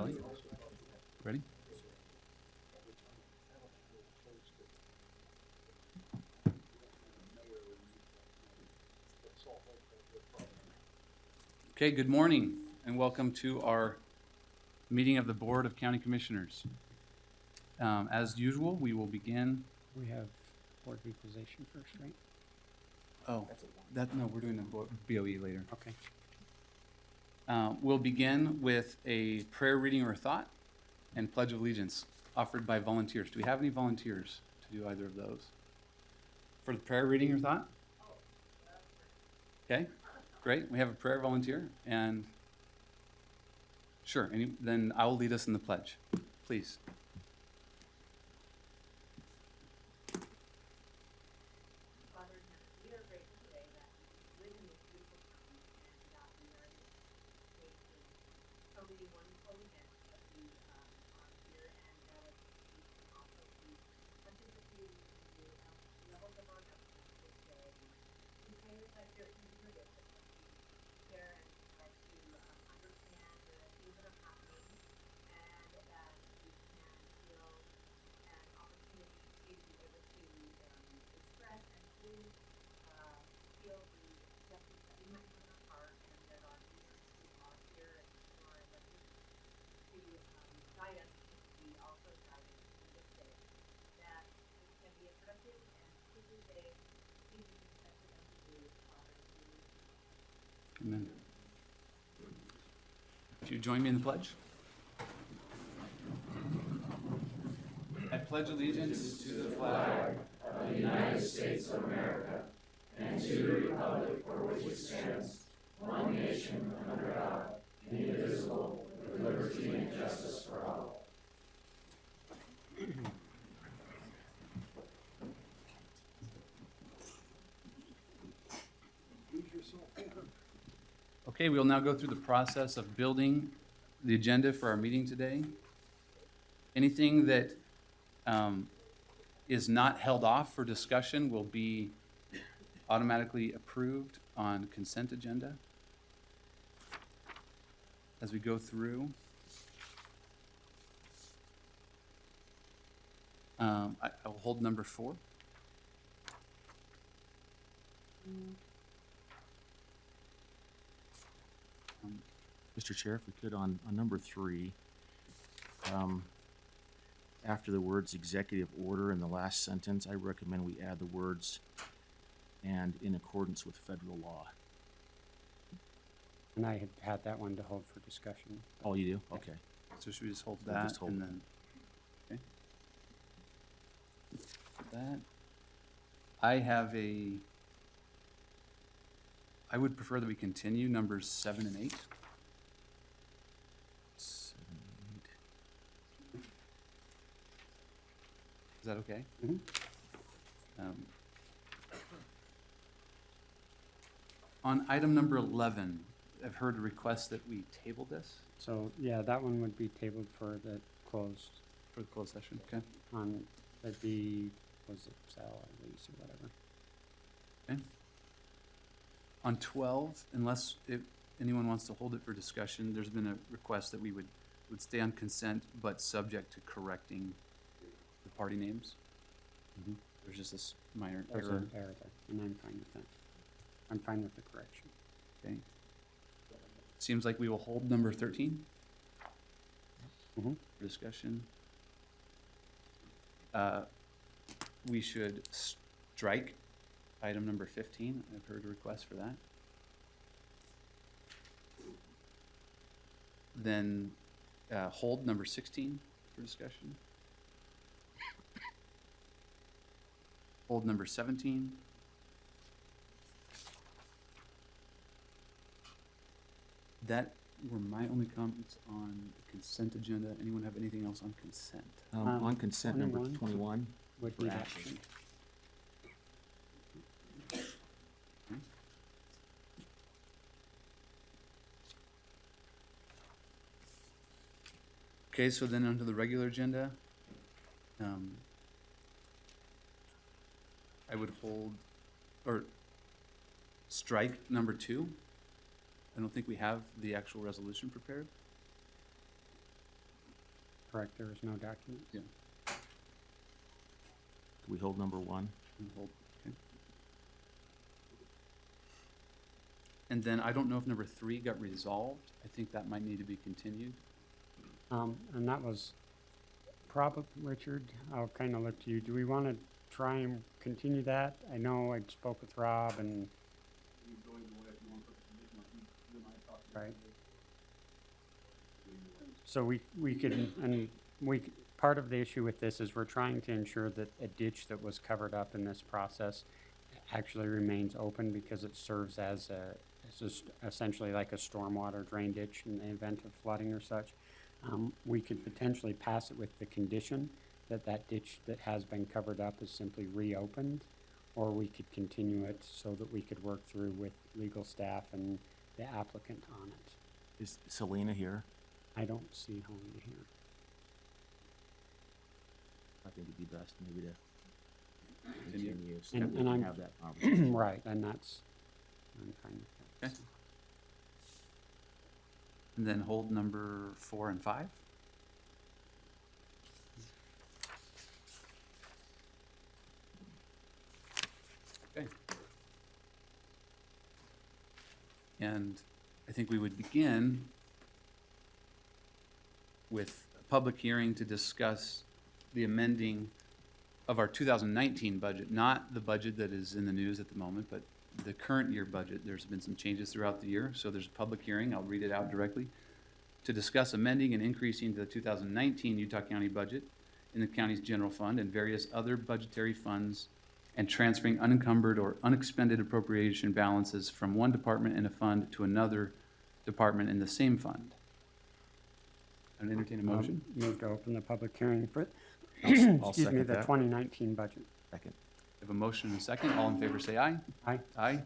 Kelly, ready? Okay, good morning and welcome to our meeting of the Board of County Commissioners. As usual, we will begin. We have board equalization first, right? Oh, no, we're doing the BOE later. Okay. We'll begin with a prayer reading or thought and pledge of allegiance offered by volunteers. Do we have any volunteers to do either of those? For the prayer reading or thought? Okay, great. We have a prayer volunteer and sure, then I will lead us in the pledge. Please. Amen. If you join me in the pledge. I pledge allegiance to the flag of the United States of America and to the republic for which it stands, one nation under God, indivisible, with liberty and justice for all. Okay, we will now go through the process of building the agenda for our meeting today. Anything that is not held off for discussion will be automatically approved on consent agenda. As we go through, I will hold number 4. Mr. Chair, if we could, on number 3, after the words executive order in the last sentence, I recommend we add the words "and in accordance with federal law." And I had that one to hold for discussion. Oh, you do? Okay. So should we just hold We'll that just hold and that. then, okay. That. I would prefer that we continue numbers 7 and 8. 7, Is that okay? Mhm. On item number 11, I've heard a request that we table this So, yeah, that one would be tabled for the closed for the closed session. Okay. on, that'd be, was it sale or lease or whatever? Okay. On 12, unless anyone wants to hold it for discussion, there's been a request that we would stay on consent, but subject to correcting the party names. Mhm. There's just this minor There's error. an error there, and I'm fine with that. I'm fine with the correction. Okay. Seems like we will hold number 13 Mhm. for discussion. We should strike item number 15. I've heard a request for that. Then hold number 16 for discussion. Hold number 17. That were my only comments on the consent agenda. Anyone have anything else on consent? On consent number 21. 21, Would for be action. Okay, so then onto the regular agenda. I would hold, or strike number 2. I don't think we have the actual resolution prepared. Correct, there is no document. Do we hold number 1? Okay. And then I don't know if number 3 got resolved. I think that might need to be continued. And that was probably, Richard, I'll kind of look to you. Do we want to try and continue that? I know I spoke with Rob and. Right. So we could, and part of the issue with this is we're trying to ensure that a ditch that was covered up in this process actually remains open because it serves as essentially like a stormwater drain ditch in the event of flooding or such. We could potentially pass it with the condition that that ditch that has been covered up is simply reopened, or we could continue it so that we could work through with legal staff and the applicant on it. Is Selena here? I don't see Helena here. I think it'd be best maybe to Continue. continue, so And- that we and can I'm- have that conversation. Right, and that's, I'm fine with that. Okay. And then hold number 4 and 5. Okay. And I think we would begin with a public hearing to discuss the amending of our 2019 budget, not the budget that is in the news at the moment, but the current year budget. There's been some changes throughout the year, so there's a public hearing, I'll read it out directly, to discuss amending and increasing the 2019 Utah County budget in the county's general fund and various other budgetary funds, and transferring unencumbered or unexpended appropriation balances from one department in a fund to another department in the same fund. I'd entertain a motion. Move to open the public hearing for, I'll excuse me, second the that. 2019 budget. Second. We have a motion and a second. All in favor say aye. Aye. Aye.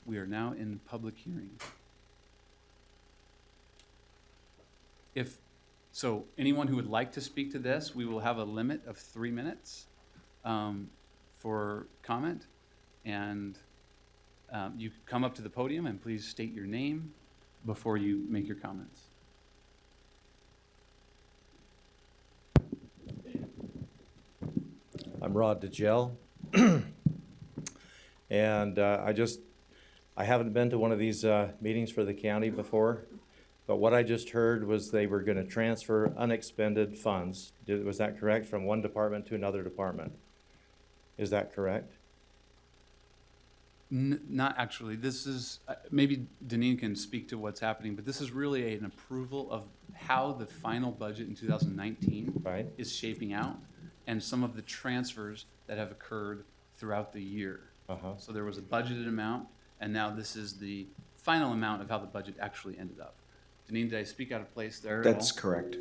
We are now in public hearing. So anyone who would like to speak to this, we will have a limit of 3 minutes for comment. And you can come up to the podium and please state your name before you make your comments. I'm Rod DeGel. And I haven't been to one of these meetings for the county before, but what I just heard was they were gonna transfer unexpended funds. Was that correct? From one department to another department? Is that correct? Not actually. This is, maybe Deneen can speak to what's happening, but this is really an approval of how the final budget in 2019 Right? is shaping out and some of the transfers that have occurred throughout the year. Uh-huh. So there was a budgeted amount, and now this is the final amount of how the budget actually ended up. Deneen, did I speak out of place there at all? That's correct.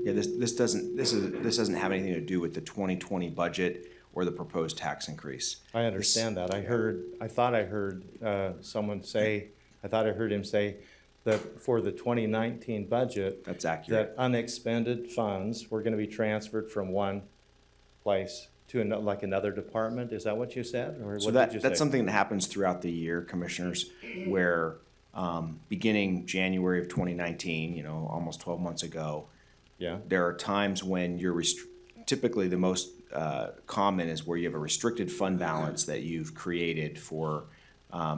Yeah, this doesn't have anything to do with the 2020 budget or the proposed tax increase. I understand that. I thought I heard him say that for the 2019 budget, That's accurate. that unexpended funds were gonna be transferred from one place to like another department. Is that what you said? Or So what did you say? that's something that happens throughout the year, commissioners, where beginning January of 2019, almost 12 months ago, Yeah, there are times when you're typically the most common is where you have a restricted fund balance that you've created for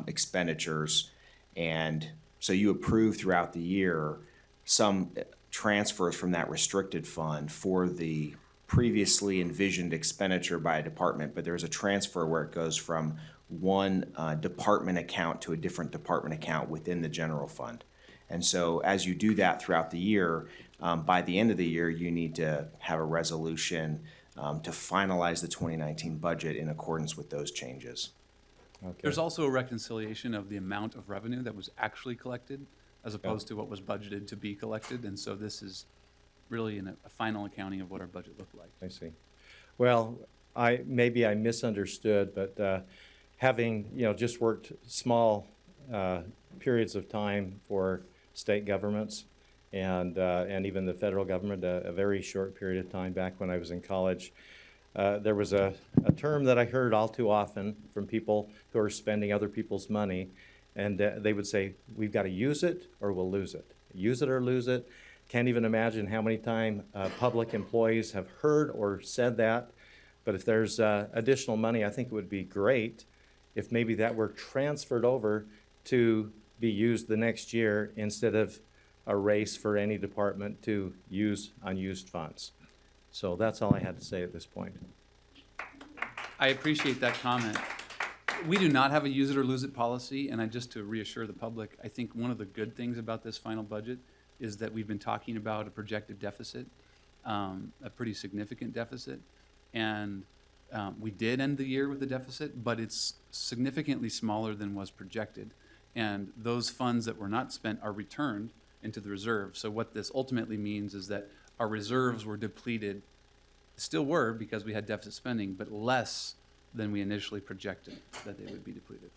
expenditures. And so you approve throughout the year some transfers from that restricted fund for the previously envisioned expenditure by a department, but there's a transfer where it goes from one department account to a different department account within the general fund. And so as you do that throughout the year, by the end of the year, you need to have a resolution to finalize the 2019 budget in accordance with those changes. okay. There's also a reconciliation of the amount of revenue that was actually collected as opposed to what was budgeted to be collected. And so this is really a final accounting of what our budget looked like. I see. Well, maybe I misunderstood, but having, just worked small periods of time for state governments and even the federal government, a very short period of time back when I was in college, there was a term that I heard all too often from people who are spending other people's money, and they would say, we've got to use it or we'll lose it. Use it or lose it. can't even imagine how many times public employees have heard or said that. But if there's additional money, I think it would be great if maybe that were transferred over to be used the next year instead of a race for any department to use unused funds. So that's all I had to say at this point. I appreciate that comment. We do not have a use it or lose it policy, and just to reassure the public, I think one of the good things about this final budget is that we've been talking about a projected deficit, a pretty significant deficit, and we did end the year with a deficit, but it's significantly smaller than was projected, and those funds that were not spent are returned into the reserve. So what this ultimately means is that our reserves were depleted, still were because we had deficit spending, but less than we initially projected that they would be depleted.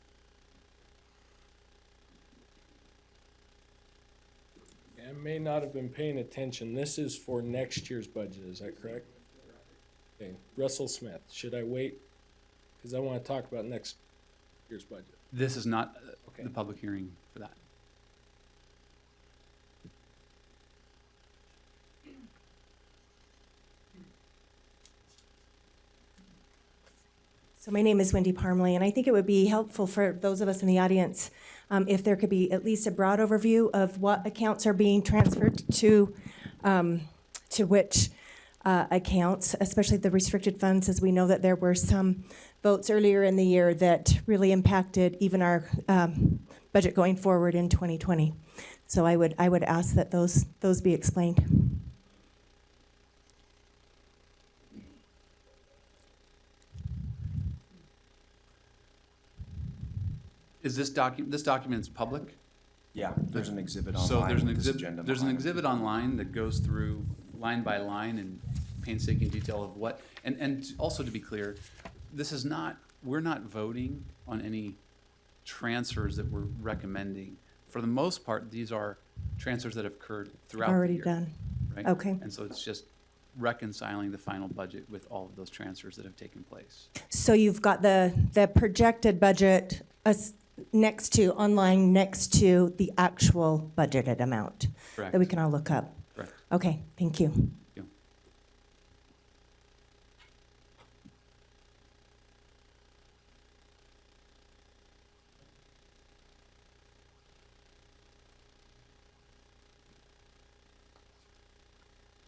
I may not have been paying attention. This is for next year's budget, is that correct? Okay, Russell Smith, should I wait? Because I want to talk about next year's budget. This is not Okay. the public hearing for that. So my name is Wendy Parmley, and I think it would be helpful for those of us in the audience if there could be at least a broad overview of what accounts are being transferred to which accounts, especially the restricted funds, as we know that there were some votes earlier in the year that really impacted even our budget going forward in 2020. So I would ask that those be explained. Is this document's public? Yeah, there's an exhibit online. So there's an with this exhibit, agenda there's an behind it. exhibit online that goes through line by line and painstaking detail of what, and also to be clear, this is not, we're not voting on any transfers that we're recommending. For the most part, these are transfers that have occurred throughout the year. Already done. Right? Okay. And so it's just reconciling the final budget with all of those transfers that have taken place. So you've got the projected budget next to the actual budgeted amount Correct. that we can all look up. Correct. Okay, thank you. Thank you.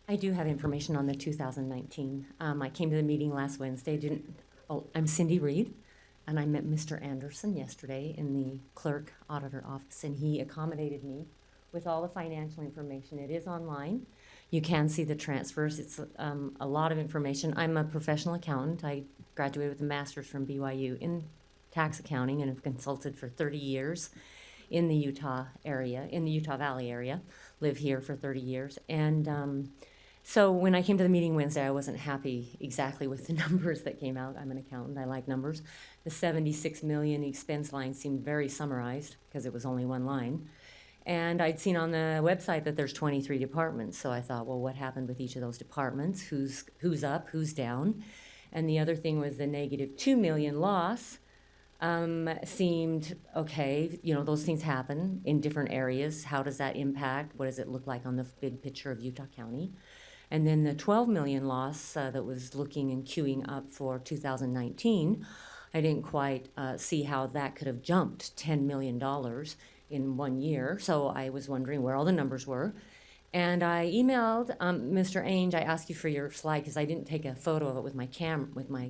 I do have information on the 2019. I came to the meeting last Wednesday. I'm Cindy Reed, and I met Mr. Anderson yesterday in the clerk auditor office, and he accommodated me with all the financial information. It is online. You can see the transfers. It's a lot of information. I'm a professional accountant. I graduated with a master's from BYU in tax accounting and have consulted for 30 years in the Utah area, in the Utah Valley area. Live here for 30 years. And so when I came to the meeting Wednesday, I wasn't happy exactly with the numbers that came out. I'm an accountant. I like numbers. The 76 million expense line seemed very summarized because it was only one line. And I'd seen on the website that there's 23 departments. So I thought, well, what happened with each of those departments? Who's up, who's down? And the other thing was the negative 2 million loss seemed okay. You know, those things happen in different areas. How does that impact? What does it look like on the big picture of Utah County? And then the 12 million loss that was looking and queuing up for 2019, I didn't quite see how that could have jumped $10 million in 1 year. So I was wondering where all the numbers were. And I emailed Mr. Ainge. I asked you for your slide because I didn't take a photo of it with my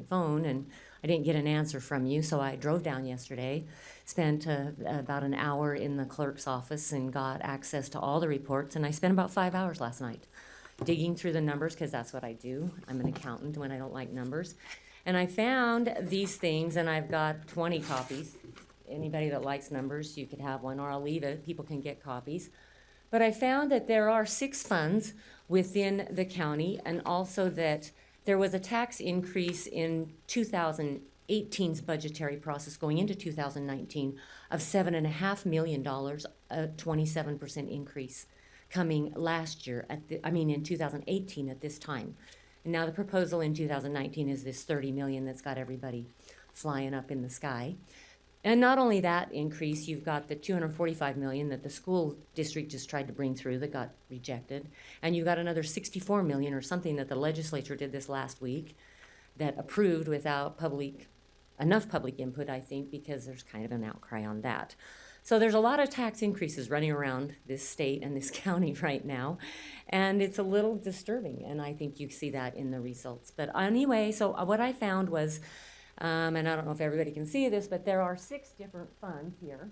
phone, and I didn't get an answer from you. So I drove down yesterday, spent about an hour in the clerk's office and got access to all the reports. And I spent about 5 hours last night digging through the numbers because that's what I do. I'm an accountant when I don't like numbers. And I found these things, and I've got 20 copies. Anybody that likes numbers, you could have one, or I'll leave it. People can get copies. But I found that there are 6 funds within the county, and also that there was a tax increase in 2018's budgetary process going into 2019 of $7.5 million, a 27% increase coming last year, in 2018 at this time. And now the proposal in 2019 is this 30 million that's got everybody flying up in the sky. And not only that increase, you've got the 245 million that the school district just tried to bring through that got rejected. And you've got another 64 million or something that the legislature did this last week that approved without enough public input, I think, because there's kind of an outcry on that. So there's a lot of tax increases running around this state and this county right now, and it's a little disturbing, and I think you see that in the results. But anyway, so what I found was, and I don't know if everybody can see this, but there are 6 different funds here.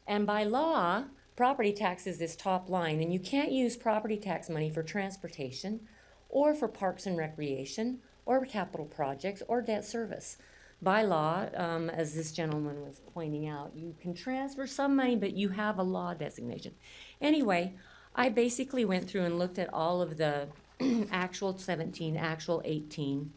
And by law, property tax is this top line, and you can't use property tax money for transportation or for parks and recreation or capital projects or debt service. By law, as this gentleman was pointing out, you can transfer some money, but you have a law designation. Anyway, I basically went through and looked at all of the actual 17, actual 18.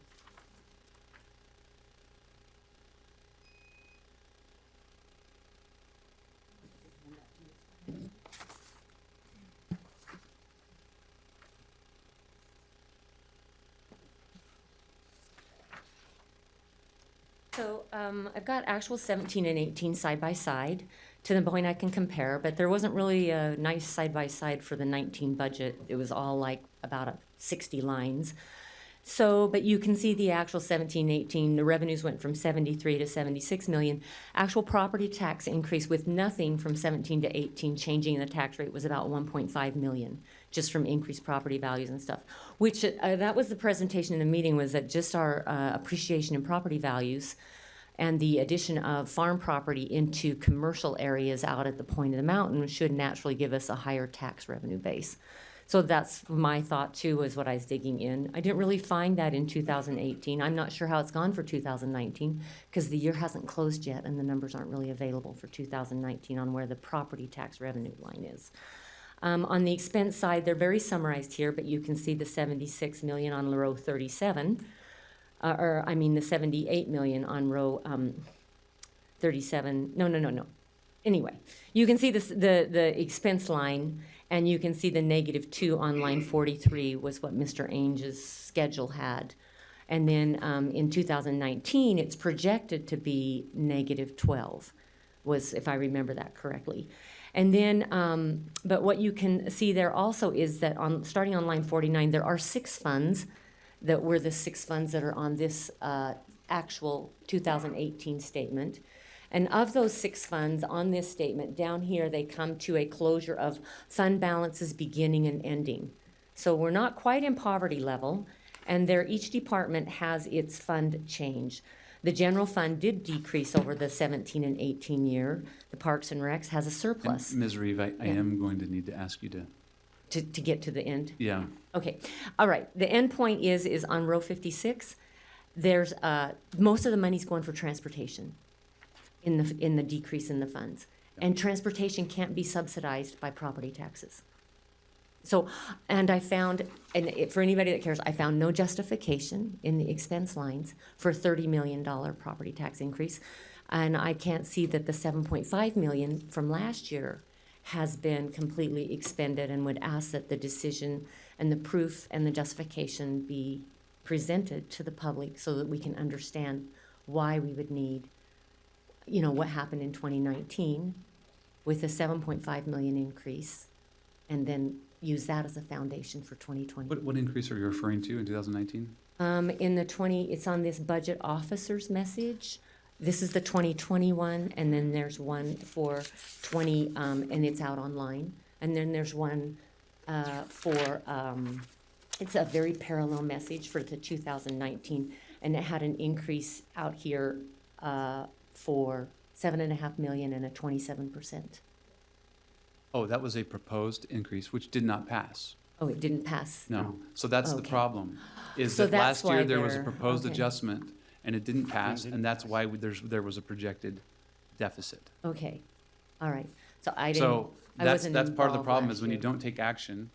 So I've got actual 17 and 18 side by side to the point I can compare, but there wasn't really a nice side by side for the 19 budget. It was all like about 60 lines. So, but you can see the actual 17, 18, the revenues went from 73 to 76 million. Actual property tax increase with nothing from 17 to 18 changing the tax rate was about 1.5 million, just from increased property values and stuff. Which, that was the presentation in the meeting, was that just our appreciation in property values and the addition of farm property into commercial areas out at the point of the mountain should naturally give us a higher tax revenue base. So that's my thought too, is what I was digging in. I didn't really find that in 2018. I'm not sure how it's gone for 2019 because the year hasn't closed yet and the numbers aren't really available for 2019 on where the property tax revenue line is. On the expense side, they're very summarized here, but you can see the 76 million on row 37, the 78 million on row 37. No. Anyway, you can see this, the expense line, and you can see the -2 on line 43 was what Mr. Ainge's schedule had. And then in 2019, it's projected to be -12, was, if I remember that correctly. And then, but what you can see there also is that starting on line 49, there are 6 funds that were the 6 funds that are on this actual 2018 statement. And of those 6 funds on this statement, down here, they come to a closure of fund balances beginning and ending. So we're not quite in poverty level, and each department has its fund change. The general fund did decrease over the 17 and 18 year. The Parks and Recs has a surplus. And Ms. Reeve, I am going to need to ask you to get to the end. Yeah. Okay, all right. The end point is on row 56. There's most of the money's going for transportation in the decrease in the funds, and transportation can't be subsidized by property taxes. So, and I found, for anybody that cares, I found no justification in the expense lines for a $30 million property tax increase. And I can't see that the 7.5 million from last year has been completely expended, and would ask that the decision and the proof and the justification be presented to the public so that we can understand why we would need, what happened in 2019 with a 7.5 million increase, and then use that as a foundation for 2020. What increase are you referring to in 2019? It's on this budget officer's message. This is the 2021, and then there's one for 20, and it's out online. And then there's one it's a very parallel message for the 2019, and it had an increase out here for 7.5 million and a 27%. Oh, that was a proposed increase, which did not pass. Oh, it didn't pass? No. So that's the Okay. problem, is So that that's last year why there was a they're- proposed okay. adjustment, and it didn't pass, and that's why there was a projected deficit. Okay, all right. So I didn't, So I that's wasn't part of the involved problem, last is when you year. don't take action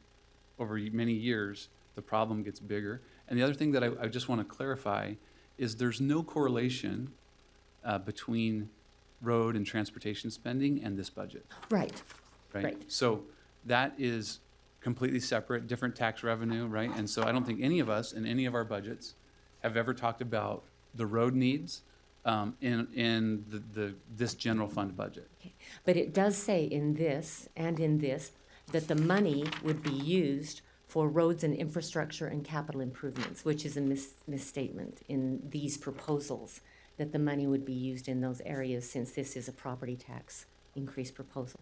over many years, the problem gets bigger. And the other thing that I just want to clarify is there's no correlation between road and transportation spending and this budget, Right, right? Right. So that is completely separate, different tax revenue, right? And so I don't think any of us in any of our budgets have ever talked about the road needs in this general fund budget. But it does say in this and in this that the money would be used for roads and infrastructure and capital improvements, which is a misstatement in these proposals, that the money would be used in those areas since this is a property tax increase proposal.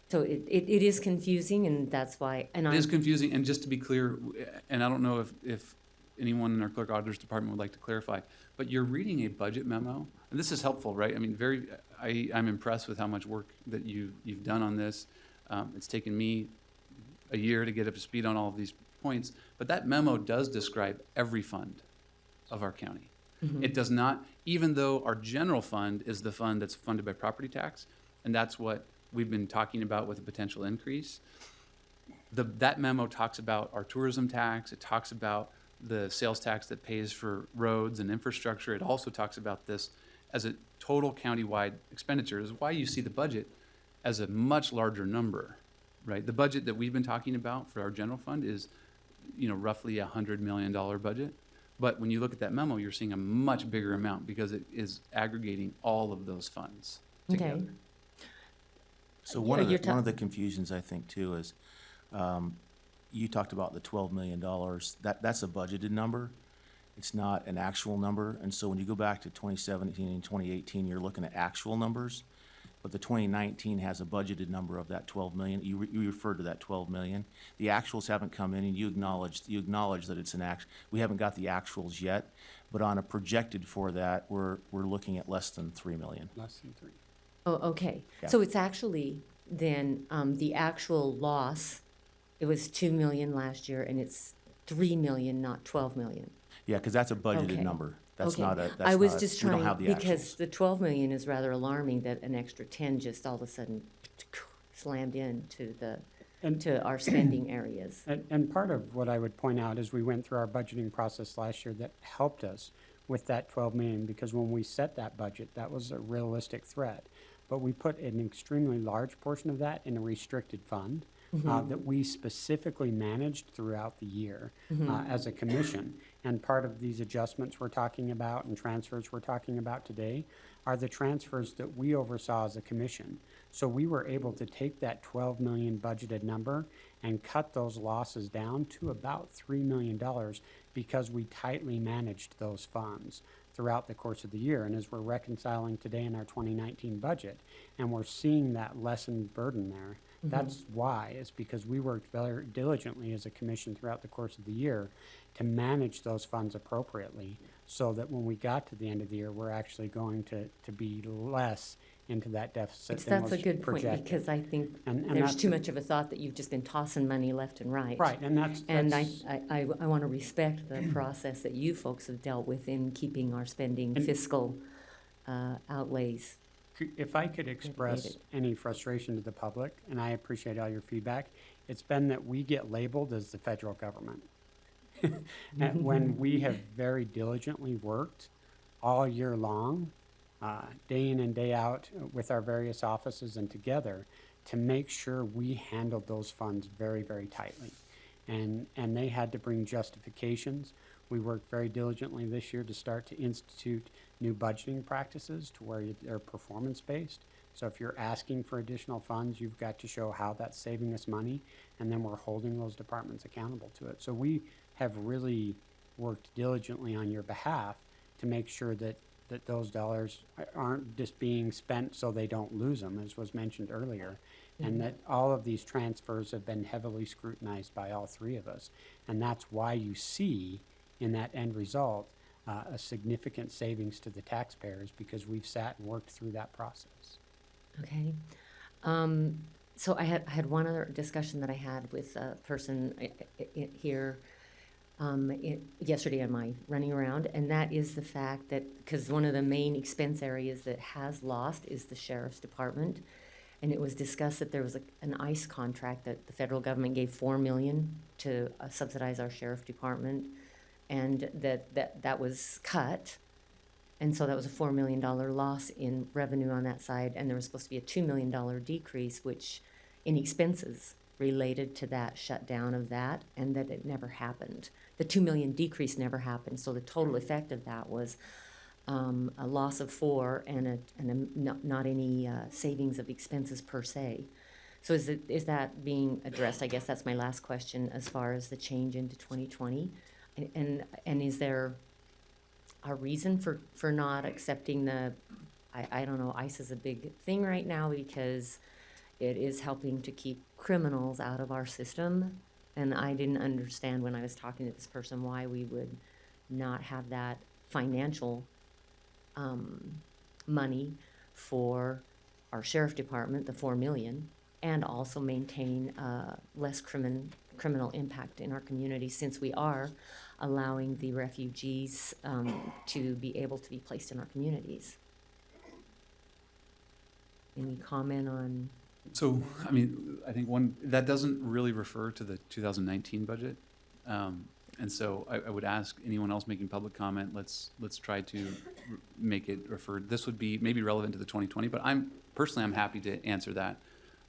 So it is confusing, and that's why, and It is I'm, confusing, and just to be clear, and I don't know if anyone in our clerk auditor's department would like to clarify, but you're reading a budget memo, and this is helpful, right? I mean, I'm impressed with how much work that you've done on this. It's taken me a year to get up to speed on all of these points, but that memo does describe every fund of our county. It does not, even though our general fund is the fund that's funded by property tax, and that's what we've been talking about with a potential increase. That memo talks about our tourism tax. It talks about the sales tax that pays for roads and infrastructure. It also talks about this as a total countywide expenditure. Is why you see the budget as a much larger number, right? The budget that we've been talking about for our general fund is, roughly $100 million budget. But when you look at that memo, you're seeing a much bigger amount because it is aggregating all of those funds together. okay. So one of you're the, one of the confusions, I think, too, is, you talked about the $12 million. That's a budgeted number. It's not an actual number. And so when you go back to 2017 and 2018, you're looking at actual numbers. But the 2019 has a budgeted number of that 12 million. You referred to that 12 million. The actuals haven't come in, and you acknowledge that it's we haven't got the actuals yet, but on a projected for that, we're looking at less than 3 million. Less than 3. Oh, okay. Yeah. So it's actually then, the actual loss, it was 2 million last year, and it's 3 million, not 12 million. Yeah, because that's a budgeted Okay. number. That's Okay. not a, that's I was not a- just we don't trying, have the because actuals. the 12 million is rather alarming that an extra 10 just all of a sudden slammed into to our spending areas. And part of what I would point out is we went through our budgeting process last year that helped us with that 12 million, because when we set that budget, that was a realistic threat. But we put an extremely large portion of that in a restricted fund that we specifically managed throughout the year as a commission. And part of these adjustments we're talking about and transfers we're talking about today are the transfers that we oversaw as a commission. So we were able to take that 12 million budgeted number and cut those losses down to about $3 million because we tightly managed those funds throughout the course of the year. And as we're reconciling today in our 2019 budget, and we're seeing that lessened burden there, that's why, is because we worked very diligently as a commission throughout the course of the year to manage those funds appropriately, so that when we got to the end of the year, we're actually going to be less into that deficit than That's was a good point, projected. because I think And there's that's too a- much of a thought that you've just been tossing money left and right. Right, and that's. And I want to respect the process that you folks have dealt with in keeping our spending And- fiscal outlays. If I could express Regulated. any frustration to the public, and I appreciate all your feedback, it's been that we get labeled as the federal government. And when we have very diligently worked all year long, day in and day out with our various offices and together, to make sure we handled those funds very, very tightly. And they had to bring justifications. We worked very diligently this year to start to institute new budgeting practices to where they're performance-based. So if you're asking for additional funds, you've got to show how that's saving us money, and then we're holding those departments accountable to it. So we have really worked diligently on your behalf to make sure that those dollars aren't just being spent so they don't lose them, as was mentioned earlier, and that all of these transfers have been heavily scrutinized by all three of us. And that's why you see in that end result a significant savings to the taxpayers, because we've sat and worked through that process. Okay. So I had one other discussion that I had with a person here yesterday on my running around, and that is the fact that, because one of the main expense areas that has lost is the sheriff's department, and it was discussed that there was an ICE contract that the federal government gave $4 million to subsidize our sheriff department, and that was cut. And so that was a $4 million loss in revenue on that side, and there was supposed to be a $2 million decrease, which in expenses related to that shutdown of that, and that it never happened. The $2 million decrease never happened, so the total effect of that was a loss of 4 and not any savings of expenses per se. So is that being addressed? I guess that's my last question as far as the change into 2020. And is there a reason for not accepting the, I don't know, ICE is a big thing right now because it is helping to keep criminals out of our system. And I didn't understand when I was talking to this person why we would not have that financial money for our sheriff department, the 4 million, and also maintain less criminal impact in our community, since we are allowing the refugees to be able to be placed in our communities. Any comment on? So, I mean, I think that doesn't really refer to the 2019 budget. And so I would ask anyone else making public comment, let's try to make it refer. This would be maybe relevant to the 2020, but I'm happy to answer that.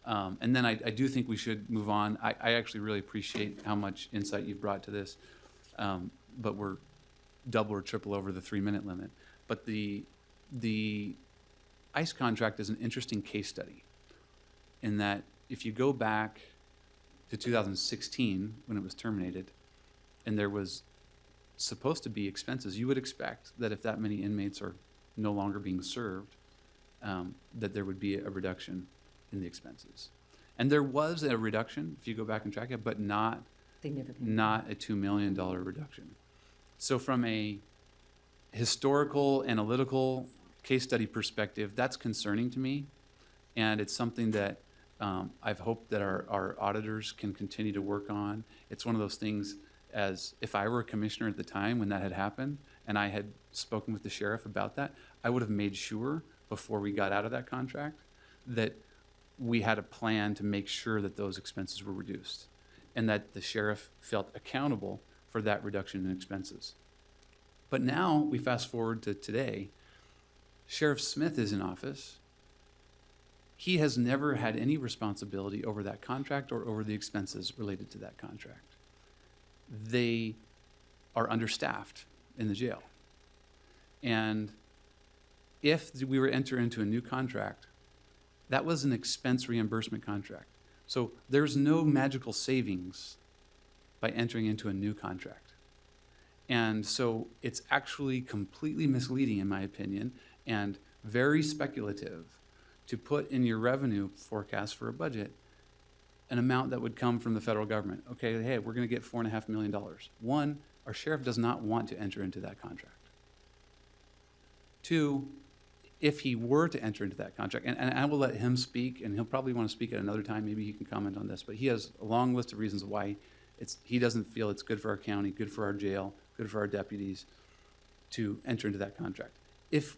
And then I do think we should move on. I actually really appreciate how much insight you've brought to this, but we're double or triple over the 3-minute limit. But the ICE contract is an interesting case study in that if you go back to 2016 when it was terminated, and there was supposed to be expenses, you would expect that if that many inmates are no longer being served, that there would be a reduction in the expenses. And there was a reduction, if you go back and track it, but not Significant. not a $2 million reduction. So from a historical, analytical case study perspective, that's concerning to me. And it's something that I've hoped that our auditors can continue to work on. It's one of those things, as if I were a commissioner at the time when that had happened and I had spoken with the sheriff about that, I would have made sure before we got out of that contract that we had a plan to make sure that those expenses were reduced and that the sheriff felt accountable for that reduction in expenses. But now we fast forward to today, Sheriff Smith is in office. He has never had any responsibility over that contract or over the expenses related to that contract. They are understaffed in the jail. And if we were to enter into a new contract, that was an expense reimbursement contract. So there's no magical savings by entering into a new contract. And so it's actually completely misleading, in my opinion, and very speculative to put in your revenue forecast for a budget an amount that would come from the federal government. Okay, hey, we're going to get $4.5 million. One, our sheriff does not want to enter into that contract. Two, if he were to enter into that contract, and I will let him speak, and he'll probably want to speak at another time, maybe he can comment on this, but he has a long list of reasons why he doesn't feel it's good for our county, good for our jail, good for our deputies to enter into that contract. If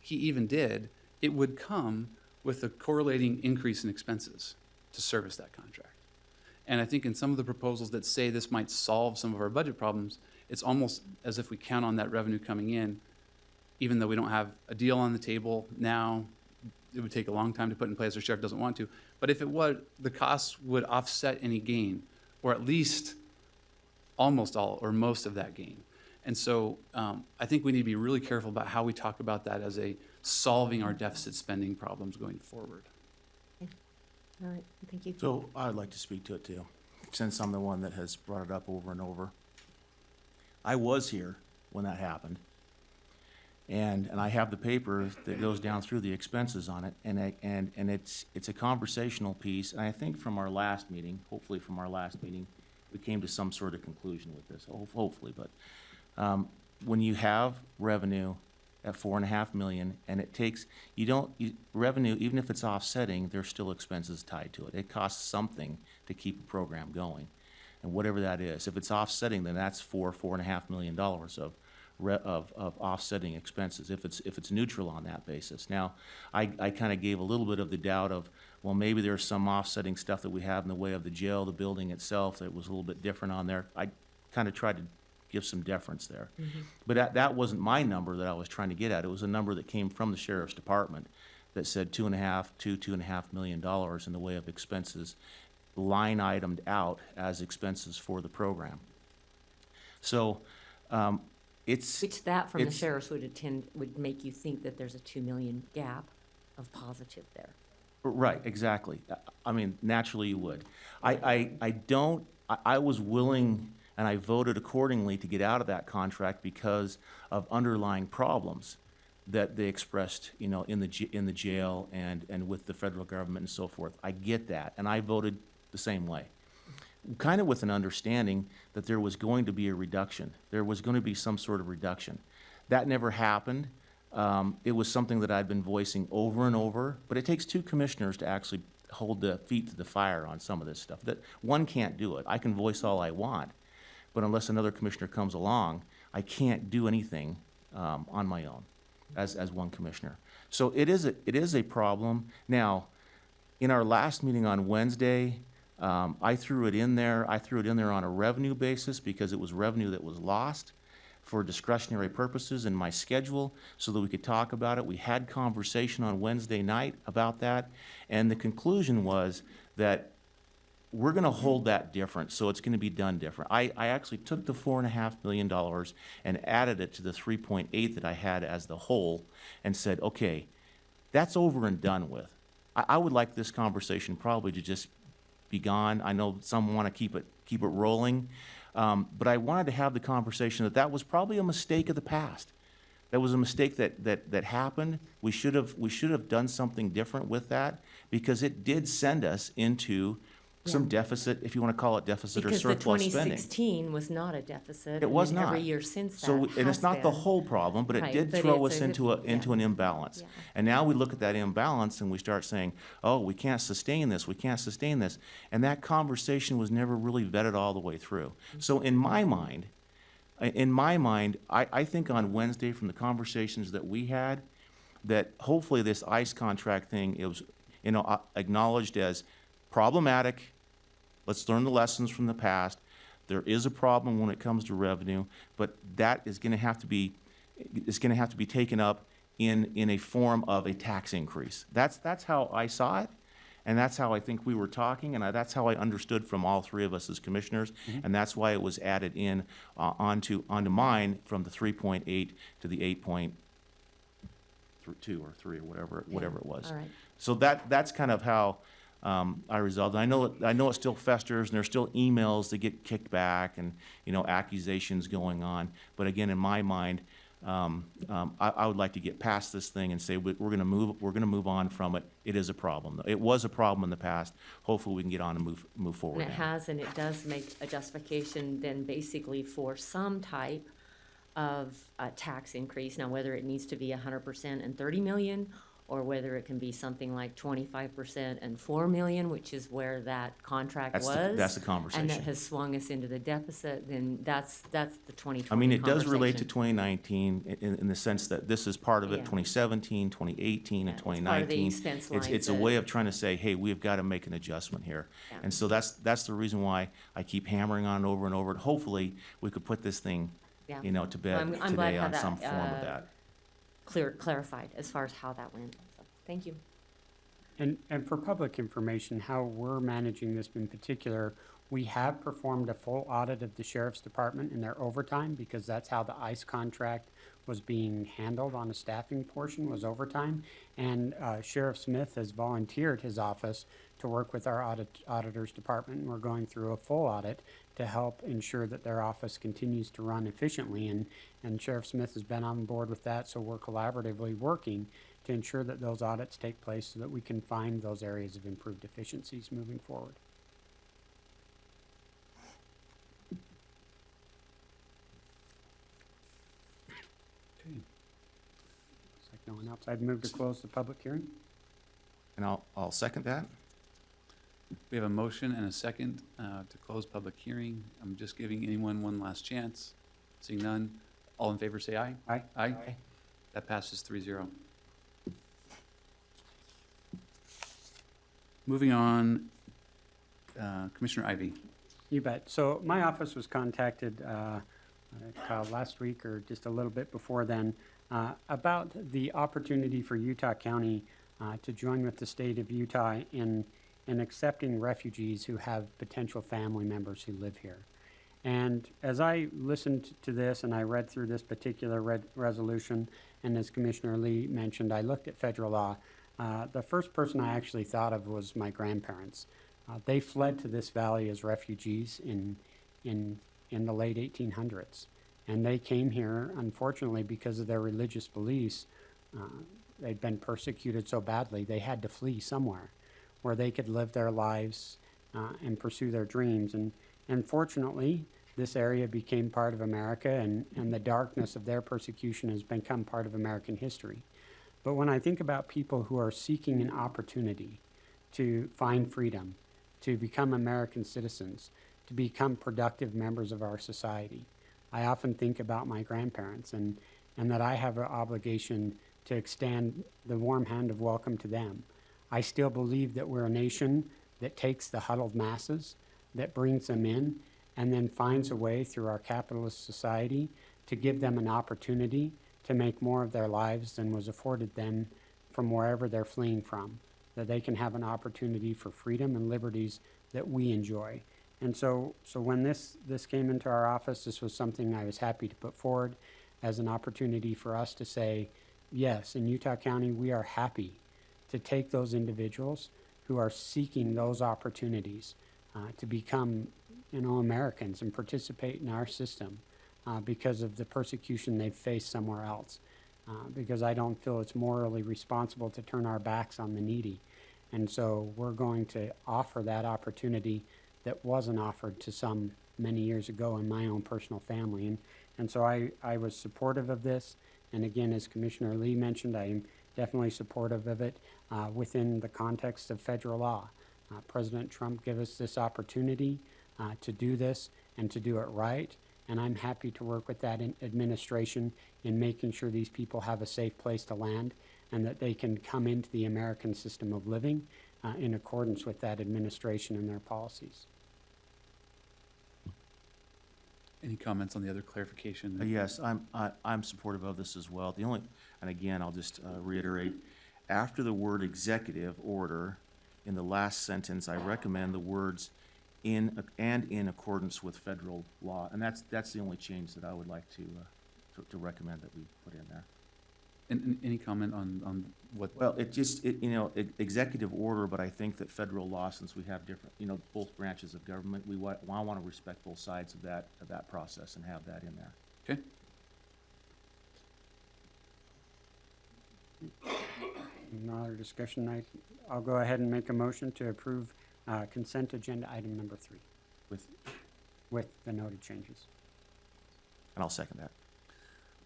he even did, it would come with a correlating increase in expenses to service that contract. And I think in some of the proposals that say this might solve some of our budget problems, it's almost as if we count on that revenue coming in, even though we don't have a deal on the table now. It would take a long time to put in place, or sheriff doesn't want to. But if it would, the costs would offset any gain, or at least almost all or most of that gain. And so I think we need to be really careful about how we talk about that as a solving our deficit spending problems going forward. All right, thank you. So I'd like to speak to it too, since I'm the one that has brought it up over and over. I was here when that happened. And I have the paper that goes down through the expenses on it, and it's a conversational piece. And I think from our last meeting, hopefully from our last meeting, we came to some sort of conclusion with this, hopefully. But when you have revenue at $4.5 million, and it takes, revenue, even if it's offsetting, there's still expenses tied to it. It costs something to keep a program going, and whatever that is. If it's offsetting, then that's $4.5 million of offsetting expenses, if it's neutral on that basis. Now, I kind of gave a little bit of the doubt of, well, maybe there's some offsetting stuff that we have in the way of the jail, the building itself, that was a little bit different on there. I kind of tried to give some deference there. Mm-hmm. But that wasn't my number that I was trying to get at. It was a number that came from the sheriff's department that said $2.5 million in the way of expenses, line itemed out as expenses for the program. So, it's, Which that from the it's- sheriffs would make you think that there's a 2 million gap of positive there. right, exactly. I mean, naturally you would. I was willing and I voted accordingly to get out of that contract because of underlying problems that they expressed, you know, in the jail and with the federal government and so forth. I get that, and I voted the same way. Kind of with an understanding that there was going to be a reduction. There was going to be some sort of reduction. That never happened. It was something that I'd been voicing over and over, but it takes two commissioners to actually hold the feet to the fire on some of this stuff. That one can't do it. I can voice all I want, but unless another commissioner comes along, I can't do anything on my own as one commissioner. So it is a problem. Now, in our last meeting on Wednesday, I threw it in there. I threw it in there on a revenue basis because it was revenue that was lost for discretionary purposes in my schedule so that we could talk about it. We had conversation on Wednesday night about that, and the conclusion was that we're going to hold that different, so it's going to be done different. I actually took the $4.5 million and added it to the 3.8 that I had as the whole and said, okay, that's over and done with. I would like this conversation probably to just be gone. I know some want to keep it rolling, but I wanted to have the conversation that was probably a mistake of the past. That was a mistake that happened. We should have done something different with that because it did send us into some deficit, if you want to call it deficit or Because the surplus spending. 2016 was not a deficit. It was and then not. every year since that So, and it's has not the been. whole problem, but it Right, did but throw it's us a- into an imbalance. Yeah. And now we look at that imbalance and we start saying, oh, we can't sustain this, we can't sustain this. And that conversation was never really vetted all the way through. So in my mind, I think on Wednesday from the conversations that we had, that hopefully this ICE contract thing, it was, you know, acknowledged as problematic. Let's learn the lessons from the past. There is a problem when it comes to revenue, but that is going to have to be taken up in a form of a tax increase. That's how I saw it, and that's how I think we were talking, and that's how I understood from all three of us as commissioners, and that's why it was added in onto mine from the 3.8 to the 8.2 or 3 or whatever it was. All right. So that's kind of how I resolved. I know it still festers, and there's still emails that get kicked back, and you know accusations going on. But again, in my mind, I would like to get past this thing and say we're going to move on from it. It is a problem. It was a problem in the past. Hopefully, we can get on and move forward. And it now. has, and it does make a justification then basically for some type of tax increase. Now, whether it needs to be 100% and 30 million, or whether it can be something like 25% and 4 million, which is where that contract That's was. the conversation. And that has swung us into the deficit, then that's the 2020 I mean, it does relate to conversation. 2019 in the sense that this is part of it, Yeah. 2017, 2018, and Yeah, it's part of the 2019. expense lines It's a that- way of trying to say, hey, we've got to make an adjustment here. Yeah. And so that's the reason why I keep hammering on it over and over. Hopefully, we could put this thing, Yeah. you know, to bed I'm glad today how on that, some form of that. clarified as far as how that went. So, thank you. And for public information, how we're managing this in particular, we have performed a full audit of the sheriff's department and their overtime because that's how the ICE contract was being handled on a staffing portion was overtime. And Sheriff Smith has volunteered his office to work with our auditor's department. We're going through a full audit to help ensure that their office continues to run efficiently. And Sheriff Smith has been on board with that, so we're collaboratively working to ensure that those audits take place so that we can find those areas of improved efficiencies moving forward. Looks like no one else. I'd move to close the public hearing. And I'll second that. We have a motion and a second to close public hearing. I'm just giving anyone one last chance. Seeing none, all in favor say aye. Aye. Aye. That passes 3-0. Moving on, Commissioner Ivey. You bet. So my office was contacted last week or just a little bit before then about the opportunity for Utah County to join with the state of Utah in accepting refugees who have potential family members who live here. And as I listened to this and I read through this particular resolution, and as Commissioner Lee mentioned, I looked at federal law. The first person I actually thought of was my grandparents. They fled to this valley as refugees in the late 1800s. And they came here, unfortunately, because of their religious beliefs. They'd been persecuted so badly, they had to flee somewhere where they could live their lives and pursue their dreams. And fortunately, this area became part of America, and the darkness of their persecution has become part of American history. But when I think about people who are seeking an opportunity to find freedom, to become American citizens, to become productive members of our society, I often think about my grandparents and that I have an obligation to extend the warm hand of welcome to them. I still believe that we're a nation that takes the huddled masses, that brings them in, and then finds a way through our capitalist society to give them an opportunity to make more of their lives than was afforded them from wherever they're fleeing from, that they can have an opportunity for freedom and liberties that we enjoy. And so when this came into our office, this was something I was happy to put forward as an opportunity for us to say, yes, in Utah County, we are happy to take those individuals who are seeking those opportunities to become, Americans and participate in our system because of the persecution they've faced somewhere else. Because I don't feel it's morally responsible to turn our backs on the needy. And so we're going to offer that opportunity that wasn't offered to some many years ago in my own personal family. And so I was supportive of this. And again, as Commissioner Lee mentioned, I am definitely supportive of it within the context of federal law. President Trump gave us this opportunity to do this and to do it right. And I'm happy to work with that administration in making sure these people have a safe place to land and that they can come into the American system of living in accordance with that administration and their policies. Any comments on the other clarification? Yes, I'm supportive of this as well. And again, I'll just reiterate, after the word executive order, in the last sentence, I recommend the words in accordance with federal law. And that's the only change that I would like to recommend that we put in there. And any comment on what? Well, executive order, but I think that federal law, since we have different, both branches of government, I want to respect both sides of that process and have that in there. Okay. No other discussion. I'll go ahead and make a motion to approve consent agenda item number 3 with the noted changes. And I'll second that.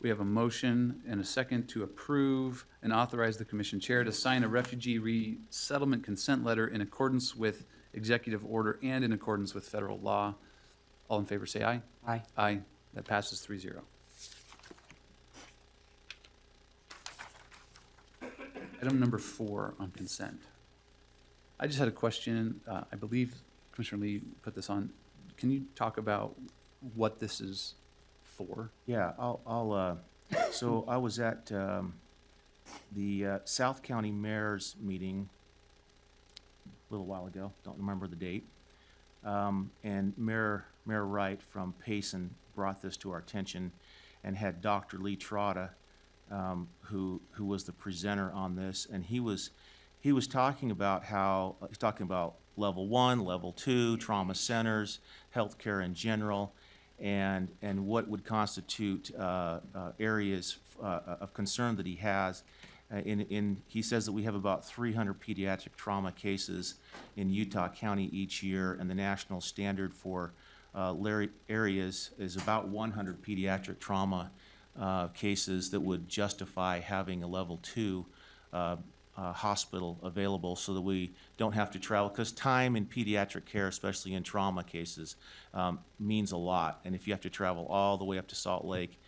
We have a motion and a second to approve and authorize the commission chair to sign a refugee resettlement consent letter in accordance with executive order and in accordance with federal law. All in favor say aye. Aye. Aye. That passes 3-0. Item number 4 on consent. I just had a question. I believe Commissioner Lee put this on. Can you talk about what this is for? Yeah, so I was at the South County Mayor's meeting a little while ago, don't remember the date. And Mayor Wright from Payson brought this to our attention and had Dr. Lee Trotta, who was the presenter on this, and he was talking about he's talking about level 1, level 2, trauma centers, healthcare in general, and what would constitute areas of concern that he has. He says that we have about 300 pediatric trauma cases in Utah County each year, and the national standard for areas is about 100 pediatric trauma cases that would justify having a level 2 hospital available so that we don't have to travel, because time in pediatric care, especially in trauma cases, means a lot. And if you have to travel all the way up to Salt Lake,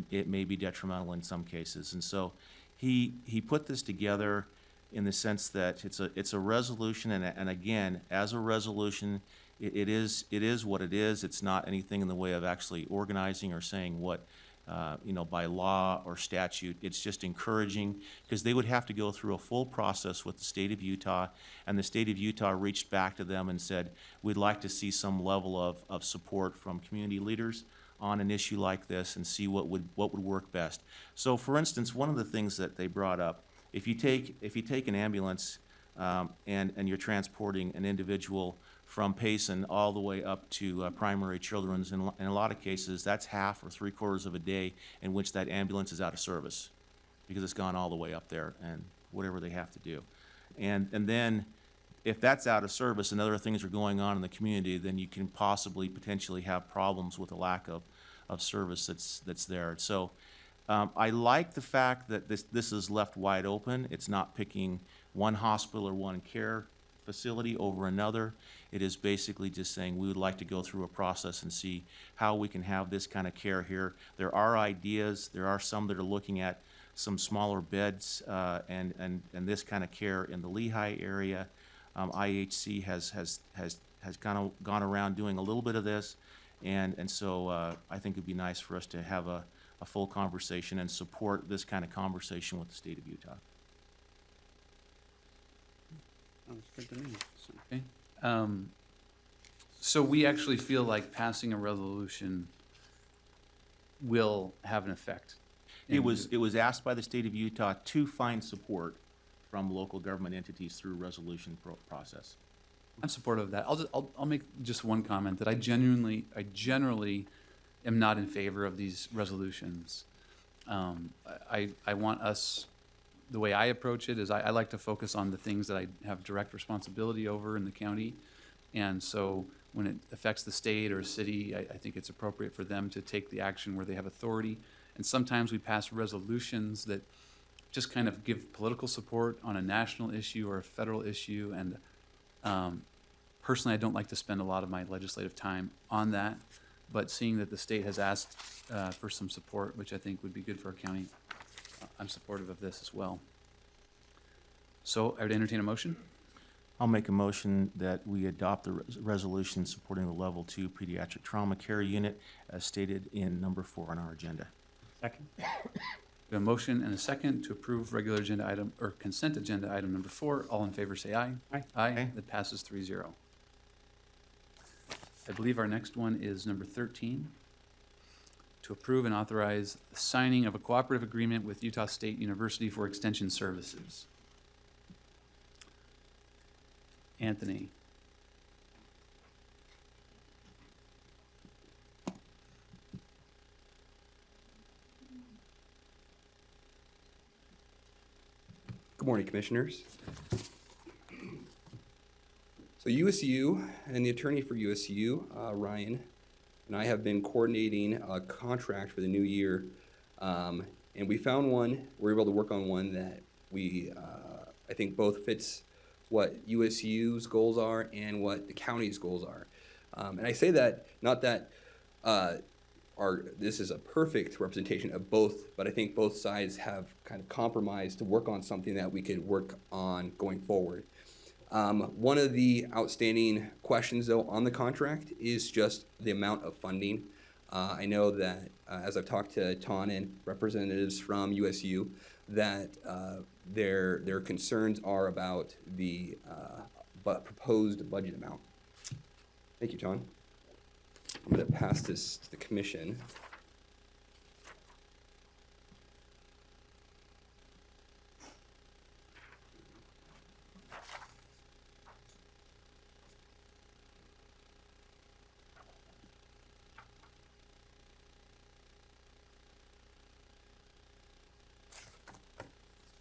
it may be detrimental in some cases. And so he put this together in the sense that it's a resolution, and again, as a resolution, it is what it is. It's not anything in the way of actually organizing or saying what by law or statute. It's just encouraging, because they would have to go through a full process with the state of Utah, and the state of Utah reached back to them and said, we'd like to see some level of support from community leaders on an issue like this and see what would work best. So for instance, one of the things that they brought up, if you take an ambulance and you're transporting an individual from Payson all the way up to Primary Children's, in a lot of cases, that's half or 3/4 of a day in which that ambulance is out of service, because it's gone all the way up there and whatever they have to do. And then if that's out of service and other things are going on in the community, then you can potentially have problems with the lack of service that's there. So I like the fact that this is left wide open. It's not picking one hospital or one care facility over another. It is basically just saying we would like to go through a process and see how we can have this kind of care here. There are ideas. There are some that are looking at some smaller beds and this kind of care in the Lehigh area. IHC has kind of gone around doing a little bit of this, and so I think it'd be nice for us to have a full conversation and support this kind of conversation with the state of Utah. Sounds good to me. So- Okay. So we actually feel like passing a resolution will have an effect. It was asked by the state of Utah to find support from local government entities through resolution process. I'm supportive of that. I'll make just one comment, that I generally am not in favor of these resolutions. I want us, the way I approach it is I like to focus on the things that I have direct responsibility over in the county. And so when it affects the state or a city, I think it's appropriate for them to take the action where they have authority. And sometimes we pass resolutions that just kind of give political support on a national issue or a federal issue. And personally, I don't like to spend a lot of my legislative time on that. But seeing that the state has asked for some support, which I think would be good for our county, I'm supportive of this as well. So I would entertain a motion. I'll make a motion that we adopt the resolution supporting the Level 2 Pediatric Trauma Care Unit as stated in number 4 on our agenda. Second? We have a motion and a second to approve regular agenda item, or consent agenda item number 4. All in favor say aye. Aye. Aye. That passes 3-0. I believe our next one is number 13. To approve and authorize the signing of a cooperative agreement with Utah State University for extension services. Anthony. Good morning, Commissioners. So USU and the attorney for USU, Ryan, and I have been coordinating a contract for the new year. And we found one, we were able to work on one that we, I think both fits what USU's goals are and what the county's goals are. And I say that, not that this is a perfect representation of both, but I think both sides have kind of compromised to work on something that we could work on going forward. One of the outstanding questions, though, on the contract is just the amount of funding. I know that as I've talked to Ton and representatives from USU, that their concerns are about the proposed budget amount. Thank you, Ton. I'm going to pass this to the commission.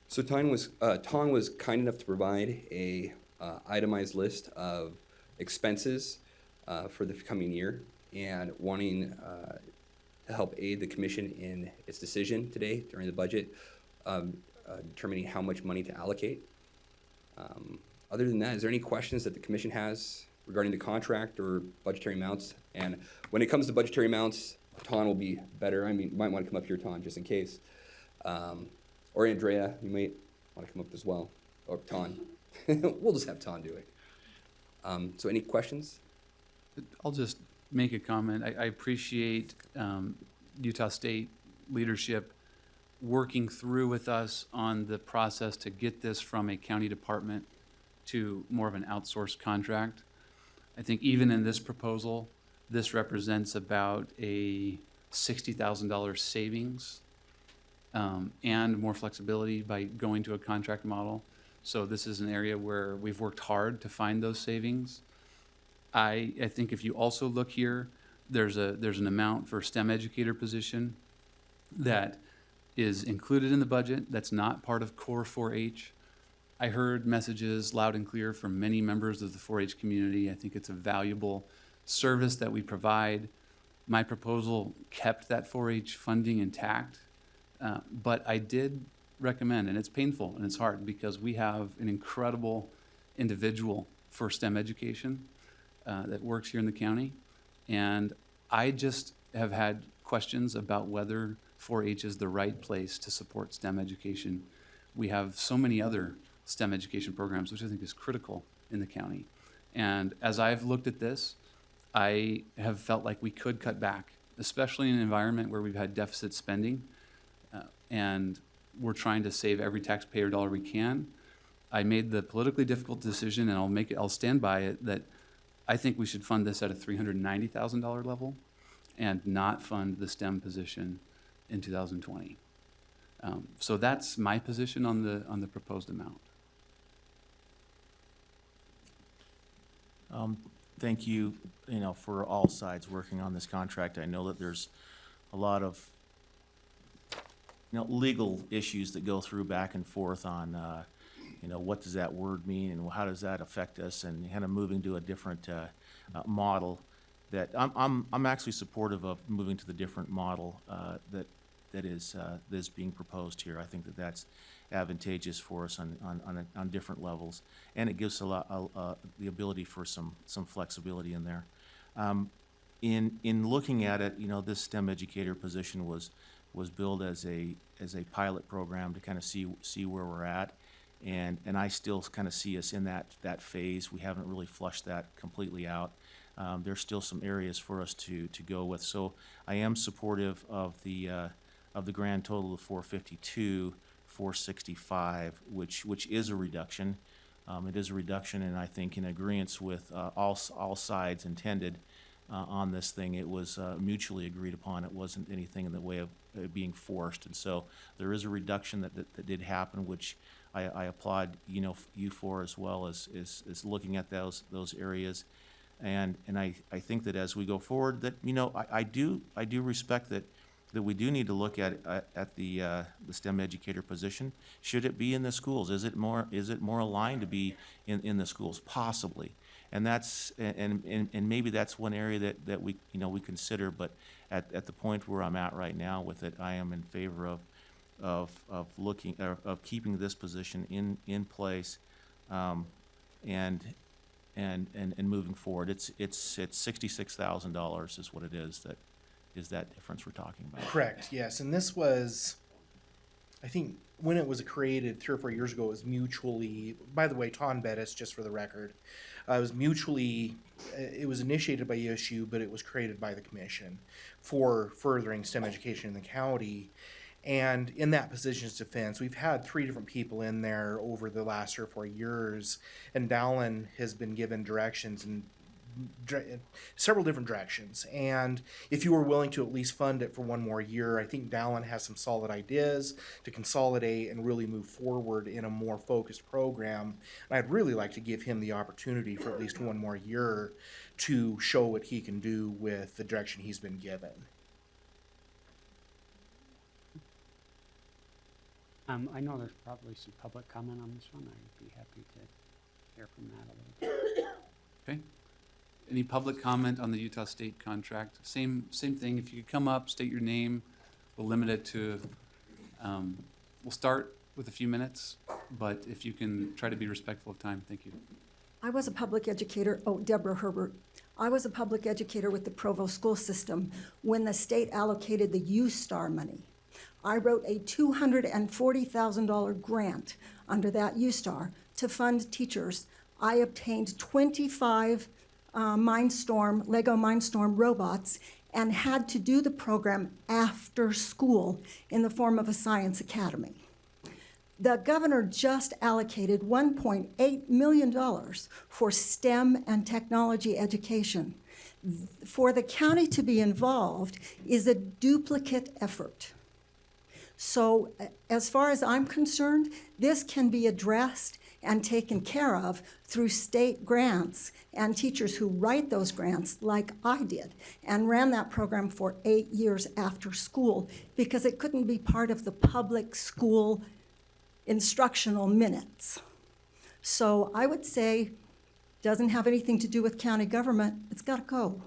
So Ton was kind enough to provide a itemized list of expenses for the coming year, and wanting to help aid the commission in its decision today during the budget, determining how much money to allocate. Other than that, is there any questions that the commission has regarding the contract or budgetary amounts? And when it comes to budgetary amounts, Ton will be better. I mean, you might want to come up here, Ton, just in case. Or Andrea, you might want to come up as well, or Ton. We'll just have Ton do it. So any questions? I'll just make a comment. I appreciate Utah State leadership working through with us on the process to get this from a county department to more of an outsourced contract. I think even in this proposal, this represents about a $60,000 savings and more flexibility by going to a contract model. So this is an area where we've worked hard to find those savings. I think if you also look here, there's an amount for STEM educator position that is included in the budget. That's not part of core 4-H. I heard messages loud and clear from many members of the 4-H community. I think it's a valuable service that we provide. My proposal kept that 4-H funding intact, but I did recommend, and it's painful and it's hard because we have an incredible individual for STEM education that works here in the county, and I just have had questions about whether 4-H is the right place to support STEM education. We have so many other STEM education programs, which I think is critical in the county. And as I've looked at this, I have felt like we could cut back, especially in an environment where we've had deficit spending, and we're trying to save every taxpayer dollar we can. I made the politically difficult decision, and I'll stand by it, that I think we should fund this at a $390,000 level and not fund the STEM position in 2020. So that's my position on the proposed amount. Thank you, for all sides working on this contract. I know that there's a lot of, legal issues that go through back and forth on, what does that word mean and how does that affect us, and kind of moving to a different model. That I'm actually supportive of moving to the different model that is being proposed here. I think that that's advantageous for us on different levels, and it gives a lot the ability for some flexibility in there. In looking at it, this STEM educator position was billed as a pilot program to kind of see where we're at, and I still kind of see us in that phase. We haven't really flushed that completely out. There's still some areas for us to go with. So I am supportive of the grand total of 452, 465, which is a reduction. It is a reduction, and I think in agreeance with all sides intended on this thing. It was mutually agreed upon. It wasn't anything in the way of being forced. And so there is a reduction that did happen, which I applaud you for, as well as looking at those areas. And I think that as we go forward, that I do respect that we do need to look at the STEM educator position. Should it be in the schools? Is it more aligned to be in the schools? Possibly. And that's and maybe that's one area that we we consider. But at the point where I'm at right now with it, I am in favor of keeping this position in place, and moving forward. It's $66,000 is what it is that difference we're talking about. Correct, yes. And this was, I think, when it was created 3 or 4 years ago, it was mutually, by the way, Ton Bettis, just for the record, it was initiated by ESU, but it was created by the commission for furthering STEM education in the county. And in that position's defense, we've had 3 different people in there over the last 3 or 4 years, and Dallin has been given directions and several different directions. And if you were willing to at least fund it for 1 more year, I think Dallin has some solid ideas to consolidate and really move forward in a more focused program. And I'd really like to give him the opportunity for at least 1 more year to show what he can do with the direction he's been given. I know there's probably some public comment on this one. I'd be happy to hear from that a little bit. Okay. Any public comment on the Utah State contract? Same thing. If you could come up, state your name. We'll limit it to, we'll start with a few minutes, but if you can try to be respectful of time, thank you. I was a public educator, Deborah Herbert. I was a public educator with the Provo school system when the state allocated the U-Star money. I wrote a $240,000 grant under that U-Star to fund teachers. I obtained 25 Lego Mindstorm robots, and had to do the program after school in the form of a science academy. The governor just allocated $1.8 million for STEM and technology education. For the county to be involved is a duplicate effort. So as far as I'm concerned, this can be addressed and taken care of through state grants and teachers who write those grants like I did and ran that program for 8 years after school because it couldn't be part of the public school instructional minutes. So I would say, doesn't have anything to do with county government, it's gotta go.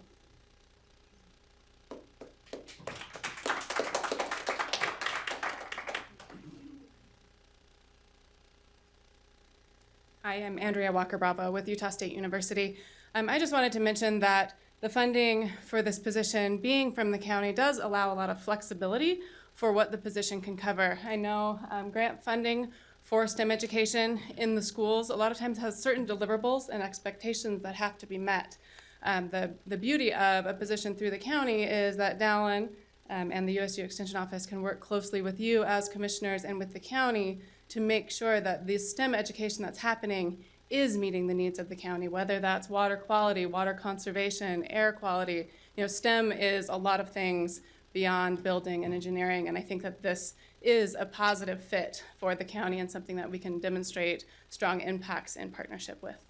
Hi, I'm Andrea Walker-Bravo with Utah State University. I just wanted to mention that the funding for this position being from the county does allow a lot of flexibility for what the position can cover. I know grant funding for STEM education in the schools a lot of times has certain deliverables and expectations that have to be met. The beauty of a position through the county is that Dallin and the USU Extension Office can work closely with you as commissioners and with the county to make sure that the STEM education that's happening is meeting the needs of the county, whether that's water quality, water conservation, air quality. You know, STEM is a lot of things beyond building and engineering, and I think that this is a positive fit for the county and something that we can demonstrate strong impacts in partnership with.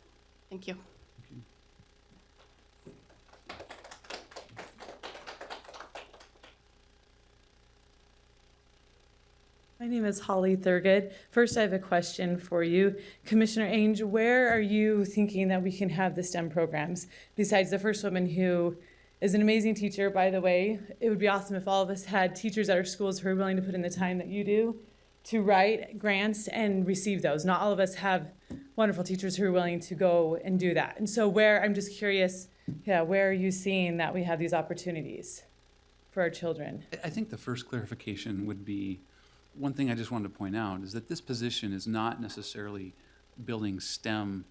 Thank you. My name is Holly Thurgood. First, I have a question for you. Commissioner Ainge, where are you thinking that we can have the STEM programs? Besides the first woman who is an amazing teacher, by the way, it would be awesome if all of us had teachers at our schools who are willing to put in the time that you do to write grants and receive those. Not all of us have wonderful teachers who are willing to go and do that. And so I'm just curious, where are you seeing that we have these opportunities for our children? I think the first clarification would be, one thing I just wanted to point out is that this position is not necessarily building STEM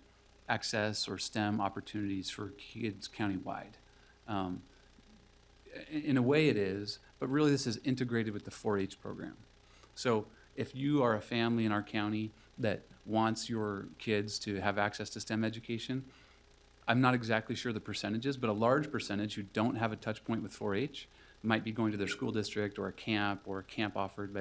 access or STEM opportunities for kids countywide. In a way it is, but really this is integrated with the 4-H program. So if you are a family in our county that wants your kids to have access to STEM education, I'm not exactly sure the percentages, but a large percentage who don't have a touch point with 4-H might be going to their school district or a camp offered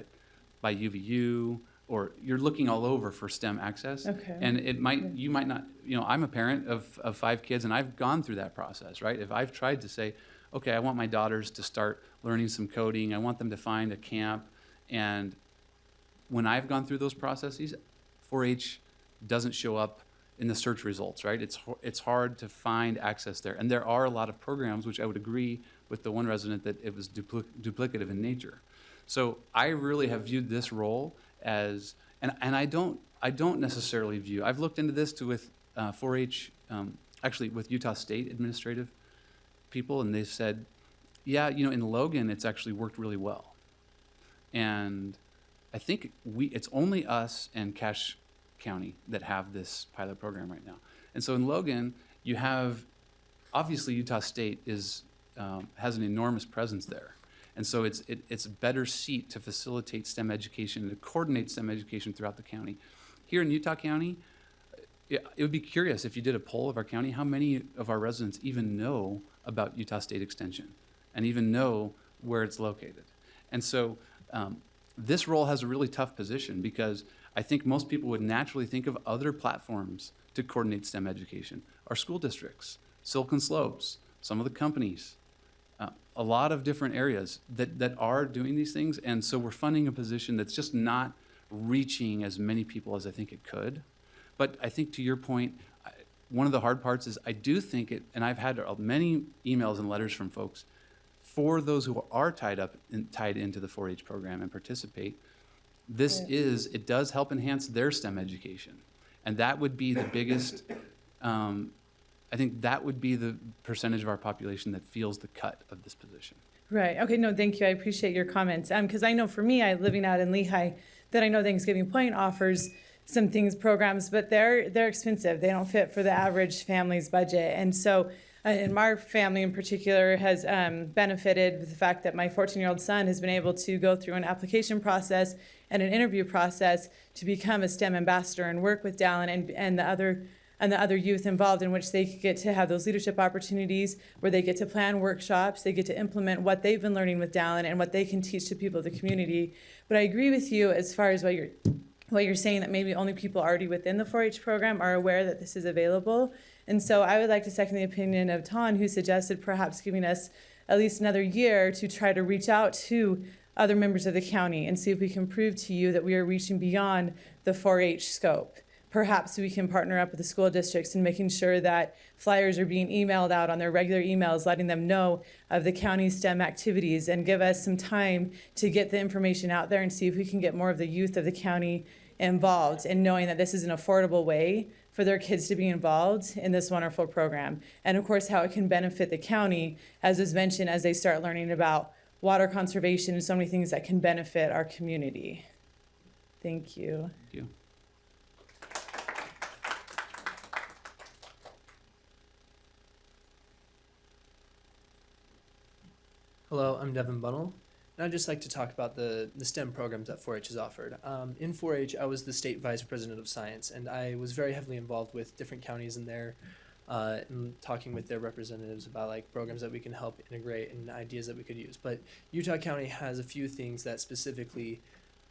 by UVU, or you're looking all over for STEM access. Okay. And you might not, I'm a parent of 5 kids and I've gone through that process, right? If I've tried to say, okay, I want my daughters to start learning some coding, I want them to find a camp, and when I've gone through those processes, 4-H doesn't show up in the search results, right? It's hard to find access there. And there are a lot of programs, which I would agree with the one resident that it was duplicative in nature. So I really have viewed this role as, and I don't necessarily view, I've looked into this with 4-H, actually with Utah State administrative people, and they've said, yeah, in Logan, it's actually worked really well. And I think it's only us and Cache County that have this pilot program right now. And so in Logan, you have, obviously Utah State has an enormous presence there. And so it's a better seat to facilitate STEM education, to coordinate STEM education throughout the county. Here in Utah County, it would be curious if you did a poll of our county, how many of our residents even know about Utah State Extension and even know where it's located. And so this role has a really tough position because I think most people would naturally think of other platforms to coordinate STEM education. Our school districts, Silicon Slopes, some of the companies, a lot of different areas that are doing these things. And so we're funding a position that's just not reaching as many people as I think it could. But I think to your point, one of the hard parts is I do think it, and I've had many emails and letters from folks, for those who are tied into the 4-H program and participate, it does help enhance their STEM education. And that would be the biggest, I think that would be the percentage of our population that feels the cut of this position. Right. Okay. No, thank you. I appreciate your comments. Because I know for me, living out in Lehigh, that I know Thanksgiving Point offers some programs, but they're expensive. They don't fit for the average family's budget. And so and our family in particular has benefited with the fact that my 14-year-old son has been able to go through an application process and an interview process to become a STEM ambassador and work with Dallin and the other youth involved, in which they get to have those leadership opportunities where they get to plan workshops, they get to implement what they've been learning with Dallin and what they can teach to people of the community. But I agree with you as far as what you're saying, that maybe only people already within the 4-H program are aware that this is available. And so I would like to second the opinion of Ton, who suggested perhaps giving us at least another year to try to reach out to other members of the county and see if we can prove to you that we are reaching beyond the 4-H scope. Perhaps we can partner up with the school districts in making sure that flyers are being emailed out on their regular emails, letting them know of the county's STEM activities, and give us some time to get the information out there and see if we can get more of the youth of the county involved, and knowing that this is an affordable way for their kids to be involved in this wonderful program. And of course, how it can benefit the county, as was mentioned, as they start learning about water conservation and so many things that can benefit our community. Thank you. Thank you. Hello, I'm Devin Bunnell, and I'd just like to talk about the STEM programs that 4-H has offered. In 4-H, I was the state vice president of science, and I was very heavily involved with different counties in there, and talking with their representatives about like programs that we can help integrate and ideas that we could use. But Utah County has a few things that specifically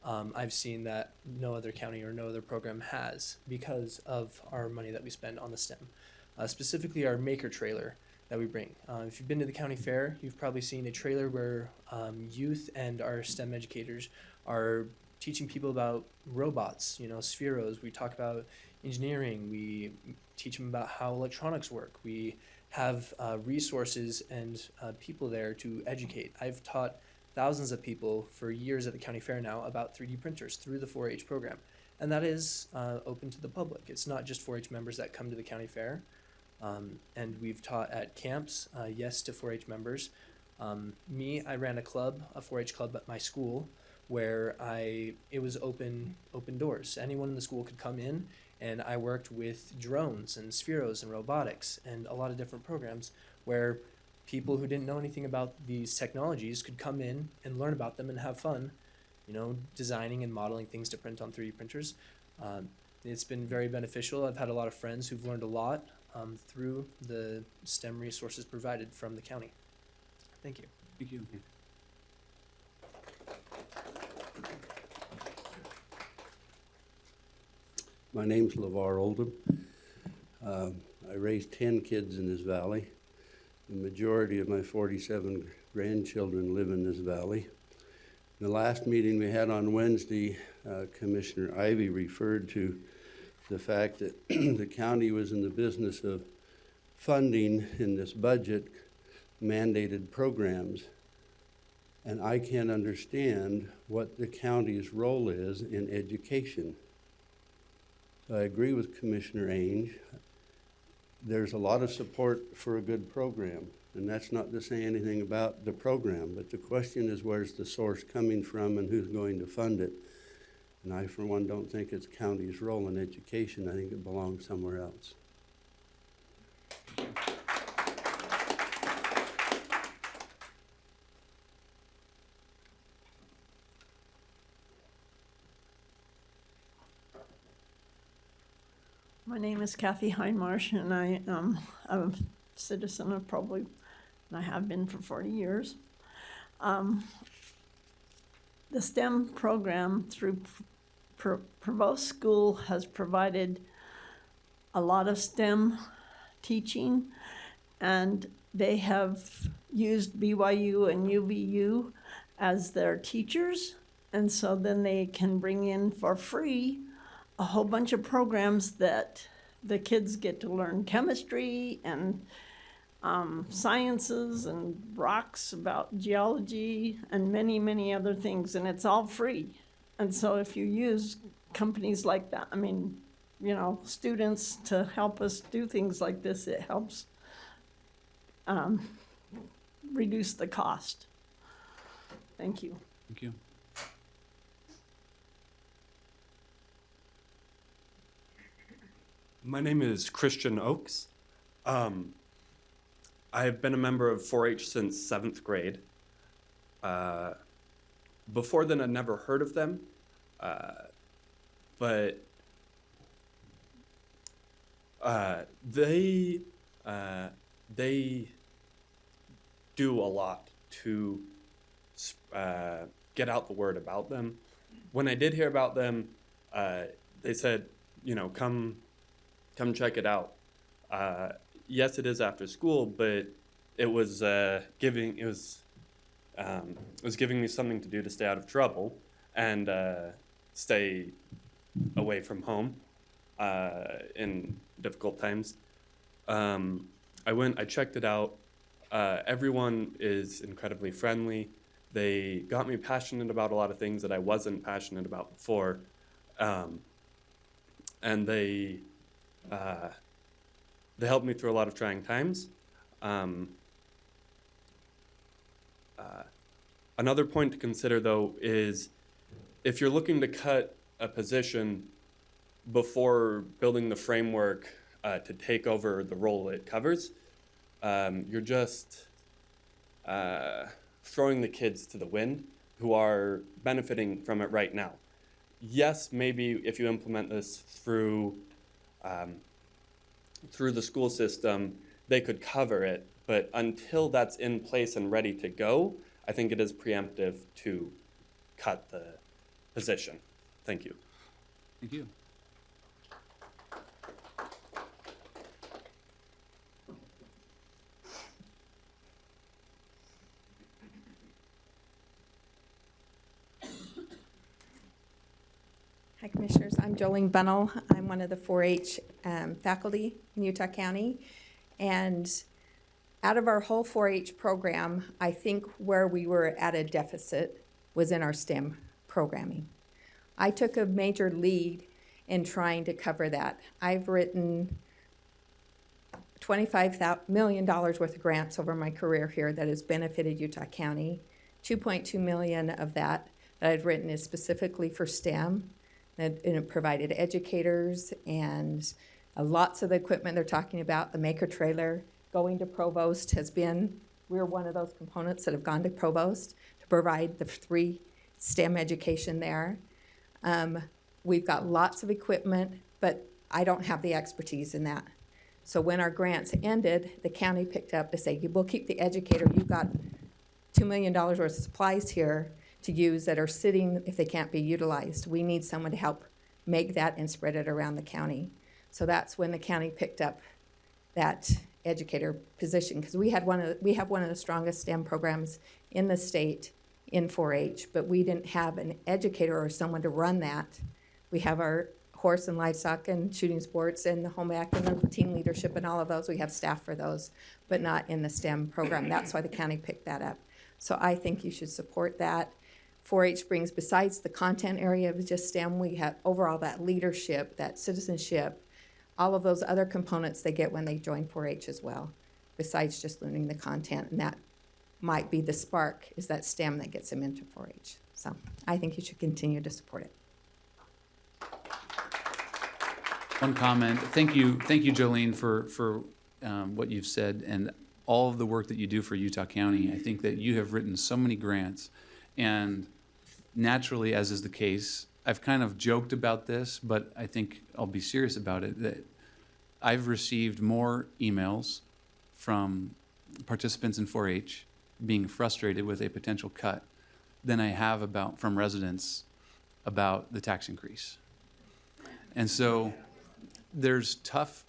I've seen that no other county or no other program has because of our money that we spend on the STEM. Specifically our maker trailer that we bring. If you've been to the county fair, you've probably seen a trailer where youth and our STEM educators are teaching people about robots, spheros. We talk about engineering. We teach them about how electronics work. We have resources and people there to educate. I've taught thousands of people for years at the county fair now about 3D printers through the 4-H program. And that is open to the public. It's not just 4-H members that come to the county fair. And we've taught at camps, yes to 4-H members. I ran a 4-H club at my school, where it was open doors. Anyone in the school could come in, and I worked with drones and spheros and robotics and a lot of different programs where people who didn't know anything about these technologies could come in and learn about them and have fun, designing and modeling things to print on 3D printers. It's been very beneficial. I've had a lot of friends who've learned a lot through the STEM resources provided from the county. Thank you. Thank you. My name's LeVar Oldham. I raised 10 kids in this valley. The majority of my 47 grandchildren live in this valley. In the last meeting we had on Wednesday, Commissioner Ivey referred to the fact that the county was in the business of funding in this budget mandated programs. And I can't understand what the county's role is in education. I agree with Commissioner Ainge. There's a lot of support for a good program, and that's not to say anything about the program, but the question is where's the source coming from and who's going to fund it? And I, for one, don't think it's county's role in education. I think it belongs somewhere else. My name is Kathy Hindmarsh, and I am a citizen of Provo, and I have been for 40 years. The STEM program through Provo School has provided a lot of STEM teaching, and they have used BYU and UVU as their teachers, and so then they can bring in for free a whole bunch of programs that the kids get to learn chemistry and sciences and rocks about geology and many, many other things, and it's all free. And so if you use companies like that, students to help us do things like this, it helps reduce the cost. Thank you. Thank you. My name is Christian Oakes. I've been a member of 4-H since 7th grade. Before then, I'd never heard of them, but they do a lot to get out the word about them. When I did hear about them, they said, you know, come check it out. Yes, it is after school, but it was giving me something to do to stay out of trouble and stay away from home in difficult times. I checked it out. Everyone is incredibly friendly. They got me passionate about a lot of things that I wasn't passionate about before. And they helped me through a lot of trying times. Another point to consider, though, is if you're looking to cut a position before building the framework to take over the role it covers, you're just throwing the kids to the wind who are benefiting from it right now. Yes, maybe if you implement this through the school system, they could cover it, but until that's in place and ready to go, I think it is preemptive to cut the position. Thank you. Thank you. Hi, Commissioners. I'm Jolene Bunnell. I'm one of the 4-H faculty in Utah County. And out of our whole 4-H program, I think where we were at a deficit was in our STEM programming. I took a major lead in trying to cover that. I've written $25 million worth of grants over my career here that has benefited Utah County. $2.2 million of that I've written is specifically for STEM. And it provided educators and lots of the equipment they're talking about. The Maker trailer going to Provost has been, we're one of those components that have gone to Provost to provide the free STEM education there. We've got lots of equipment, but I don't have the expertise in that. So when our grants ended, the county picked up to say, we'll keep the educator. You've got $2 million worth of supplies here to use that are sitting if they can't be utilized. We need someone to help make that and spread it around the county. So that's when the county picked up that educator position, because we have one of the strongest STEM programs in the state in 4-H, but we didn't have an educator or someone to run that. We have our horse and livestock and shooting sports and the home ec and the team leadership and all of those. We have staff for those, but not in the STEM program. That's why the county picked that up. So I think you should support that. 4-H brings, besides the content area of just STEM, we have overall that leadership, that citizenship, all of those other components they get when they join 4-H as well, besides just learning the content. And that might be the spark, is that STEM that gets them into 4-H. So I think you should continue to support it. One comment. Thank you, Jolene, for what you've said and all of the work that you do for Utah County. I think that you have written so many grants, and naturally, as is the case, I've kind of joked about this, but I think I'll be serious about it, that I've received more emails from participants in 4-H being frustrated with a potential cut than I have from residents about the tax increase. And so there's tough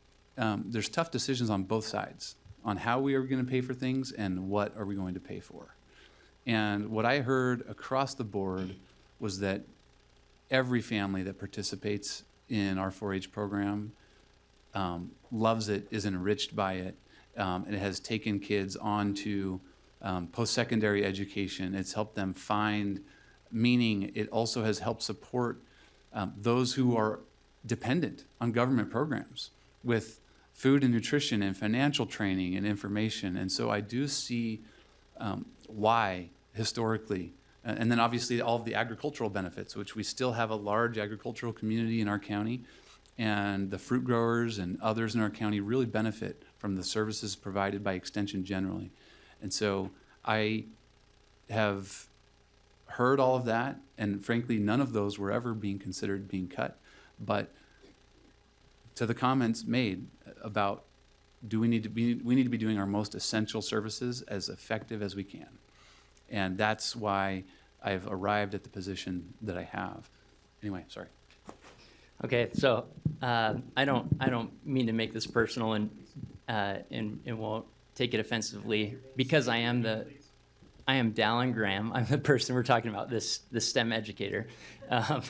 decisions on both sides on how we are going to pay for things and what are we going to pay for. And what I heard across the board was that every family that participates in our 4-H program loves it, is enriched by it. It has taken kids on to post-secondary education. It's helped them find meaning. It also has helped support those who are dependent on government programs with food and nutrition and financial training and information. And so I do see why historically, and then obviously all of the agricultural benefits, which we still have a large agricultural community in our county. and the fruit growers and others in our county really benefit from the services provided by Extension generally. And so I have heard all of that, and frankly, none of those were ever being considered being cut. But to the comments made about we need to be doing our most essential services as effective as we can. And that's why I've arrived at the position that I have. Anyway, sorry. Okay, so I don't mean to make this personal and won't take it offensively, because I am Dallin Graham. I'm the person we're talking about, this STEM educator, and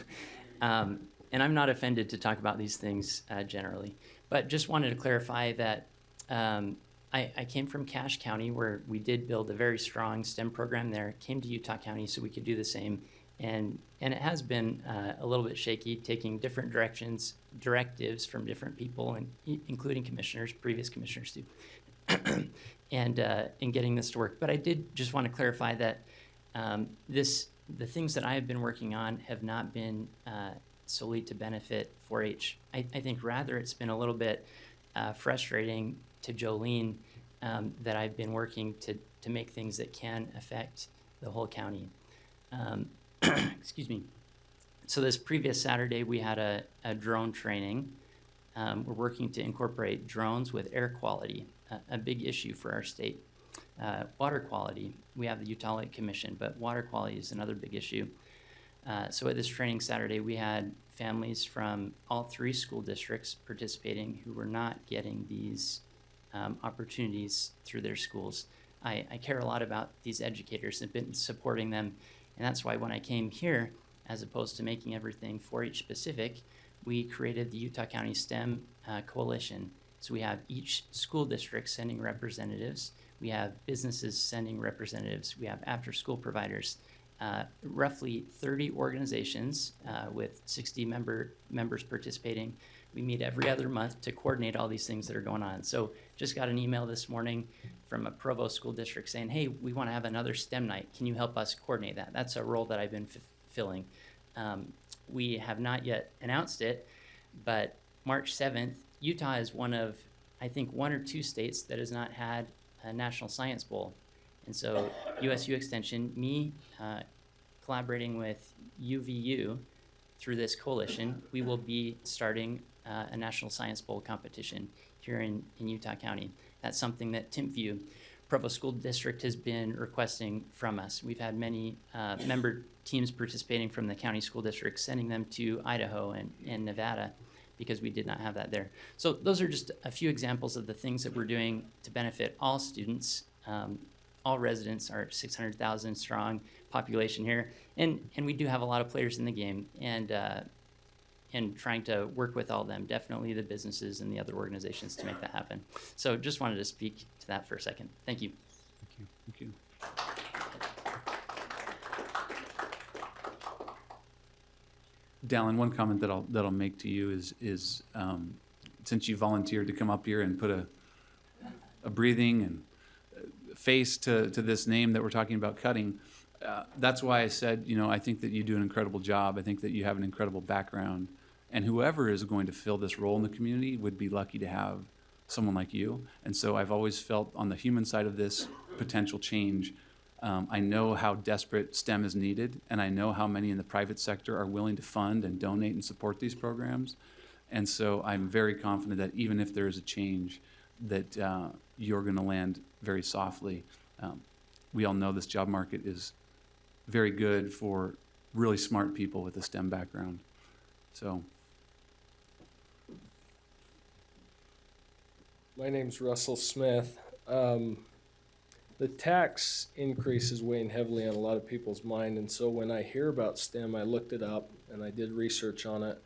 I'm not offended to talk about these things generally, but just wanted to clarify that I came from Cache County, where we did build a very strong STEM program there. Came to Utah County so we could do the same. And it has been a little bit shaky, taking different directives from different people, and including commissioners, previous commissioners too, and getting this to work. But I did just want to clarify that the things that I have been working on have not been solely to benefit 4-H. I think rather it's been a little bit frustrating to Jolene that I've been working to make things that can affect the whole county. Excuse me. So this previous Saturday, we had a drone training. We're working to incorporate drones with air quality, a big issue for our state. Water quality, we have the Utah Lake Commission, but water quality is another big issue. So at this training Saturday, we had families from all 3 school districts participating who were not getting these opportunities through their schools. I care a lot about these educators and been supporting them. And that's why when I came here, as opposed to making everything 4-H specific, we created the Utah County STEM Coalition. So we have each school district sending representatives. We have businesses sending representatives. We have after-school providers. Roughly 30 organizations with 60 members participating. We meet every other month to coordinate all these things that are going on. So just got an email this morning from a Provo school district saying, hey, we want to have another STEM night. Can you help us coordinate that? That's a role that I've been filling. We have not yet announced it, but March 7th, Utah is one of, I think, 1 or 2 states that has not had a National Science Bowl. And so USU Extension, me collaborating with UVU through this coalition, we will be starting a National Science Bowl competition here in Utah County. That's something that Timpview, Provo School District, has been requesting from us. We've had many member teams participating from the county school district, sending them to Idaho and Nevada, because we did not have that there. So those are just a few examples of the things that we're doing to benefit all students. All residents, are 600,000 strong population here, and we do have a lot of players in the game, and trying to work with all of them, definitely the businesses and the other organizations to make that happen. So just wanted to speak to that for a second. Thank you. Thank you. Dallin, one comment that I'll make to you is since you volunteered to come up here and put a breathing and face to this name that we're talking about cutting, that's why I said, I think that you do an incredible job. I think that you have an incredible background, and whoever is going to fill this role in the community would be lucky to have someone like you. And so I've always felt on the human side of this potential change, I know how desperate STEM is needed, and I know how many in the private sector are willing to fund and donate and support these programs. And so I'm very confident that even if there is a change, that you're going to land very softly. We all know this job market is very good for really smart people with a STEM background. So. My name's Russell Smith. The tax increase is weighing heavily on a lot of people's mind, and so when I hear about STEM, I looked it up and I did research on it.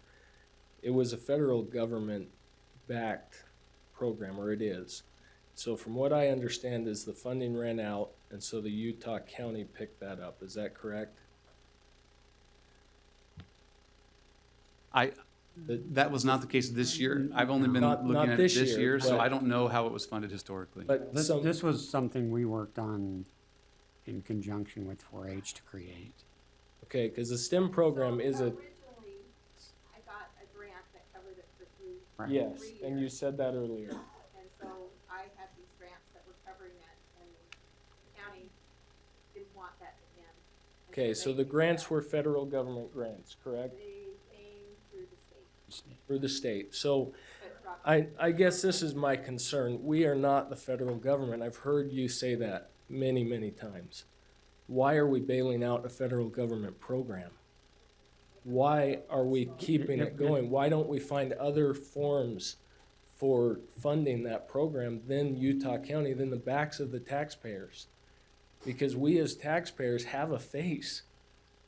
It was a federal government-backed program, or it is. So from what I understand is the funding ran out, and so the Utah County picked that up. Is that correct? That was not the case this year. I've only been looking at it this year, so I don't know how it was funded historically. But this was something we worked on in conjunction with 4-H to create. Okay, because the STEM program is a... I got a grant that covered it for Right. Yes, and you said that earlier. And so I had these grants that were covering it, and the county didn't want that to end. And Okay, so the grants were federal government grants, correct? They came through the state. Through the state. So But I guess this is my concern. We are not the federal government. I've heard you say that many, many times. Why are we bailing out a federal government program? Why are we keeping it going? Why don't we find other forms for funding that program than Utah County, than the backs of the taxpayers? Because we as taxpayers have a face.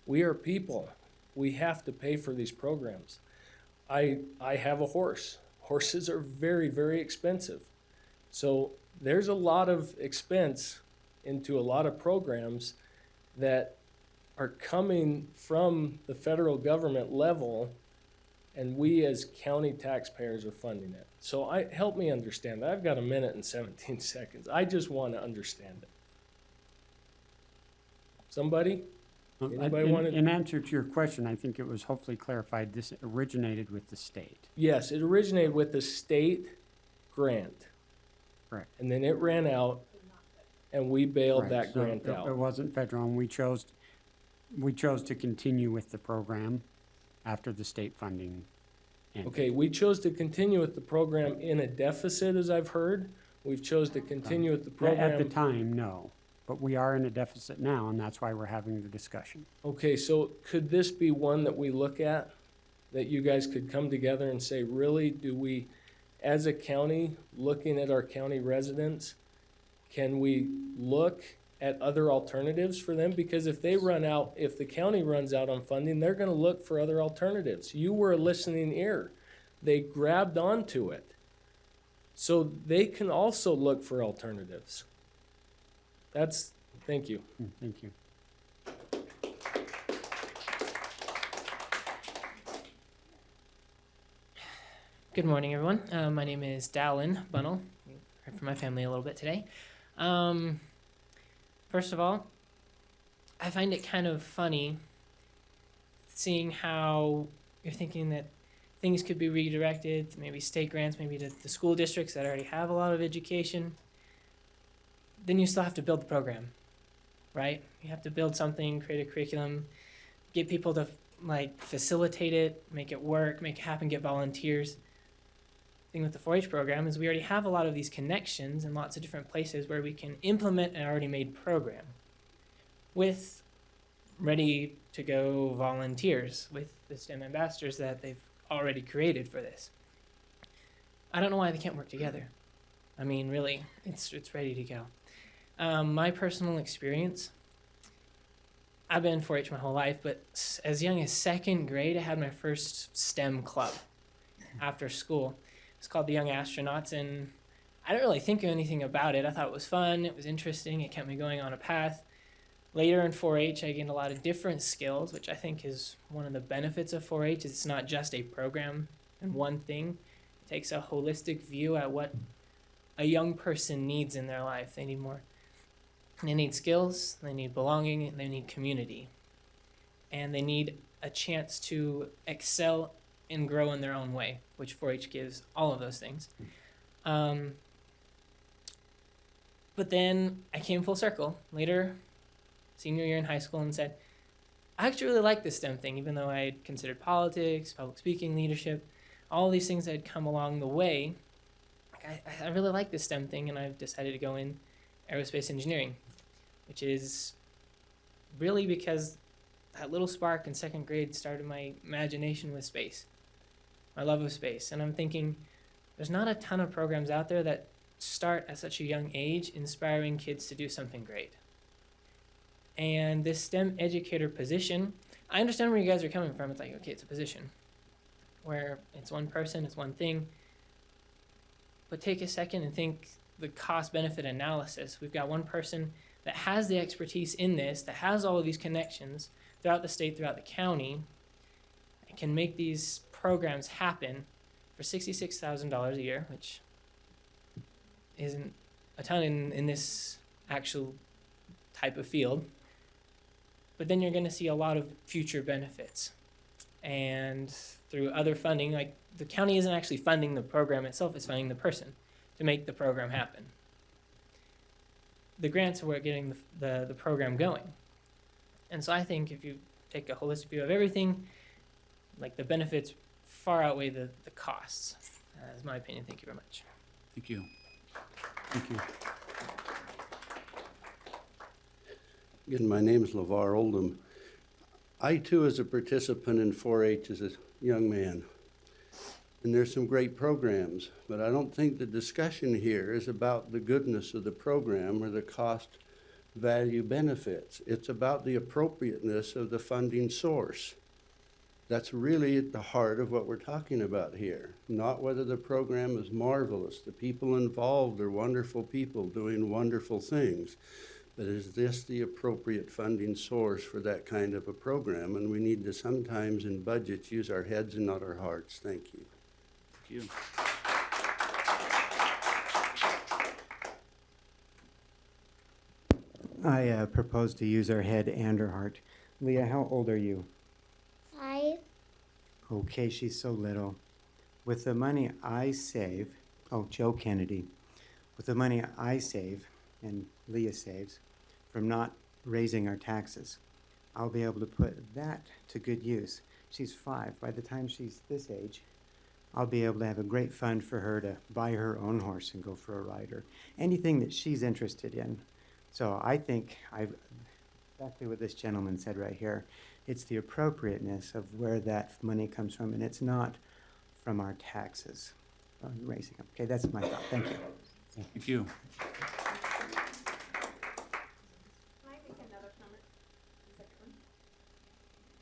We are people. We have to pay for these programs. I have a horse. Horses are very, very expensive. So there's a lot of expense into a lot of programs that are coming from the federal government level, and we as county taxpayers are funding it. So help me understand that. I've got 1 minute and 17 seconds. I just want to understand it. Somebody? Anybody want to? In answer to your question, I think it was hopefully clarified, this originated with the state. Yes, it originated with the state grant. Correct. And then it ran out, and we bailed Right, that so grant It out. wasn't federal, and we chose to continue with the program after the state funding ended. Okay, we chose to continue with the program in a deficit, as I've heard. We've chose to continue with the program. At the time, no, but we are in a deficit now, and that's why we're having the discussion. Okay, so could this be one that we look at, that you guys could come together and say, really, do we, as a county, looking at our county residents, can we look at other alternatives for them? Because if they run out, if the county runs out on funding, they're gonna look for other alternatives. You were a listening ear. They grabbed onto it. So they can also look for alternatives. Thank you. Thank you. Good morning, everyone. My name is Dallin Bunnell. Heard from my family a little bit today. First of all, I find it kind of funny seeing how you're thinking that things could be redirected, maybe state grants, maybe to the school districts that already have a lot of education. Then you still have to build the program, right? You have to build something, create a curriculum, get people to facilitate it, make it work, make it happen, get volunteers. The thing with the 4-H program is we already have a lot of these connections in lots of different places where we can implement an already made program with ready to go volunteers, with the STEM ambassadors that they've already created for this. I don't know why they can't work together. I mean, really, it's ready to go. My personal experience, I've been in 4-H my whole life, but as young as 2nd grade, I had my first STEM club after school. It's called the Young Astronauts, and I didn't really think anything about it. I thought it was fun, it was interesting, it kept me going on a path. Later in 4-H, I gained a lot of different skills, which I think is one of the benefits of 4-H. It's not just a program and one thing. It takes a holistic view at what a young person needs in their life. They need more. They need skills, they need belonging, and they need community. And they need a chance to excel and grow in their own way, which 4-H gives all of those things. But then I came full circle later, senior year in high school, and said, I actually really like this STEM thing, even though I had considered politics, public speaking, leadership, all these things that had come along the way. I really like this STEM thing, and I've decided to go in aerospace engineering, which is really because that little spark in 2nd grade started my imagination with space, my love of space. And I'm thinking, there's not a ton of programs out there that start at such a young age, inspiring kids to do something great. And this STEM educator position, I understand where you guys are coming from. It's like, okay, it's a position where it's one person, it's one thing. But take a second and think the cost-benefit analysis. We've got one person that has the expertise in this, that has all of these connections throughout the state, throughout the county, and can make these programs happen for $66,000 a year, which isn't a ton in this actual type of field. But then you're going to see a lot of future benefits. and through other funding, like the county isn't actually funding the program itself, it's funding the person to make the program happen. The grants are what are getting the program going. And so I think if you take a holistic view of everything, like the benefits far outweigh the costs. That's my opinion. Thank you very much. Thank you. Thank you. Again, my name is LeVar Oldham. I too, as a participant in 4-H as a young man, and there's some great programs, but I don't think the discussion here is about the goodness of the program or the cost, value, benefits. It's about the appropriateness of the funding source. That's really at the heart of what we're talking about here, not whether the program is marvelous. The people involved are wonderful people doing wonderful things. But is this the appropriate funding source for that kind of a program? And we need to sometimes in budgets use our heads and not our hearts. Thank you. Thank you. I propose to use our head and our heart. Leah, how old are you? 5. Okay, she's so little. With the money I save, oh, Joe Kennedy, with the money I save and Leah saves from not raising our taxes, I'll be able to put that to good use. She's 5. By the time she's this age, I'll be able to have a great fund for her to buy her own horse and go for a ride or anything that she's interested in. So I think exactly what this gentleman said right here. It's the appropriateness of where that money comes from, and it's not from our taxes raising them. Okay, that's my thought. Thank you. Thank you.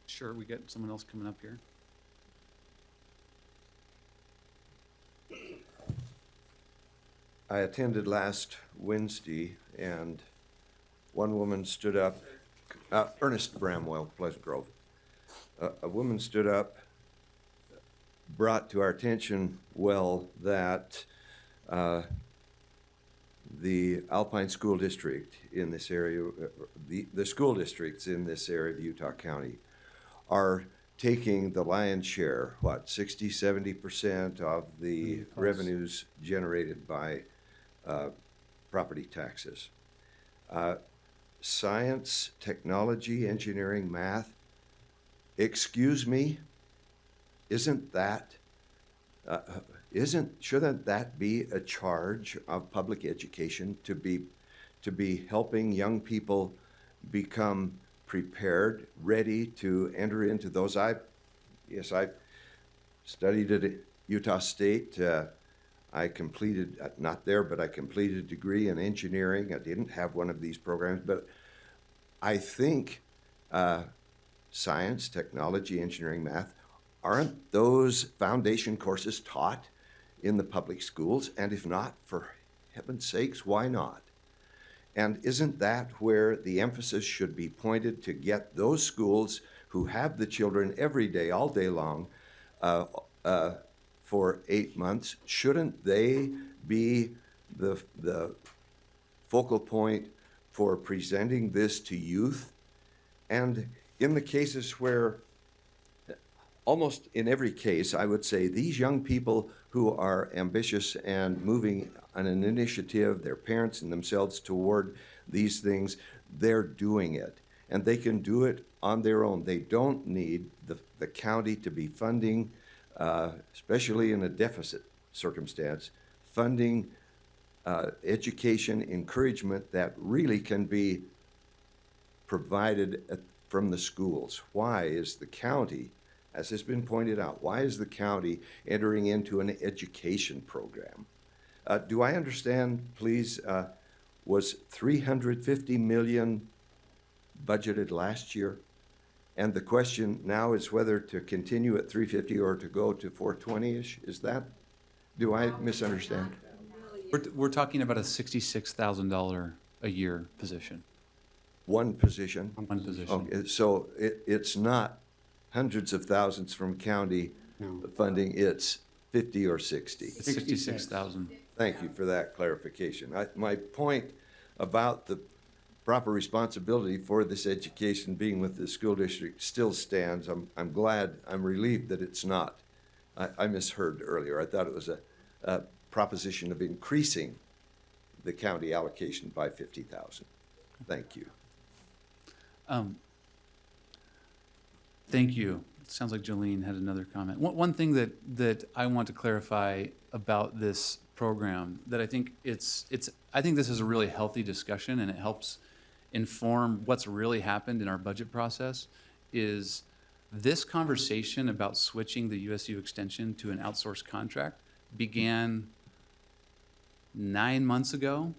Sure, we got someone else coming up here. I attended last Wednesday, and one woman stood up, Ernest Bramwell, Pleasant Grove. A woman stood up, brought to our attention that the Alpine School District in this area, the school districts in this area of Utah County are taking the lion's share, 60–70% of the revenues generated by property taxes. Science, technology, engineering, math, excuse me, shouldn't that be a charge of public education to be helping young people become prepared, ready to enter into those? I studied at Utah State. I completed, not there, but I completed a degree in engineering. I didn't have one of these programs, but I think science, technology, engineering, math, aren't those foundation courses taught in the public schools? And if not, for heaven's sakes, why not? And isn't that where the emphasis should be pointed to get those schools who have the children every day, all day long, for 8 months? Shouldn't they be the focal point for presenting this to youth? And in the cases where, almost in every case, I would say these young people who are ambitious and moving on an initiative, their parents and themselves toward these things, they're doing it. And they can do it on their own. They don't need the county to be funding, especially in a deficit circumstance, funding education, encouragement that really can be provided from the schools. Why is the county, as has been pointed out, why is the county entering into an education program? Do I understand, please, was $350 million budgeted last year? And the question now is whether to continue at 350 or to go to 420-ish? Is that, do I misunderstand? We're talking about a $66,000 a year position. One position? One position. Okay, so it's not hundreds of thousands from county funding, it's 50 or 60? It's 66,000. Thank you for that clarification. My point about proper responsibility for this education being with the school district still stands. I'm glad, I'm relieved that it's not. I misheard earlier. I thought it was a proposition of increasing the county allocation by 50,000. Thank you. Thank you. It sounds like Jolene had another comment. One thing that I want to clarify about this program, that I think I think this is a really healthy discussion and it helps inform what's really happened in our budget process, is this conversation about switching the USU extension to an outsourced contract began 9 months ago,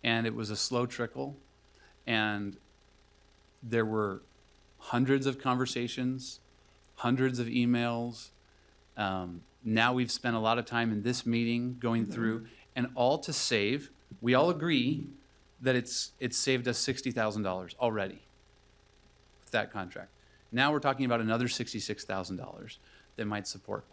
and it was a slow trickle, and there were hundreds of conversations, hundreds of emails. Now we've spent a lot of time in this meeting going through, and all to save, we all agree that it's saved us $60,000 already with that contract. Now we're talking about another $66,000 that might support.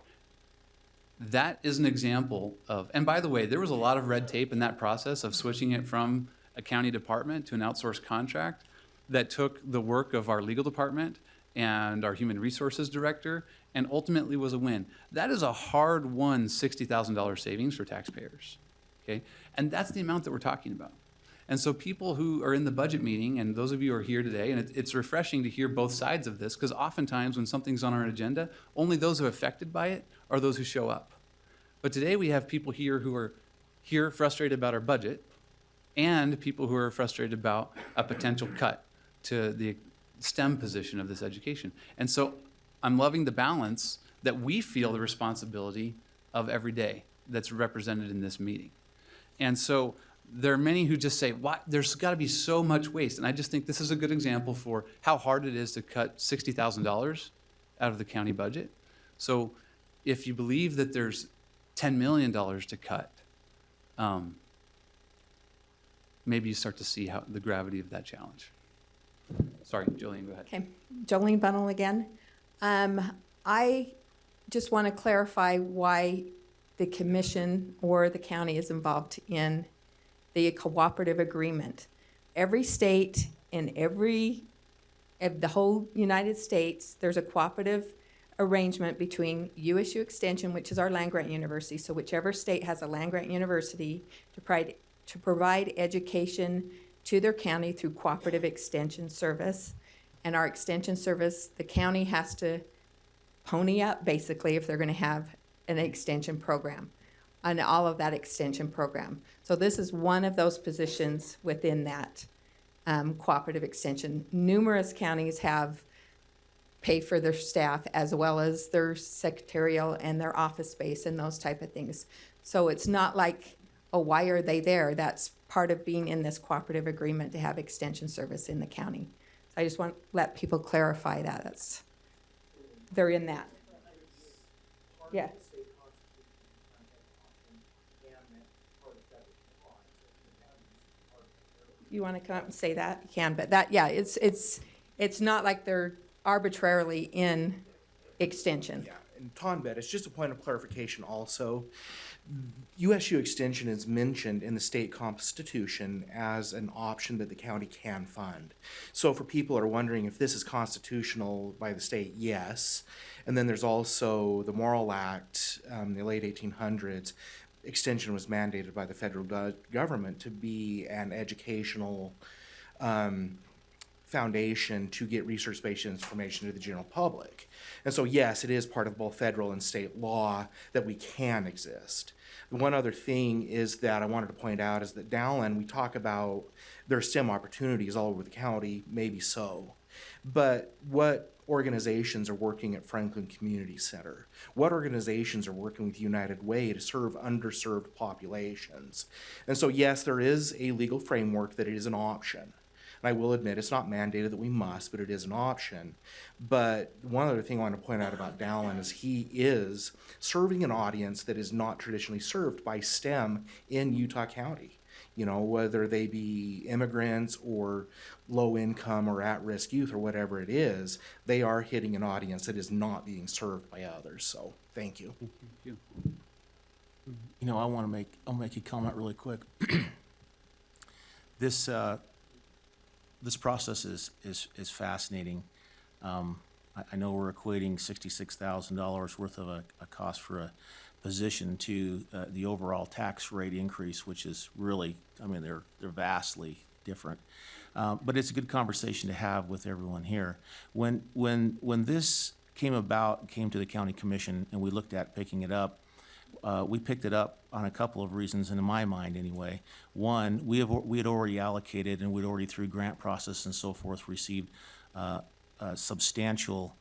That is an example of, and by the way, there was a lot of red tape in that process of switching it from a county department to an outsourced contract that took the work of our legal department and our human resources director and ultimately was a win. That is a hard-won $60,000 savings for taxpayers, okay? And that's the amount that we're talking about. And so people who are in the budget meeting, and those of you who are here today, and it's refreshing to hear both sides of this, because oftentimes when something's on our agenda, only those who are affected by it are those who show up. But today we have people here who are here frustrated about our budget and people who are frustrated about a potential cut to the STEM position of this education. And so I'm loving the balance that we feel the responsibility of every day that's represented in this meeting. And so there are many who just say, why, there's got to be so much waste. And I just think this is a good example for how hard it is to cut $60,000 out of the county budget. So if you believe that there's $10 million to cut, maybe you start to see how the gravity of that challenge. Sorry, Jolene, go ahead. Okay, Jolene Bunnell again. I just want to clarify why the commission or the county is involved in the cooperative agreement. Every state in the whole United States, there's a cooperative arrangement between USU Extension, which is our land-grant university, so whichever state has a land-grant university to provide education to their county through cooperative extension service. And our extension service, the county has to pony up basically if they're going to have an extension program and all of that extension program. So this is one of those positions within that cooperative extension. Numerous counties have pay for their staff as well as their secretarial and their office space and those type of things. So it's not like, oh, why are they there? That's part of being in this cooperative agreement to have extension service in the county. So I just want to let people clarify that. They're in that. Yeah. You want to come up and say that? You can, but that, yeah, it's not like they're arbitrarily in extension. Yeah, and Tonbet, it's just a point of clarification also. USU Extension is mentioned in the state constitution as an option that the county can fund. So for people who are wondering if this is constitutional by the state, yes. And then there's also the Morrill Act, in the late 1800s. Extension was mandated by the federal government to be an educational foundation to get research-based information to the general public. And so yes, it is part of both federal and state law that we can exist. One other thing is that I wanted to point out is that Dowlen, we talk about their STEM opportunities all over the county, maybe so. But what organizations are working at Franklin Community Center? What organizations are working with United Way to serve underserved populations? And so yes, there is a legal framework that it is an option. And I will admit it's not mandated that we must, but it is an option. But one other thing I want to point out about Dowlen is he is serving an audience that is not traditionally served by STEM in Utah County. You know, whether they be immigrants or low income or at-risk youth or whatever it is, they are hitting an audience that is not being served by others. So thank you. Thank you. You know, I'll make a comment really quick. This this process is fascinating. I know we're equating $66,000 worth of a cost for a position to the overall tax rate increase, which is really, I mean, they're vastly different. But it's a good conversation to have with everyone here. When this came to the county commission and we looked at picking it up, we picked it up on a couple of reasons, and in my mind anyway. One, we had already allocated, and we'd already through grant process and so forth received substantial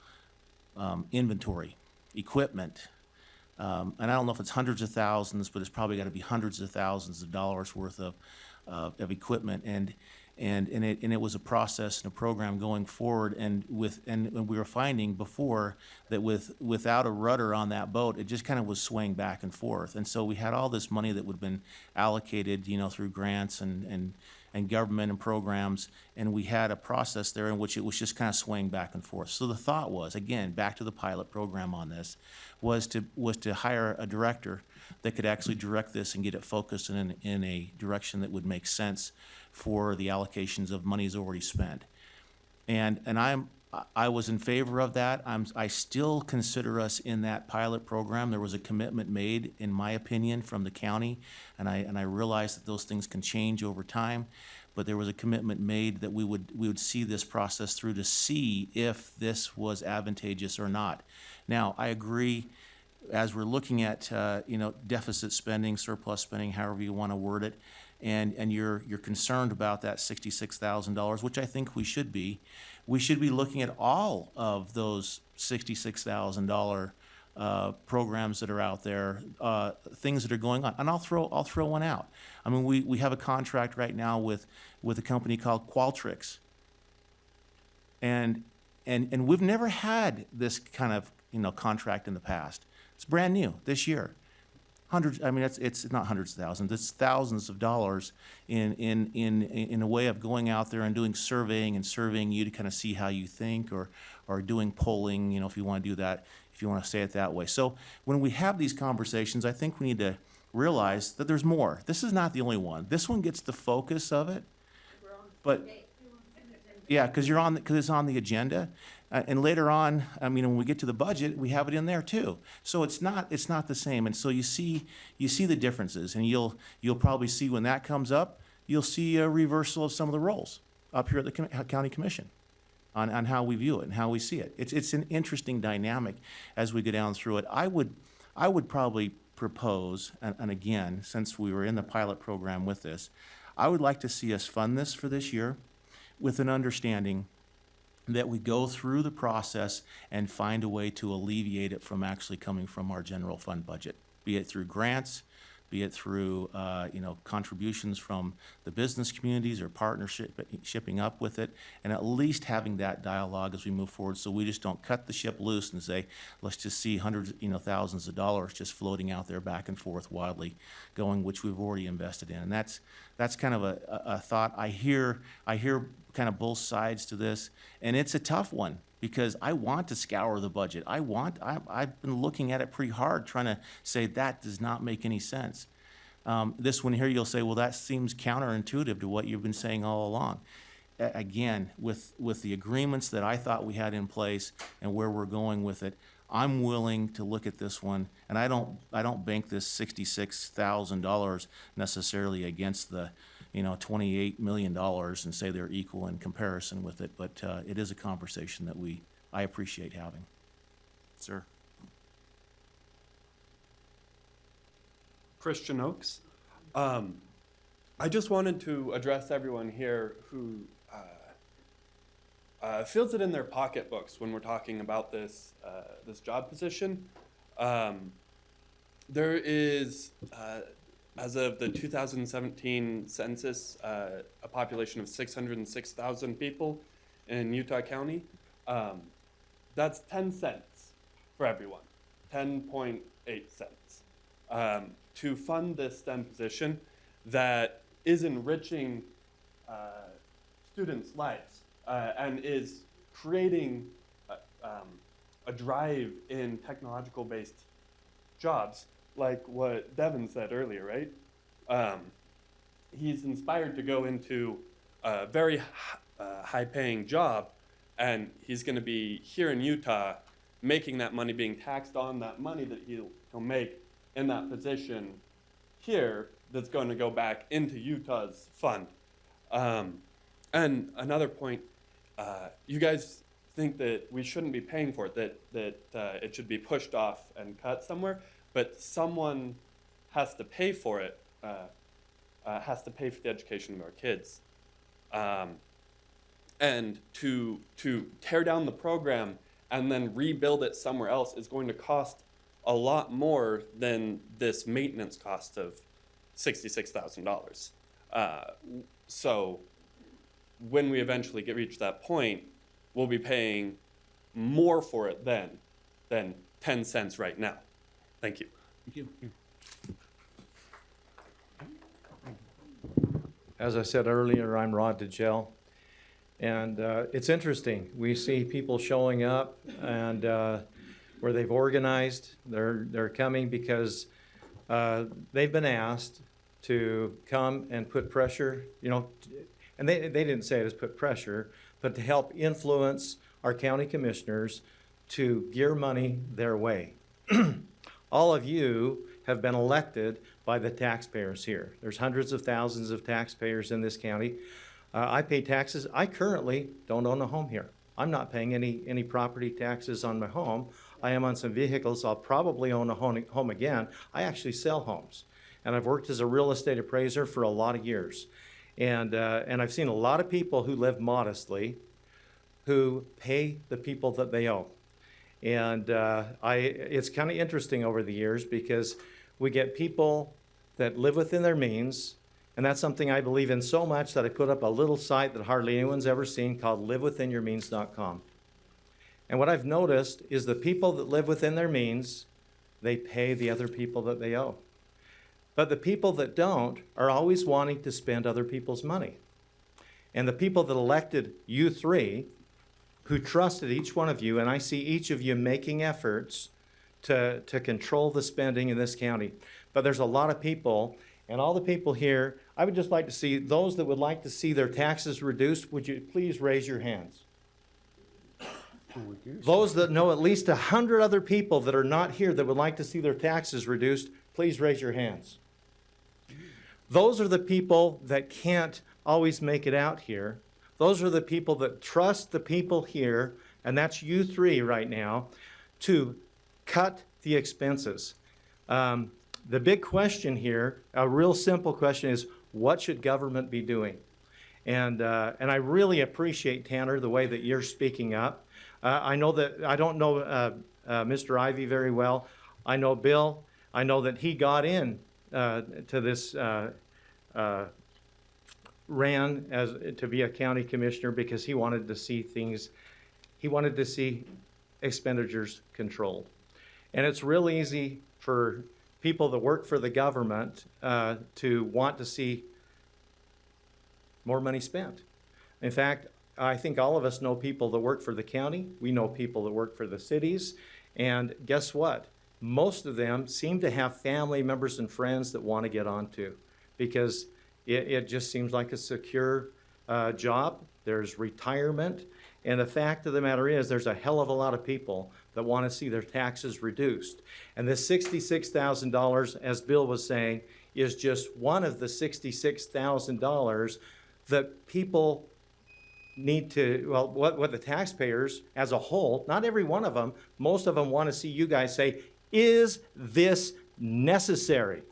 inventory, equipment, and I don't know if it's hundreds of thousands, but it's probably got to be hundreds of thousands of dollars worth of equipment, and it was a process and a program going forward, and we were finding before that without a rudder on that boat, it just kind of was swaying back and forth, and so we had all this money that would have been allocated, through grants and government and programs, and we had a process there in which it was just kind of swaying back and forth. So the thought was, again, back to the pilot program on this, was to hire a director that could actually direct this and get it focused in a direction that would make sense for the allocations of monies already spent. And I was in favor of that. I still consider us in that pilot program. There was a commitment made, in my opinion, from the county, and I realize that those things can change over time, but there was a commitment made that we would see this process through to see if this was advantageous or not. Now, I agree, as we're looking at deficit spending, surplus spending, however you want to word it, and you're concerned about that $66,000, which I think we should be. We should be looking at all of those $66,000 programs that are out there, things that are going on. And I'll throw one out. I mean, we have a contract right now with a company called Qualtrics, and we've never had this kind of contract in the past. It's brand new this year. Hundreds, I mean, it's not hundreds of thousands, it's thousands of dollars in a way of going out there and doing surveying you to kind of see how you think, or doing polling, if you want to do that, if you want to say it that way. So when we have these conversations, I think we need to realize that there's more. This is not the only one. This one gets the focus of it, but yeah, because it's on the agenda. And later on, I mean, when we get to the budget, we have it in there too. So it's not the same. And so you see the differences, and you'll probably see when that comes up, you'll see a reversal of some of the roles up here at the county commission on how we view it and how we see it. It's an interesting dynamic as we go down through it. I would probably propose, and again, since we were in the pilot program with this, I would like to see us fund this for this year with an understanding that we go through the process and find a way to alleviate it from actually coming from our general fund budget, be it through grants, be it through contributions from the business communities or shipping up with it, and at least having that dialogue as we move forward, so we just don't cut the ship loose and say, let's just see hundreds, thousands of dollars just floating out there back and forth wildly going, which we've already invested in. And that's kind of a thought. I hear kind of both sides to this, and it's a tough one, because I want to scour the budget. I've been looking at it pretty hard, trying to say that does not make any sense. This one here, you'll say, well, that seems counterintuitive to what you've been saying all along. Again, with the agreements that I thought we had in place and where we're going with it, I'm willing to look at this one, and I don't bank this $66,000 necessarily against the $28 million and say they're equal in comparison with it, but it is a conversation that I appreciate having. Sir. Christian Oaks. I just wanted to address everyone here who feels it in their pocketbooks when we're talking about this job position. There is, as of the 2017 census, a population of 606,000 people in Utah County. That's 10 cents for everyone, 10.8 cents. To fund this STEM position that is enriching students' lives and is creating a drive in technological-based jobs, like what Devin said earlier, right? He's inspired to go into very high-paying job, and he's going to be here in Utah making that money, being taxed on that money that he'll make in that position here that's going to go back into Utah's fund. And another point, you guys think that we shouldn't be paying for it, that it should be pushed off and cut somewhere, but someone has to pay for it, has to pay for the education of our kids. And to tear down the program and then rebuild it somewhere else is going to cost a lot more than this maintenance cost of $66,000. So when we eventually reach that point, we'll be paying more for it then than 10 cents right now. Thank you. Thank you. As I said earlier, I'm Rod DeGel. And it's interesting. We see people showing up and where they've organized, they're coming because they've been asked to come and put pressure, you know, and they didn't say it as put pressure, but to help influence our county commissioners to gear money their way. All of you have been elected by the taxpayers here. There's hundreds of thousands of taxpayers in this county. I pay taxes. I currently don't own a home here. I'm not paying any property taxes on my home. I am on some vehicles. I'll probably own a home again. I actually sell homes. And I've worked as a real estate appraiser for a lot of years. And I've seen a lot of people who live modestly who pay the people that they owe. And it's kind of interesting over the years because we get people that live within their means. And that's something I believe in so much that I put up a little site that hardly anyone's ever seen called livewithinyourmeans.com. And what I've noticed is the people that live within their means, they pay the other people that they owe. But the people that don't are always wanting to spend other people's money. And the people that elected you three, who trusted each one of you, and I see each of you making efforts to control the spending in this county. But there's a lot of people, and all the people here, I would just like to see those that would like to see their taxes reduced, would you please raise your hands? Those that know at least 100 other people that are not here that would like to see their taxes reduced, please raise your hands. Those are the people that can't always make it out here. Those are the people that trust the people here, and that's you three right now, to cut the expenses. The big question here, a real simple question, is what should government be doing? And I really appreciate, Tanner, the way that you're speaking up. I know that I don't know Mr. Ivy very well. I know Bill. I know that he got in to this ran as to be a county commissioner because he wanted to see things. He wanted to see expenditures controlled, and it's real easy for people that work for the government to want to see more money spent. In fact, I think all of us know people that work for the county. We know people that work for the cities. And guess what? Most of them seem to have family members and friends that want to get onto because it just seems like a secure job. There's retirement. And the fact of the matter is there's a hell of a lot of people that want to see their taxes reduced. And this $66,000, as Bill was saying, is just one of the $66,000 that people need to, well, what the taxpayers as a whole, not every one of them, most of them want to see you guys say, is this necessary?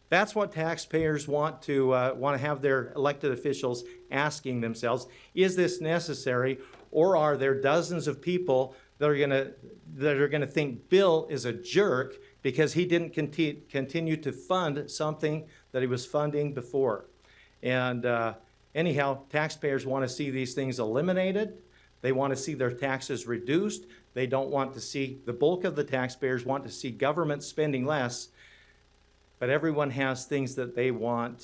That's what taxpayers want to have their elected officials asking themselves, is this necessary? Or are there dozens of people that are gonna think Bill is a jerk because he didn't continue to fund something that he was funding before? And anyhow, taxpayers want to see these things eliminated. They want to see their taxes reduced. They don't want to see, the bulk of the taxpayers want to see government spending less, but everyone has things that they want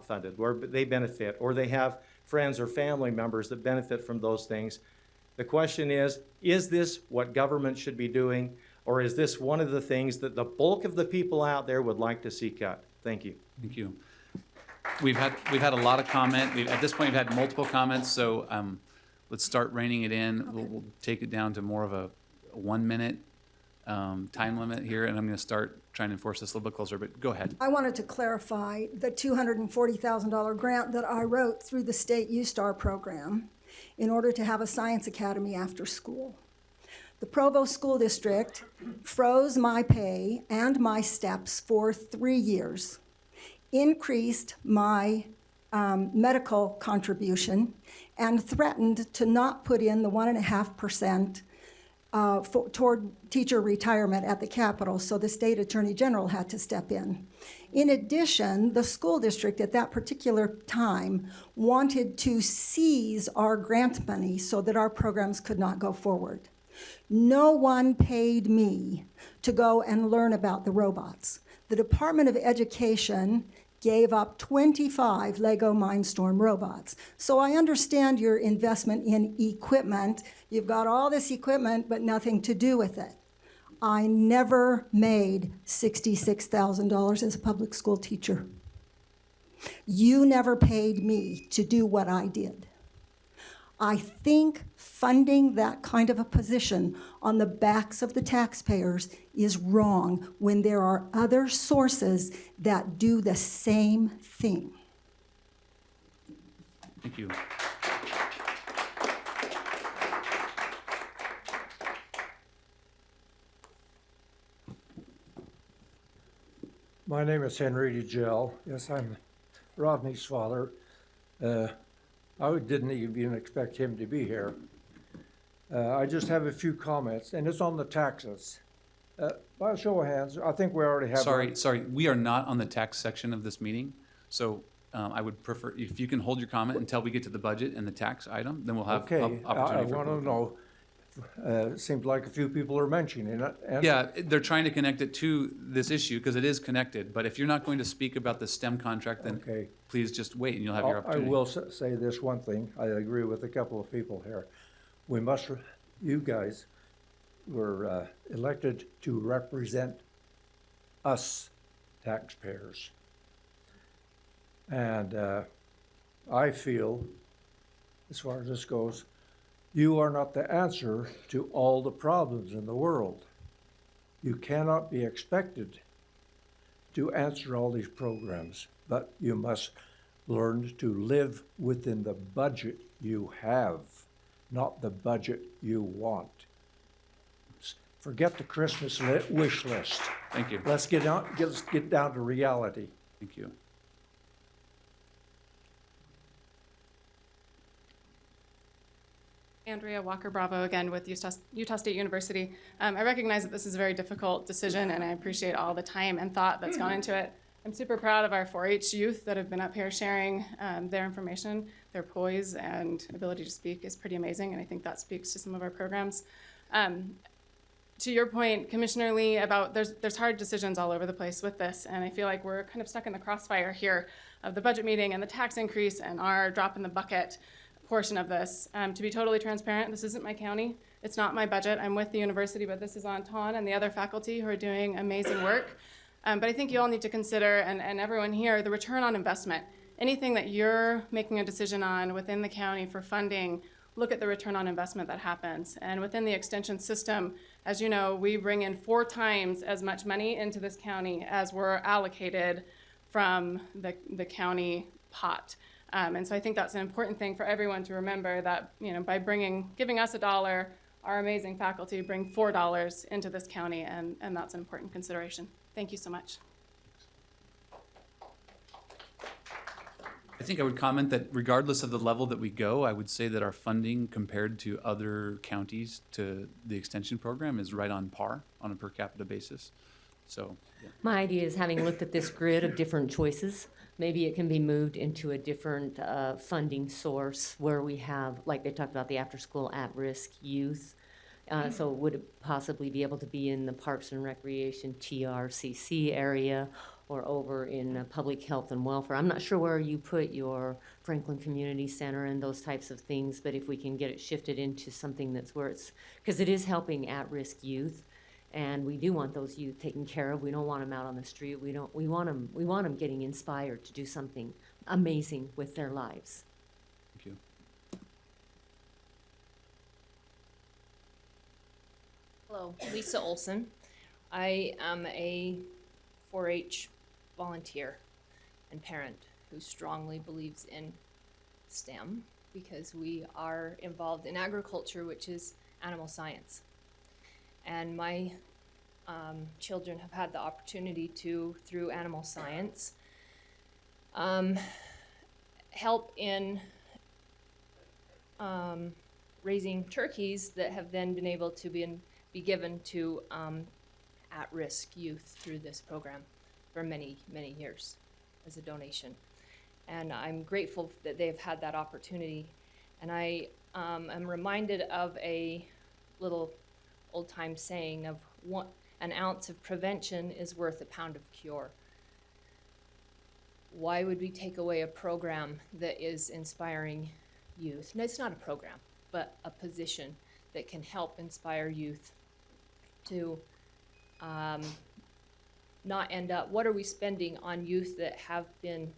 funded, where they benefit, or they have friends or family members that benefit from those things. The question is this what government should be doing, or is this one of the things that the bulk of the people out there would like to see cut? Thank you. Thank you. we've had a lot of comment. At this point, we've had multiple comments, so let's start reining it in. Okay. We'll take it down to more of a 1 minute time limit here, and I'm going to start trying to enforce this a little bit closer, but go ahead. I wanted to clarify the $240,000 grant that I wrote through the state U-Star program in order to have a science academy after school. The Provo School District froze my pay and my steps for 3 years, increased my medical contribution, and threatened to not put in the 1.5% toward teacher retirement at the Capitol, so the state attorney general had to step in. In addition, the school district at that particular time wanted to seize our grant money so that our programs could not go forward. No one paid me to go and learn about the robots. The Department of Education gave up 25 Lego Mindstorm robots. So I understand your investment in equipment. You've got all this equipment, but nothing to do with it. I never made $66,000 as a public school teacher. You never paid me to do what I did. I think funding that kind of a position on the backs of the taxpayers is wrong when there are other sources that do the same thing. Thank you. My name is Henry DeGel. Yes, I'm Rodney's father. I didn't even expect him to be here. I just have a few comments, and it's on the taxes. By a show of hands, I think we already have. Sorry, we are not on the tax section of this meeting, so I would prefer, if you can hold your comment until we get to the budget and the tax item, then we'll have Okay, opportunity I for want to public. know, it seems like a few people are mentioning it. and- Yeah, they're trying to connect it to this issue because it is connected, but if you're not going to speak about the STEM contract, then Okay. please just wait and you'll have your I opportunity. will say this one thing. I agree with a couple of people here. We must, you guys were elected to represent us taxpayers. And I feel, as far as this goes, you are not the answer to all the problems in the world. You cannot be expected to answer all these programs, but you must learn to live within the budget you have, not the budget you want. Forget the Christmas wish list. Thank you. Let's get down to reality. Thank you. Andrea Walker Bravo again with Utah State University. I recognize that this is a very difficult decision, and I appreciate all the time and thought that's gone into it. I'm super proud of our 4-H youth that have been up here sharing their information. Their poise and ability to speak is pretty amazing, and I think that speaks to some of our programs. To your point, Commissioner Lee, about there's hard decisions all over the place with this, and I feel like we're kind of stuck in the crossfire here of the budget meeting and the tax increase and our drop in the bucket portion of this. To be totally transparent, this isn't my county. It's not my budget. I'm with the university, but this is on Ton and the other faculty who are doing amazing work. But I think you all need to consider, and everyone here, the return on investment. Anything that you're making a decision on within the county for funding, look at the return on investment that happens. And within the extension system, as you know, we bring in 4 times as much money into this county as we're allocated from the county pot. And so I think that's an important thing for everyone to remember, that by giving us $1, our amazing faculty bring $4 into this county, and that's an important consideration. Thank you so much. I think I would comment that regardless of the level that we go, I would say that our funding compared to other counties to the extension program is right on par on a per capita basis. So, yeah. My idea is, having looked at this grid of different choices, maybe it can be moved into a different funding source where we have, like they talked about, the after-school at-risk youth. So would it possibly be able to be in the Parks and Recreation TRCC area, or over in public health and welfare? I'm not sure where you put your Franklin Community Center and those types of things, but if we can get it shifted into something that's where it's, because it is helping at-risk youth. And we do want those youth taken care of. We don't want them out on the street. We want them getting inspired to do something amazing with their lives. Thank you. Hello, Lisa Olson. I am a 4-H volunteer and parent who strongly believes in STEM because we are involved in agriculture, which is animal science. And my children have had the opportunity to, through animal science, help in raising turkeys that have then been able to be given to at-risk youth through this program for many, many years as a donation. And I'm grateful that they've had that opportunity. And I am reminded of a little old-time saying of an ounce of prevention is worth a pound of cure. Why would we take away a program that is inspiring youth? No, it's not a program, but a position that can help inspire youth to not end up, what are we spending on youth that haven't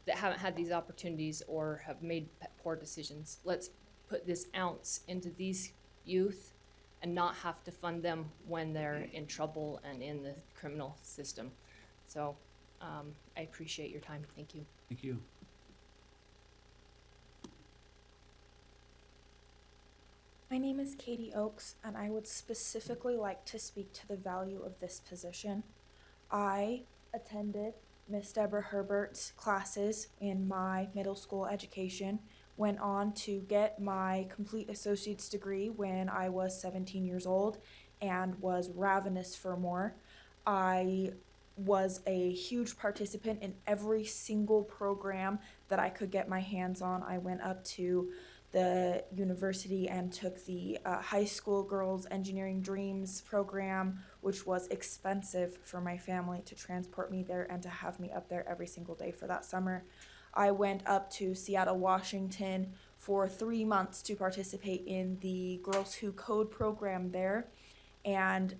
had these opportunities or have made poor decisions? Let's put this ounce into these youth and not have to fund them when they're in trouble and in the criminal system. So I appreciate your time. Thank you. Thank you. My name is Katie Oakes, and I would specifically like to speak to the value of this position. I attended Miss Deborah Herbert's classes in my middle school education, went on to get my complete associate's degree when I was 17 years old and was ravenous for more. I was a huge participant in every single program that I could get my hands on. I went up to the university and took the high school girls engineering dreams program, which was expensive for my family to transport me there and to have me up there every single day for that summer. I went up to Seattle, Washington for 3 months to participate in the Girls Who Code program there, and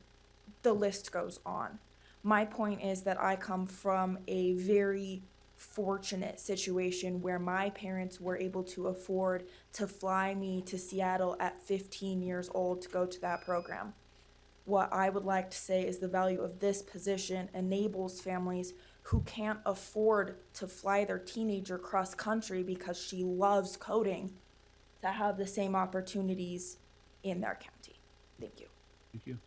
the list goes on. My point is that I come from a very fortunate situation where my parents were able to afford to fly me to Seattle at 15 years old to go to that program. What I would like to say is the value of this position enables families who can't afford to fly their teenager cross country because she loves coding to have the same opportunities in their county. Thank you. Thank you.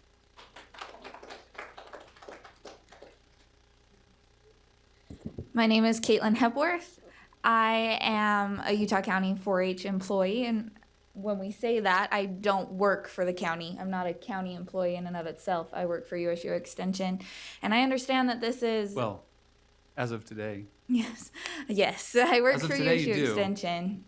My name is Caitlin Hepworth. I am a Utah County 4-H employee, and when we say that, I don't work for the county. I'm not a county employee in and of itself. I work for USU Extension, and I understand that this is... Well, as of today. Yes, I work As of for today, USU you do. Extension.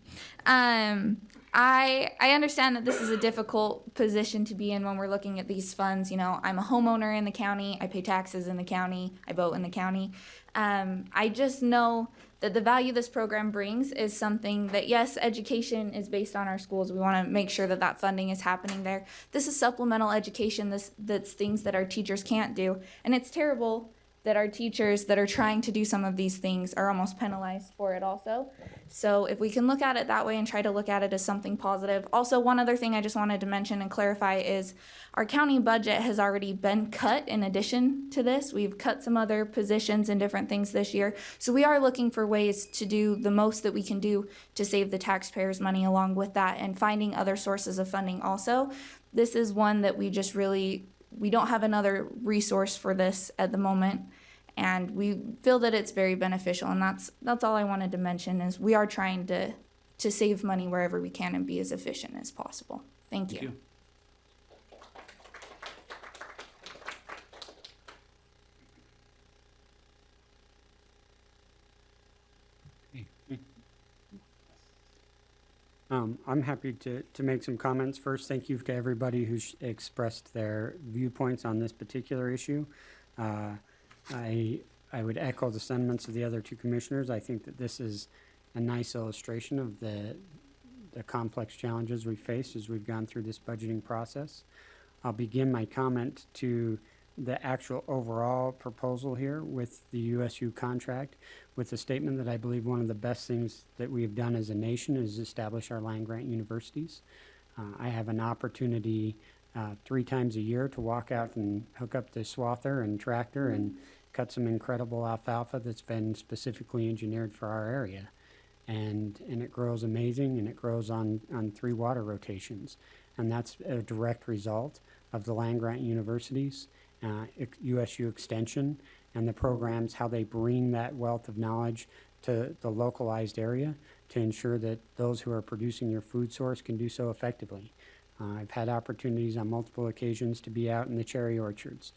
I understand that this is a difficult position to be in when we're looking at these funds. You know, I'm a homeowner in the county. I pay taxes in the county. I vote in the county. I just know that the value this program brings is something that, yes, education is based on our schools. We want to make sure that that funding is happening there. This is supplemental education. That's things that our teachers can't do. And it's terrible that our teachers that are trying to do some of these things are almost penalized for it also. So if we can look at it that way and try to look at it as something positive. Also, one other thing I just wanted to mention and clarify is our county budget has already been cut in addition to this. We've cut some other positions and different things this year. So we are looking for ways to do the most that we can do to save the taxpayers' money along with that and finding other sources of funding also. This is one that we just really, we don't have another resource for this at the moment. And we feel that it's very beneficial, and that's all I wanted to mention is we are trying to save money wherever we can and be as efficient as possible. Thank you. I'm happy to make some comments. First, thank you to everybody who's expressed their viewpoints on this particular issue. I would echo the sentiments of the other two commissioners. I think that this is a nice illustration of the complex challenges we face as we've gone through this budgeting process. I'll begin my comment to the actual overall proposal here with the USU contract with the statement that I believe one of the best things that we've done as a nation is establish our land-grant universities. I have an opportunity 3 times a year to walk out and hook up the swather and tractor and cut some incredible alfalfa that's been specifically engineered for our area. And it grows amazing, and it grows on 3 water rotations. And that's a direct result of the land-grant universities, USU Extension, and the programs, how they bring that wealth of knowledge to the localized area to ensure that those who are producing your food source can do so effectively. I've had opportunities on multiple occasions to be out in the cherry orchards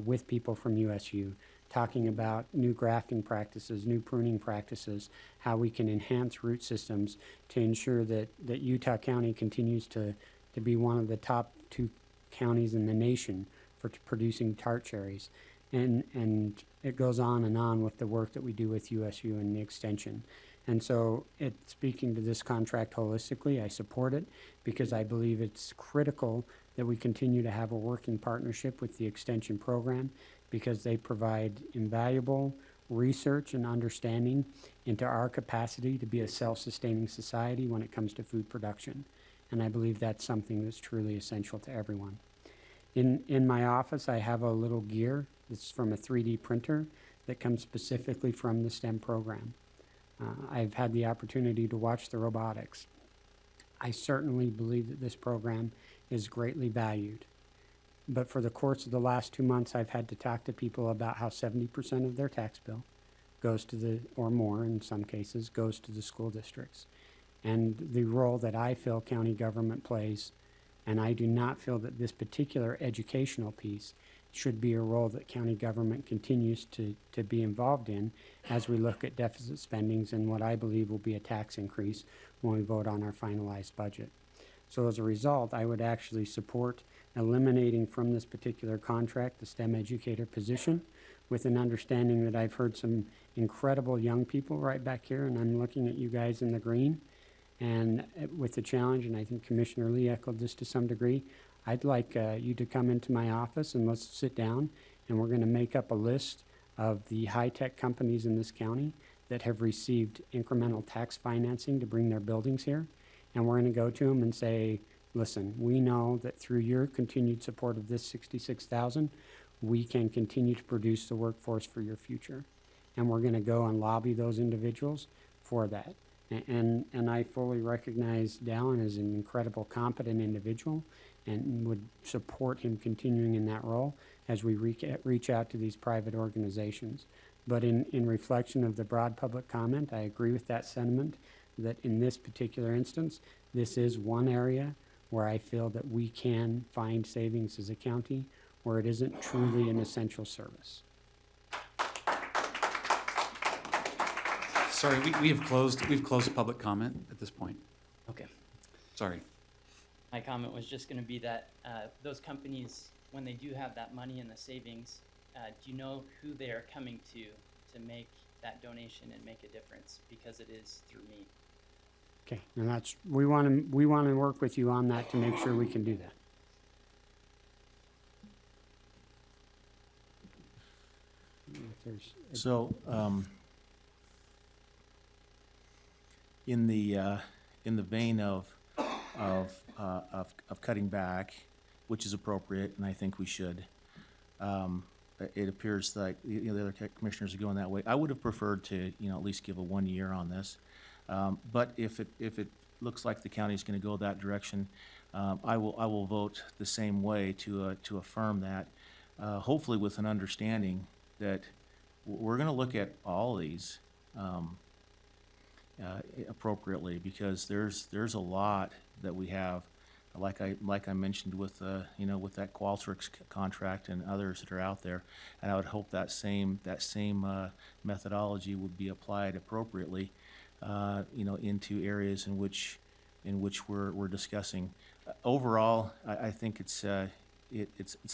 with people from USU, talking about new grafting practices, new pruning practices, how we can enhance root systems to ensure that Utah County continues to be one of the top 2 counties in the nation for producing tart cherries. And it goes on and on with the work that we do with USU and the extension. And so speaking to this contract holistically, I support it because I believe it's critical that we continue to have a working partnership with the extension program because they provide invaluable research and understanding into our capacity to be a self-sustaining society when it comes to food production. And I believe that's something that's truly essential to everyone. In my office, I have a little gear that's from a 3D printer that comes specifically from the STEM program. I've had the opportunity to watch the robotics. I certainly believe that this program is greatly valued. But for the course of the last 2 months, I've had to talk to people about how 70% of their tax bill goes to or more in some cases, goes to the school districts. And the role that I feel county government plays, and I do not feel that this particular educational piece should be a role that county government continues to be involved in as we look at deficit spendings and what I believe will be a tax increase when we vote on our finalized budget. So as a result, I would actually support eliminating from this particular contract the STEM educator position with an understanding that I've heard some incredible young people right back here, and I'm looking at you guys in the green. And with the challenge, and I think Commissioner Lee echoed this to some degree, I'd like you to come into my office and let's sit down and we're going to make up a list of the high-tech companies in this county that have received incremental tax financing to bring their buildings here. And we're going to go to them and say, listen, we know that through your continued support of this 66,000, we can continue to produce the workforce for your future. And we're going to go and lobby those individuals for that. And I fully recognize Dallin as an incredible, competent individual and would support him continuing in that role as we reach out to these private organizations. But in reflection of the broad public comment, I agree with that sentiment that in this particular instance, this is one area where I feel that we can find savings as a county where it isn't truly an essential service. Sorry, we've closed public comment at this point. Okay. Sorry. My comment was just going to be that those companies, when they do have that money in the savings, do you know who they are coming to make that donation and make a difference? Because it is through me. Okay, and that's we want to work with you on that to make sure we can do that. So, in the vein of cutting back, which is appropriate, and I think we should. It appears like the other commissioners are going that way. I would have preferred to, at least give a 1 year on this. But if it looks like the county is going to go that direction, I will vote the same way to affirm that. Hopefully, with an understanding that we're going to look at all of these appropriately, because there's a lot that we have, like I mentioned with with that Qualtrics contract and others that are out there, and I would hope that same methodology would be applied appropriately, into areas in which we're discussing. Overall, I think it's a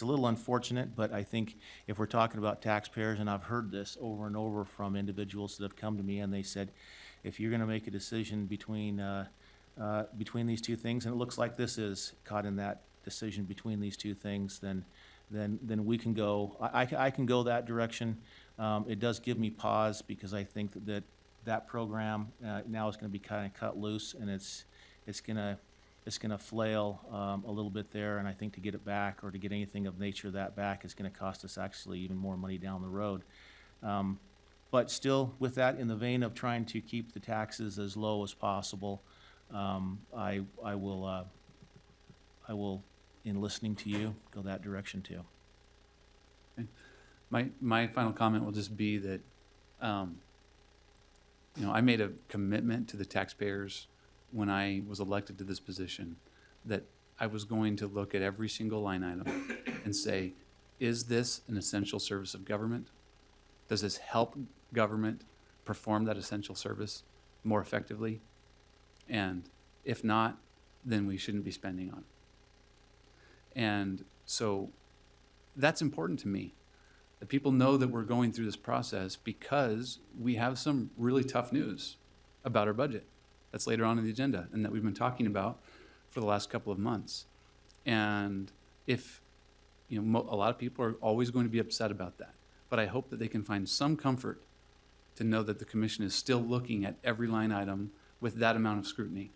little unfortunate, but I think if we're talking about taxpayers, and I've heard this over and over from individuals that have come to me and they said, if you're going to make a decision between these two things, and it looks like this is caught in that decision between these two things, then we can go, I can go that direction. It does give me pause because I think that program now is gonna be kind of cut loose, and it's gonna flail a little bit there, and I think to get it back, or to get anything of nature of that back, is gonna cost us actually even more money down the road. But still, with that in the vein of trying to keep the taxes as low as possible, I will, in listening to you, go that direction too. My final comment will just be that, I made a commitment to the taxpayers when I was elected to this position that I was going to look at every single line item and say, is this an essential service of government? Does this help government perform that essential service more effectively? And if not, then we shouldn't be spending on it. And so that's important to me, that people know that we're going through this process because we have some really tough news about our budget that's later on in the agenda and that we've been talking about for the last couple of months. And if, a lot of people are always going to be upset about that, but I hope that they can find some comfort to know that the commission is still looking at every line item with that amount of scrutiny.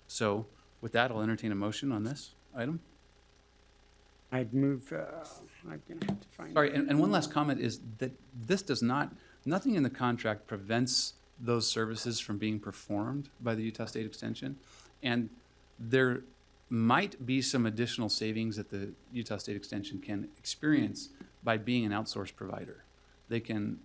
So with that, I'll entertain a motion on this item. I'd move, I'm gonna have to find. Sorry, and one last comment is that this does not, nothing in the contract prevents those services from being performed by the Utah State Extension. And there might be some additional savings that the Utah State Extension can experience by being an outsourced provider. They can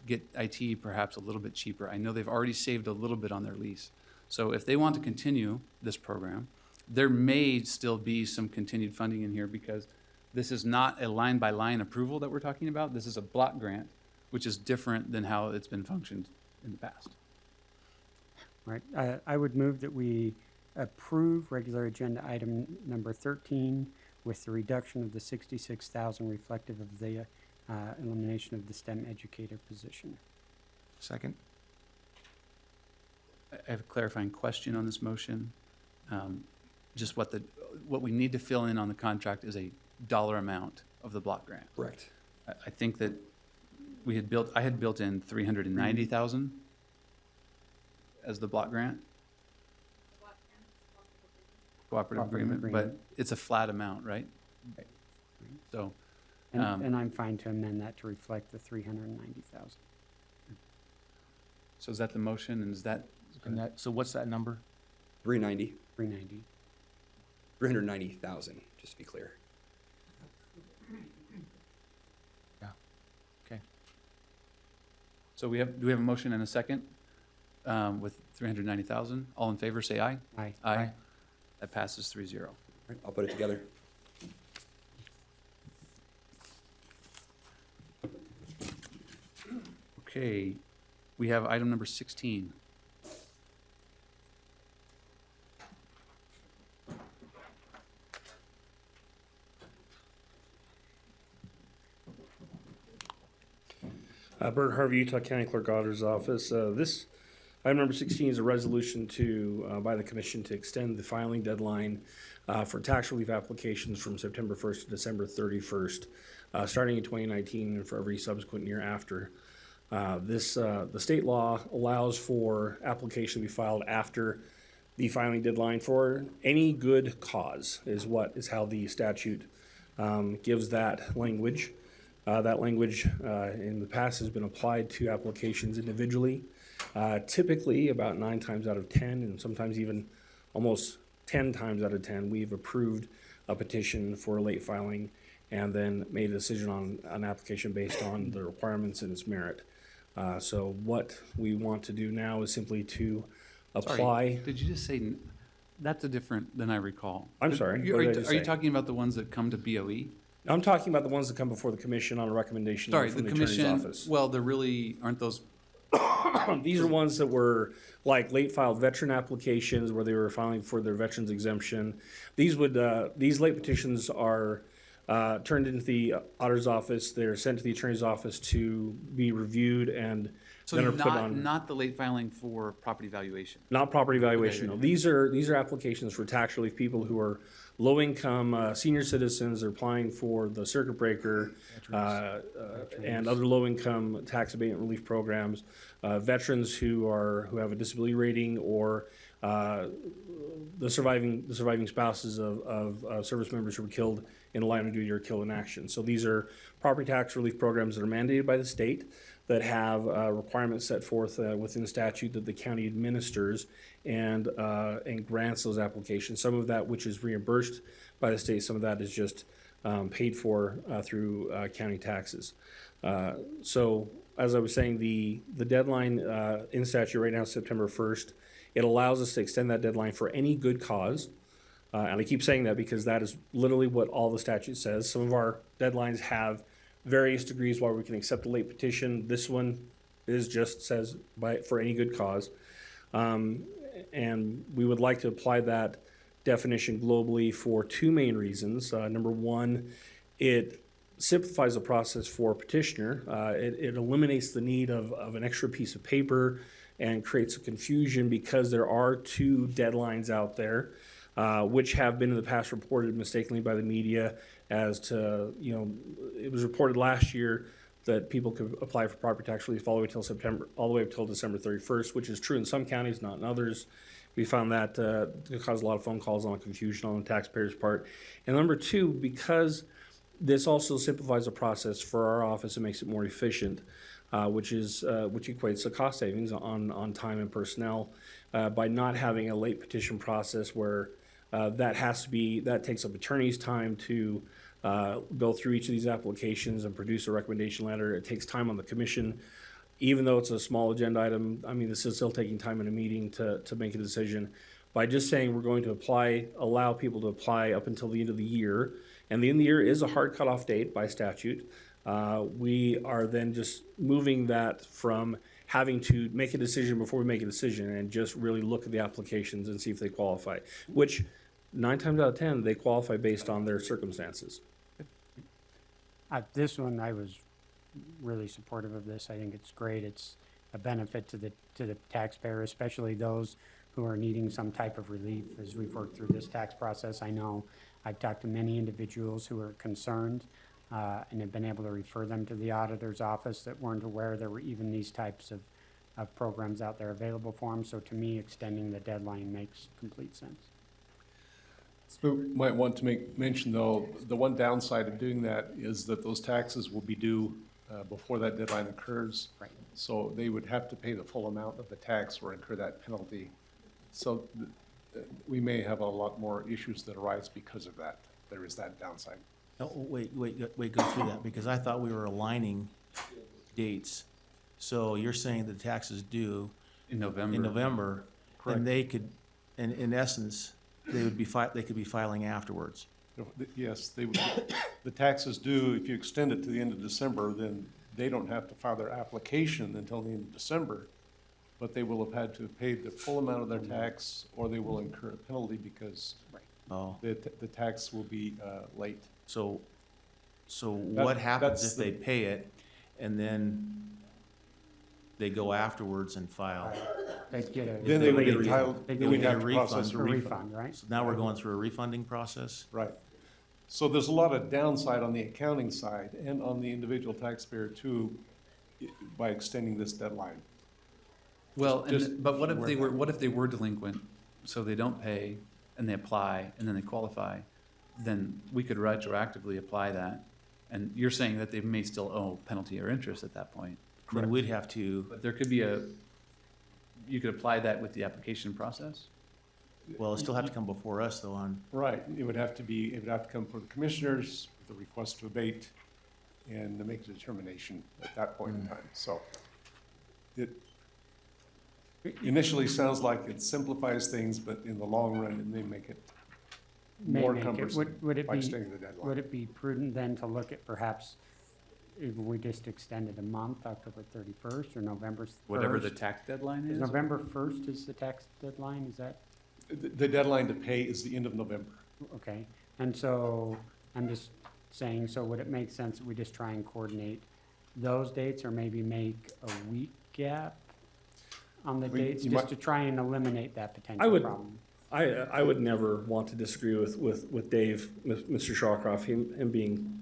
get IT perhaps a little bit cheaper. I know they've already saved a little bit on their lease. So if they want to continue this program, there may still be some continued funding in here because this is not a line-by-line approval that we're talking about. This is a block grant, which is different than how it's been functioned in the past. Right, I would move that we approve regular agenda item number 13 with the reduction of the 66,000 reflective of the elimination of the STEM educator position. Second? I have a clarifying question on this motion. Just what we need to fill in on the contract is a dollar amount of the block grant. Correct. I think that I had built in 390,000 as the block grant. Cooperative agreement, but it's a flat amount, right? Right. So. And I'm fine to amend that to reflect the 390,000. So is that the motion, and is that? So what's that number? 390. 390. 390,000, just to be clear. Yeah, okay. So do we have a motion and a second with 390,000? All in favor, say aye. Aye. Aye. That passes 3-0. Right, I'll put it together. Okay, we have item number 16. Bert Harvey, Utah County Clerk Auditor's Office. This item number 16 is a resolution by the Commission to extend the filing deadline for tax relief applications from September 1st to December 31st, starting in 2019 and for every subsequent year after. The state law allows for application to be filed after the filing deadline for any good cause is how the statute gives that language. That language in the past has been applied to applications individually. Typically, about 9 times out of 10, and sometimes even almost 10 times out of 10, we've approved a petition for late filing and then made a decision on an application based on the requirements and its merit. So what we want to do now is simply to apply. Sorry, did you just say, that's a different than I recall? I'm sorry, what Are did I just you say? talking about the ones that come to BOE? I'm talking about the ones that come before the commission on a recommendation Sorry, from the the attorney's commission, office. well, they're really, aren't those? These are ones that were like late filed veteran applications where they were filing for their veterans exemption. These late petitions are turned into the auditor's office. They're sent to the attorney's office to be reviewed and So then are put on. not the late filing for property valuation? Not property valuation. No. These are applications for tax relief, people who are low-income senior citizens are applying for the circuit breaker, and other low-income tax abatement relief programs, veterans who have a disability rating, or the surviving spouses of service members who were killed in line of duty or killed in action. So these are property tax relief programs that are mandated by the state, that have requirements set forth within the statute that the county administers and grants those applications. Some of that which is reimbursed by the state, some of that is just paid for through county taxes. So as I was saying, the deadline in statute right now is September 1st. It allows us to extend that deadline for any good cause. And I keep saying that because that is literally what all the statute says. Some of our deadlines have various degrees why we can accept a late petition. This one is just says for any good cause. And we would like to apply that definition globally for two main reasons. Number one, it simplifies the process for a petitioner. It eliminates the need of an extra piece of paper and creates a confusion because there are two deadlines out there, which have been in the past reported mistakenly by the media as to, it was reported last year that people could apply for property tax relief all the way up till December 31st, which is true in some counties, not in others. We found that it caused a lot of phone calls on confusion on the taxpayer's part. And number two, because this also simplifies the process for our office and makes it more efficient, which equates to cost savings on time and personnel by not having a late petition process where that takes up attorney's time to go through each of these applications and produce a recommendation letter. It takes time on the commission, even though it's a small agenda item. I mean, this is still taking time in a meeting to make a decision. By just saying we're going to allow people to apply up until the end of the year, and the end of the year is a hard cutoff date by statute. We are then just moving that from having to make a decision before we make a decision and just really look at the applications and see if they qualify, which 9 times out of 10, they qualify based on their circumstances. This one, I was really supportive of this. I think it's great. It's a benefit to the taxpayer, especially those who are needing some type of relief as we've worked through this tax process. I know I've talked to many individuals who are concerned and have been able to refer them to the auditor's office that weren't aware there were even these types of programs out there available for them. So to me, extending the deadline makes complete sense. We might want to mention, though, the one downside of doing that is that those taxes will be due before that deadline occurs. Right. So they would have to pay the full amount of the tax or incur that penalty. So we may have a lot more issues that arise because of that. There is that downside. Oh, wait, go through that, because I thought we were aligning dates. So you're saying the taxes due In November. Correct. and they could, in essence, they could be filing afterwards. Yes, they would. The taxes due, if you extend it to the end of December, then they don't have to file their application until the end of December, but they will have had to pay the full amount of their tax, or they will incur a penalty because the tax will be late. So what happens if they pay it and then they go afterwards and file? They'd get a, Then they would get a entitled, refund. then we'd have to They would get a process a refund. right? So now we're going through a refunding process? Right. So there's a lot of downside on the accounting side and on the individual taxpayer too, by extending this deadline. Well, Just but what if they were delinquent, so they don't pay and they apply and then they qualify? Then we could retroactively apply that. And you're saying that they may still owe penalty or interest at that point. Then we'd have to, But there could be you could apply that with the application process? well, it still have to come before us though on, Right, it would have to come for the commissioners, the request to abate, and to make a determination at that point in time. So it initially sounds like it simplifies things, but in the long run, it may make it more cumbersome by extending the deadline. Would it be prudent then to look at perhaps if we just extended a month, October 31st or November 1st? Whatever the tax deadline is? November 1st is the tax deadline, is that? The deadline to pay is the end of November. Okay, and so I'm just saying, so would it make sense that we just try and coordinate those dates or maybe make a week gap on the dates, just to try and eliminate that potential problem? I would never want to disagree with Dave, Mr. Shawcroft, him being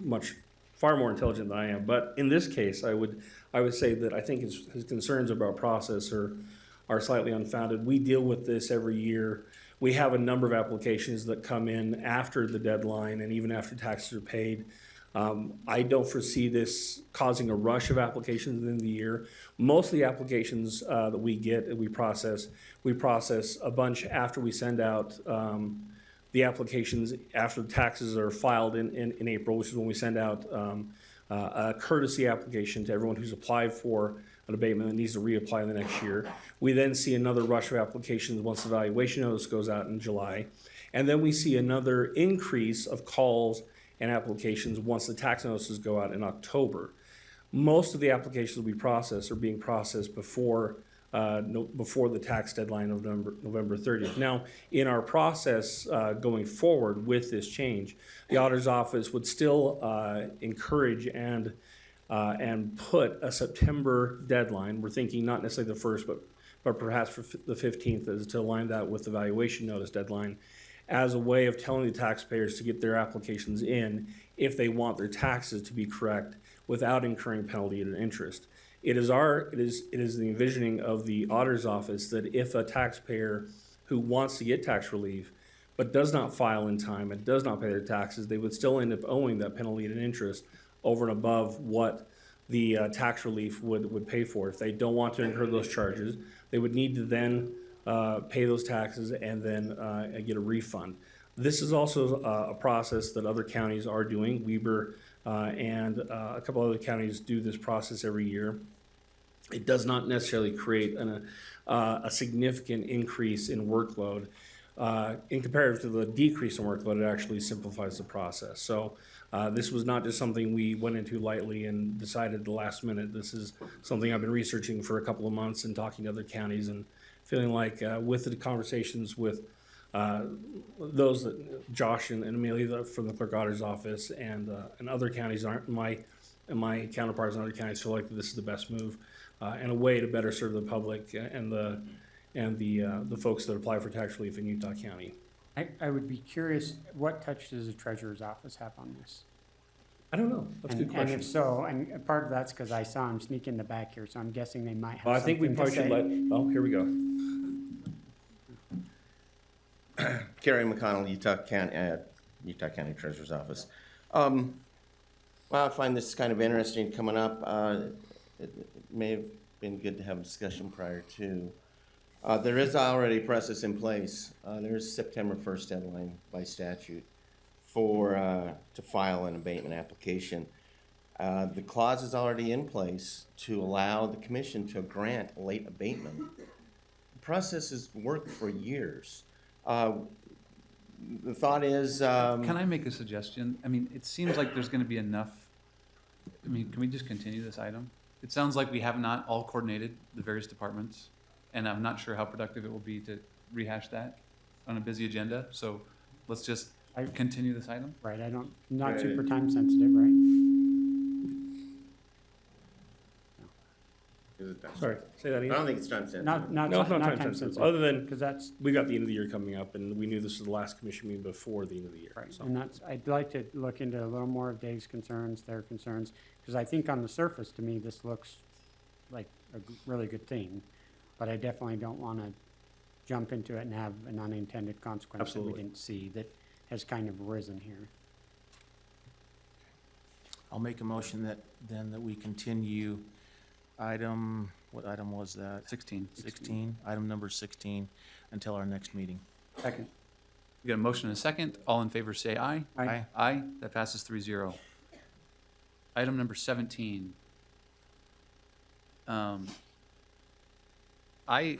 far more intelligent than I am. But in this case, I would say that I think his concerns about process are slightly unfounded. We deal with this every year. We have a number of applications that come in after the deadline and even after taxes are paid. I don't foresee this causing a rush of applications within the year. Most of the applications that we get, we process a bunch after we send out the applications after the taxes are filed in April, which is when we send out a courtesy application to everyone who's applied for an abatement that needs to reapply in the next year. We then see another rush of applications once the valuation notice goes out in July. And then we see another increase of calls and applications once the tax notices go out in October. Most of the applications we process are being processed before the tax deadline of November 30th. Now, in our process going forward with this change, the auditor's office would still encourage and put a September deadline. We're thinking not necessarily the 1st, but perhaps for the 15th, is to align that with the valuation notice deadline, as a way of telling the taxpayers to get their applications in if they want their taxes to be correct without incurring penalty and interest. It is the envisioning of the auditor's office that if a taxpayer who wants to get tax relief but does not file in time and does not pay their taxes, they would still end up owing that penalty and interest over and above what the tax relief would pay for. If they don't want to incur those charges, they would need to then pay those taxes and then get a refund. This is also a process that other counties are doing. Weber and a couple other counties do this process every year. It does not necessarily create a significant increase in workload. In comparative to the decrease in workload, it actually simplifies the process. So this was not just something we went into lightly and decided at the last minute. This is something I've been researching for a couple of months and talking to other counties and feeling like with the conversations with those that Josh and Amelia from the clerk auditor's office and other counties my counterparts in other counties feel like this is the best move and a way to better serve the public and the folks that apply for tax relief in Utah County. I would be curious, what touch does the treasurer's office have on this? I don't know. That's a good question. And if so, and part of that's because I saw him sneak in the back here, so I'm guessing they might have Well, I think we something to probably should say. oh, here we go. Kerry McConnell, Utah County Treasurer's Office. Well, I find this kind of interesting coming up. It may have been good to have a discussion prior to. There is already a process in place. There's September 1st deadline by statute to file an abatement application. The clause is already in place to allow the commission to grant late abatement. The process has worked for years. The thought is... Can I make a suggestion? I mean, it seems like there's going to be enough. I mean, can we just continue this item? It sounds like we have not all coordinated the various departments, and I'm not sure how productive it will be to rehash that on a busy agenda. So let's just continue this item. Right, not super time sensitive, right? Sorry, say that again. I don't think it's time sensitive. No, it's not time sensitive. Other than, because we got the end of the year coming up, and we knew this was the last commission meeting before the end of the year. Right, So. and I'd like to look into a little more of Dave's concerns, their concerns, because I think on the surface, to me, this looks like a really good thing, but I definitely don't want to jump into it and have an unintended consequence that we didn't see that has kind of arisen here. I'll make a motion that we continue what item was that? 16. 16, item number 16, until our next meeting. Second. We got a motion and a second. All in favor say aye. Aye. Aye. That passes 3-0. Item number 17. I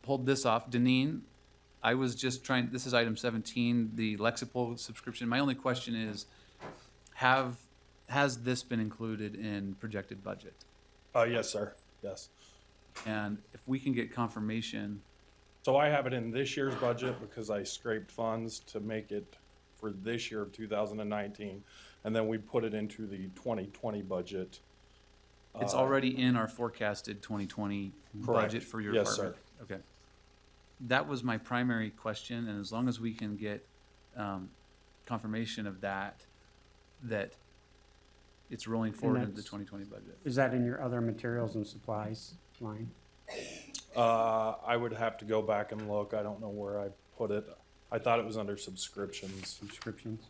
pulled this off. Deneen, I was just trying, this is item 17, the Lexipol subscription. My only question is, has this been included in projected budget? Yes, sir. Yes. And if we can get confirmation. So I have it in this year's budget because I scraped funds to make it for this year of 2019. And then we put it into the 2020 budget. It's already in our forecasted 2020 correct. budget for your yes, department? Sir. Okay. that was my primary question, and as long as we can get confirmation of that it's rolling forward into the that's- 2020 budget. Is that in your other materials and supplies line? I would have to go back and look. I don't know where I put it. I thought it was under subscriptions. Subscriptions?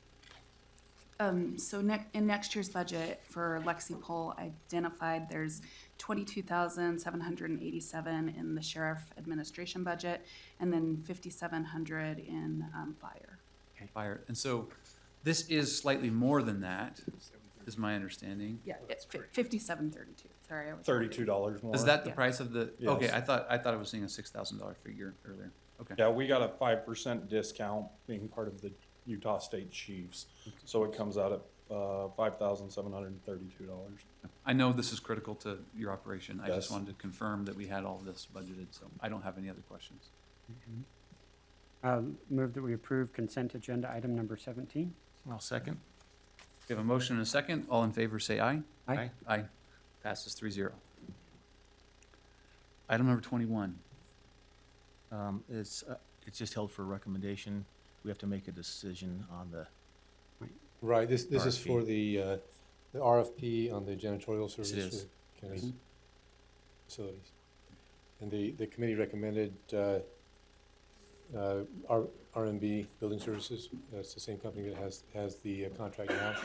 So in next year's budget for Lexipol identified, there's 22,787 in the sheriff administration budget, and then 5,700 in fire. Fire. And so this is slightly more than that, is my understanding. Yeah, it's 5732. Sorry, I was $32 more. Is that the Yeah. price of the? Yes. Okay, I thought I was seeing a $6,000 figure earlier. Okay. Yeah, we got a 5% discount being part of the Utah State Chiefs, so it comes out at $5,732. I know this is critical to your operation. I just Yes. wanted to confirm that we had all this budgeted, so I don't have any other questions. Move that we approve consent agenda item number 17. I'll second. We have a motion and a second. All in favor, say aye. Aye. Aye. Passes 3-0. Item number 21. It's just held for recommendation. We have to make a decision on the, Right, this is RFP. for the RFP on the janitorial service is. for county facilities. And the committee recommended RMB Building Services. It's the same company that has the contract now.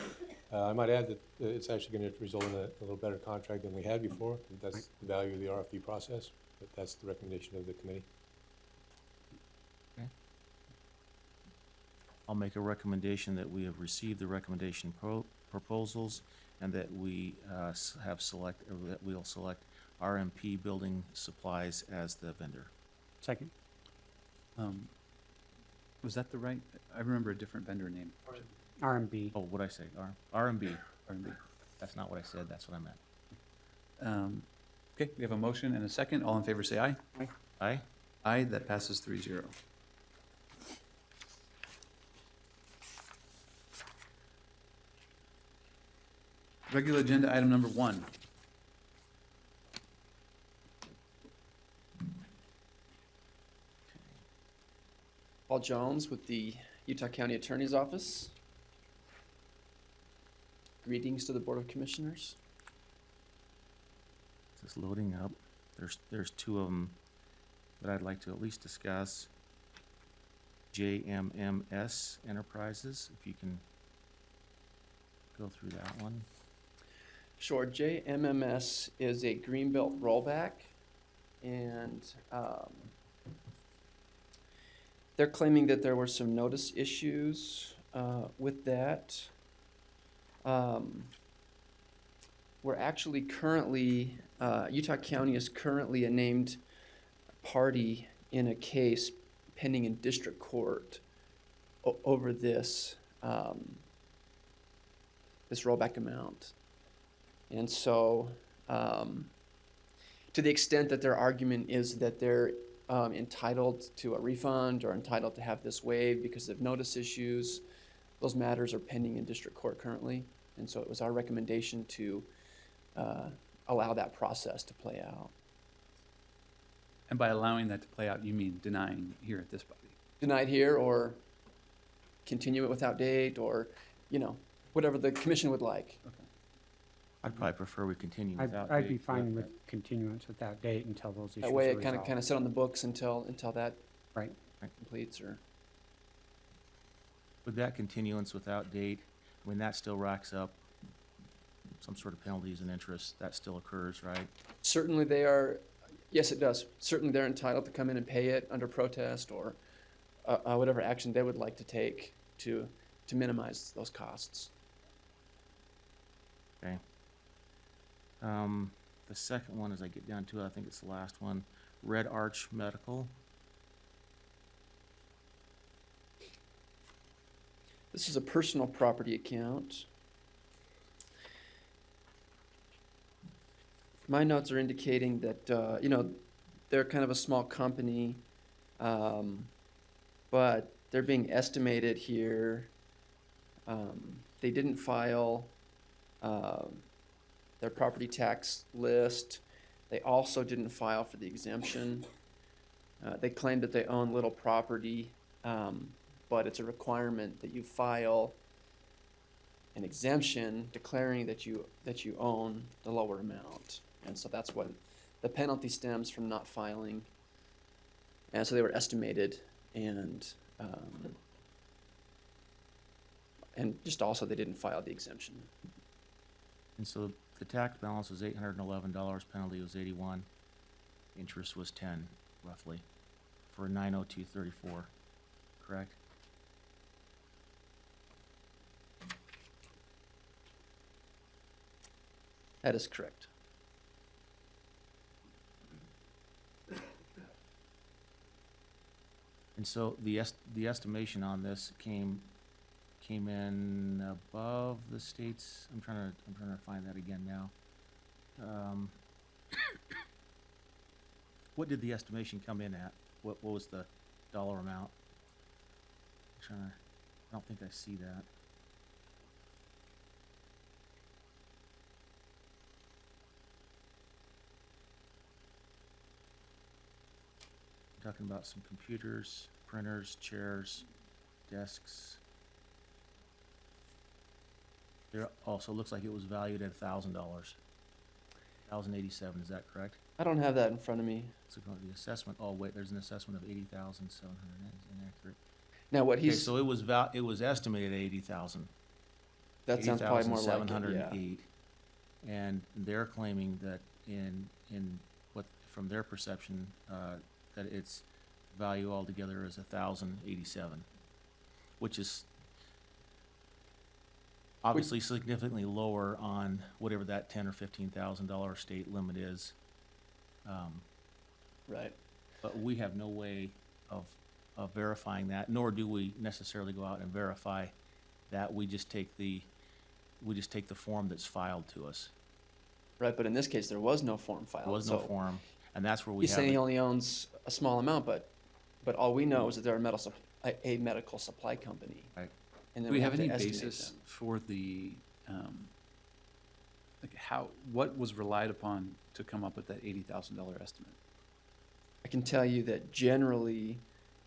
I might add that it's actually going to result in a little better contract than we had before. That's the value of the RFP process, but that's the recommendation of the committee. I'll make a recommendation that we have received the recommendation proposals and that we we'll select RMP Building Supplies as the vendor. Second. Was that the right? I remember a different vendor name. RMB. Oh, what'd I say? RMB. RMB. That's not what I said, that's what I meant. Okay, we have a motion and a second. All in favor, say aye. Aye. Aye? Aye, that passes 3-0. Regular agenda item number 1. Paul Jones with the Utah County Attorney's Office. Greetings to the Board of Commissioners. It's loading up. There's two of them that I'd like to at least discuss. JMMS Enterprises, if you can go through that one. Sure, JMMS is a Greenbelt rollback, and they're claiming that there were some notice issues with that. We're actually currently, Utah County is currently a named party in a case pending in district court over this, this rollback amount. And so, to the extent that their argument is that they're entitled to a refund or entitled to have this waived because of notice issues, those matters are pending in district court currently. And so it was our recommendation to allow that process to play out. And by allowing that to play out, you mean denying here at this body? Denied here, or continue it without date, or, you know, whatever the commission would like. I'd probably prefer we continue without I'd be date, fine but- with continuance without date until those issues That way are it kind resolved. of sit on the books until that Right. completes, or. With that continuance without date, I mean, that still racks up some sort of penalties and interest. That still occurs, right? Certainly they are, yes, it does. Certainly they're entitled to come in and pay it under protest or whatever action they would like to take to minimize those costs. Okay. The second one, as I get down to it, I think it's the last one, Red Arch Medical. This is a personal property account. My notes are indicating that, you know, they're kind of a small company, but they're being estimated here. They didn't file their property tax list. They also didn't file for the exemption. They claim that they own little property, but it's a requirement that you file an exemption declaring that you own the lower amount. And so that's what the penalty stems from not filing. And so they were estimated, and just also they didn't file the exemption. And so the tax balance was $811, penalty was 81, interest was 10, roughly, for 90234, correct? That is correct. And so the estimation on this came in above the state's. I'm trying to find that again now. What did the estimation come in at? What was the dollar amount? I don't think I see that. Talking about some computers, printers, chairs, desks. There also looks like it was valued at $1,000. $1,087, is that correct? I don't have that in front of me. So the assessment, oh wait, there's an assessment of 80,700, that's inaccurate. Now what Okay, he's, so it was estimated at 80,000. that sounds probably more like it, yeah. 80,708. And they're claiming that in what, from their perception, that its value altogether is 1,087, which is obviously significantly lower on whatever that $10,000 or $15,000 state limit is. Right. But we have no way of verifying that, nor do we necessarily go out and verify that. We just take the form that's filed to us. Right, but in this case, there was no form filed. There was no so form, and that's where we he's have saying he it. only owns a small amount, but all we know is that they're a medical supply company. Right. And then Do we have to any estimate basis them. for the, what was relied upon to come up with that $80,000 estimate? I can tell you that generally,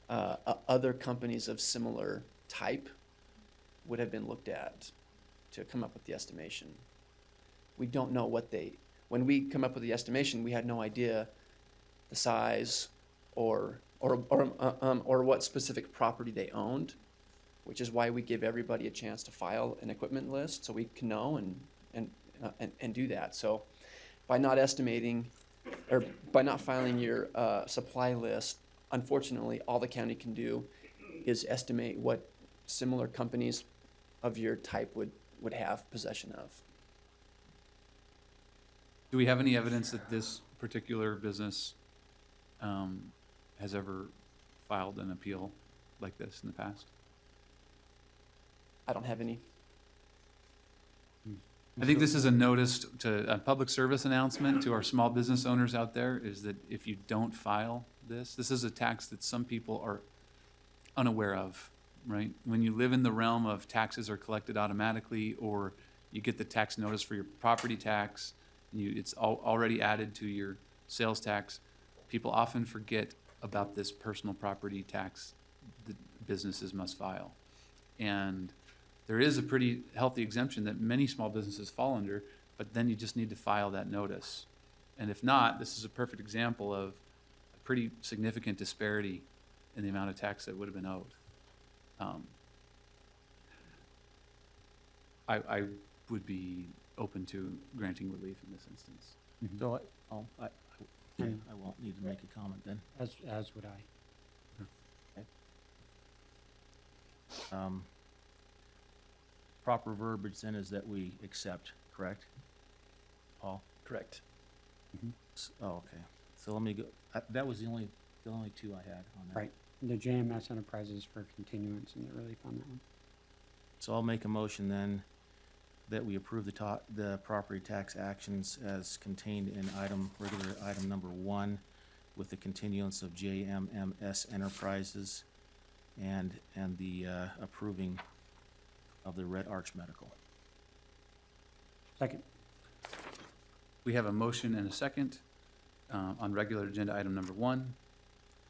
other companies of similar type would have been looked at to come up with the estimation. We don't know when we come up with the estimation, we had no idea the size or what specific property they owned, which is why we give everybody a chance to file an equipment list so we can know and do that. So by not estimating or by not filing your supply list, unfortunately, all the county can do is estimate what similar companies of your type would have possession of. Do we have any evidence that this particular business has ever filed an appeal like this in the past? I don't have any. I think this is a notice a public service announcement to our small business owners out there, is that if you don't file this is a tax that some people are unaware of, right? When you live in the realm of taxes are collected automatically, or you get the tax notice for your property tax, it's already added to your sales tax, people often forget about this personal property tax that businesses must file. And there is a pretty healthy exemption that many small businesses fall under, but then you just need to file that notice. And if not, this is a perfect example of a pretty significant disparity in the amount of tax that would have been owed. I would be open to granting relief in this instance. So I won't need to make a comment then. As would I. Proper verbiage then is that we accept, correct? Paul? Correct. Oh, okay. So let me go, that was the only two I had on that. Right. The JMS Enterprises for continuance and the relief on that one. So I'll make a motion then that we approve the property tax actions as contained in regular item number 1 with the continuance of JMMS Enterprises and the approving of the Red Arch Medical. Second. We have a motion and a second on regular agenda item number 1.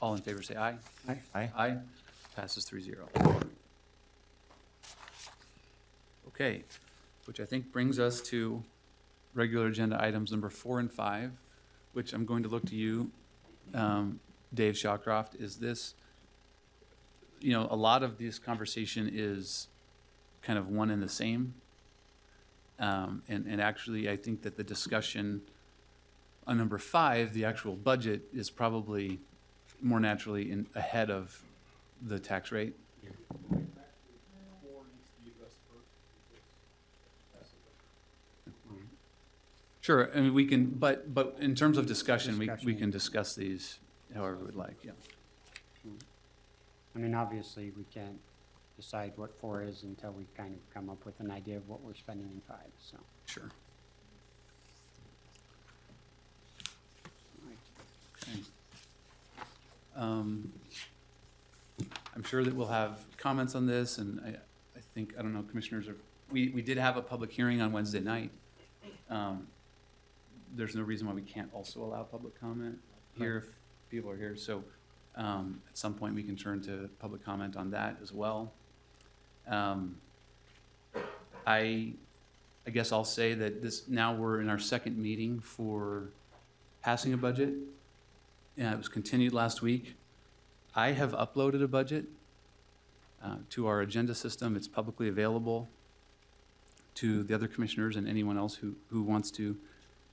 All in favor say aye. Aye. Aye. Aye. Passes 3-0. Okay, which I think brings us to regular agenda items number 4 and 5, which I'm going to look to you, Dave Shawcroft. Is this, a lot of this conversation is kind of one and the same. And actually, I think that the discussion on number 5, the actual budget, is probably more naturally ahead of the tax rate. Sure, I mean, we can, but in terms of discussion, we can discuss these however we'd like, yeah. I mean, obviously, we can't decide what 4 is until we kind of come up with an idea of what we're spending in 5, so. Sure. Okay. I'm sure that we'll have comments on this, and I think, I don't know, commissioners, we did have a public hearing on Wednesday night. There's no reason why we can't also allow public comment here if people are here. So at some point, we can turn to public comment on that as well. I guess I'll say that now we're in our second meeting for passing a budget. It was continued last week. I have uploaded a budget to our agenda system. It's publicly available to the other commissioners and anyone else who wants to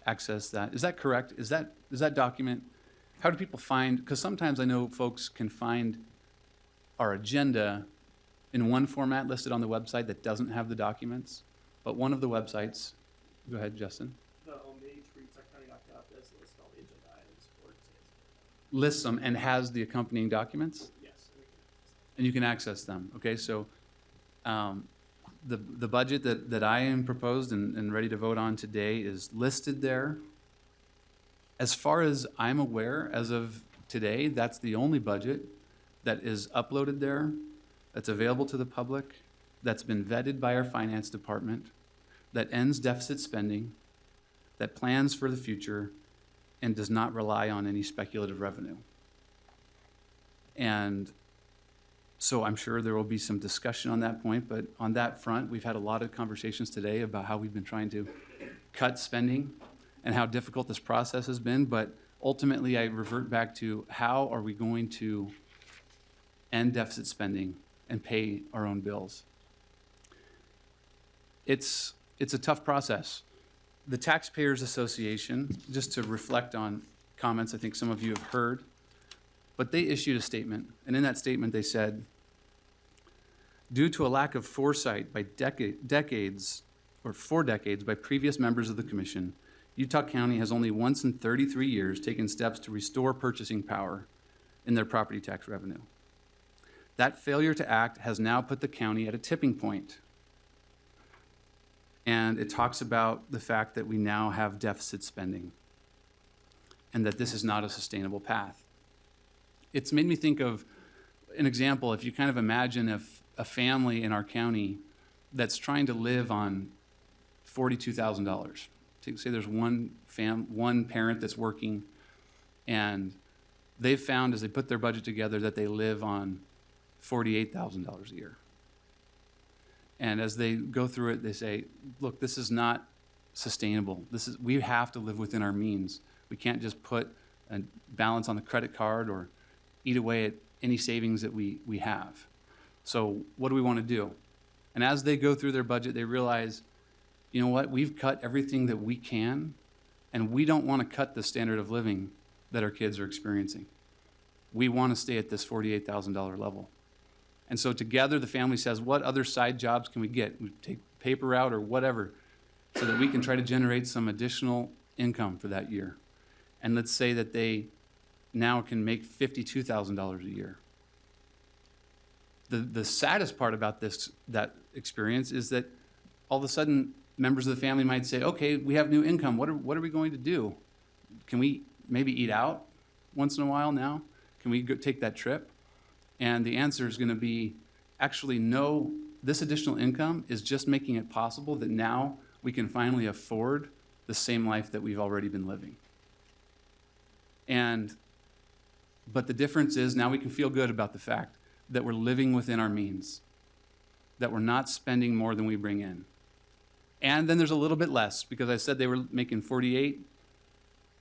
access that. Is that correct? Is that document, how do people find, because sometimes I know folks can find our agenda in one format listed on the website that doesn't have the documents, but one of the websites, go ahead, Justin. The homepage for utahcounty.gov does list all the agenda items for today's. Lists them and has the accompanying documents? Yes. And you can access them, okay? So the budget that I am proposed and ready to vote on today is listed there. As far as I'm aware, as of today, that's the only budget that is uploaded there, that's available to the public, that's been vetted by our finance department, that ends deficit spending, that plans for the future, and does not rely on any speculative revenue. And so I'm sure there will be some discussion on that point, but on that front, we've had a lot of conversations today about how we've been trying to cut spending and how difficult this process has been, but ultimately I revert back to how are we going to end deficit spending and pay our own bills? It's a tough process. The Taxpayers Association, just to reflect on comments I think some of you have heard, but they issued a statement, and in that statement they said, due to a lack of foresight by decades by previous members of the commission, Utah County has only once in 33 years taken steps to restore purchasing power in their property tax revenue. That failure to act has now put the county at a tipping point. And it talks about the fact that we now have deficit spending and that this is not a sustainable path. It's made me think of an example. If you kind of imagine if a family in our county that's trying to live on $42,000. Say there's one parent that's working, and they've found as they put their budget together that they live on $48,000 a year. And as they go through it, they say, look, this is not sustainable. We have to live within our means. We can't just put a balance on the credit card or eat away at any savings that we have. So what do we want to do? And as they go through their budget, they realize, you know what, we've cut everything that we can, and we don't want to cut the standard of living that our kids are experiencing. We want to stay at this $48,000 level. And so together the family says, what other side jobs can we get? We take paper out or whatever so that we can try to generate some additional income for that year. And let's say that they now can make $52,000 a year. The saddest part about that experience is that all of a sudden members of the family might say, okay, we have new income. What are we going to do? Can we maybe eat out once in a while now? Can we go take that trip? And the answer is going to be, actually, no, this additional income is just making it possible that now we can finally afford the same life that we've already been living. And But the difference is now we can feel good about the fact that we're living within our means, that we're not spending more than we bring in. And then there's a little bit less, because I said they were making 48,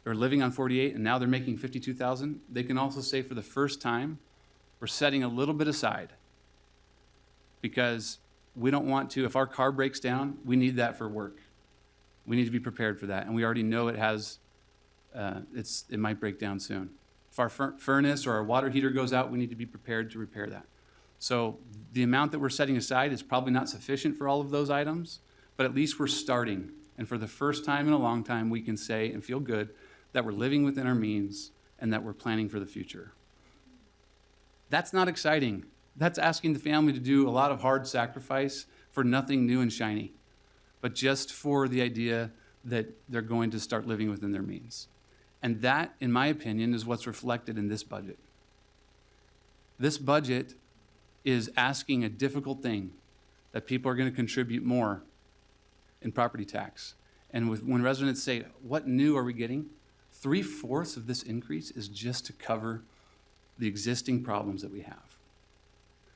or living on 48, and now they're making 52,000. They can also say for the first time, we're setting a little bit aside, because we don't want to, if our car breaks down, we need that for work. We need to be prepared for that, and we already know it has, it might break down soon. If our furnace or our water heater goes out, we need to be prepared to repair that. So the amount that we're setting aside is probably not sufficient for all of those items, but at least we're starting. And for the first time in a long time, we can say and feel good that we're living within our means and that we're planning for the future. That's not exciting. That's asking the family to do a lot of hard sacrifice for nothing new and shiny, but just for the idea that they're going to start living within their means. And that, in my opinion, is what's reflected in this budget. This budget is asking a difficult thing, that people are going to contribute more in property tax. And when residents say, what new are we getting? 3/4 of this increase is just to cover the existing problems that we have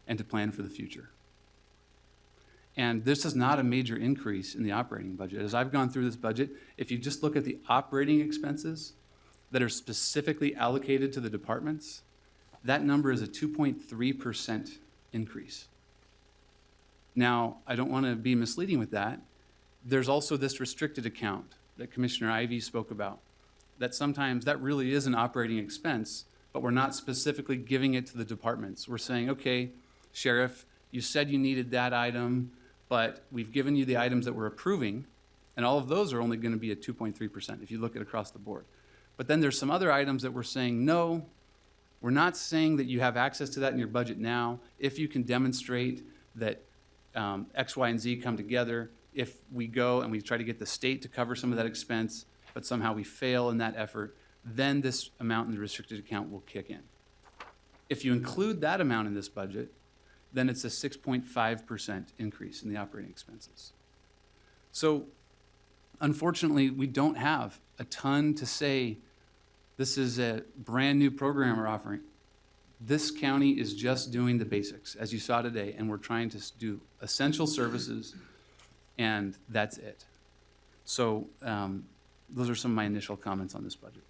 and to plan for the future. And this is not a major increase in the operating budget. As I've gone through this budget, if you just look at the operating expenses that are specifically allocated to the departments, that number is a 2.3% increase. Now, I don't want to be misleading with that. There's also this restricted account that Commissioner Ivey spoke about, that sometimes that really is an operating expense, but we're not specifically giving it to the departments. We're saying, okay, Sheriff, you said you needed that item, but we've given you the items that we're approving, and all of those are only going to be at 2.3% if you look at across the board. But then there's some other items that we're saying, no, we're not saying that you have access to that in your budget now. If you can demonstrate that X, Y, and Z come together, if we go and we try to get the state to cover some of that expense, but somehow we fail in that effort, then this amount in the restricted account will kick in. If you include that amount in this budget, then it's a 6.5% increase in the operating expenses. So unfortunately, we don't have a ton to say, this is a brand new program we're offering. This county is just doing the basics, as you saw today, and we're trying to do essential services, and that's it. So those are some of my initial comments on this budget.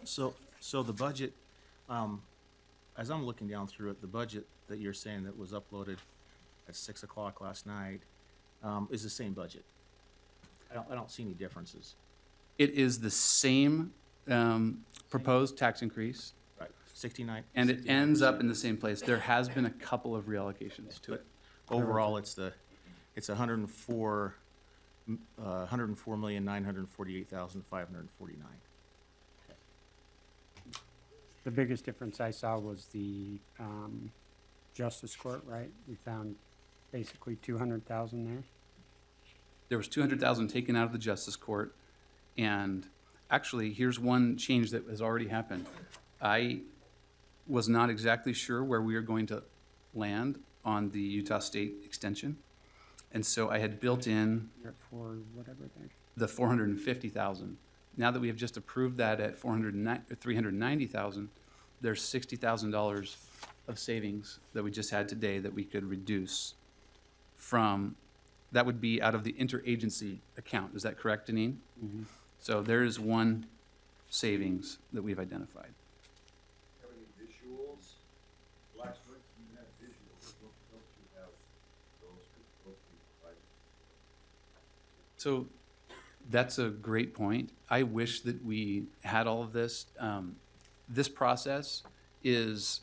So the budget, as I'm looking down through it, the budget that you're saying that was uploaded at 6 o'clock last night is the same budget. I don't see any differences. It is the same proposed tax increase. Right, 69. And it ends up in the same place. There has been a couple of reallocations to it. Overall, it's 104,948,549. The biggest difference I saw was the Justice Court, right? We found basically 200,000 there. There was 200,000 taken out of the Justice Court. And actually, here's one change that has already happened. I was not exactly sure where we were going to land on the Utah State extension. And so I had built in For whatever they. the 450,000. Now that we have just approved that at 390,000, there's $60,000 of savings that we just had today that we could reduce from, that would be out of the interagency account. Is that correct, Deneen? Mm-hmm. So there is one savings that we've identified. Visuals, Blacksburg, you have visuals, don't you have those provided? So that's a great point. I wish that we had all of this. This process is,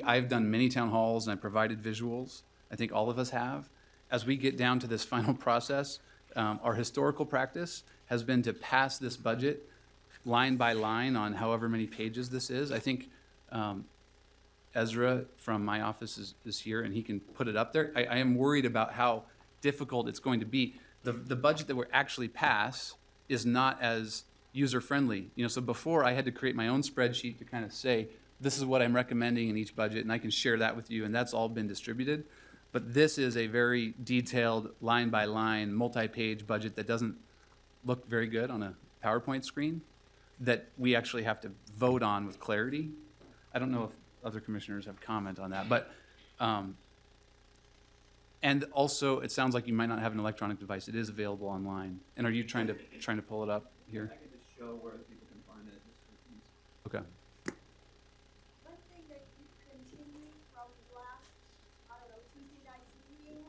I've done many town halls and I provided visuals. I think all of us have. As we get down to this final process, our historical practice has been to pass this budget line by line on however many pages this is. I think Ezra from my office is here and he can put it up there. I am worried about how difficult it's going to be. The budget that we're actually pass is not as user-friendly. You know, so before I had to create my own spreadsheet to kind of say, this is what I'm recommending in each budget, and I can share that with you, and that's all been distributed. But this is a very detailed, line-by-line, multi-page budget that doesn't look very good on a PowerPoint screen. that we actually have to vote on with clarity. I don't know if other commissioners have comment on that, but, and also, it sounds like you might not have an electronic device. It is available online. And are you trying to pull it up here? I can just show where people can find it. Okay. One thing that you continued from last, I don't know, Tuesday night's meeting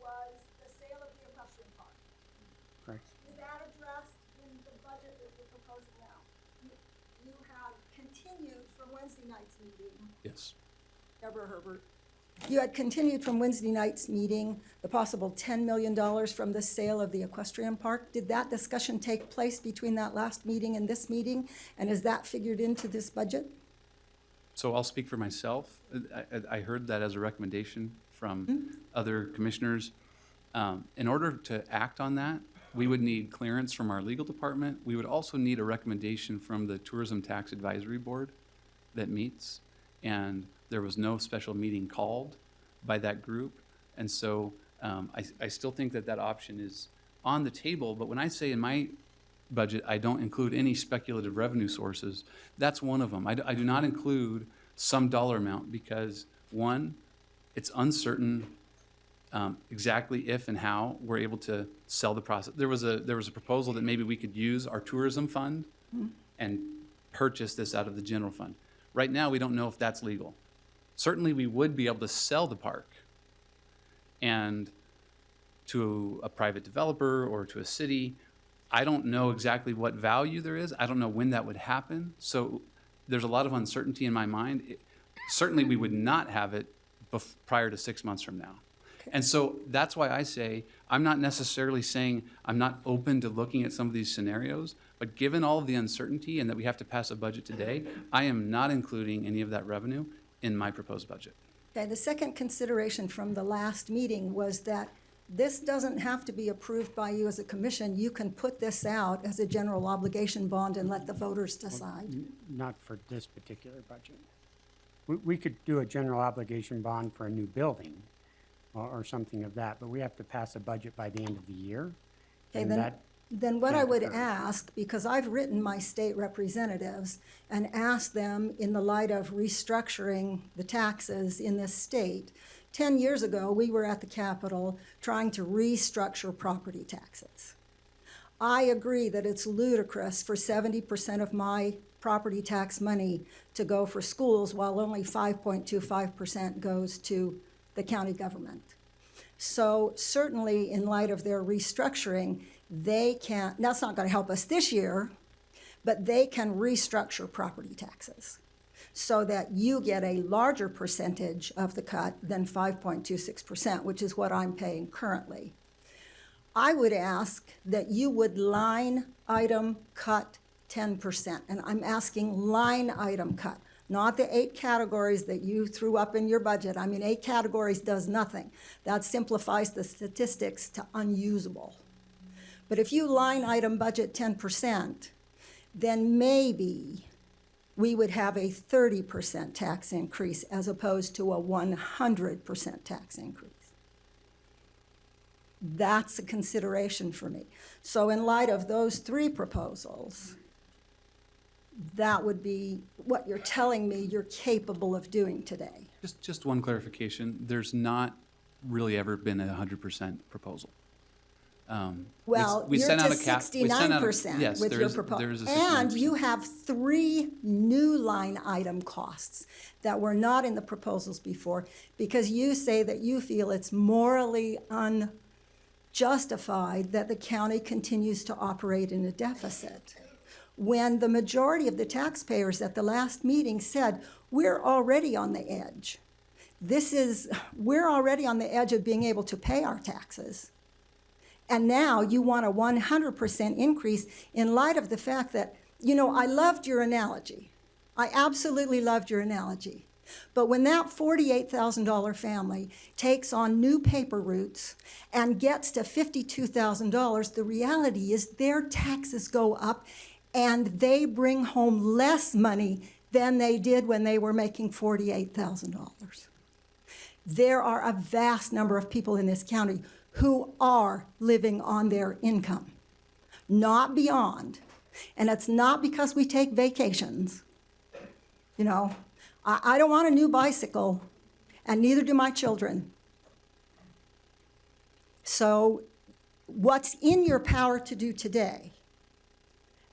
was the sale of the equestrian park. Correct. Is that addressed in the budget that you're proposing now? You have continued from Wednesday night's meeting, Yes. Deborah Herbert. You had continued from Wednesday night's meeting, the possible $10 million from the sale of the equestrian park. Did that discussion take place between that last meeting and this meeting? And is that figured into this budget? So I'll speak for myself. I heard that as a recommendation from other commissioners. In order to act on that, we would need clearance from our legal department. We would also need a recommendation from the Tourism Tax Advisory Board that meets. And there was no special meeting called by that group. And so I still think that that option is on the table. But when I say in my budget, I don't include any speculative revenue sources, that's one of them. I do not include some dollar amount because, one, it's uncertain exactly if and how we're able to sell the process. There was a proposal that maybe we could use our tourism fund and purchase this out of the general fund. Right now, we don't know if that's legal. Certainly, we would be able to sell the park and to a private developer or to a city. I don't know exactly what value there is. I don't know when that would happen. So there's a lot of uncertainty in my mind. Certainly, we would not have it prior to 6 months from now. And so that's why I say, I'm not necessarily saying I'm not open to looking at some of these scenarios, but given all of the uncertainty and that we have to pass a budget today, I am not including any of that revenue in my proposed budget. Okay, the second consideration from the last meeting was that this doesn't have to be approved by you as a commission. You can put this out as a general obligation bond and let the voters decide. Not for this particular budget. We could do a general obligation bond for a new building or something of that, but we have to pass a budget by the end of the year. Okay, and then what I can't would occur. ask, because I've written my state representatives and asked them in the light of restructuring the taxes in this state, 10 years ago, we were at the Capitol trying to restructure property taxes. I agree that it's ludicrous for 70% of my property tax money to go for schools while only 5.25% goes to the county government. So certainly in light of their restructuring, they can, that's not gonna help us this year, but they can restructure property taxes so that you get a larger percentage of the cut than 5.26%, which is what I'm paying currently. I would ask that you would line item cut 10%, and I'm asking line item cut, not the 8 categories that you threw up in your budget. I mean, 8 categories does nothing. That simplifies the statistics to unusable. But if you line item budget 10%, then maybe we would have a 30% tax increase as opposed to a 100% tax increase. That's a consideration for me. So in light of those 3 proposals, that would be what you're telling me you're capable of doing today. Just one clarification. There's not really ever been a 100% proposal. Well, we you're sent to out a cap. We sent out a- 69% yes, with there your is- there proposal. is a And 69%. you have 3 new line item costs that were not in the proposals before because you say that you feel it's morally unjustified that the county continues to operate in a deficit. When the majority of the taxpayers at the last meeting said, we're already on the edge. We're already on the edge of being able to pay our taxes. And now you want a 100% increase in light of the fact that, I loved your analogy. I absolutely loved your analogy. But when that $48,000 family takes on new paper routes and gets to $52,000, the reality is their taxes go up and they bring home less money than they did when they were making $48,000. There are a vast number of people in this county who are living on their income, not beyond. And it's not because we take vacations. You know, I don't want a new bicycle, and neither do my children. So what's in your power to do today,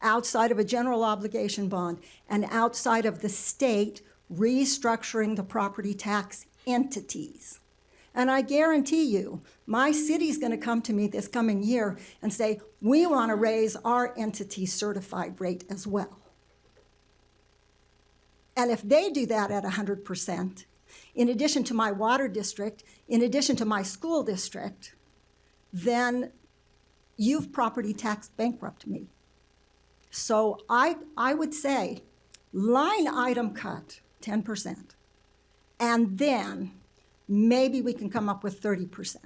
outside of a general obligation bond and outside of the state restructuring the property tax entities? And I guarantee you, my city's going to come to me this coming year and say, we want to raise our entity certified rate as well. And if they do that at 100%, in addition to my water district, in addition to my school district, then you've property tax bankrupt me. So I would say line item cut 10%, and then maybe we can come up with 30%.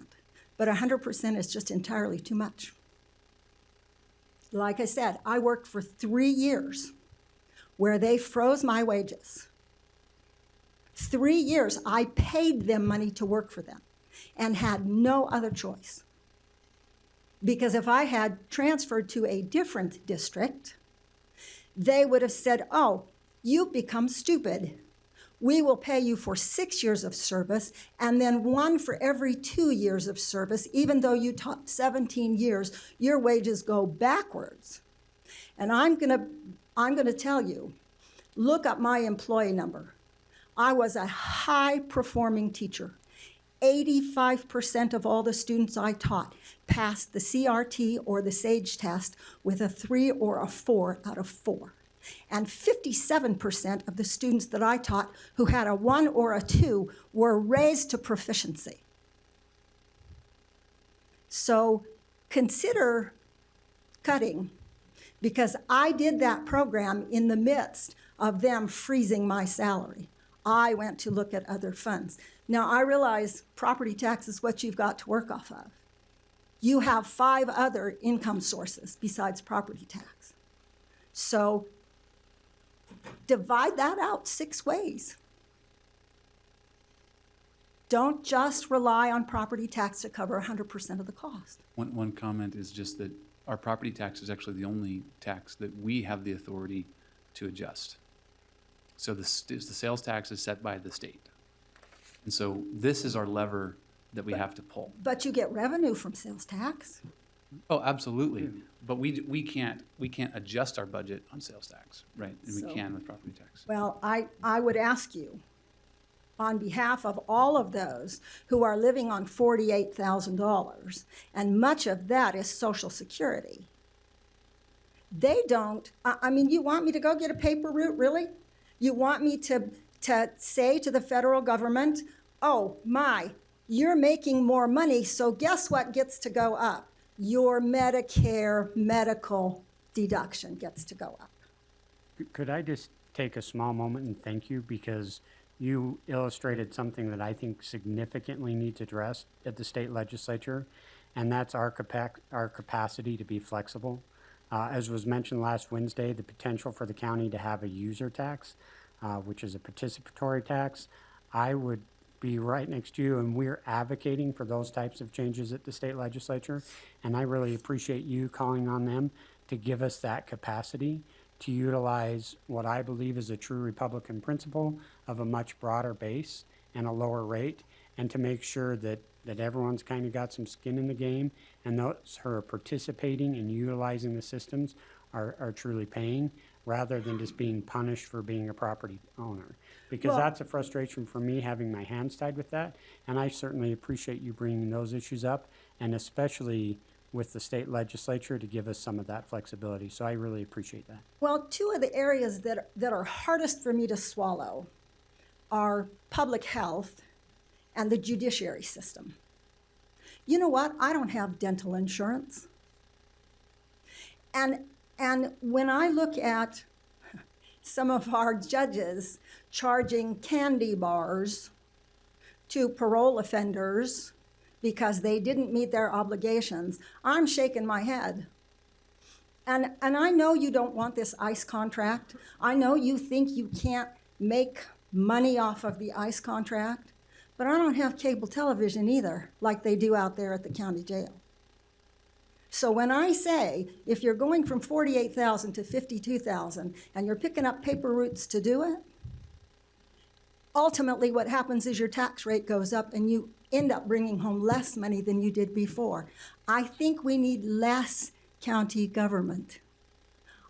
But 100% is just entirely too much. Like I said, I worked for 3 years where they froze my wages. 3 years, I paid them money to work for them and had no other choice. Because if I had transferred to a different district, they would have said, oh, you've become stupid. We will pay you for 6 years of service and then 1 for every 2 years of service. Even though you taught 17 years, your wages go backwards. And I'm gonna tell you, look up my employee number. I was a high-performing teacher. 85% of all the students I taught passed the CRT or the SAGE test with a 3 or a 4 out of 4. And 57% of the students that I taught who had a 1 or a 2 were raised to proficiency. So consider cutting, because I did that program in the midst of them freezing my salary. I went to look at other funds. Now, I realize property tax is what you've got to work off of. You have 5 other income sources besides property tax. So divide that out 6 ways. Don't just rely on property tax to cover 100% of the cost. One comment is just that our property tax is actually the only tax that we have the authority to adjust. So the sales tax is set by the state. And so this is our lever that we have to pull. But you get revenue from sales tax. Oh, absolutely. But we can't adjust our budget on sales tax, right? And we can with property tax. Well, I would ask you, on behalf of all of those who are living on $48,000, and much of that is Social Security, they don't, I mean, you want me to go get a paper route, really? You want me to say to the federal government, oh my, you're making more money, so guess what gets to go up? Your Medicare medical deduction gets to go up. Could I just take a small moment and thank you, because you illustrated something that I think significantly needs addressed at the state legislature, and that's our capacity to be flexible. As was mentioned last Wednesday, the potential for the county to have a user tax, which is a participatory tax. I would be right next to you, and we're advocating for those types of changes at the state legislature, and I really appreciate you calling on them to give us that capacity to utilize what I believe is a true Republican principle of a much broader base and a lower rate, and to make sure that everyone's kind of got some skin in the game, and those who are participating and utilizing the systems are truly paying, rather than just being punished for being a property owner. Because that's a frustration for me, having my hands tied with that, and I certainly appreciate you bringing those issues up, and especially with the state legislature to give us some of that flexibility. So I really appreciate that. Well, 2 of the areas that are hardest for me to swallow are public health and the judiciary system. You know what? I don't have dental insurance. And when I look at some of our judges charging candy bars to parole offenders because they didn't meet their obligations, I'm shaking my head. And I know you don't want this ICE contract. I know you think you can't make money off of the ICE contract, but I don't have cable television either, like they do out there at the county jail. So when I say, if you're going from 48,000 to 52,000 and you're picking up paper routes to do it, ultimately what happens is your tax rate goes up and you end up bringing home less money than you did before. I think we need less county government.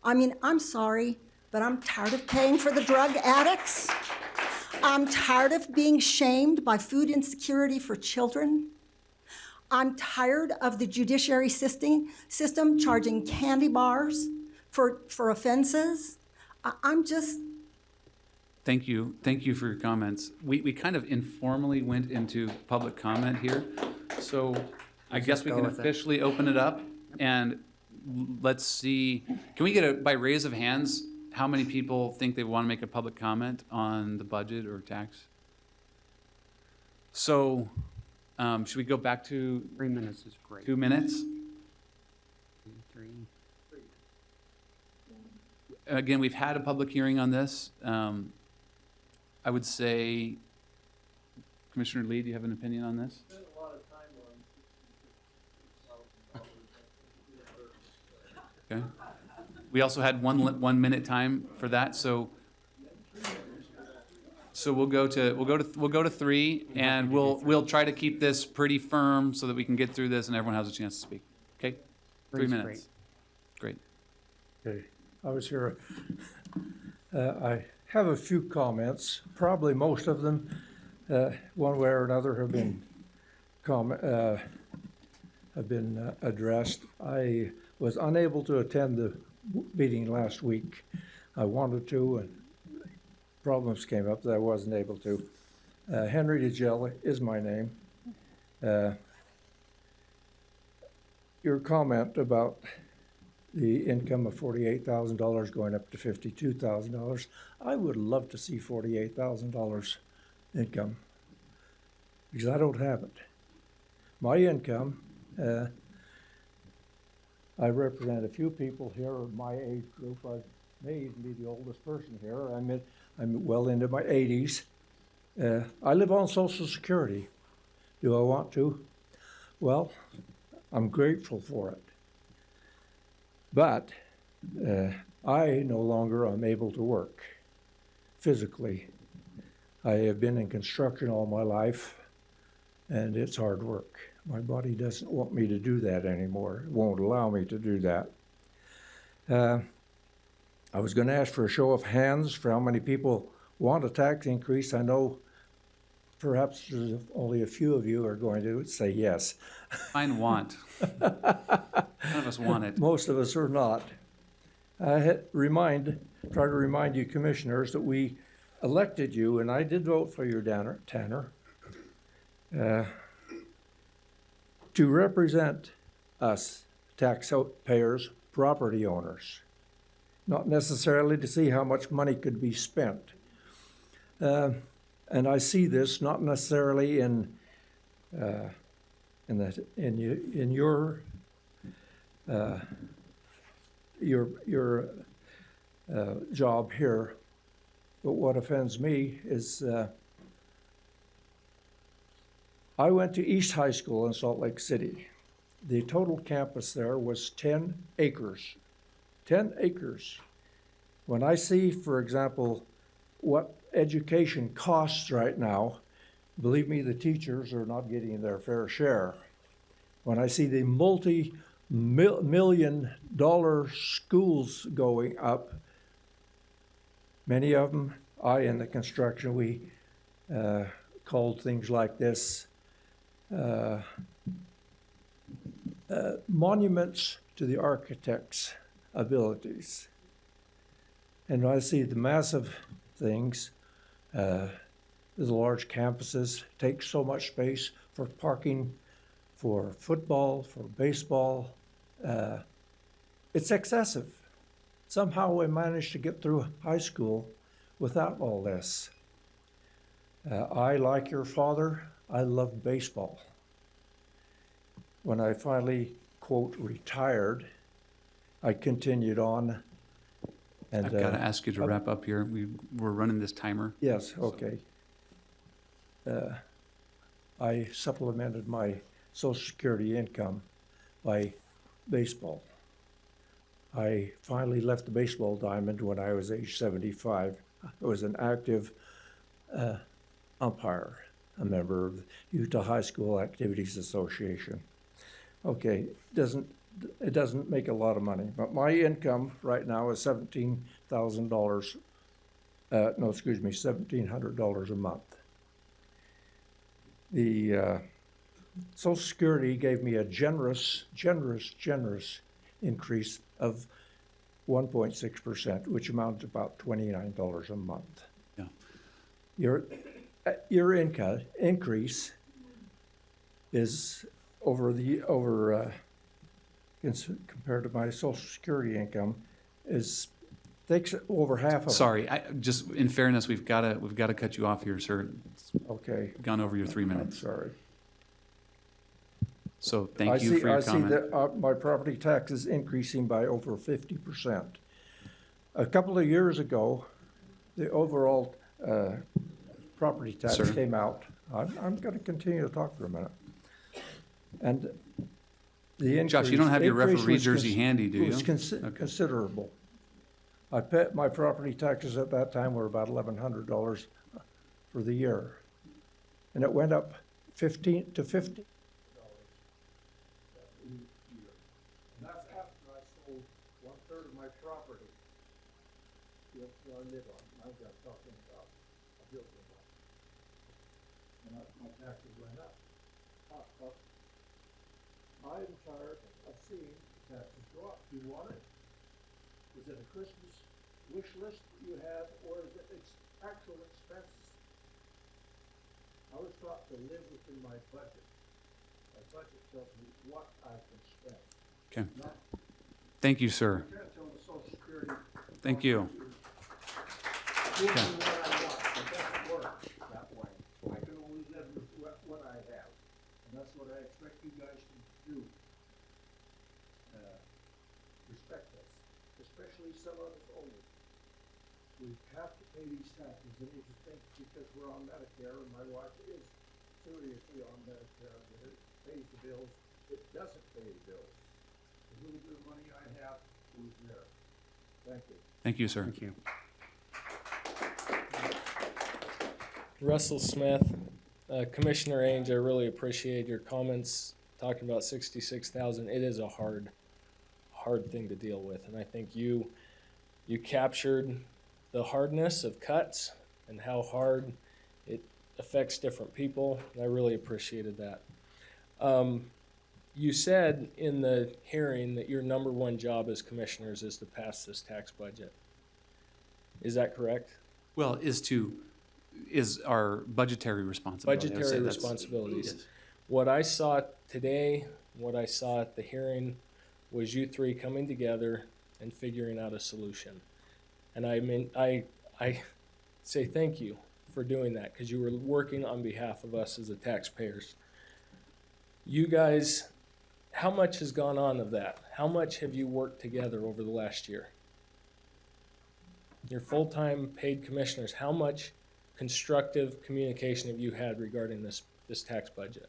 I mean, I'm sorry, but I'm tired of paying for the drug addicts. I'm tired of being shamed by food insecurity for children. I'm tired of the judiciary system charging candy bars for offenses. I'm just... Thank you for your comments. We kind of informally went into public comment here, so I guess we can officially open it up, and let's see, can we get by raise of hands, how many people think they want to make a public comment on the budget or tax? So, should we go back to? 3 minutes is great. 2 minutes? 3. Again, we've had a public hearing on this. I would say, Commissioner Lee, do you have an opinion on this? Spent a lot of time on Okay. We also had 1 minute time for that, so we'll go to 3, and we'll try to keep this pretty firm so that we can get through this and everyone has a chance to speak. Okay, 3 minutes. Great. Okay, I was here. I have a few comments. Probably most of them, one way or another, have been addressed. I was unable to attend the meeting last week. I wanted to, and problems came up that I wasn't able to. Henry DeGelle is my name. Your comment about the income of $48,000 going up to $52,000, I would love to see $48,000 income, because I don't have it. My income, I represent a few people here of my age group. I may even be the oldest person here. I'm well into my 80s. I live on Social Security. Do I want to? Well, I'm grateful for it. But I no longer am able to work physically. I have been in construction all my life, and it's hard work. My body doesn't want me to do that anymore. It won't allow me to do that. I was going to ask for a show of hands for how many people want a tax increase. I know perhaps there's only a few of you are going to say yes. Fine want. None of us want it. Most of us are not. I try to remind you commissioners that we elected you, and I did vote for you, Tanner, to represent us, taxpayers, property owners, not necessarily to see how much money could be spent. And I see this not necessarily in your job here, but what offends me is I went to East High School in Salt Lake City. The total campus there was 10 acres. 10 acres. When I see, for example, what education costs right now, believe me, the teachers are not getting their fair share. When I see the multi-million-dollar schools going up, many of them, in the construction, we called things like this monuments to the architect's abilities. And I see the massive things, the large campuses take so much space for parking, for football, for baseball. It's excessive. Somehow we managed to get through high school without all this. I, like your father, I love baseball. When I finally, quote, retired, I continued on. And, I've got to ask you to wrap up here. We're running this timer. Yes, okay. I supplemented my Social Security income by baseball. I finally left the baseball diamond when I was age 75. I was an active umpire, a member of the Utah High School Activities Association. Okay, it doesn't make a lot of money, but my income right now is $17,000. No, excuse me, $1,700 a month. The Social Security gave me a generous increase of 1.6%, which amounts to about $29 a month. Yeah. Your income increase is compared to my Social Security income takes over half of. Sorry, just in fairness, we've got to cut you off here, sir. Okay. Gone over your 3 minutes. I'm sorry. So thank you for your comment. I see that my property tax is increasing by over 50%. A couple of years ago, the overall property tax Sir? came out. I'm going to continue to talk for a minute. And the increase. Josh, you don't have your increase referee was jersey handy, do you? Was considerable. My property taxes at that time were about $1,100 for the year. And it went up 15 to 50. And that's after I sold 1/3 of my property. That I live on. I'm just talking about a building lot. And my taxes went up. I'm tired of seeing taxes go up. Do you want it? Is it a Christmas wish list that you have, or is it actual expenses? I was taught to live within my budget. My budget tells me what I can spend. Okay. Thank you, sir. I can't tell the Social Security. Thank you. Give me what I want. It doesn't work that way. I can only live with what I have. And that's what I expect you guys to do. Respect us, especially some of us older. We have to pay these taxes, and if you think because we're on Medicare, and my wife is seriously on Medicare, that it pays the bills, it doesn't pay the bills. The little bit of money I have goes there. Thank you. Thank you, sir. Thank you. Russell Smith, Commissioner Ainge, I really appreciate your comments talking about 66,000. It is a hard thing to deal with, and I think you captured the hardness of cuts and how hard it affects different people, and I really appreciated that. You said in the hearing that your number one job as commissioners is to pass this tax budget. Is that correct? Well, is our budgetary responsibility. I would say Budgetary that's- responsibilities. Yes. What I saw today, what I saw at the hearing, was you three coming together and figuring out a solution. And I say thank you for doing that, because you were working on behalf of us as the taxpayers. You guys, how much has gone on of that? How much have you worked together over the last year? Your full-time paid commissioners, how much constructive communication have you had regarding this tax budget?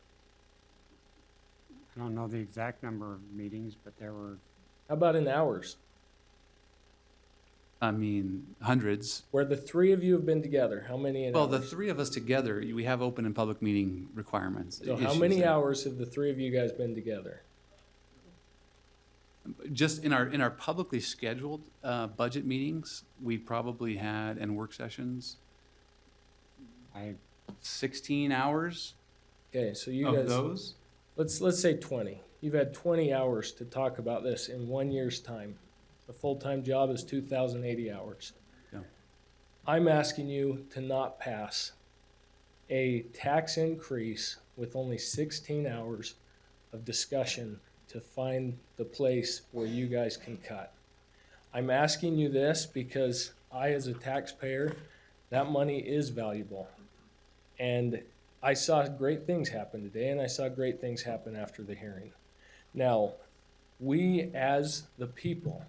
I don't know the exact number of meetings, but there were. How about in hours? I mean, hundreds. Where the three of you have been together, how many in Well, hours? the three of us together, we have open and public meeting requirements. So how issues many there. hours have the three of you guys been together? Just in our publicly scheduled budget meetings, we probably had, and work sessions, 16 hours. Okay, so you of guys, those. let's say 20. You've had 20 hours to talk about this in 1 year's time. A full-time job is 2,080 hours. Yeah. I'm asking you to not pass a tax increase with only 16 hours of discussion to find the place where you guys can cut. I'm asking you this because I, as a taxpayer, that money is valuable. And I saw great things happen today, and I saw great things happen after the hearing. Now, we as the people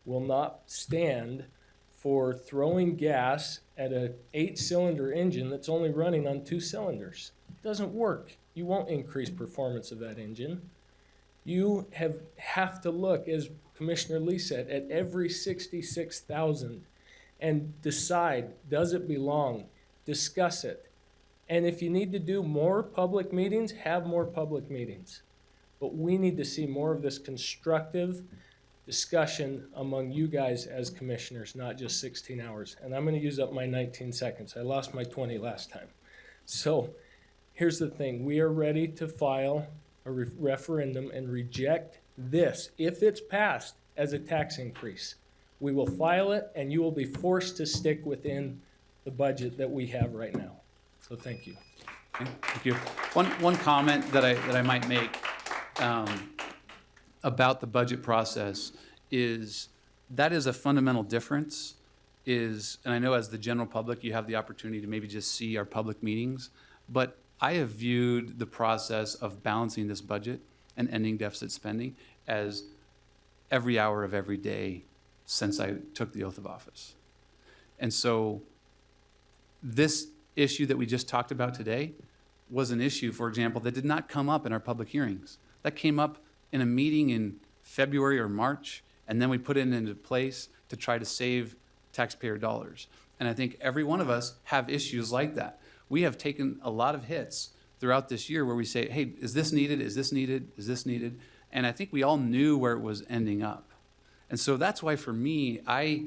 will not stand for throwing gas at an 8-cylinder engine that's only running on 2 cylinders. It doesn't work. You won't increase performance of that engine. You have to look, as Commissioner Lee said, at every 66,000 and decide, does it belong? Discuss it. And if you need to do more public meetings, have more public meetings. But we need to see more of this constructive discussion among you guys as commissioners, not just 16 hours. And I'm going to use up my 19 seconds. I lost my 20 last time. So here's the thing. We are ready to file a referendum and reject this, if it's passed, as a tax increase. We will file it, and you will be forced to stick within the budget that we have right now. So thank you. Okay, thank you. One comment that I might make about the budget process is that is a fundamental difference. And I know as the general public, you have the opportunity to maybe just see our public meetings, but I have viewed the process of balancing this budget and ending deficit spending as every hour of every day since I took the oath of office. And so this issue that we just talked about today was an issue, for example, that did not come up in our public hearings. That came up in a meeting in February or March, and then we put it into place to try to save taxpayer dollars. And I think every one of us have issues like that. We have taken a lot of hits throughout this year where we say, hey, is this needed? Is this needed? Is this needed? And I think we all knew where it was ending up. And so that's why for me, I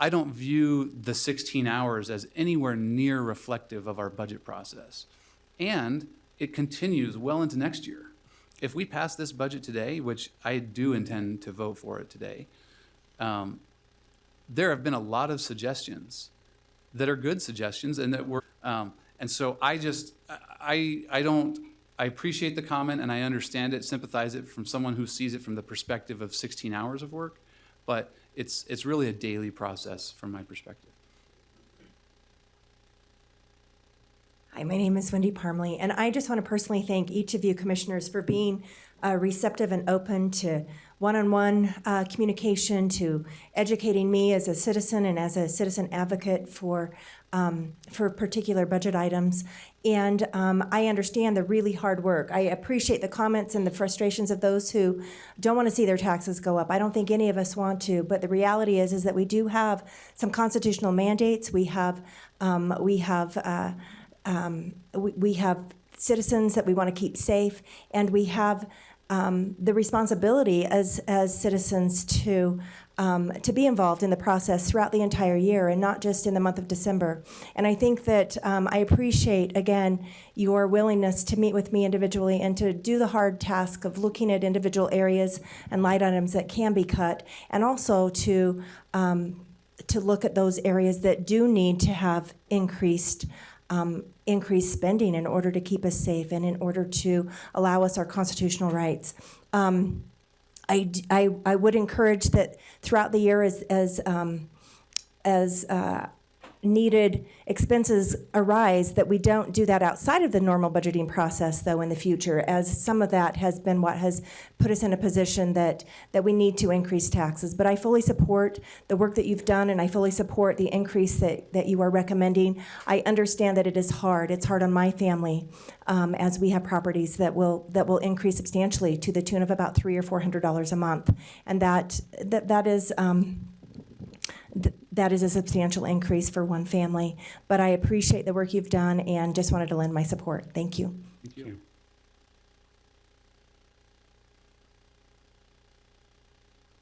don't view the 16 hours as anywhere near reflective of our budget process. And it continues well into next year. If we pass this budget today, which I do intend to vote for it today, there have been a lot of suggestions that are good suggestions and that were, and so I appreciate the comment and I understand it, sympathize it from someone who sees it from the perspective of 16 hours of work, but it's really a daily process from my perspective. Hi, my name is Wendy Parmley, and I just want to personally thank each of you commissioners for being receptive and open to one-on-one communication, to educating me as a citizen and as a citizen advocate for particular budget items. And I understand the really hard work. I appreciate the comments and the frustrations of those who don't want to see their taxes go up. I don't think any of us want to, but the reality is that we do have some constitutional mandates. We have citizens that we want to keep safe, and we have the responsibility as citizens to be involved in the process throughout the entire year and not just in the month of December. And I think that I appreciate, again, your willingness to meet with me individually and to do the hard task of looking at individual areas and line items that can be cut, and also to look at those areas that do need to have increased spending in order to keep us safe and in order to allow us our constitutional rights. I would encourage that throughout the year as needed expenses arise, that we don't do that outside of the normal budgeting process, though, in the future, as some of that has been what has put us in a position that we need to increase taxes. But I fully support the work that you've done, and I fully support the increase that you are recommending. I understand that it is hard. It's hard on my family, as we have properties that will increase substantially to the tune of about $300 or $400 a month, and that is a substantial increase for one family. But I appreciate the work you've done and just wanted to lend my support. Thank you. Thank you.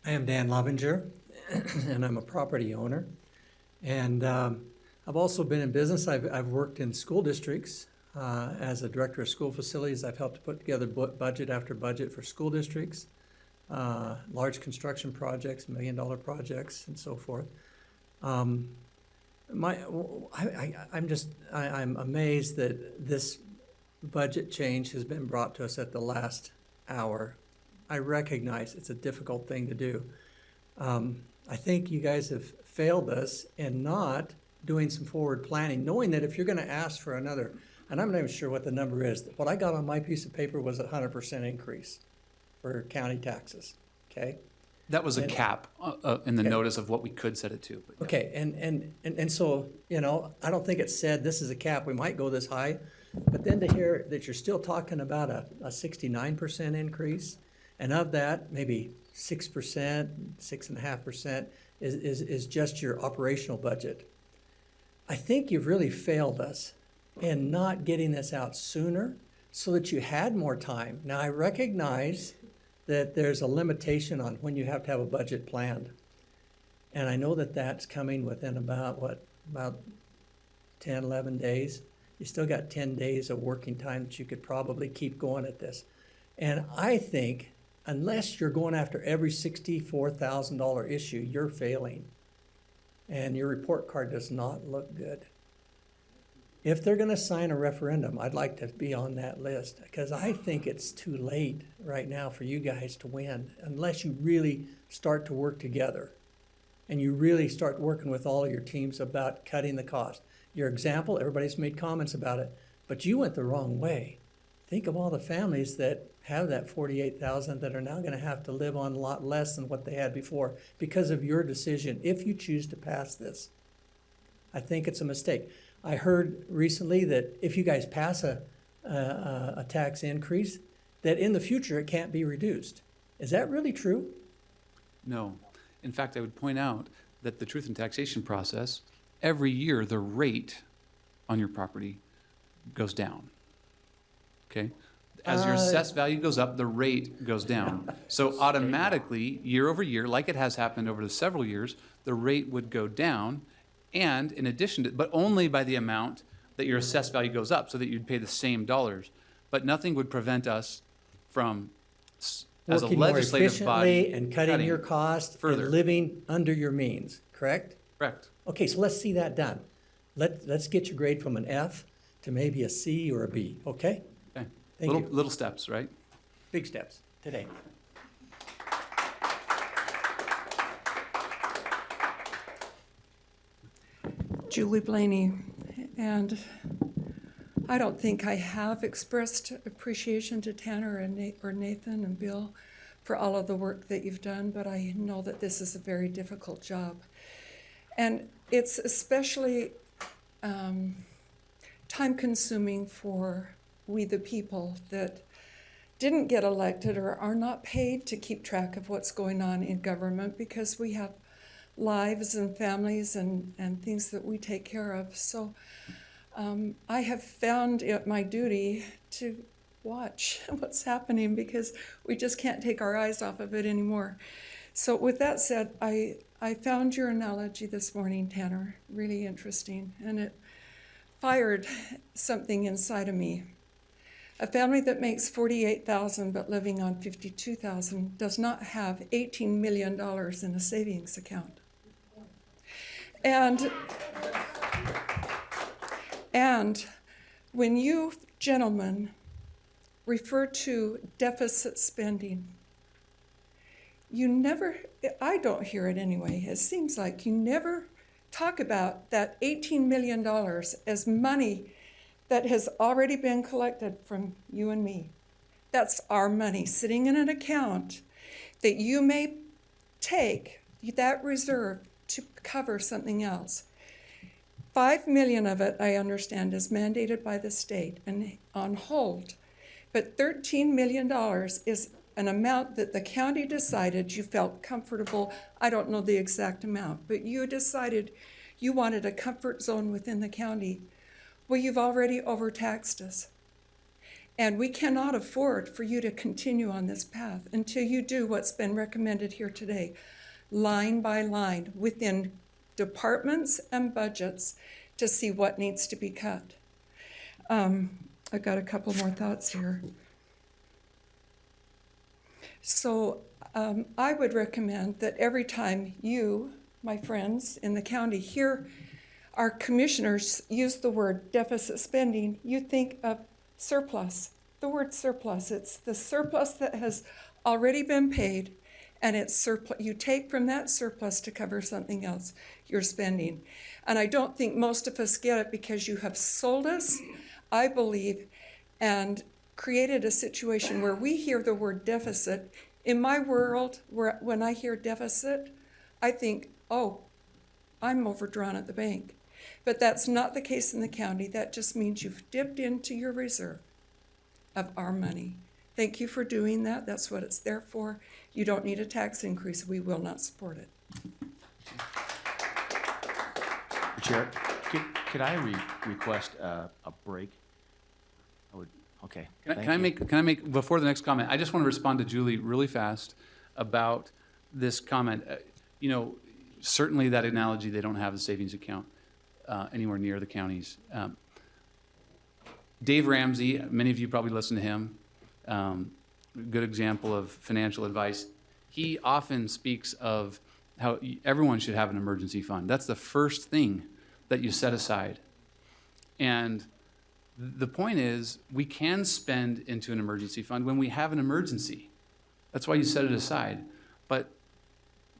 I am Dan Lovinger, and I'm a property owner. And I've also been in business. I've worked in school districts as a director of school facilities. I've helped to put together budget after budget for school districts, large construction projects, $1 million projects, and so forth. I'm amazed that this budget change has been brought to us at the last hour. I recognize it's a difficult thing to do. I think you guys have failed us in not doing some forward planning, knowing that if you're going to ask for another, and I'm not even sure what the number is. What I got on my piece of paper was a 100% increase for county taxes. Okay. That was a cap in the notice of what we could set it to. But yeah. Okay, and so, you know, I don't think it said this is a cap, we might go this high, but then to hear that you're still talking about a 69% increase, And of that, maybe 6%, 6.5% is just your operational budget. I think you've really failed us in not getting this out sooner so that you had more time. Now, I recognize that there's a limitation on when you have to have a budget planned. And I know that that's coming within about 10, 11 days. You still got 10 days of working time that you could probably keep going at this. And I think unless you're going after every $64,000 issue, you're failing. And your report card does not look good. If they're going to sign a referendum, I'd like to be on that list because I think it's too late right now for you guys to win unless you really start to work together and you really start working with all of your teams about cutting the cost. Your example, everybody's made comments about it, but you went the wrong way. Think of all the families that have that $48,000 that are now going to have to live on a lot less than what they had before because of your decision if you choose to pass this. I think it's a mistake. I heard recently that if you guys pass a tax increase, that in the future it can't be reduced. Is that really true? No. In fact, I would point out that the truth in taxation process, every year the rate on your property goes down. Okay? As your assessed value goes up, the rate goes down. So automatically, year over year, like it has happened over the several years, the rate would go down. And in addition to, but only by the amount that your assessed value goes up so that you'd pay the same dollars. But nothing would prevent us from, as a working more legislative body, efficiently and cutting your costs further. and living under your means, correct? Correct. Okay, so let's see that done. Let's get your grade from an F to maybe a C or a B, okay? Okay. Thank you. Little steps, right? Big steps today. Julie Blaney, and I don't think I have expressed appreciation to Tanner and or Nathan and Bill for all of the work that you've done, but I know that this is a very difficult job. And it's especially time-consuming for we the people that didn't get elected or are not paid to keep track of what's going on in government because we have lives and families and things that we take care of. So I have found it my duty to watch what's happening because we just can't take our eyes off of it anymore. So with that said, I found your analogy this morning, Tanner, really interesting, and it fired something inside of me. A family that makes $48,000 but living on $52,000 does not have $18 million in a savings account. And when you gentlemen refer to deficit spending, you never, I don't hear it anyway, it seems like you never talk about that $18 million as money that has already been collected from you and me. That's our money sitting in an account that you may take that reserve to cover something else. 5 million of it, I understand, is mandated by the state and on hold. But $13 million is an amount that the county decided you felt comfortable. I don't know the exact amount, but you decided you wanted a comfort zone within the county. Well, you've already overtaxed us. And we cannot afford for you to continue on this path until you do what's been recommended here today, line by line, within departments and budgets to see what needs to be cut. I've got a couple more thoughts here. So I would recommend that every time you, my friends in the county, hear our commissioners use the word deficit spending, you think of surplus, the word surplus. It's the surplus that has already been paid, and it's surplus. You take from that surplus to cover something else you're spending. And I don't think most of us get it because you have sold us, I believe, and created a situation where we hear the word deficit. In my world, when I hear deficit, I think, oh, I'm overdrawn at the bank. But that's not the case in the county. That just means you've dipped into your reserve of our money Thank you for doing that. That's what it's there for. You don't need a tax increase. We will not support it. Chair, could I request a break? I would, okay. Can I make, before the next comment, I just want to respond to Julie really fast about this comment. You know, certainly that analogy, they don't have a savings account anywhere near the counties. Dave Ramsey, many of you probably listen to him, good example of financial advice. He often speaks of how everyone should have an emergency fund. That's the first thing that you set aside. And the point is, we can spend into an emergency fund when we have an emergency. That's why you set it aside. But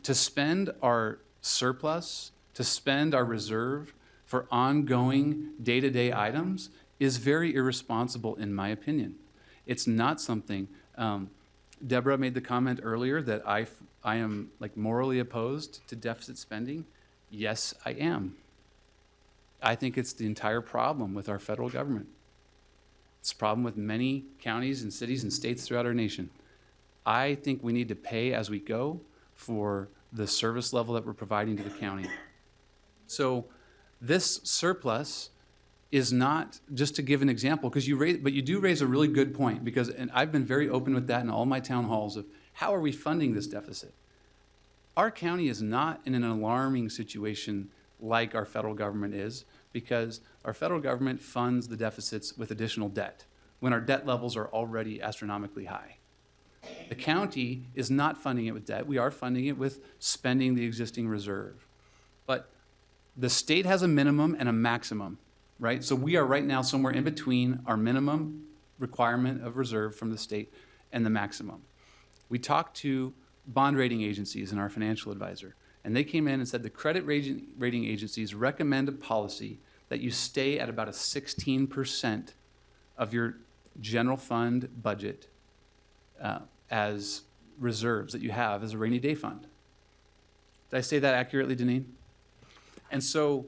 to spend our surplus, to spend our reserve for ongoing day-to-day items is very irresponsible, in my opinion. It's not something, Deborah made the comment earlier that I am like morally opposed to deficit spending. Yes, I am. I think it's the entire problem with our federal government. It's a problem with many counties and cities and states throughout our nation. I think we need to pay as we go for the service level that we're providing to the county. So this surplus is not, just to give an example, because you do raise a really good point, because, and I've been very open with that in all my town halls of how are we funding this deficit? Our county is not in an alarming situation like our federal government is, because our federal government funds the deficits with additional debt when our debt levels are already astronomically high. The county is not funding it with debt. We are funding it with spending the existing reserve. But the state has a minimum and a maximum, right? So we are right now somewhere in between our minimum requirement of reserve from the state and the maximum. We talked to bond rating agencies and our financial advisor, and they came in and said the credit rating agencies recommend a policy that you stay at about a 16% of your general fund budget as reserves that you have as a rainy day fund. Did I say that accurately, Deneen? And so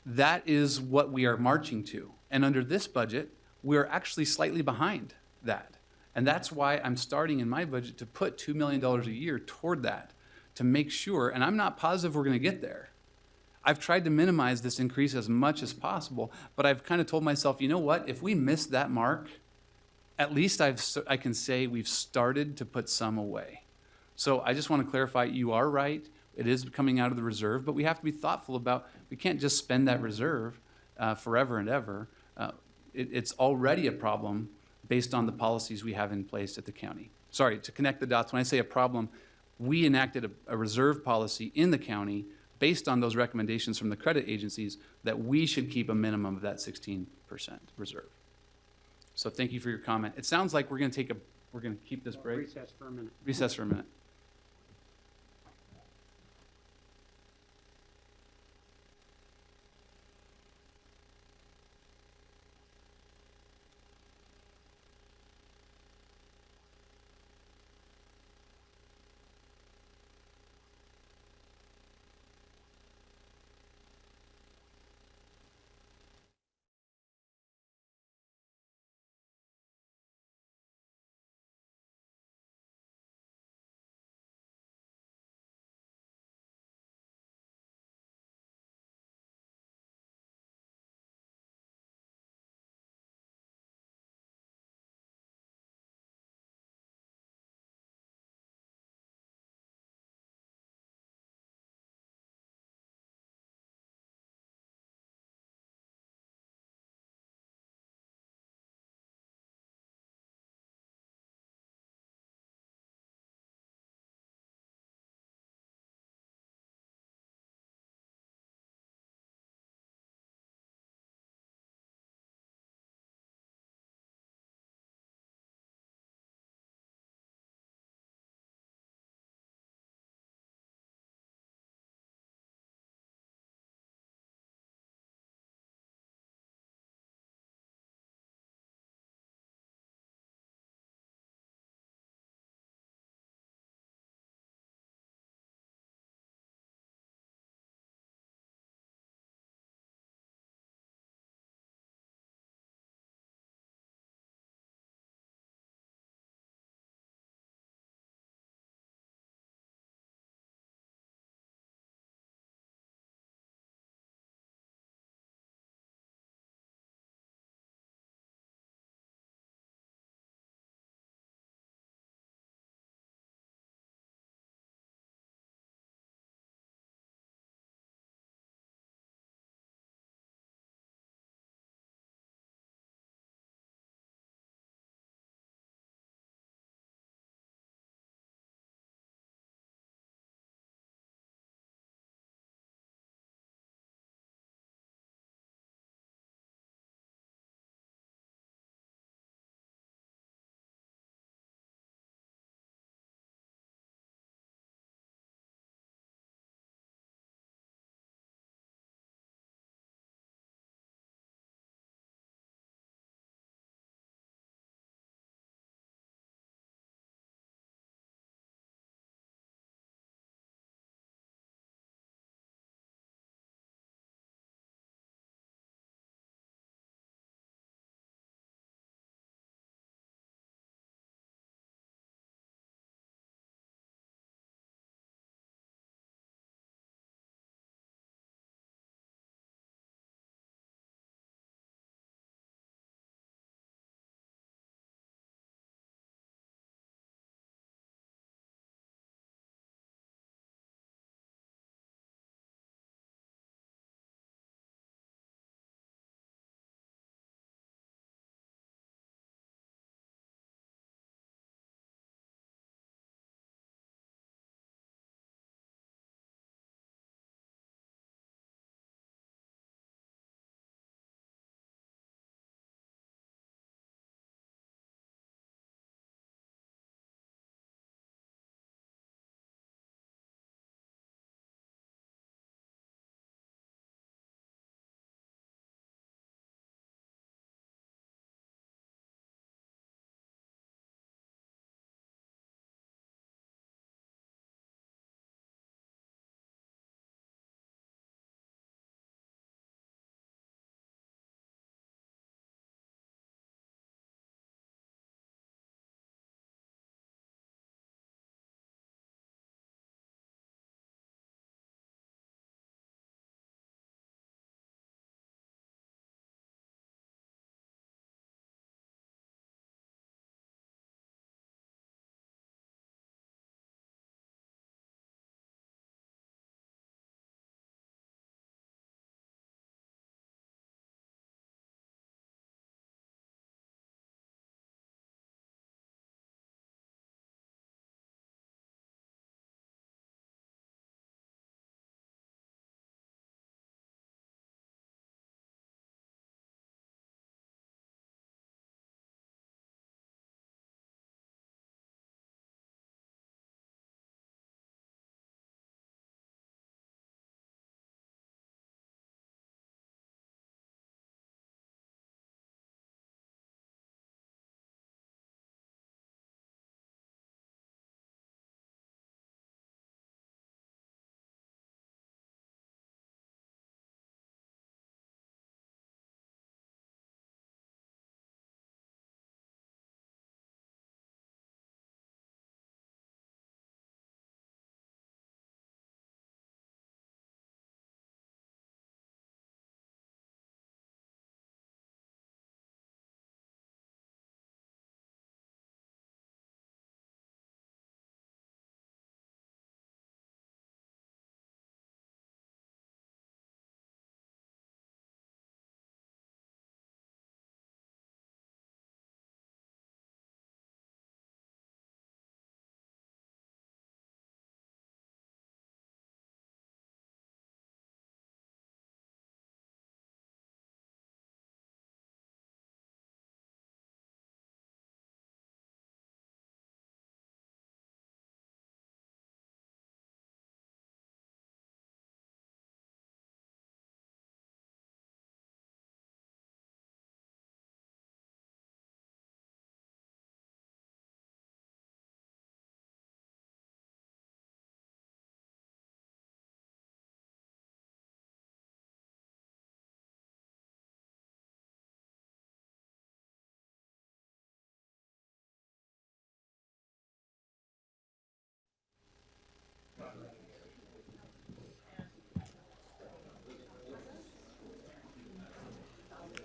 that is what we are marching to. And under this budget, we are actually slightly behind that. And that's why I'm starting in my budget to put $2 million a year toward that, to make sure, and I'm not positive we're going to get there. I've tried to minimize this increase as much as possible, but I've kind of told myself, you know what, if we miss that mark, at least I can say we've started to put some away. So I just want to clarify, you are right, it is coming out of the reserve, but we have to be thoughtful about, we can't just spend that reserve forever and ever. It's already a problem based on the policies we have in place at the county. Sorry, to connect the dots, when I say a problem, we enacted a reserve policy in the county based on those recommendations from the credit agencies that we should keep a minimum of that 16% reserve. So thank you for your comment. It sounds like we're going to keep this break. Recess for a minute. Recess for a minute.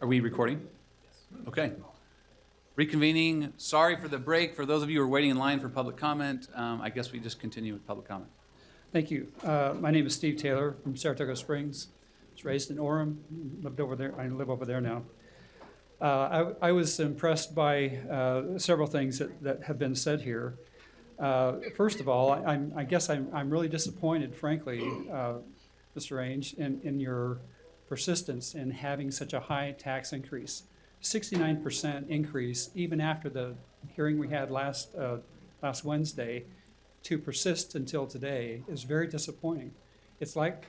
Are we recording? Okay. Reconvening. Sorry for the break. For those of you who are waiting in line for public comment, I guess we just continue with public comment. Thank you. My name is Steve Taylor from Saratoga Springs. I was raised in Orem, lived over there. I live over there now. I was impressed by several things that have been said here. First of all, I guess I'm really disappointed, frankly, Mr. Range, in your persistence in having such a high tax increase. 69% increase, even after the hearing we had last Wednesday, to persist until today is very disappointing. It's like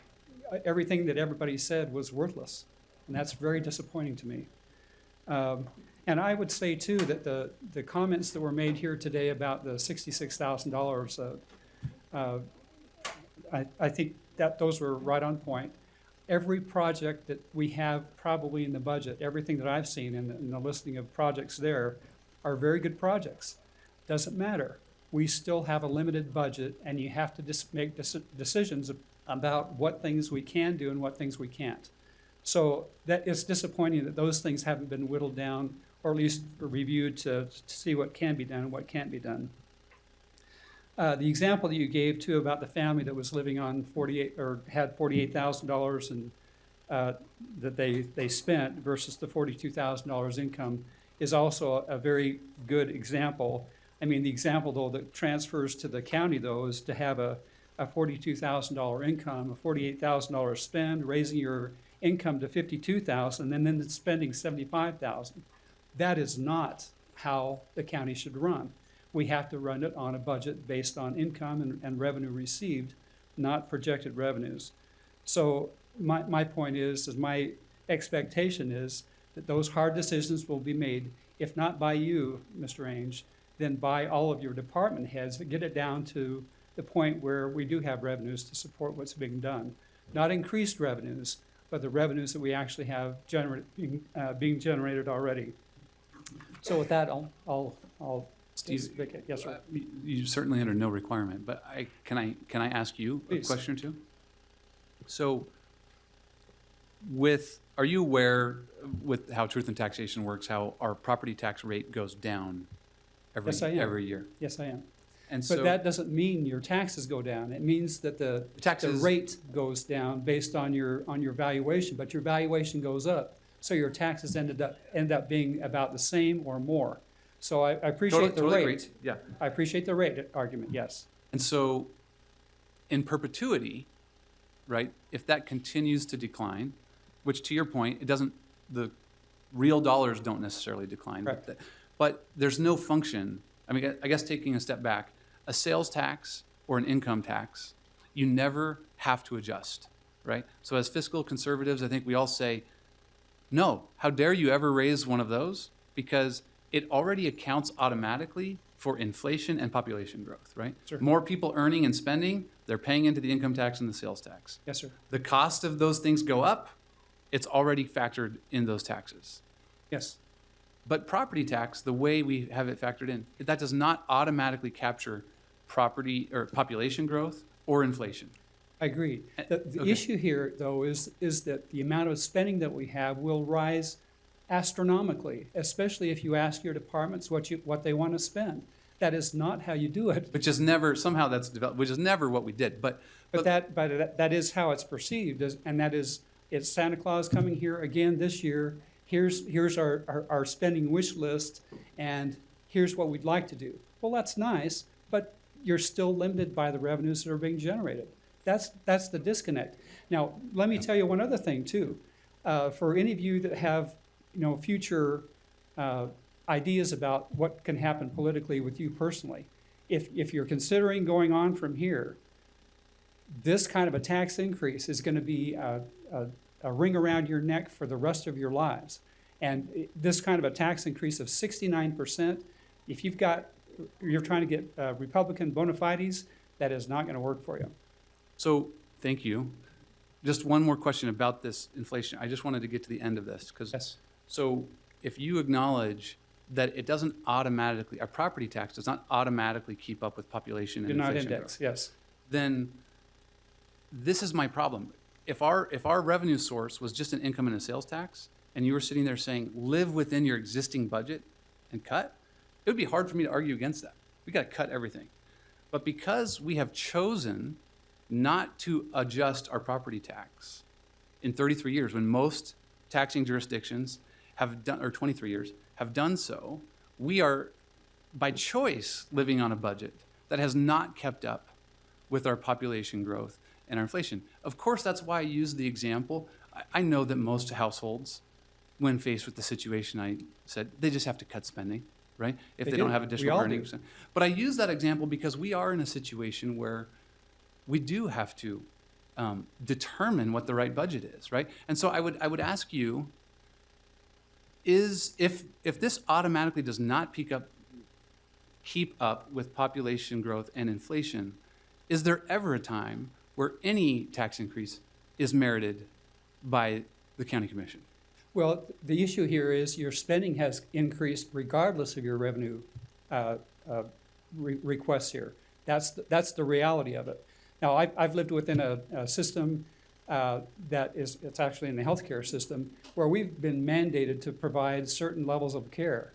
everything that everybody said was worthless, and that's very disappointing to me. And I would say, too, that the comments that were made here today about the $66,000, I think that those were right on point. Every project that we have probably in the budget, everything that I've seen in the listing of projects there are very good projects. Doesn't matter. We still have a limited budget, and you have to make decisions about what things we can do and what things we can't. So that it's disappointing that those things haven't been whittled down, or at least reviewed to see what can be done and what can't be done. The example that you gave too about the family that was living on had $48,000 and that they spent versus the $42,000 income is also a very good example. I mean, the example though that transfers to the county though is to have a $42,000 income, a $48,000 spend, raising your income to $52,000, and then spending $75,000. That is not how the county should run. We have to run it on a budget based on income and revenue received, not projected revenues. So my point is my expectation is that those hard decisions will be made, if not by you, Mr. Ainge, then by all of your department heads that get it down to the point where we do have revenues to support what's being done. Not increased revenues, but the revenues that we actually have being generated already. So with that, I'll Steve, yes, sir. You certainly under no requirement, but can I ask you Please. a question or two? So, are you aware with how truth and taxation works, how our property tax rate goes down every year? Yes, I am. And But so that doesn't mean your taxes go down. It means that the rate goes down based on your valuation, but your valuation goes up. So your taxes end up being about the same or more. So I appreciate the totally rate. agree. Yeah. I appreciate the rate argument, yes. And so, in perpetuity, right, if that continues to decline, which to your point, the real dollars don't necessarily decline, but there's no function. I mean, I guess taking a step back, a sales tax or an income tax, you never have to adjust, right? So as fiscal conservatives, I think we all say, no, how dare you ever raise one of those? Because it already accounts automatically for inflation and population growth, right? Sure. More people earning and spending, they're paying into the income tax and the sales tax. Yes, sir. The cost of those things go up, it's already factored in those taxes. Yes. But property tax, the way we have it factored in, that does not automatically capture property or population growth or inflation. I agree. The Okay. issue here, though, is that the amount of spending that we have will rise astronomically, especially if you ask your departments what they want to spend. That is not how you do it. Which is never, somehow that's developed, which is never what we did. But that is how it's perceived, and that is, it's Santa Claus coming here again this year. Here's our spending wish list, and here's what we'd like to do. Well, that's nice, but you're still limited by the revenues that are being generated. That's the disconnect. Now, let me tell you one other thing too. For any of you that have, future ideas about what can happen politically with you personally, if you're considering going on from here, this kind of a tax increase is going to be a ring around your neck for the rest of your lives. And this kind of a tax increase of 69%, if you're trying to get Republican bona fides, that is not going to work for you. So, thank you. Just one more question about this inflation. I just wanted to get to the end of this. Yes. So, if you acknowledge that it doesn't automatically, our property tax does not automatically keep up with population and Do not inflation index, growth, yes. then this is my problem. If our revenue source was just an income and a sales tax, and you were sitting there saying, live within your existing budget and cut, it would be hard for me to argue against that. We got to cut everything. But because we have chosen not to adjust our property tax in 33 years, when most taxing jurisdictions have done, or 23 years, have done so, we are, by choice, living on a budget that has not kept up with our population growth and our inflation. Of course, that's why I use the example. I know that most households, when faced with the situation I said, they just have to cut spending, right? If they don't have additional earnings. But I use that example because we are in a situation where we do have to determine what the right budget is, right? And so I would ask you, if this automatically does not keep up with population growth and inflation, is there ever a time where any tax increase is merited by the county commission? Well, the issue here is your spending has increased regardless of your revenue requests here. That's the reality of it. Now, I've lived within a system it's actually in the healthcare system, where we've been mandated to provide certain levels of care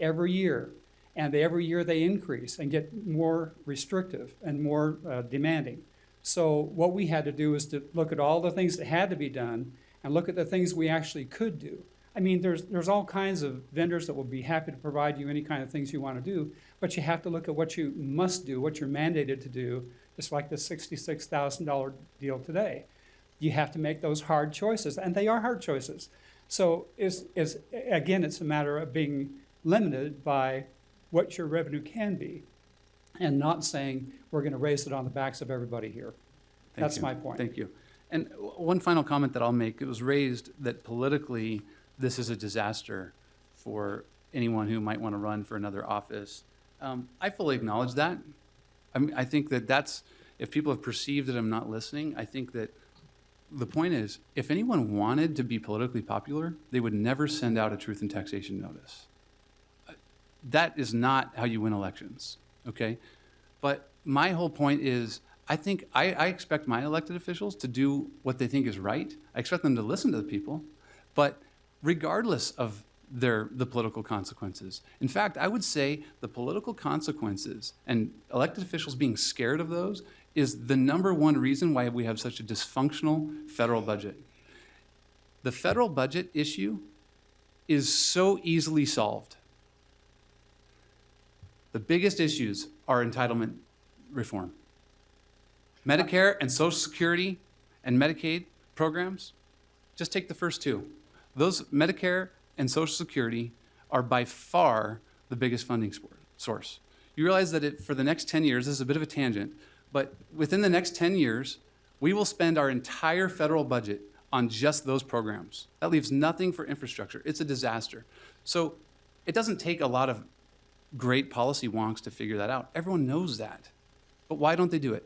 every year. And every year they increase and get more restrictive and more demanding. So what we had to do is to look at all the things that had to be done and look at the things we actually could do. I mean, there's all kinds of vendors that will be happy to provide you any kind of things you want to do, but you have to look at what you must do, what you're mandated to do, just like the $66,000 deal today. You have to make those hard choices, and they are hard choices. So again, it's a matter of being limited by what your revenue can be, and not saying we're going to raise it on the backs of everybody here. That's my point. Thank you. And one final comment that I'll make, it was raised that politically this is a disaster for anyone who might want to run for another office. I fully acknowledge that. I think that's, if people have perceived that I'm not listening, I think that the point is, if anyone wanted to be politically popular, they would never send out a truth and taxation notice. That is not how you win elections, okay? But my whole point is, I expect my elected officials to do what they think is right. I expect them to listen to the people, but regardless of the political consequences. In fact, I would say the political consequences and elected officials being scared of those is the number one reason why we have such a dysfunctional federal budget. The federal budget issue is so easily solved. The biggest issues are entitlement reform. Medicare and Social Security and Medicaid programs, just take the first two. Those Medicare and Social Security are by far the biggest funding source. You realize that for the next 10 years, this is a bit of a tangent, but within the next 10 years, we will spend our entire federal budget on just those programs. That leaves nothing for infrastructure. It's a disaster. So it doesn't take a lot of great policy wonks to figure that out. Everyone knows that. But why don't they do it?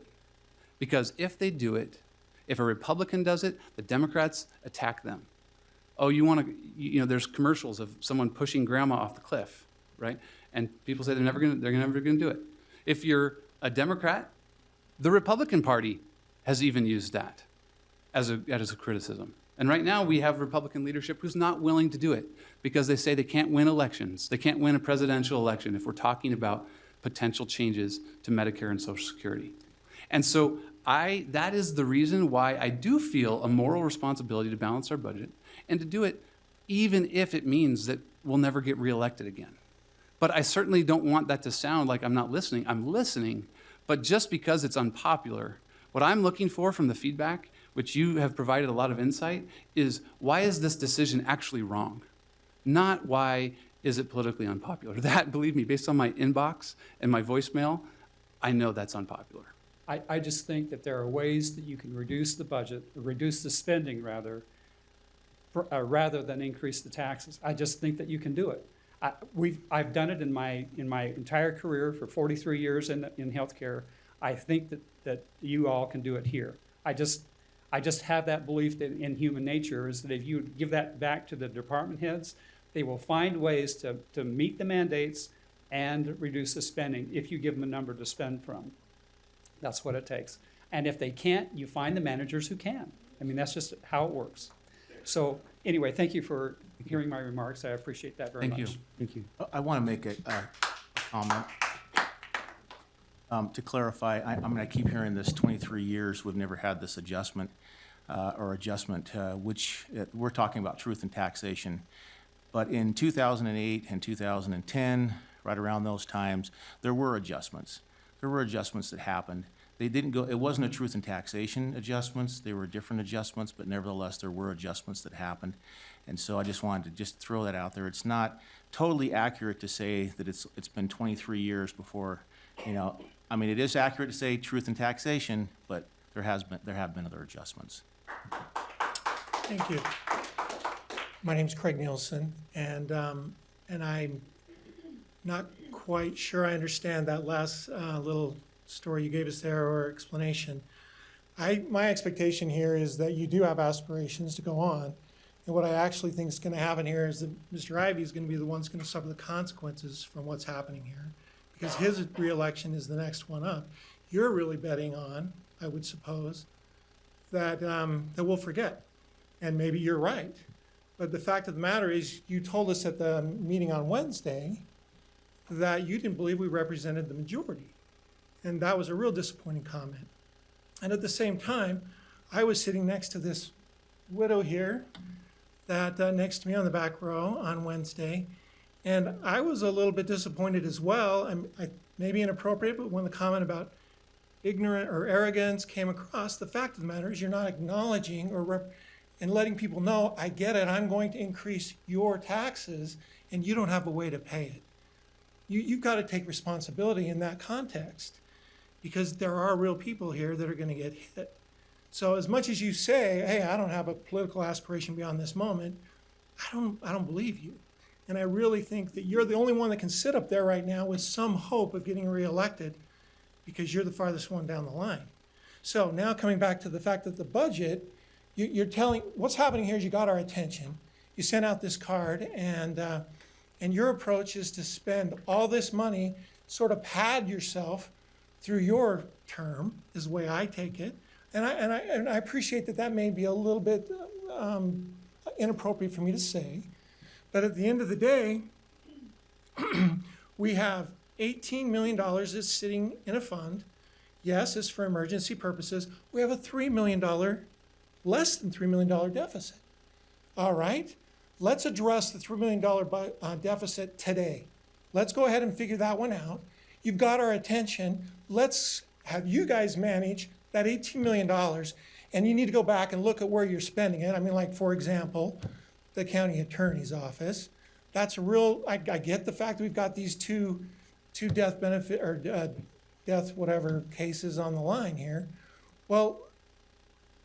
Because if they do it, if a Republican does it, the Democrats attack them. Oh, there's commercials of someone pushing grandma off the cliff, right? And people say they're never gonna do it. If you're a Democrat, the Republican Party has even used that as a criticism. And right now we have Republican leadership who's not willing to do it because they say they can't win elections. They can't win a presidential election if we're talking about potential changes to Medicare and Social Security. And so that is the reason why I do feel a moral responsibility to balance our budget and to do it even if it means that we'll never get reelected again. But I certainly don't want that to sound like I'm not listening. I'm listening, but just because it's unpopular, what I'm looking for from the feedback, which you have provided a lot of insight, is why is this decision actually wrong? Not why is it politically unpopular. That, believe me, based on my inbox and my voicemail, I know that's unpopular. I just think that there are ways that you can reduce the budget, reduce the spending rather than increase the taxes. I just think that you can do it. I've done it in my entire career for 43 years in healthcare. I think that you all can do it here. I just have that belief that in human nature is that if you give that back to the department heads, they will find ways to meet the mandates and reduce the spending if you give them a number to spend from. That's what it takes. And if they can't, you find the managers who can. I mean, that's just how it works. So anyway, thank you for hearing my remarks. I appreciate that very much. Thank you. Thank you. I want to make a comment. To clarify, I keep hearing this 23 years, we've never had this adjustment, which we're talking about truth in taxation. But in 2008 and 2010, right around those times, there were adjustments. There were adjustments that happened. They didn't go, it wasn't a truth in taxation adjustments, they were different adjustments, but nevertheless, there were adjustments that happened. And so I just wanted to just throw that out there. It's not totally accurate to say that it's been 23 years before, I mean, it is accurate to say truth in taxation, but there have been other adjustments. Thank you. My name's Craig Nielsen, and I'm not quite sure I understand that last little story you gave us there or explanation. My expectation here is that you do have aspirations to go on, and what I actually think is going to happen here is that Mr. Ivey is going to be the one that's going to suffer the consequences from what's happening here, because his reelection is the next one up. You're really betting on, I would suppose, that we'll forget, and maybe you're right. But the fact of the matter is, you told us at the meeting on Wednesday that you didn't believe we represented the majority. And that was a real disappointing comment. And at the same time, I was sitting next to this widow here, that next to me on the back row on Wednesday, and I was a little bit disappointed as well. I maybe inappropriate, but when the comment about ignorant or arrogance came across, the fact of the matter is you're not acknowledging and letting people know, I get it, I'm going to increase your taxes, and you don't have a way to pay it. You've got to take responsibility in that context, because there are real people here that are going to get hit. So as much as you say, hey, I don't have a political aspiration beyond this moment, I don't believe you. And I really think that you're the only one that can sit up there right now with some hope of getting reelected, because you're the farthest one down the line. So now coming back to the fact that the budget, you're telling, what's happening here is you got our attention. You sent out this card, and your approach is to spend all this money, sort of pad yourself through your term, is the way I take it. And I appreciate that may be a little bit inappropriate for me to say. But at the end of the day, we have $18 million that's sitting in a fund. Yes, it's for emergency purposes. We have a $3 million, less than $3 million deficit. All right, let's address the $3 million deficit today. Let's go ahead and figure that one out. You've got our attention. Let's have you guys manage that $18 million, and you need to go back and look at where you're spending it. I mean, like, for example, the county attorney's office. That's a real, I get the fact that we've got these two death benefit, or death whatever cases on the line here. Well,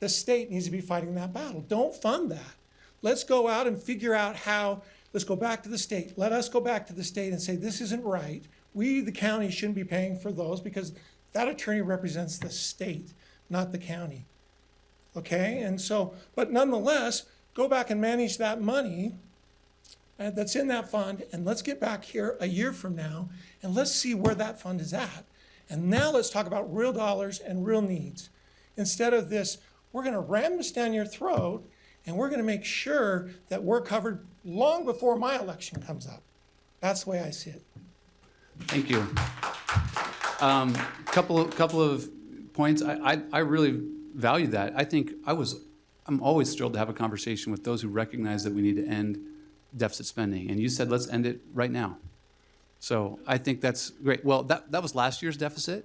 the state needs to be fighting that battle. Don't fund that. Let's go out and figure out how, let's go back to the state. Let us go back to the state and say, this isn't right. We, the county, shouldn't be paying for those, because that attorney represents the state, not the county. Okay, and so, but nonetheless, go back and manage that money that's in that fund, and let's get back here a year from now, and let's see where that fund is at. And now let's talk about real dollars and real needs. Instead of this, we're gonna ram this down your throat, and we're gonna make sure that we're covered long before my election comes up. That's the way I see it. Thank you. Couple of points. I really value that. I'm always thrilled to have a conversation with those who recognize that we need to end deficit spending. And you said, let's end it right now. So I think that's great. Well, that was last year's deficit.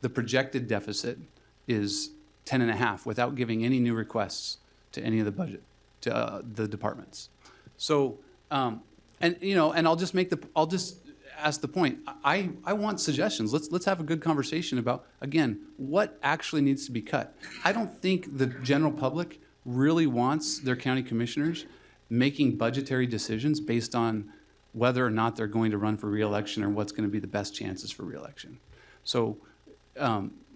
The projected deficit is 10.5 without giving any new requests to any of the budget, to the departments. So, and I'll just ask the point. I want suggestions. Let's have a good conversation about, again, what actually needs to be cut. I don't think the general public really wants their county commissioners making budgetary decisions based on whether or not they're going to run for reelection or what's going to be the best chances for reelection. So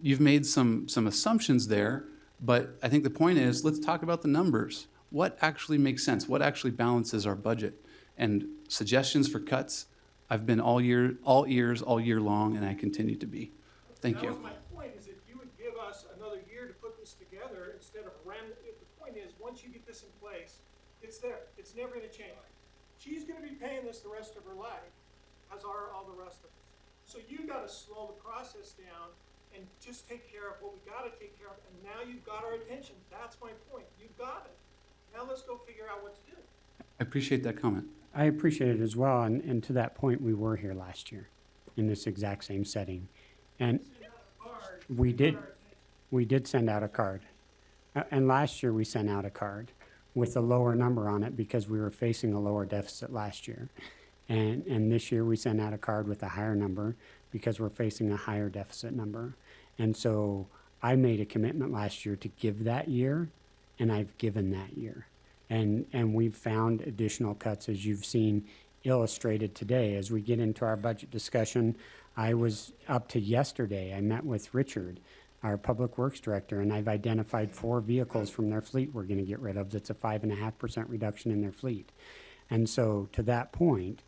you've made some assumptions there, but I think the point is, let's talk about the numbers. What actually makes sense? What actually balances our budget? And suggestions for cuts, I've been all ears all year long, and I continue to be. Thank you. That was my point, is if you would give us another year to put this together instead of the point is, once you get this in place, it's there. It's never going to change. she's gonna be paying this the rest of her life, as are all the rest of us. So you gotta slow the process down and just take care of what we gotta take care of, and now you've got our attention. That's my point. You've got it. Now let's go figure out what to do. I appreciate that comment. I appreciate it as well, and to that point, we were here last year in this exact same setting. And we did send out a card. And last year, we sent out a card with a lower number on it because we were facing a lower deficit last year. And this year, we sent out a card with a higher number because we're facing a higher deficit number. And so I made a commitment last year to give that year, and I've given that year. And we've found additional cuts, as you've seen illustrated today. As we get into our budget discussion, I was up to yesterday, I met with Richard, our Public Works Director, and I've identified 4 vehicles from their fleet we're gonna get rid of. That's a 5.5% reduction in their fleet. And so to that point,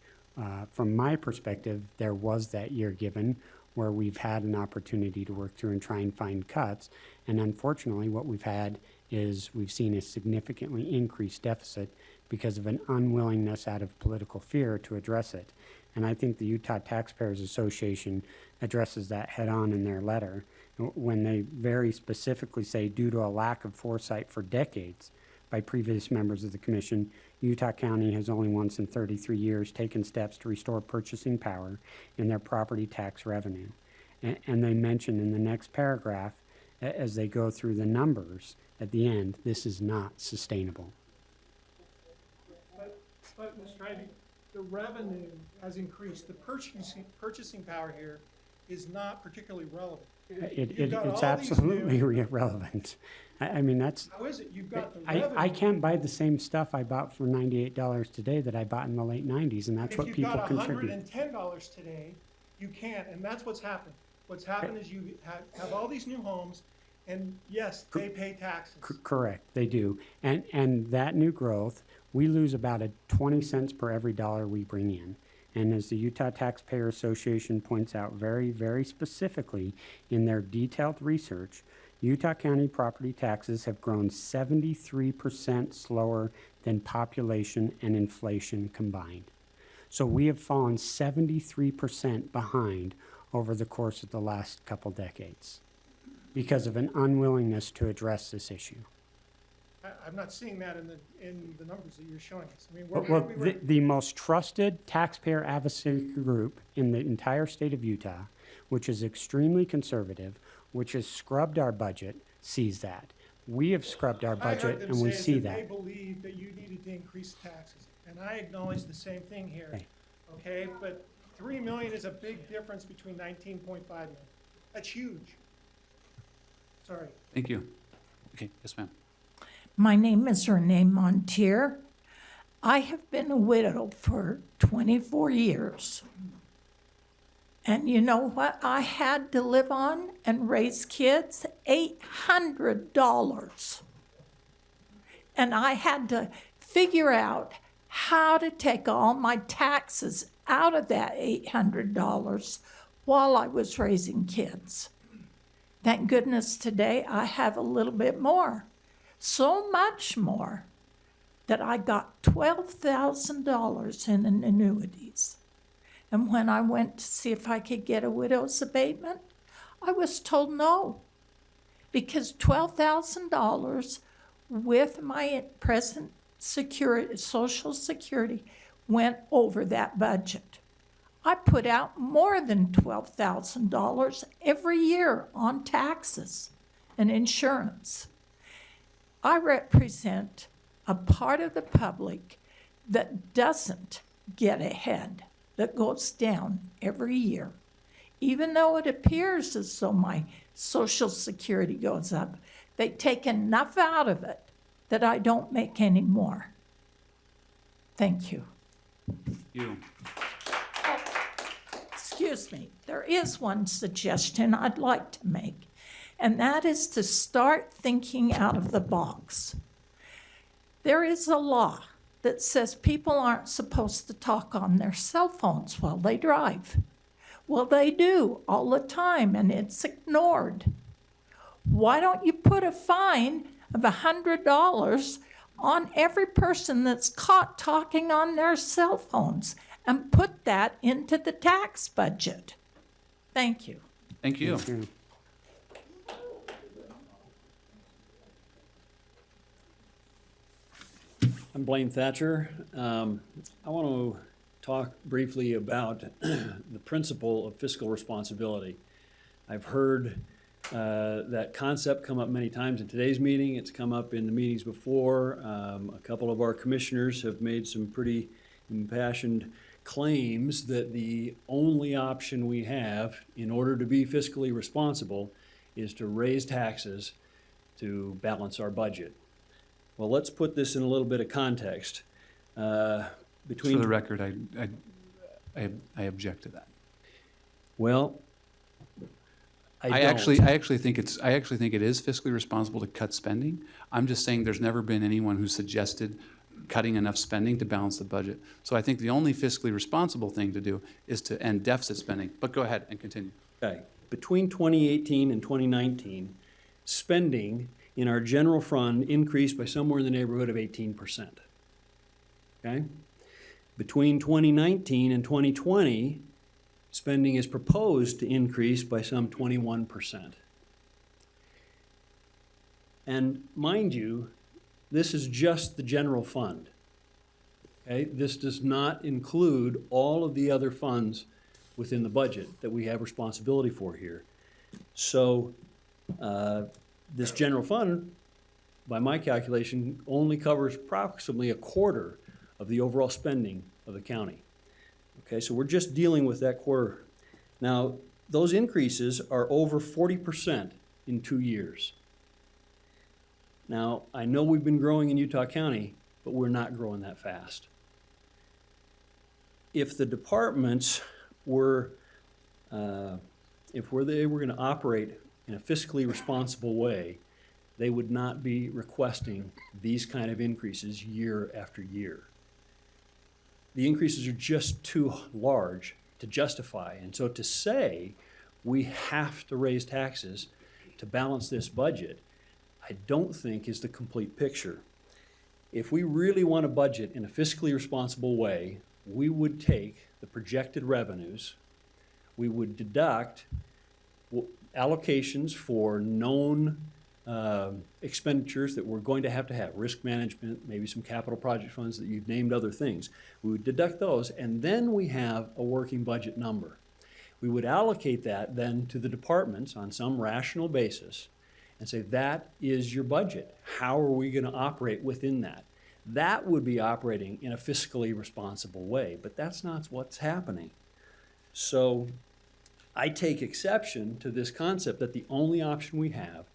from my perspective, there was that year given where we've had an opportunity to work through and try and find cuts. And unfortunately, what we've had is we've seen a significantly increased deficit because of an unwillingness out of political fear to address it. And I think the Utah Taxpayers Association addresses that head on in their letter when they very specifically say, due to a lack of foresight for decades by previous members of the commission, Utah County has only once in 33 years taken steps to restore purchasing power in their property tax revenue. And they mention in the next paragraph, as they go through the numbers at the end, this is not sustainable. But Mr. Ivey, the revenue has increased. The purchasing power here is not particularly relevant. It's absolutely irrelevant. I mean, that's. How is it? You've got the revenue. I can't buy the same stuff I bought for $98 today that I bought in the late 90s, and that's what people contribute. If you've got $110 today, you can't, and that's what's happened. What's happened is you have all these new homes, and yes, they pay taxes. Correct, they do. And that new growth, we lose about 20 cents per every dollar we bring in. And as the Utah Taxpayer Association points out very, very specifically in their detailed research, Utah County property taxes have grown 73% slower than population and inflation combined. So we have fallen 73% behind over the course of the last couple decades because of an unwillingness to address this issue. I'm not seeing that in the numbers that you're showing us. I mean, Well, the most trusted taxpayer advocacy group in the entire state of Utah, which is extremely conservative, which has scrubbed our budget, sees that. We have scrubbed our budget and we see that. They believe that you needed to increase taxes, and I acknowledge the same thing here. Okay, but $3 million is a big difference between 19.5 million. That's huge. Sorry. Thank you. Okay, yes, ma'am. My name is Renee Montier. I have been a widow for 24 years. And you know what I had to live on and raise kids? $800. And I had to figure out how to take all my taxes out of that $800 while I was raising kids. Thank goodness today I have a little bit more. So much more that I got $12,000 in annuities. And when I went to see if I could get a widow's abatement, I was told no, because $12,000 with my present security, Social Security, went over that budget. I put out more than $12,000 every year on taxes and insurance. I represent a part of the public that doesn't get ahead, that goes down every year. Even though it appears as though my Social Security goes up, they take enough out of it that I don't make any more. Thank you. You. Excuse me, there is one suggestion I'd like to make, and that is to start thinking out of the box. There is a law that says people aren't supposed to talk on their cell phones while they drive. Well, they do all the time, and it's ignored. Why don't you put a fine of $100 on every person that's caught talking on their cell phones and put that into the tax budget. Thank you. Thank you. I'm Blaine Thatcher. I want to talk briefly about the principle of fiscal responsibility. I've heard that concept come up many times in today's meeting. It's come up in the meetings before. A couple of our commissioners have made some pretty impassioned claims that the only option we have in order to be fiscally responsible is to raise taxes to balance our budget. Well, let's put this in a little bit of context. For the record, I object to that. Well, I actually think it is fiscally responsible to cut spending. I'm just saying there's never been anyone who suggested cutting enough spending to balance the budget. So I think the only fiscally responsible thing to do is to end deficit spending. But go ahead and continue. Okay. Between 2018 and 2019, spending in our general fund increased by somewhere in the neighborhood of 18%. Okay? Between 2019 and 2020, spending is proposed to increase by some 21%. And mind you, this is just the general fund. Okay? This does not include all of the other funds within the budget that we have responsibility for here. So this general fund, by my calculation, only covers approximately a quarter of the overall spending of the county. Okay, so we're just dealing with that quarter. Now, those increases are over 40% in 2 years. Now, I know we've been growing in Utah County, but we're not growing that fast. If the departments were, if they were going to operate in a fiscally responsible way, they would not be requesting these kind of increases year after year. The increases are just too large to justify. And so to say we have to raise taxes to balance this budget, I don't think is the complete picture. If we really want to budget in a fiscally responsible way, we would take the projected revenues, we would deduct allocations for known expenditures that we're going to have, risk management, maybe some capital project funds that you've named other things. We would deduct those, and then we have a working budget number. We would allocate that then to the departments on some rational basis and say, that is your budget. How are we going to operate within that? That would be operating in a fiscally responsible way, but that's not what's happening. So I take exception to this concept that the only option we have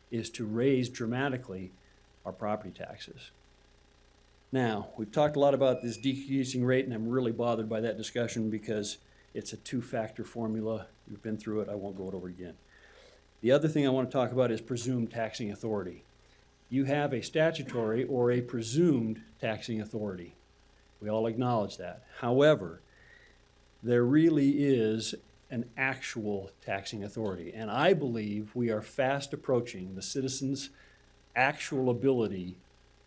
is to raise dramatically our property taxes. Now, we've talked a lot about this decreasing rate, and I'm really bothered by that discussion because it's a two-factor formula. We've been through it. I won't go it over again. The other thing I want to talk about is presumed taxing authority. You have a statutory or a presumed taxing authority. We all acknowledge that. However, there really is an actual taxing authority. And I believe we are fast approaching the citizens' actual ability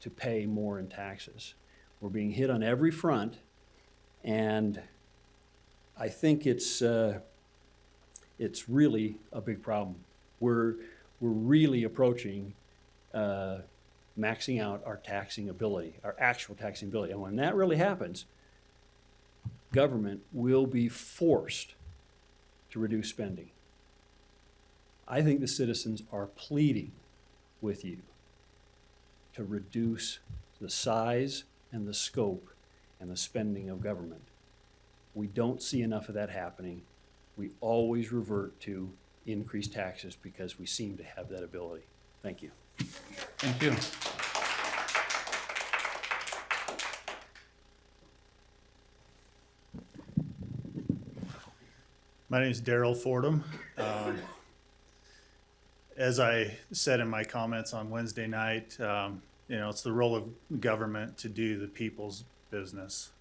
to pay more in taxes. We're being hit on every front, and I think it's really a big problem. We're really approaching maxing out our taxing ability, our actual taxing ability. And when that really happens, government will be forced to reduce spending. I think the citizens are pleading with you to reduce the size and the scope and the spending of government. We don't see enough of that happening. We always revert to increased taxes because we seem to have that ability. Thank you. Thank you. My name is Daryl Fordham. As I said in my comments on Wednesday night, it's the role of government to do the people's business.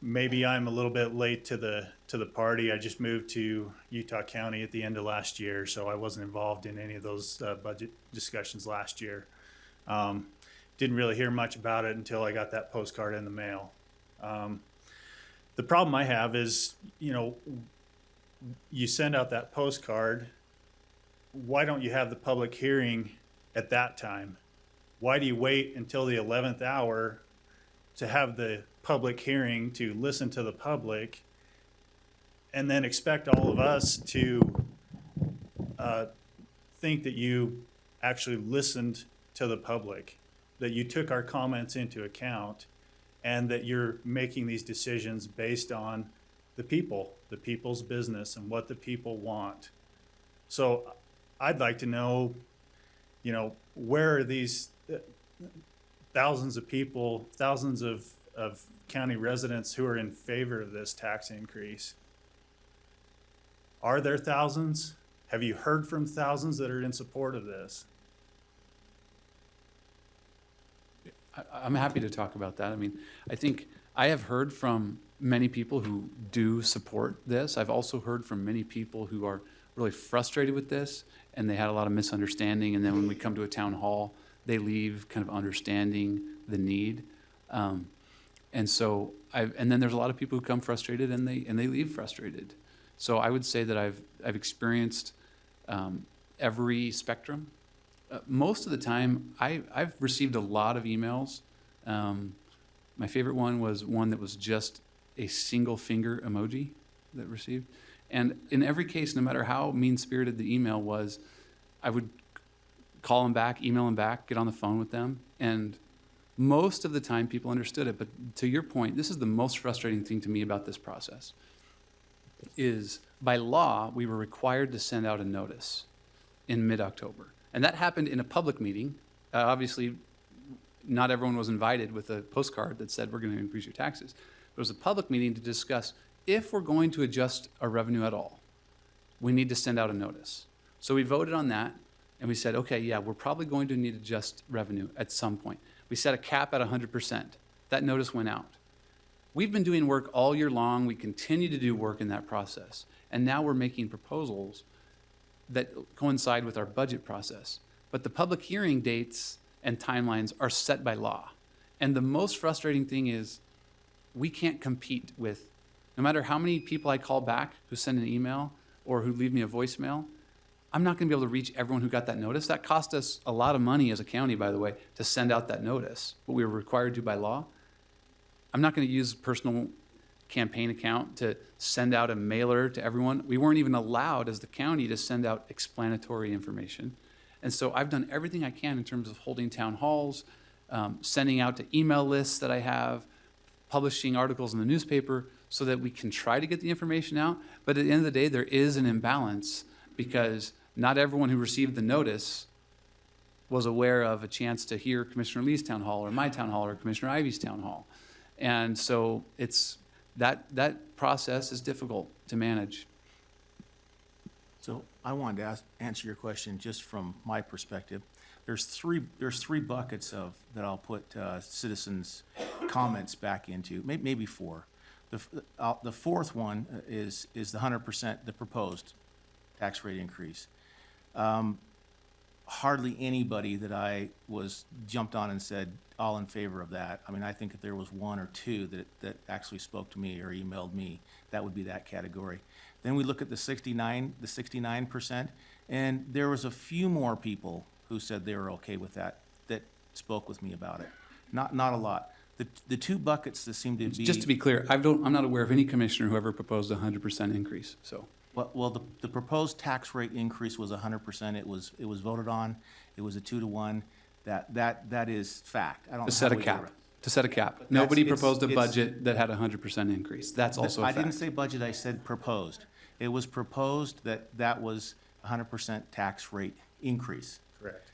maybe I'm a little bit late to the party. I just moved to Utah County at the end of last year, so I wasn't involved in any of those budget discussions last year. Didn't really hear much about it until I got that postcard in the mail. The problem I have is, you know, you send out that postcard. Why don't you have the public hearing at that time? Why do you wait until the 11th hour to have the public hearing, to listen to the public, and then expect all of us to think that you actually listened to the public, that you took our comments into account, and that you're making these decisions based on the people's business and what the people want. So I'd like to know, you know, where are these thousands of people, thousands of county residents who are in favor of this tax increase? Are there thousands? Have you heard from thousands that are in support of this? I'm happy to talk about that. I mean, I think I have heard from many people who do support this. I've also heard from many people who are really frustrated with this, and they had a lot of misunderstanding. And then when we come to a town hall, they leave kind of understanding the need. And then there's a lot of people who come frustrated and they leave frustrated. So I would say that I've experienced every spectrum. Most of the time, I've received a lot of emails. My favorite one was one that was just a single finger emoji that received. And in every case, no matter how mean-spirited the email was, I would call them back, email them back, get on the phone with them. And most of the time, people understood it. But to your point, this is the most frustrating thing to me about this process, is by law, we were required to send out a notice in mid-October. And that happened in a public meeting. Obviously, not everyone was invited with a postcard that said, we're going to increase your taxes. It was a public meeting to discuss if we're going to adjust our revenue at all, we need to send out a notice. So we voted on that, and we said, okay, yeah, we're probably going to need to adjust revenue at some point. We set a cap at 100%. That notice went out. We've been doing work all year long. We continue to do work in that process. And now we're making proposals that coincide with our budget process. But the public hearing dates and timelines are set by law. And the most frustrating thing is we can't compete with, no matter how many people I call back who send an email or who leave me a voicemail, I'm not going to be able to reach everyone who got that notice. That cost us a lot of money as a county, by the way, to send out that notice, what we were required to by law. I'm not going to use a personal campaign account to send out a mailer to everyone. We weren't even allowed as the county to send out explanatory information. And so I've done everything I can in terms of holding town halls, sending out to email lists that I have, publishing articles in the newspaper so that we can try to get the information out. But at the end of the day, there is an imbalance because not everyone who received the notice was aware of a chance to hear Commissioner Lee's town hall or my town hall or Commissioner Ivey's town hall. And so it's that process is difficult to manage. So I wanted to answer your question just from my perspective. There's three buckets that I'll put citizens' comments back into, maybe four. The fourth one is the 100%, the proposed tax rate increase. Hardly anybody that I jumped on and said all in favor of that. I mean, I think if there was one or two that actually spoke to me or emailed me, that would be that category. Then we look at the 69%, and there was a few more people who said they were okay with that spoke with me about it. Not a lot. The two buckets that seem to be... Just to be clear, I'm not aware of any commissioner who ever proposed a 100% increase, so. Well, the proposed tax rate increase was 100%. It was voted on. It was a 2-to-1. That is fact. I don't know. To set a cap. Nobody proposed a budget that had a 100% increase. That's also a fact. I didn't say budget. I said proposed. It was proposed that was 100% tax rate increase. Correct.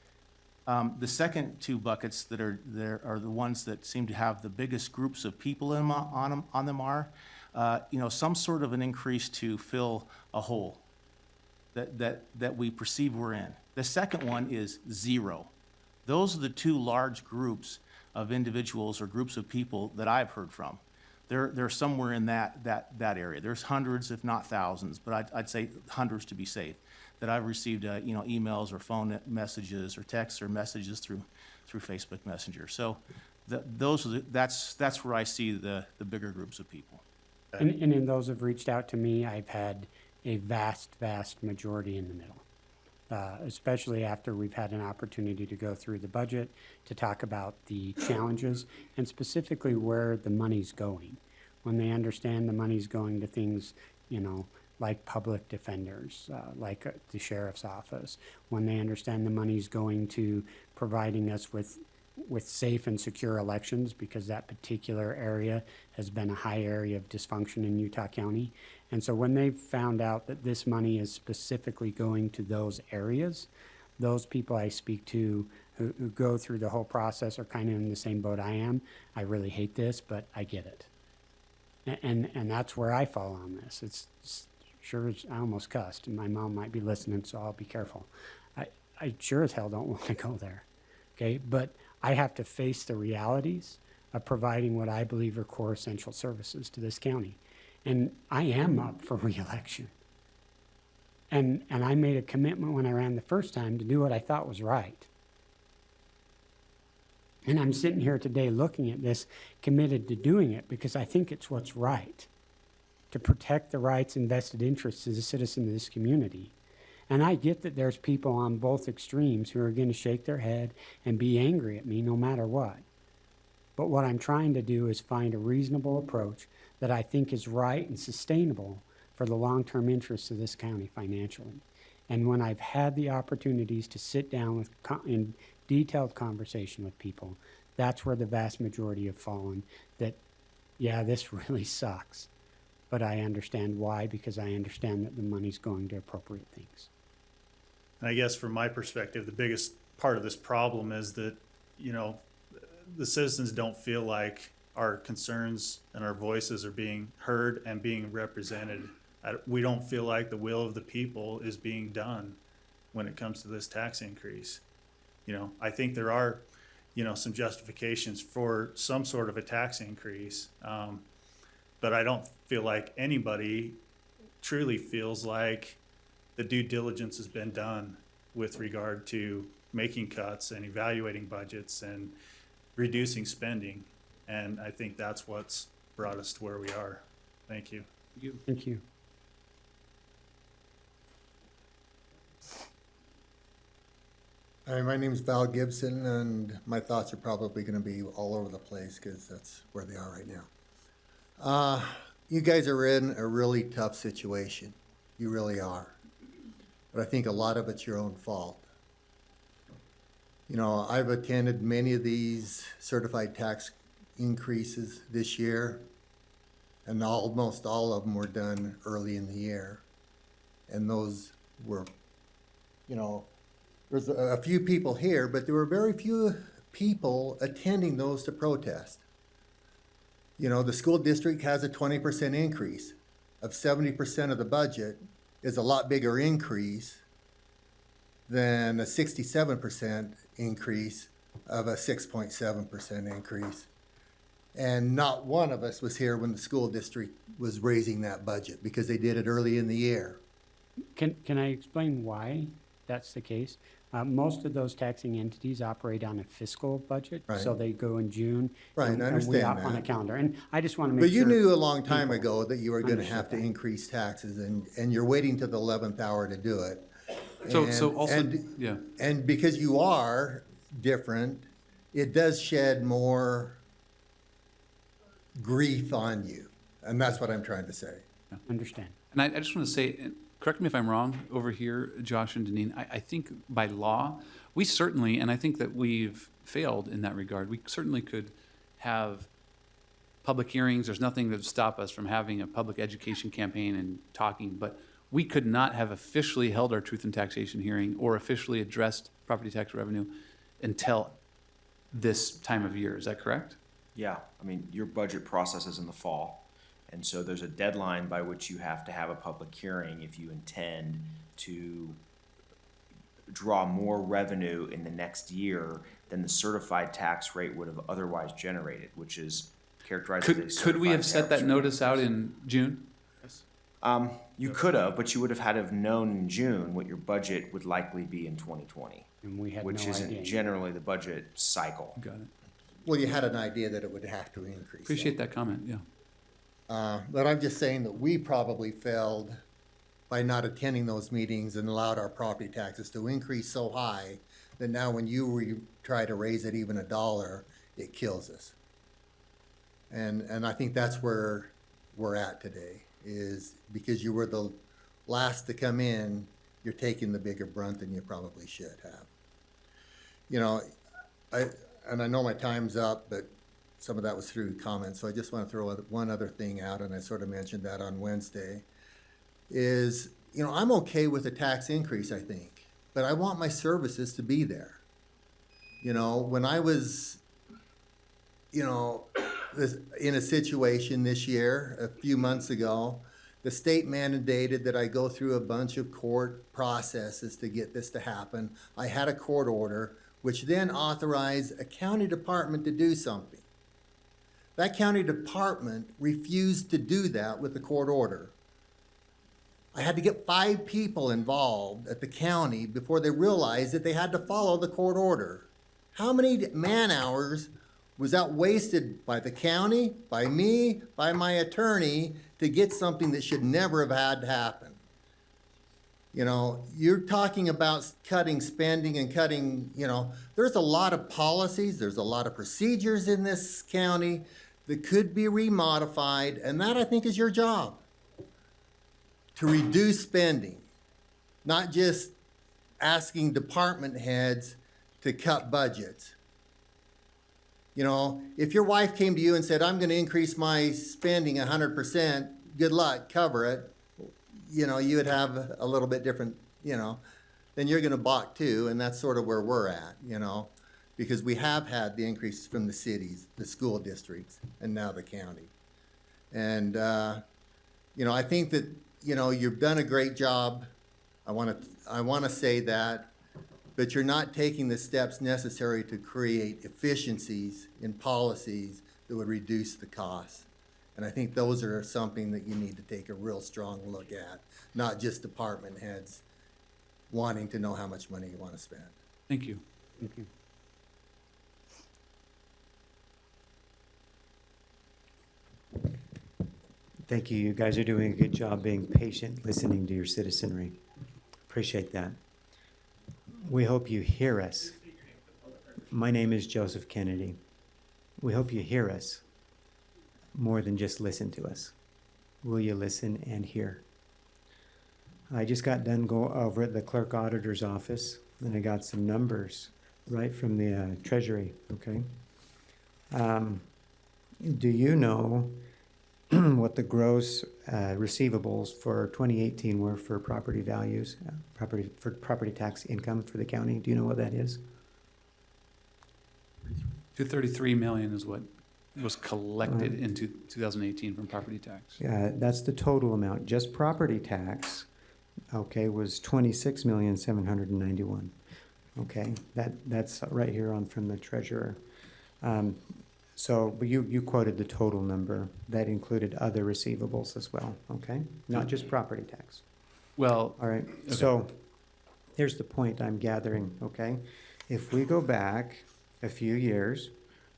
The second two buckets that are there are the ones that seem to have the biggest groups of people on them are, some sort of an increase to fill a hole that we perceive we're in. The second one is zero. Those are the two large groups of individuals or groups of people that I've heard from. They're somewhere in that area. There's hundreds, if not thousands, but I'd say hundreds to be safe, that I've received, emails or phone messages or texts or messages through Facebook Messenger. So that's where I see the bigger groups of people. And in those who've reached out to me, I've had a vast majority in the middle, especially after we've had an opportunity to go through the budget, to talk about the challenges, and specifically where the money's going. When they understand the money's going to things, like public defenders, like the sheriff's office. When they understand the money's going to providing us with safe and secure elections, because that particular area has been a high area of dysfunction in Utah County. And so when they found out that this money is specifically going to those areas, those people I speak to who go through the whole process are kind of in the same boat I am. I really hate this, but I get it. And that's where I fall on this. It's sure I almost cussed, and my mom might be listening, so I'll be careful. I sure as hell don't want to go there, okay? But I have to face the realities of providing what I believe are core essential services to this county. And I am up for re-election. And I made a commitment when I ran the first time to do what I thought was right. And I'm sitting here today looking at this, committed to doing it because I think it's what's right, to protect the rights and vested interests as a citizen of this community. And I get that there's people on both extremes who are going to shake their head and be angry at me no matter what. But what I'm trying to do is find a reasonable approach that I think is right and sustainable for the long-term interests of this county financially. And when I've had the opportunities to sit down in detailed conversation with people, that's where the vast majority have fallen, that, yeah, this really sucks. But I understand why, because I understand that the money's going to appropriate things. And I guess from my perspective, the biggest part of this problem is that, the citizens don't feel like our concerns and our voices are being heard and being represented. We don't feel like the will of the people is being done when it comes to this tax increase. I think there are, some justifications for some sort of a tax increase. But I don't feel like anybody truly feels like the due diligence has been done with regard to making cuts and evaluating budgets and reducing spending. And I think that's what's brought us to where we are. Thank you. Thank you. Hi, my name's Val Gibson, and my thoughts are probably going to be all over the place because that's where they are right now. You guys are in a really tough situation. You really are. But I think a lot of it's your own fault. I've attended many of these certified tax increases this year, and almost all of them were done early in the year. And those were, there's a few people here, but there were very few people attending those to protest. The school district has a 20% increase. Of 70% of the budget is a lot bigger increase than a 67% increase of a 6.7% increase. And not one of us was here when the school district was raising that budget because they did it early in the year. Can I explain why that's the case? Most of those taxing entities operate on a fiscal budget, Right. so they go in June. Right, I and we understand opt on a that. calendar. And I just want to make But sure. you knew a long time people ago that you were gonna understood have to that. increase taxes, and you're waiting to the 11th hour to do it. So And- also, and- yeah. And because you are different, it does shed more grief on you, and that's what I'm trying to say. Understand. And I just want to say, and correct me if I'm wrong over here, Josh and Deneen, I think by law, we certainly, and I think that we've failed in that regard, we certainly could have public hearings. There's nothing that would stop us from having a public education campaign and talking, but we could not have officially held our truth and taxation hearing or officially addressed property tax revenue until this time of year. Is that correct? Yeah, your budget process is in the fall, and so there's a deadline by which you have to have a public hearing if you intend to draw more revenue in the next year than the certified tax rate would have otherwise generated, which is characterized as a Could we have certified set that tariff notice out in June? You could have, but you would have had to have known in June what your budget would likely be in 2020, And we had which no isn't idea. generally the budget cycle. Got it. Well, you had an idea that it would have to increase. Appreciate that comment, yeah. But I'm just saying that we probably failed by not attending those meetings and allowed our property taxes to increase so high that now when you try to raise it even $1, it kills us. And I think that's where we're at today, is because you were the last to come in, you're taking the bigger brunt than you probably should have. You know, I know my time's up, but some of that was through comments, so I just want to throw one other thing out, and I sort of mentioned that on Wednesday, is, you know, I'm okay with a tax increase, I think, but I want my services to be there. You know, when I was, you know, in a situation this year, a few months ago, the state mandated that I go through a bunch of court processes to get this to happen. I had a court order, which then authorized a county department to do something. That county department refused to do that with the court order. I had to get 5 people involved at the county before they realized that they had to follow the court order. How many man-hours was that wasted by the county, by me, by my attorney to get something that should never have had to happen? You know, you're talking about cutting spending and cutting, you know, there's a lot of policies, there's a lot of procedures in this county that could be remodified, and that I think is your job, to reduce spending, not just asking department heads to cut budgets. You know, if your wife came to you and said, I'm going to increase my spending 100%, good luck, cover it. You know, you would have a little bit different, you know, then you're going to balk too, and that's sort of where we're at, you know, because we have had the increases from the cities, the school districts, and now the county. And, you know, I think that, you know, you've done a great job. I want to say that, but you're not taking the steps necessary to create efficiencies in policies that would reduce the costs. And I think those are something that you need to take a real strong look at, not just department heads wanting to know how much money you want to spend. Thank you. Thank you. Thank you. You guys are doing a good job being patient, listening to your citizenry. Appreciate that. We hope you hear us. My name is Joseph Kennedy. We hope you hear us more than just listen to us. Will you listen and hear? I just got done go over at the clerk auditor's office, and I got some numbers right from the Treasury, okay? Do you know what the gross receivables for 2018 were for property values, property tax income for the county? Do you know what that is? 233 million is what was collected in 2018 from property tax. Yeah, that's the total amount. Just property tax, okay, was 26,791,000. Okay, that's right here on from the treasurer. So, but you quoted the total number. That included other receivables as well, okay? Not just property tax. Well, all right, okay. So here's the point I'm gathering, okay? If we go back a few years,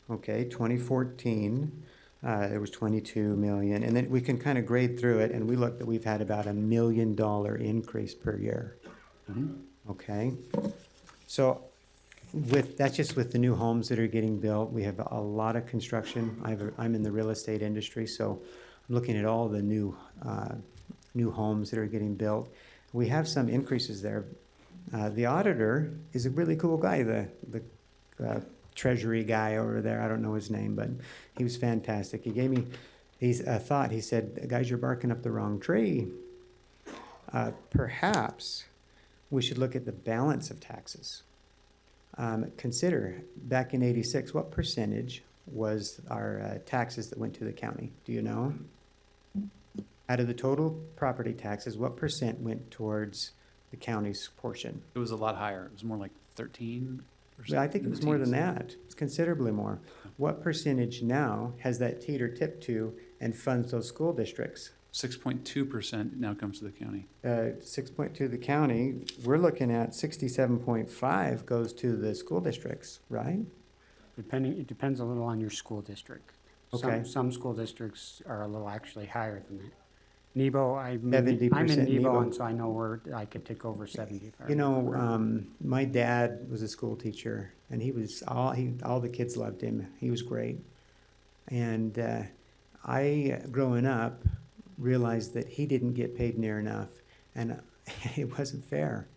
okay, 2014, there was 22 million, and then we can kind of grade through it, and we look that we've had about $1 million increase per year, okay? So that's just with the new homes that are getting built. We have a lot of construction. I'm in the real estate industry, so I'm looking at all the new homes that are getting built. We have some increases there. The auditor is a really cool guy, the treasury guy over there. I don't know his name, but he was fantastic. He gave me a thought. He said, guys, you're barking up the wrong tree. Perhaps we should look at the balance of taxes. Consider, back in '86, what percentage was our taxes that went to the county? Do you know? Out of the total property taxes, what percent went towards the county's portion? It was a lot higher. It was more like 13. Well, I think it was more than that. It's considerably more. What percentage now has that teeter tip to and funds those school districts? 6.2% now comes to the county. 6.2 the county. We're looking at 67.5 goes to the school districts, right? It depends a little on your school district. Okay. Some school districts are a little actually higher than that. Nebo, I'm 70% in Nebo, Nebo. and so I know I could take over 75. You know, my dad was a school teacher, and all the kids loved him. He was great. And I, growing up, realized that he didn't get paid near enough, and it wasn't fair.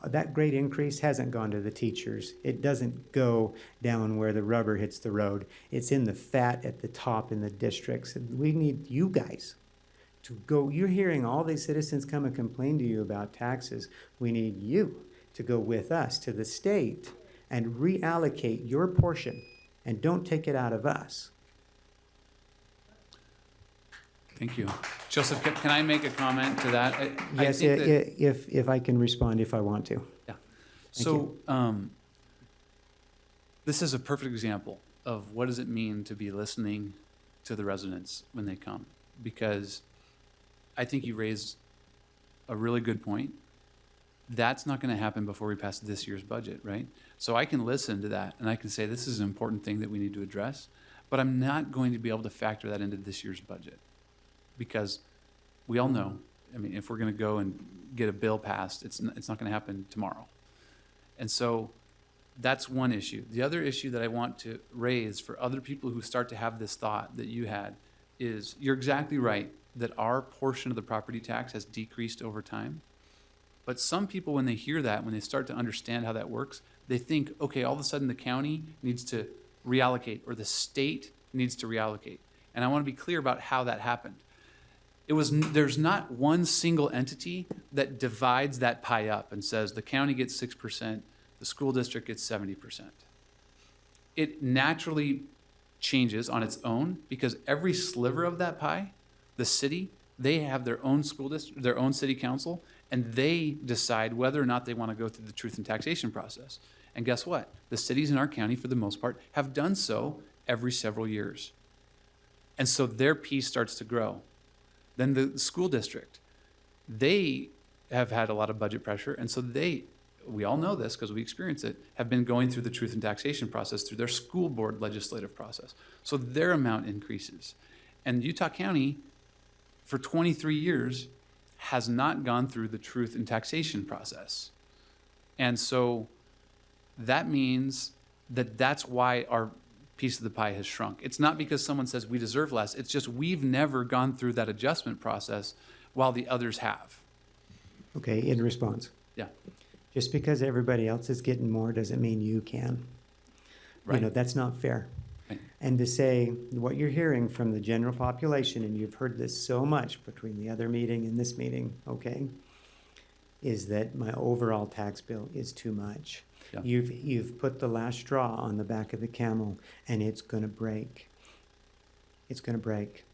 That great increase hasn't gone to the teachers. It doesn't go down where the rubber hits the road. It's in the fat at the top in the districts. We need you guys to go. You're hearing all these citizens come and complain to you about taxes. We need you to go with us to the state and reallocate your portion, and don't take it out of us. Thank you. Joseph, can I make a comment to that? Yes, I think that, if I can respond if I want to. yeah. So, this is a perfect example of what does it mean to be listening to the residents when they come, because I think you raised a really good point. That's not going to happen before we pass this year's budget, right? So I can listen to that and I can say this is an important thing that we need to address, but I'm not going to be able to factor that into this year's budget, because we all know, I mean, if we're going to go and get a bill passed, it's not going to happen tomorrow. And so that's one issue. The other issue that I want to raise for other people who start to have this thought that you had is, you're exactly right that our portion of the property tax has decreased over time. But some people, when they hear that, when they start to understand how that works, they think, okay, all of a sudden the county needs to reallocate or the state needs to reallocate. And I want to be clear about how that happened. There's not one single entity that divides that pie up and says the county gets 6%, the school district gets 70%. It naturally changes on its own because every sliver of that pie, the city, they have their own school district, their own city council, and they decide whether or not they want to go through the truth and taxation process. And guess what? The cities in our county, for the most part, have done so every several years. And so their piece starts to grow. Then the school district, they have had a lot of budget pressure, and so we all know this because we experience it, have been going through the truth and taxation process through their school board legislative process. So their amount increases. And Utah County, for 23 years, has not gone through the truth and taxation process. And so that means that that's why our piece of the pie has shrunk. It's not because someone says we deserve less. It's just we've never gone through that adjustment process while the others have. Okay, in response. Yeah. Just because everybody else is getting more doesn't mean you can. Right. You know, that's not fair. Right. And to say what you're hearing from the general population, and you've heard this so much between the other meeting and this meeting, okay, is that my overall tax bill is too much. Yeah. You've put the last straw on the back of the camel, and it's going to break. It's going to break.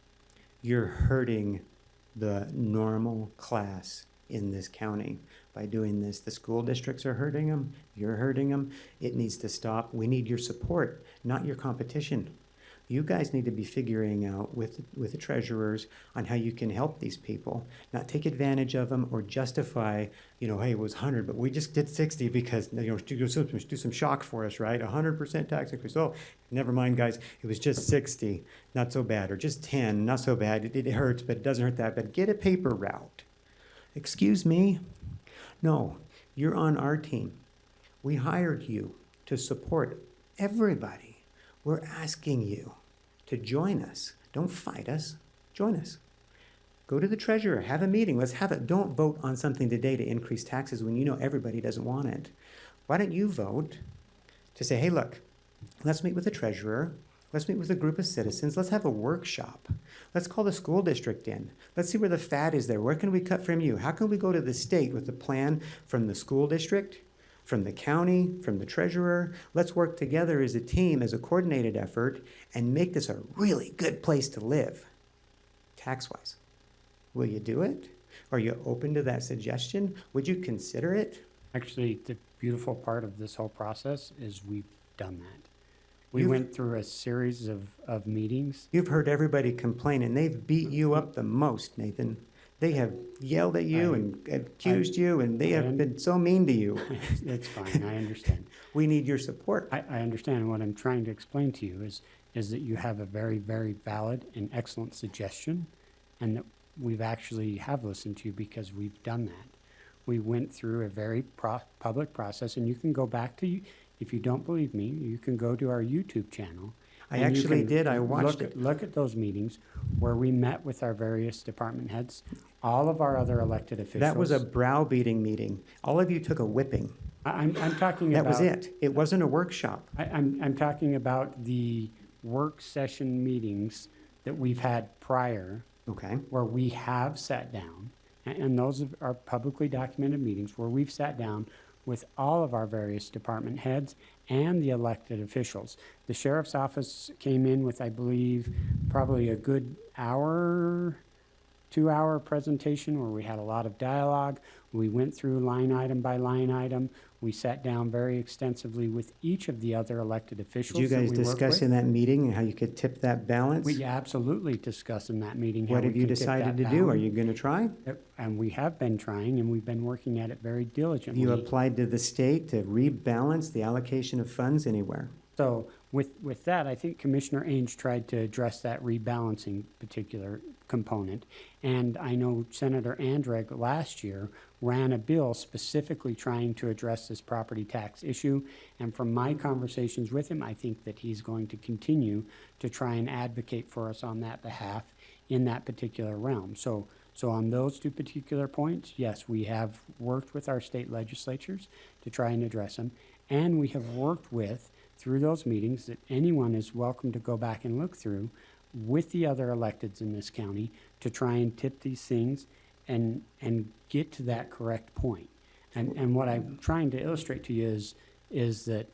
You're hurting the normal class in this county by doing this. The school districts are hurting them. You're hurting them. It needs to stop. We need your support, not your competition. You guys need to be figuring out with the treasurers on how you can help these people, not take advantage of them or justify, you know, hey, it was 100, but we just did 60 because, you know, do some shock for us, right? 100% tax increase. Oh, never mind, guys. It was just 60, not so bad, or just 10, not so bad. It hurts, but it doesn't hurt that bad. Get a paper route. Excuse me? No, you're on our team. We hired you to support everybody. We're asking you to join us. Don't fight us. Join us. Go to the treasurer. Have a meeting. Let's have it. Don't vote on something today to increase taxes when you know everybody doesn't want it. Why don't you vote to say, hey, look, let's meet with the treasurer. Let's meet with a group of citizens. Let's have a workshop. Let's call the school district in. Let's see where the fat is there. Where can we cut from you? How can we go to the state with a plan from the school district, from the county, from the treasurer? Let's work together as a team, as a coordinated effort, and make this a really good place to live, tax-wise. Will you do it? Are you open to that suggestion? Would you consider it? Actually, beautiful part of this whole process is we've done that. We You've- went through a series of meetings. You've heard everybody complain, and they've beat you up the most, Nathan. They have yelled at you and accused you, and they have been so mean to you. It's fine, I understand. We need your support. I understand, and what I'm trying to explain to you is that you have a very, very valid and excellent suggestion, and that we've actually have listened to you because we've done that. We went through a very public process, and you can go back to, if you don't believe me, you can go to our YouTube channel. I and you actually can did. I watched look it. Look at those meetings where we met with our various department heads, all of our other elected officials. That was a browbeating meeting. All of you took a whipping. I'm talking That about. was it. It wasn't a workshop. I'm talking about the work session meetings that we've had prior. Okay. Where we have sat down, and those are publicly documented meetings where we've sat down with all of our various department heads and the elected officials. The sheriff's office came in with, I believe, probably a good hour, 2-hour presentation where we had a lot of dialogue. We went through line item by line item. We sat down very extensively with each of the other elected officials. Did you guys that we work discuss with. in that meeting how you could tip that balance? We absolutely discussed in that meeting. how What we have you can tip decided to that do? Are balance. you going to try? And we have been trying, and we've been working at it very diligently. You applied to the state to rebalance the allocation of funds anywhere? So with that, I think Commissioner Ainge tried to address that rebalancing particular component. And I know Senator Andreg last year ran a bill specifically trying to address this property tax issue. And from my conversations with him, I think that he's going to continue to try and advocate for us on that behalf in that particular realm. So on those two particular points, yes, we have worked with our state legislatures to try and address them. And we have worked with, through those meetings, that anyone is welcome to go back and look through with the other electeds in this county to try and tip these things and get to that correct point. And what I'm trying to illustrate to you is that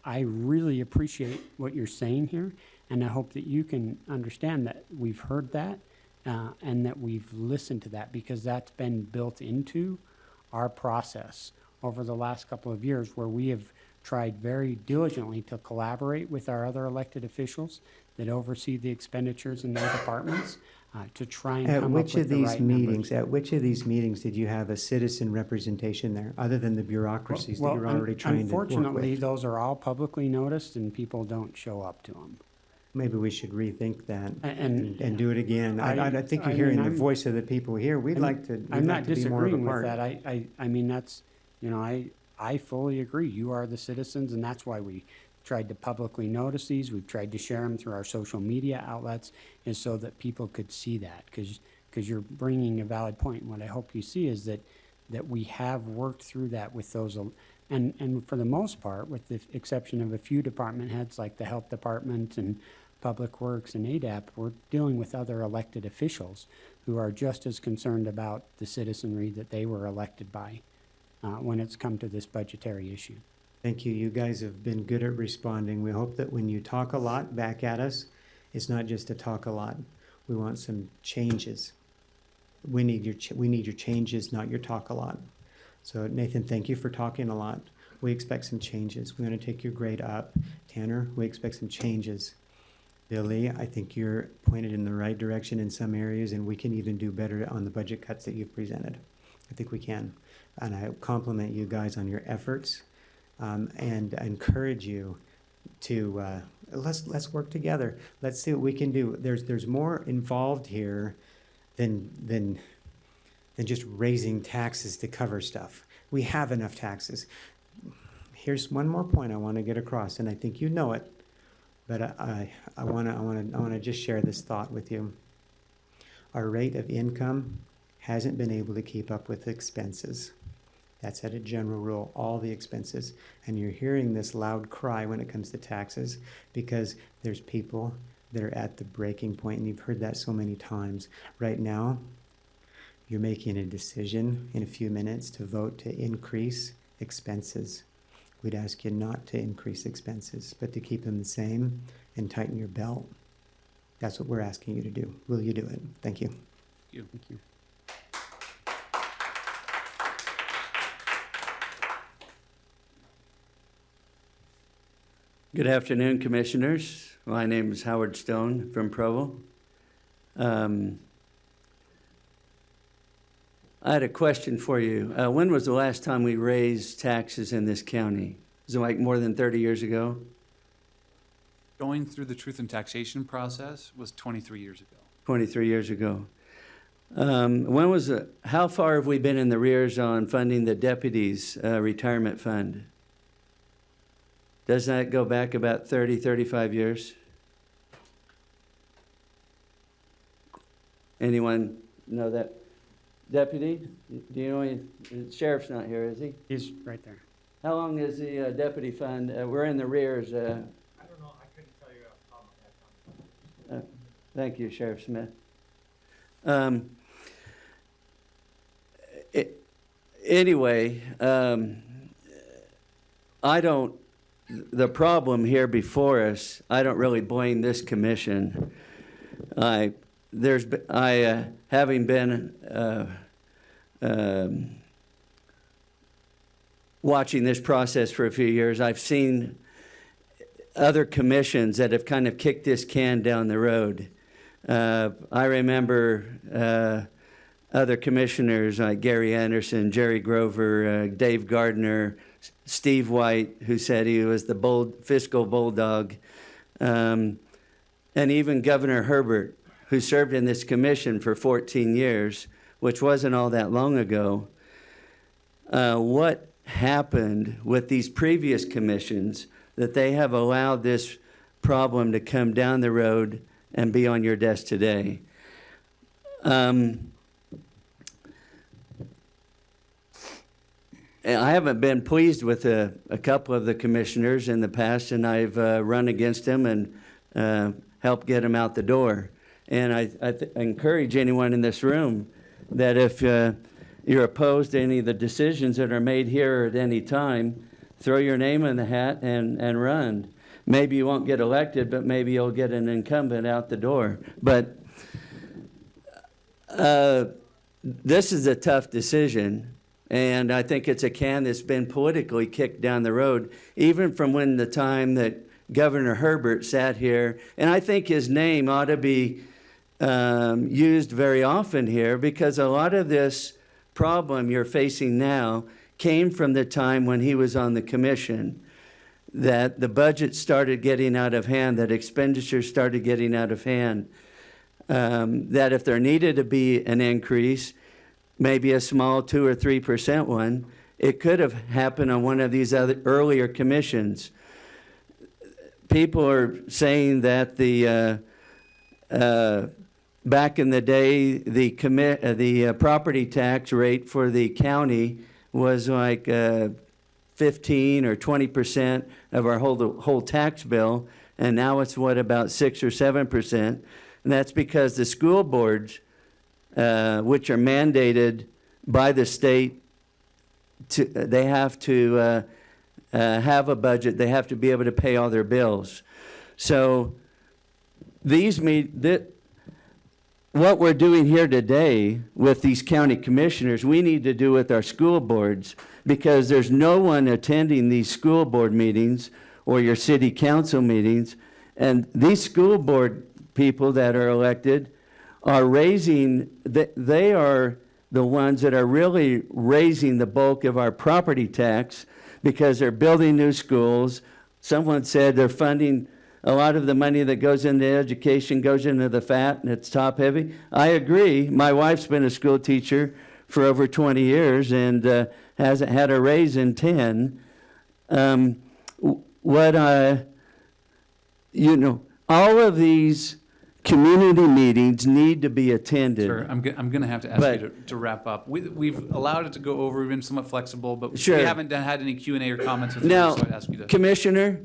I really appreciate what you're saying here, and I hope that you can understand that we've heard that and that we've listened to that, because that's been built into our process over the last couple of years, where we have tried very diligently to collaborate with our other elected officials that oversee the expenditures in their departments to try and At come up which with of the these right meetings, numbers. at which of these meetings did you have a citizen representation there, other than the bureaucracies that you're already trying to work Unfortunately, with? those are all publicly noticed and people don't show up to them. Maybe we should rethink that And- and do it again. I think you're I hearing mean, the I'm- voice of the people here. We'd like to I'm not be more of a disagreeing with part. that. I mean, that's, I fully agree. You are the citizens, and that's why we tried to publicly notice these. We've tried to share them through our social media outlets, is so that people could see that, because you're bringing a valid point. What I hope you see is that we have worked through that with those, and for the most part, with the exception of a few department heads like the health department and Public Works and ADAP, we're dealing with other elected officials who are just as concerned about the citizenry that they were elected by when it's come to this budgetary issue. Thank you. You guys have been good at responding. We hope that when you talk a lot back at us, it's not just to talk a lot. We want some changes. We need your changes, not your talk a lot. So Nathan, thank you for talking a lot. We expect some changes. We're going to take your grade up. Tanner, we expect some changes. Billy, I think you're pointed in the right direction in some areas, and we can even do better on the budget cuts that you've presented. I think we can. And I compliment you guys on your efforts. And I encourage you to let's work together. Let's see what we can do. There's more involved here than just raising taxes to cover stuff. We have enough taxes. Here's one more point I want to get across, and I think you know it, but I want to just share this thought with you. Our rate of income hasn't been able to keep up with expenses. That's at a general rule, all the expenses. And you're hearing this loud cry when it comes to taxes, because there's people that are at the breaking point, and you've heard that so many times. Right now, you're making a decision in a few minutes to vote to increase expenses. We'd ask you not to increase expenses, but to keep them the same and tighten your belt. That's what we're asking you to do. Will you do it? Thank you. Thank you. Good afternoon, Commissioners. My name is Howard Stone from Provo. I had a question for you. When was the last time we raised taxes in this county? Was it like more than 30 years ago? Going through the truth and taxation process was 23 years ago. 23 years ago. How far have we been in the rears on funding the deputies' retirement fund? Doesn't that go back about 30, 35 years? Anyone know that? Deputy, do you know any, the sheriff's not here, is he? He's right there. How long is the deputy fund? We're in the rears. I don't know, I couldn't tell you off the top of my head. Thank you, Sheriff Smith. Anyway, the problem here before us, I don't really blame this commission. Having been watching this process for a few years, I've seen other commissions that have kind of kicked this can down the road. I remember other commissioners like Gary Anderson, Jerry Grover, Dave Gardner, Steve White, who said he was the fiscal bulldog, and even Governor Herbert, who served in this commission for 14 years, which wasn't all that long ago. What happened with these previous commissions that they have allowed this problem to come down the road and be on your desk today? I haven't been pleased with a couple of the commissioners in the past, and I've run against them and helped get them out the door. And I encourage anyone in this room that if you're opposed to any of the decisions that are made here at any time, throw your name in the hat and run. Maybe you won't get elected, but maybe you'll get an incumbent out the door. But this is a tough decision. And I think it's a can that's been politically kicked down the road, even from when the time that Governor Herbert sat here. And I think his name ought to be used very often here, because a lot of this problem you're facing now came from the time when he was on the commission, that the budget started getting out of hand, that expenditures started getting out of hand, that if there needed to be an increase, maybe a small 2 or 3% one, it could have happened on one of these other earlier commissions. People are saying that the back in the day, the property tax rate for the county was like 15 or 20% of our whole tax bill, and now it's about 6 or 7%, and that's because the school boards, which are mandated by the state, they have to have a budget. They have to be able to pay all their bills. So what we're doing here today with these county commissioners, we need to do with our school boards, because there's no one attending these school board meetings or your city council meetings. And these school board people that are elected are they are the ones that are really raising the bulk of our property tax, because they're building new schools. Someone said they're funding a lot of the money that goes into education goes into the fat, and it's top heavy. I agree. My wife's been a school teacher for over 20 years and hasn't had a raise in 10. All of these community meetings need to be attended. Sure, I'm going to have to ask you to wrap up. We've allowed it to go over. We've been somewhat flexible, but Sure. we haven't had any Q&A or comments with Now, you, so I'd ask you to. Commissioner,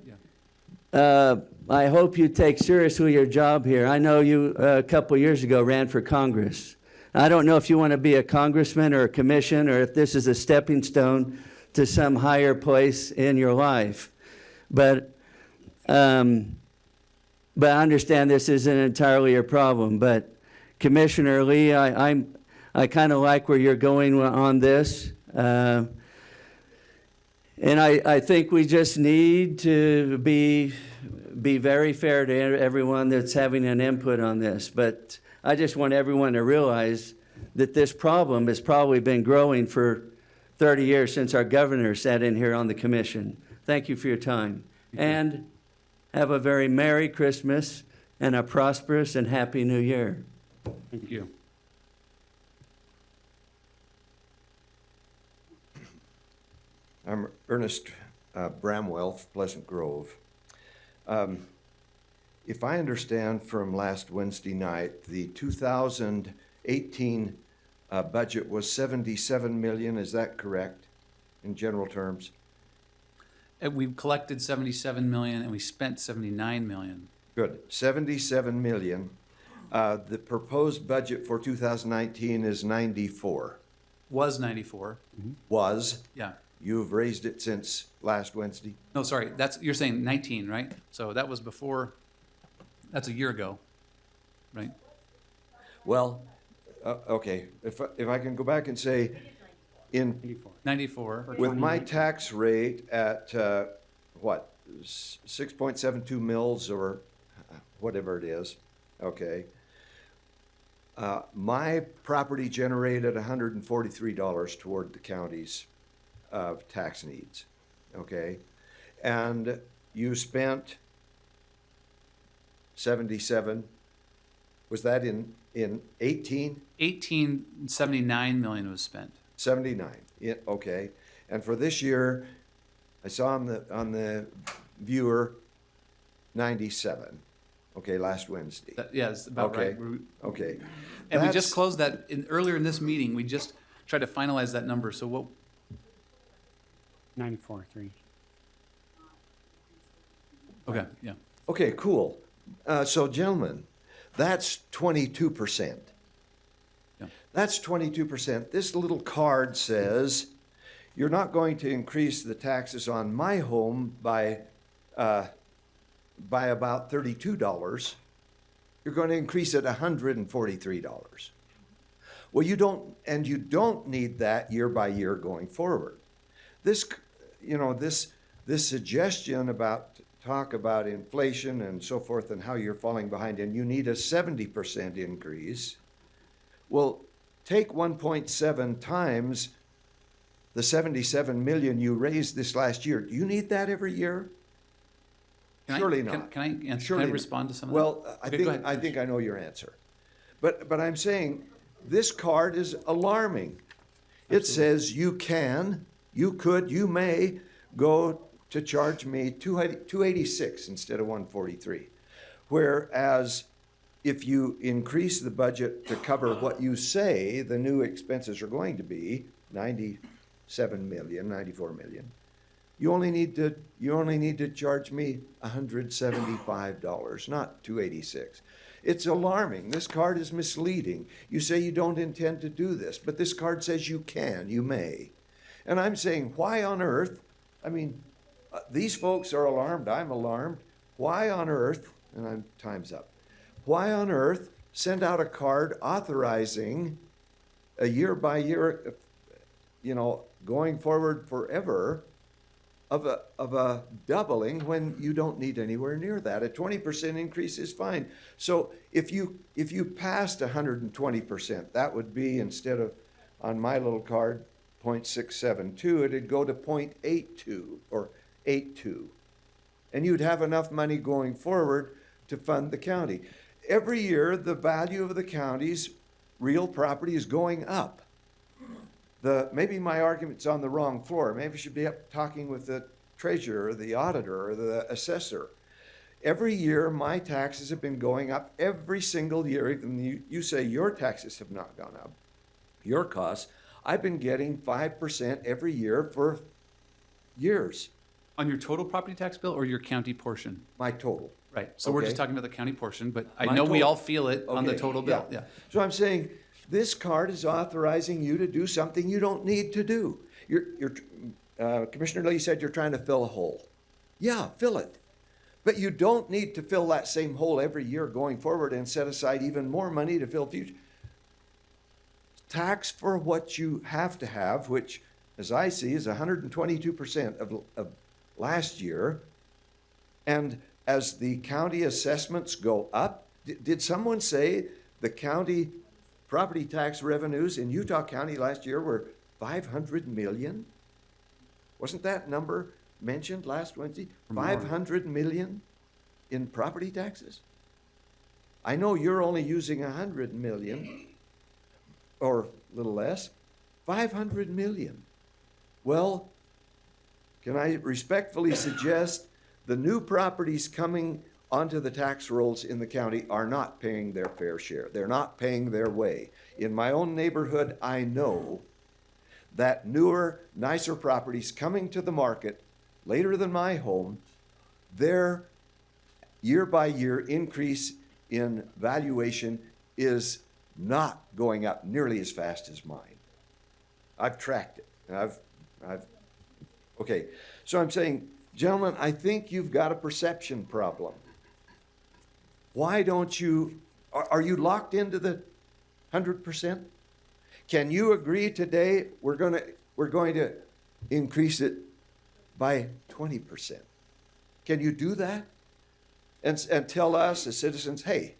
I hope you take seriously your job here. I know you a couple years ago ran for Congress. I don't know if you want to be a congressman or a commission, or if this is a stepping stone to some higher place in your life. But I understand this isn't entirely your problem. But Commissioner Lee, I kind of like where you're going on this. And I think we just need to be very fair to everyone that's having an input on this. But I just want everyone to realize that this problem has probably been growing for 30 years since our governor sat in here on the commission. Thank you for your time. And have a very Merry Christmas and a prosperous and Happy New Year. Thank you. I'm Ernest Bramwell, Pleasant Grove. If I understand from last Wednesday night, the 2018 budget was 77 million, is that correct, in general terms? We collected 77 million and we spent 79 million. Good, 77 million. The proposed budget for 2019 is 94. Was 94. Was? Yeah. You've raised it since last Wednesday? No, sorry, you're saying 19, right? So that was before, that's a year ago, right? Well, okay, if I can go back and say, in 94. with my tax rate at, 6.72 mils or whatever it is, okay, my property generated $143 toward the county's tax needs, okay? And you spent 77, was that in 18? 79 million was spent. 79, yeah, okay. And for this year, I saw on the viewer, 97, okay, last Wednesday. Yeah, it's about Okay, right. okay. And we That's- just closed that, earlier in this meeting, we just tried to finalize that number, so what, 94.3. okay, yeah. Okay, cool. So gentlemen, that's 22%. Yeah. That's 22%. This little card says, you're not going to increase the taxes on my home by about $32. You're going to increase it $143. Well, you don't need that year by year going forward. This suggestion about talk about inflation and so forth and how you're falling behind and you need a 70% increase. Well, take 1.7 times the 77 million you raised this last year. Do you need that every year? Surely not. Can I answer, Surely can I not. respond to some of that? Well, Okay, go ahead. I think I know your answer. But I'm saying this card is alarming. It says you can, you could, you may go to charge me 286 instead of 143. Whereas if you increase the budget to cover what you say the new expenses are going to be, 97 million, 94 million, you only need to charge me $175, not 286. It's alarming. This card is misleading. You say you don't intend to do this, but this card says you can, you may. And I'm saying, why on earth, I mean, these folks are alarmed, I'm alarmed. Why on earth, and time's up, why on earth send out a card authorizing a year by year, going forward forever of a doubling when you don't need anywhere near that? A 20% increase is fine. So if you passed 120%, that would be, instead of on my little card, 0.672, it'd go to 0.82 or 82. And you'd have enough money going forward to fund the county. Every year, the value of the county's real property is going up. Maybe my argument's on the wrong floor. Maybe I should be up talking with the treasurer or the auditor or the assessor. Every year, my taxes have been going up every single year. Even you say your taxes have not gone up, your costs. I've been getting 5% every year for years. On your total property tax bill or your county portion? My total. Right, so we're Okay. just talking about the county portion, but I My know we total. all feel it on the Okay, total bill, yeah. So I'm saying, this card is authorizing you to do something you don't need to do. Commissioner Lee said you're trying to fill a hole. Yeah, fill it. But you don't need to fill that same hole every year going forward and set aside even more money to fill future. Tax for what you have to have, which as I see, is 122% of last year. And as the county assessments go up, did someone say the county property tax revenues in Utah County last year were 500 million? Wasn't that number mentioned last Wednesday? 500 million in property taxes? I know you're only using 100 million, or a little less. 500 million. Well, can I respectfully suggest the new properties coming onto the tax rolls in the county are not paying their fair share. They're not paying their way. In my own neighborhood, I know that newer, nicer properties coming to the market later than my home, their year-by-year increase in valuation is not going up nearly as fast as mine. I've tracked it. Okay, so I'm saying, gentlemen, I think you've got a perception problem. Why don't you, are you locked into the 100%? Can you agree today we're going to increase it by 20%? Can you do that? And tell us as citizens, hey,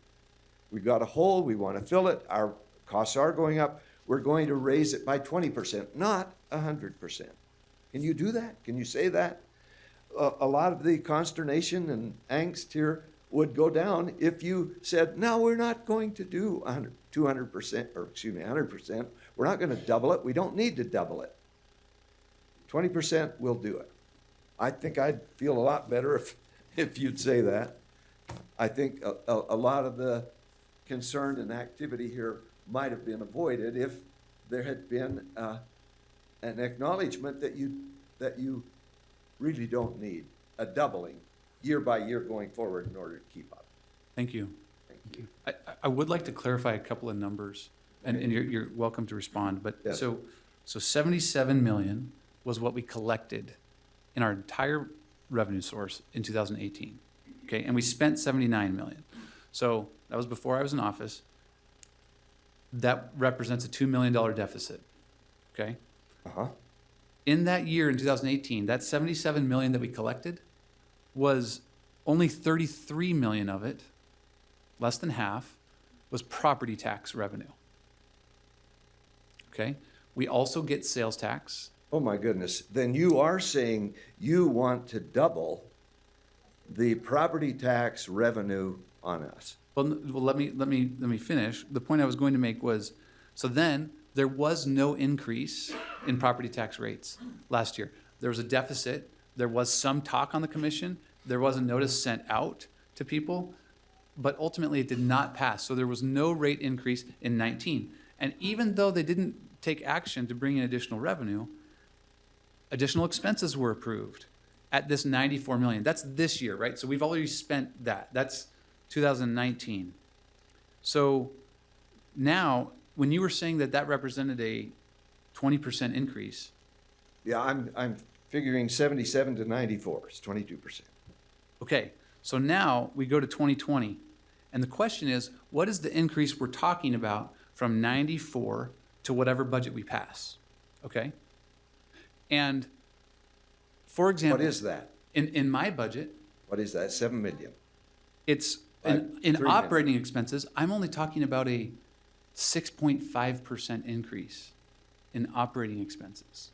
we've got a hole, we want to fill it, our costs are going up, we're going to raise it by 20%, not 100%. Can you do that? Can you say that? A lot of the consternation and angst here would go down if you said, no, we're not going to do 200%, or excuse me, 100%. We're not going to double it. We don't need to double it. 20% will do it. I think I'd feel a lot better if you'd say that. I think a lot of the concern and activity here might have been avoided if there had been an acknowledgement that you really don't need a doubling year by year going forward in order to keep up. Thank you. Thank you. I would like to clarify a couple of numbers, and you're welcome to respond, but Yes. so 77 million was what we collected in our entire revenue source in 2018, okay? And we spent 79 million. So that was before I was in office. That represents a $2 million deficit, okay? Uh-huh. In that year, in 2018, that 77 million that we collected was only 33 million of it, less than half, was property tax revenue. Okay? We also get sales tax. Oh my goodness. Then you are saying you want to double the property tax revenue on us. Well, let me finish. The point I was going to make was, so then there was no increase in property tax rates last year. There was a deficit. There was some talk on the commission. There was a notice sent out to people, but ultimately it did not pass. So there was no rate increase in 19. And even though they didn't take action to bring in additional revenue, additional expenses were approved at this 94 million. That's this year, right? So we've already spent that. That's 2019. So now, when you were saying that represented a 20% increase. Yeah, I'm figuring 77 to 94 is 22%. Okay, so now we go to 2020. And the question is, what is the increase we're talking about from 94 to whatever budget we pass? Okay? And for example, What is that? In my budget, What is that? 7 million. it's in 3 million. operating expenses, I'm only talking about a 6.5% increase in operating expenses.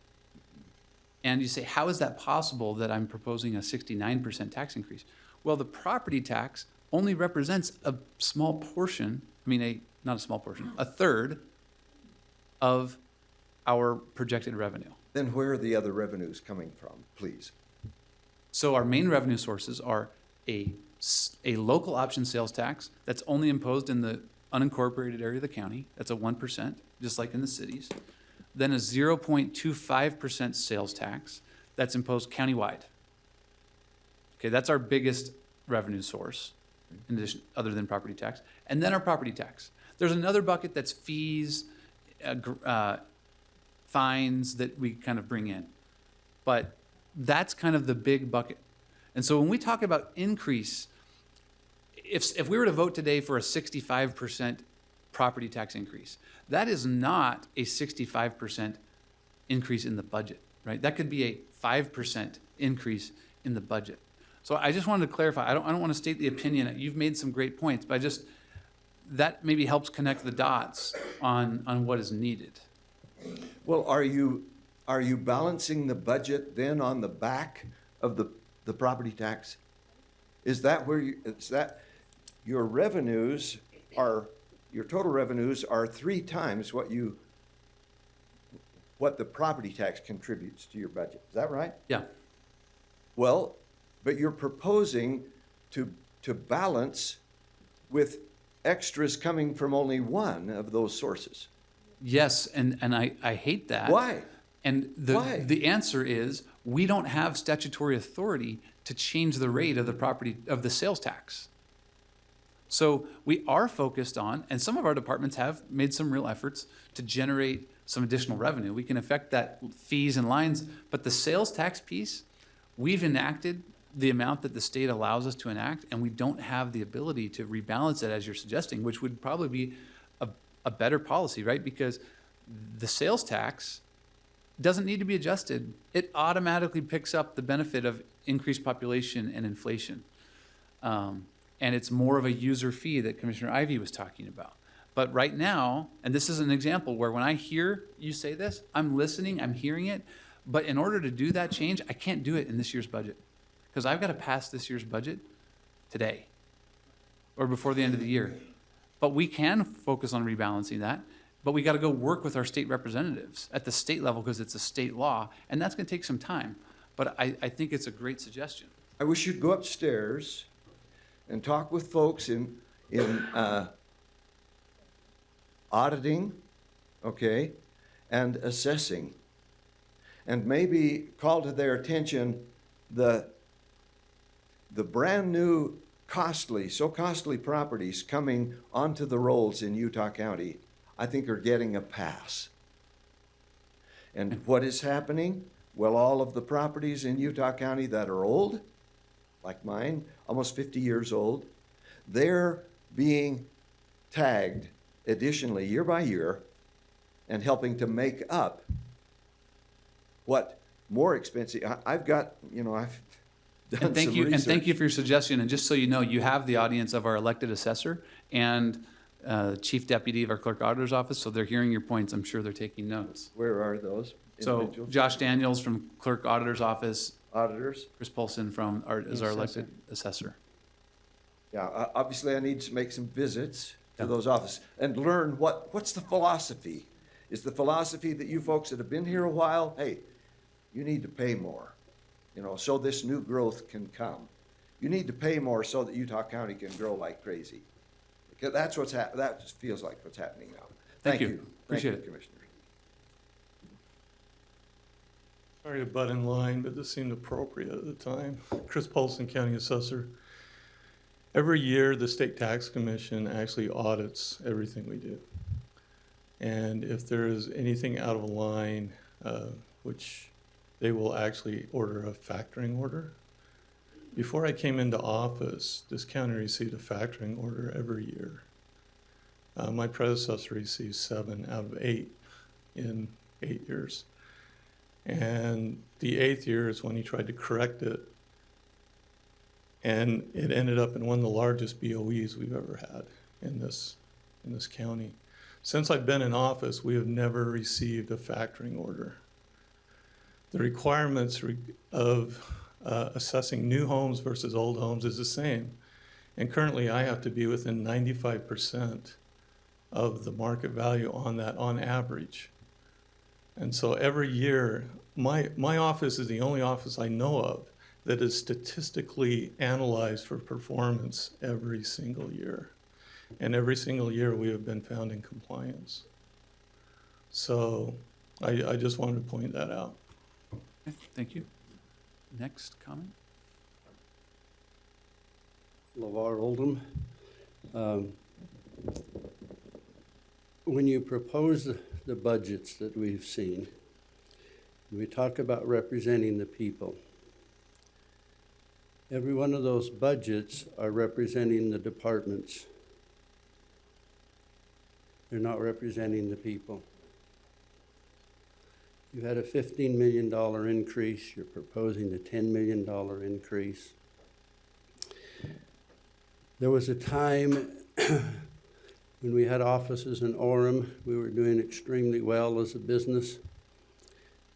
And you say, how is that possible that I'm proposing a 69% tax increase? Well, the property tax only represents a small portion, not a small portion, a third of our projected revenue. Then where are the other revenues coming from, please? So our main revenue sources are a local option sales tax that's only imposed in the unincorporated area of the county. That's a 1%, just like in the cities. Then a 0.25% sales tax that's imposed countywide. Okay, that's our biggest revenue source, in addition, other than property tax. And then our property tax. There's another bucket that's fees, fines that we kind of bring in. But that's kind of the big bucket. And so when we talk about increase, if we were to vote today for a 65% property tax increase, that is not a 65% increase in the budget, right? That could be a 5% increase in the budget. So I just wanted to clarify, I don't want to state the opinion, you've made some great points, but that maybe helps connect the dots on what is needed. Well, are you balancing the budget then on the back of the property tax? Is that where your revenues are, your total revenues are 3 times what the property tax contributes to your budget? Is that right? Yeah. Well, but you're proposing to balance with extras coming from only one of those sources. Yes, and I hate that. Why? And Why? the answer is, we don't have statutory authority to change the rate of the sales tax. So we are focused on, and some of our departments have made some real efforts to generate some additional revenue. We can affect that fees and lines, but the sales tax piece, we've enacted the amount that the state allows us to enact, and we don't have the ability to rebalance it as you're suggesting, which would probably be a better policy, right? Because the sales tax doesn't need to be adjusted. It automatically picks up the benefit of increased population and inflation. And it's more of a user fee that Commissioner Ivey was talking about. But right now, and this is an example where when I hear you say this, I'm listening, I'm hearing it, but in order to do that change, I can't do it in this year's budget, because I've got to pass this year's budget today or before the end of the year. But we can focus on rebalancing that, but we got to go work with our state representatives at the state level because it's a state law, and that's going to take some time. But I think it's a great suggestion. I wish you'd go upstairs and talk with folks in auditing, okay, and assessing, and maybe call to their attention the brand new costly properties coming onto the rolls in Utah County, I think are getting a pass. And what is happening? Well, all of the properties in Utah County that are old, like mine, almost 50 years old, they're being tagged additionally year by year and helping to make up what more expensive. I've got, I've done And thank some you, research. and thank you for your suggestion. And just so you know, you have the audience of our elected assessor and chief deputy of our clerk auditor's office, so they're hearing your points. I'm sure they're taking notes. Where are those So individuals? Josh Daniels from clerk auditor's office. Auditors? Chris Polson is our elected assessor. Yeah, obviously I need to make some visits to those offices and learn what's the philosophy. Is the philosophy that you folks that have been here a while, hey, you need to pay more, so this new growth can come. You need to pay more so that Utah County can grow like crazy. Because that's that just feels like what's happening now. Thank you. Appreciate it. Commissioner. Sorry to butt in line, but this seemed appropriate at the time. Chris Polson, County Assessor. Every year, the State Tax Commission actually audits everything we do. And if there is anything out of line, which they will actually order a factoring order. Before I came into office, this county received a factoring order every year. My predecessor received 7 out of 8 in 8 years. And the 8th year is when he tried to correct it. And it ended up in one of the largest BOEs we've ever had in this county. Since I've been in office, we have never received a factoring order. The requirements of assessing new homes versus old homes is the same. And currently I have to be within 95% of the market value on that on average. And so every year, my office is the only office I know of that is statistically analyzed for performance every single year. And every single year we have been found in compliance. So I just wanted to point that out. Okay, thank you. Next comment? LeVar Oldham. When you propose the budgets that we've seen, we talk about representing the people. Every one of those budgets are representing the departments. They're not representing the people. You had a $15 million increase. You're proposing a $10 million increase. There was a time when we had offices in Orem. We were doing extremely well as a business.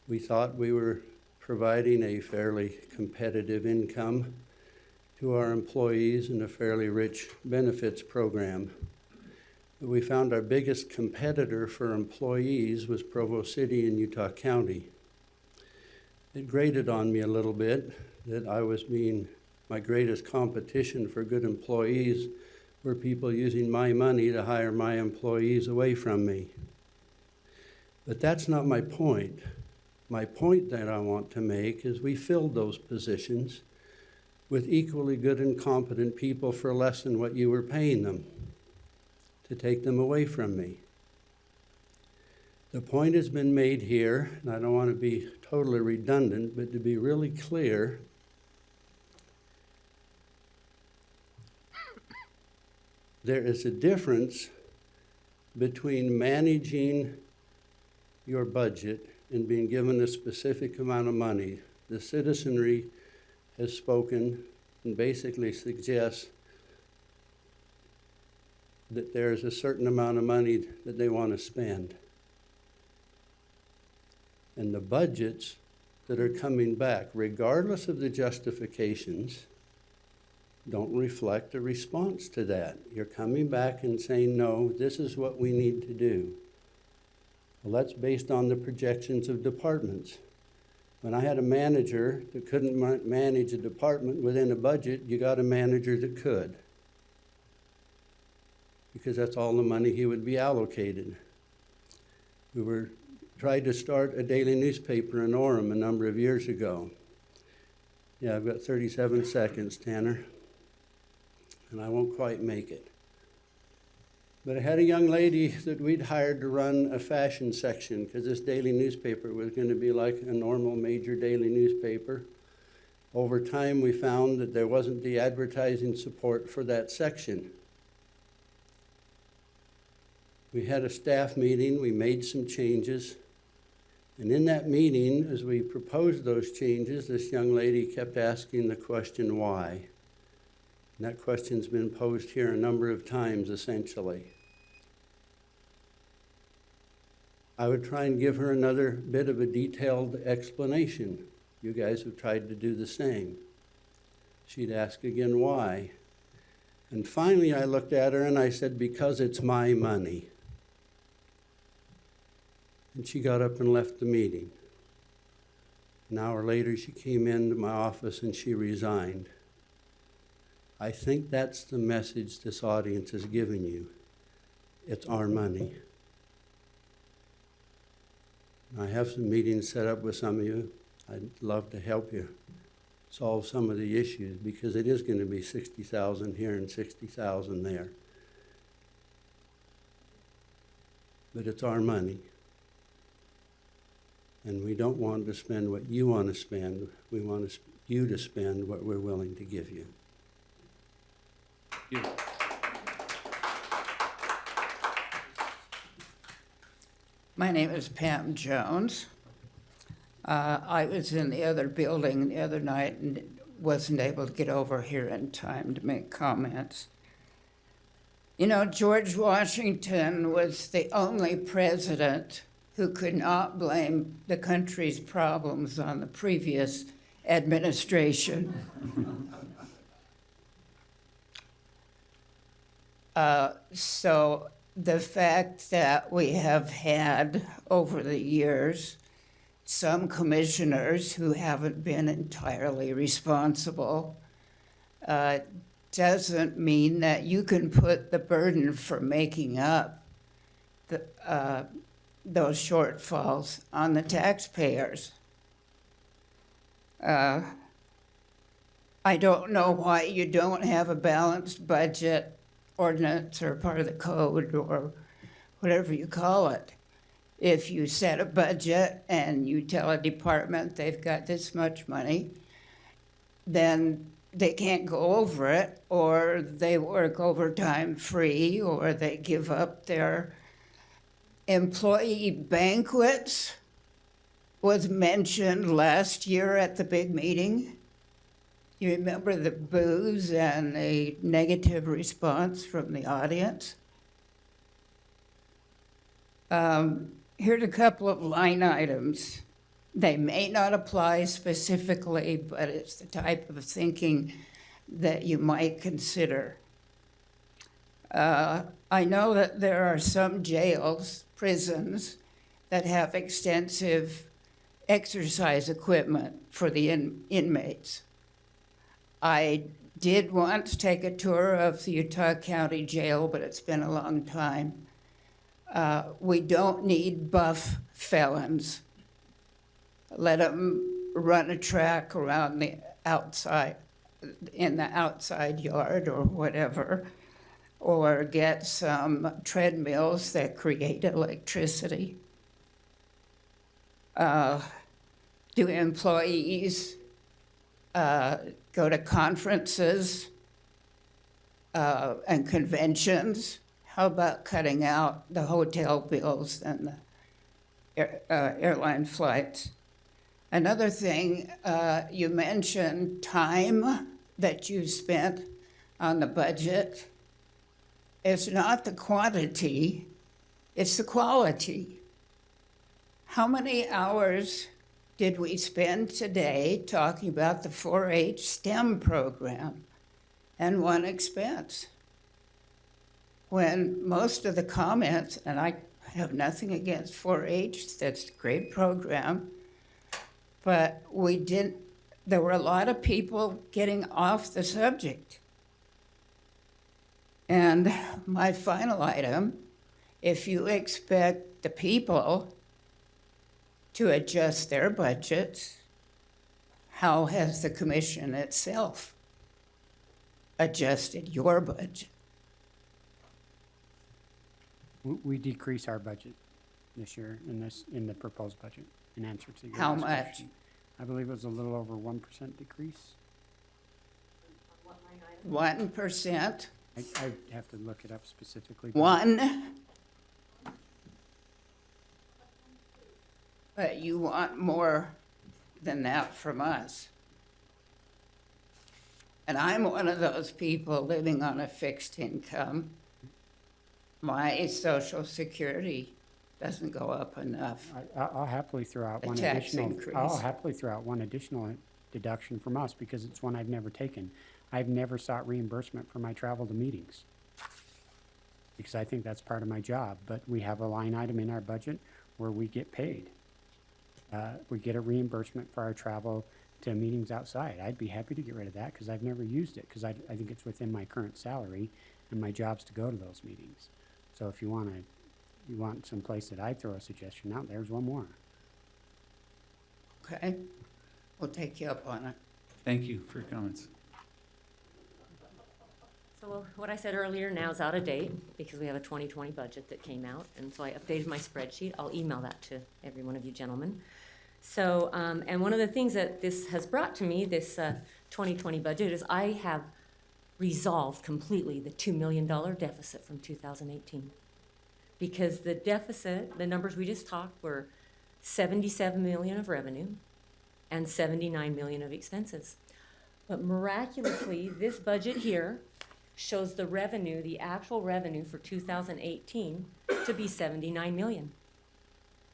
We thought we were providing a fairly competitive income to our employees and a fairly rich benefits program. But we found our biggest competitor for employees was Provo City in Utah County. It grated on me a little bit that I was being, my greatest competition for good employees were people using my money to hire my employees away from me. But that's not my point. My point that I want to make is we filled those positions with equally good and competent people for less than what you were paying them to take them away from me. The point has been made here, and I don't want to be totally redundant, but to be really clear, there is a difference between managing your budget and being given a specific amount of money. The citizenry has spoken and basically suggests that there is a certain amount of money that they want to spend. And the budgets that are coming back, regardless of the justifications, don't reflect a response to that. You're coming back and saying, no, this is what we need to do. Well, that's based on the projections of departments. When I had a manager that couldn't manage a department within a budget, you got a manager that could, because that's all the money he would be allocated. We tried to start a daily newspaper in Orem a number of years ago. Yeah, I've got 37 seconds, Tanner, and I won't quite make it. But I had a young lady that we'd hired to run a fashion section because this daily newspaper was going to be like a normal major daily newspaper. Over time, we found that there wasn't the advertising support for that section. We had a staff meeting, we made some changes, and in that meeting, as we proposed those changes, this young lady kept asking the question, why? And that question's been posed here a number of times, essentially. I would try and give her another bit of a detailed explanation. You guys have tried to do the same. She'd ask again, why? And finally, I looked at her and I said, because it's my money. And she got up and left the meeting. An hour later, she came into my office and she resigned. I think that's the message this audience is giving you. It's our money. I have some meetings set up with some of you. I'd love to help you solve some of the issues, because it is going to be 60,000 here and 60,000 there. But it's our money. And we don't want to spend what you want to spend. We want you to spend what we're willing to give you. My name is Pam Jones. I was in the other building the other night and wasn't able to get over here in time to make comments. You know, George Washington was the only president who could not blame the country's problems on the previous administration. So the fact that we have had over the years some commissioners who haven't been entirely responsible doesn't mean that you can put the burden for making up those shortfalls on the taxpayers. I don't know why you don't have a balanced budget ordinance or part of the code or whatever you call it. If you set a budget and you tell a department they've got this much money, then they can't go over it, or they work overtime free, or they give up their employee banquets was mentioned last year at the big meeting. You remember the boos and the negative response from the audience? Here's a couple of line items. They may not apply specifically, but it's the type of thinking that you might consider. I know that there are some jails, prisons, that have extensive exercise equipment for the inmates. I did once take a tour of the Utah County Jail, but it's been a long time. We don't need buff felons. Let them run a track around the outside, in the outside yard or whatever, or get some treadmills that create electricity. Do employees go to conferences and conventions? How about cutting out the hotel bills and the airline flights? Another thing, you mentioned time that you spent on the budget. It's not the quantity, it's the quality. How many hours did we spend today talking about the 4-H STEM program and one expense? When most of the comments, and I have nothing against 4-H, that's a great program, but there were a lot of people getting off the subject. And my final item, if you expect the people to adjust their budgets, how has the commission itself adjusted your budget? We decrease our budget this year in the proposed budget, in answer to your How last much? question. I believe it was a little over 1% decrease. 1%? I'd have to look it up specifically. but- 1? But you want more than that from us. And I'm one of those people living on a fixed income. My Social Security doesn't go up enough. I'll happily throw out A one tax additional. increase. I'll happily throw out one additional deduction from us because it's one I've never taken. I've never sought reimbursement for my travel to meetings because I think that's part of my job. But we have a line item in our budget where we get paid. We get a reimbursement for our travel to meetings outside. I'd be happy to get rid of that because I've never used it because I think it's within my current salary and my job's to go to those meetings. So if you want some place that I'd throw a suggestion out, there's one more. Okay? We'll take you up on it. Thank you for your comments. So what I said earlier now is out of date because we have a 2020 budget that came out, and so I updated my spreadsheet. I'll email that to every one of you gentlemen. So, and one of the things that this has brought to me, this 2020 budget, is I have resolved completely the $2 million deficit from 2018. Because the deficit, the numbers we just talked were 77 million of revenue and 79 million of expenses. But miraculously, this budget here shows the revenue, the actual revenue for 2018 to be 79 million.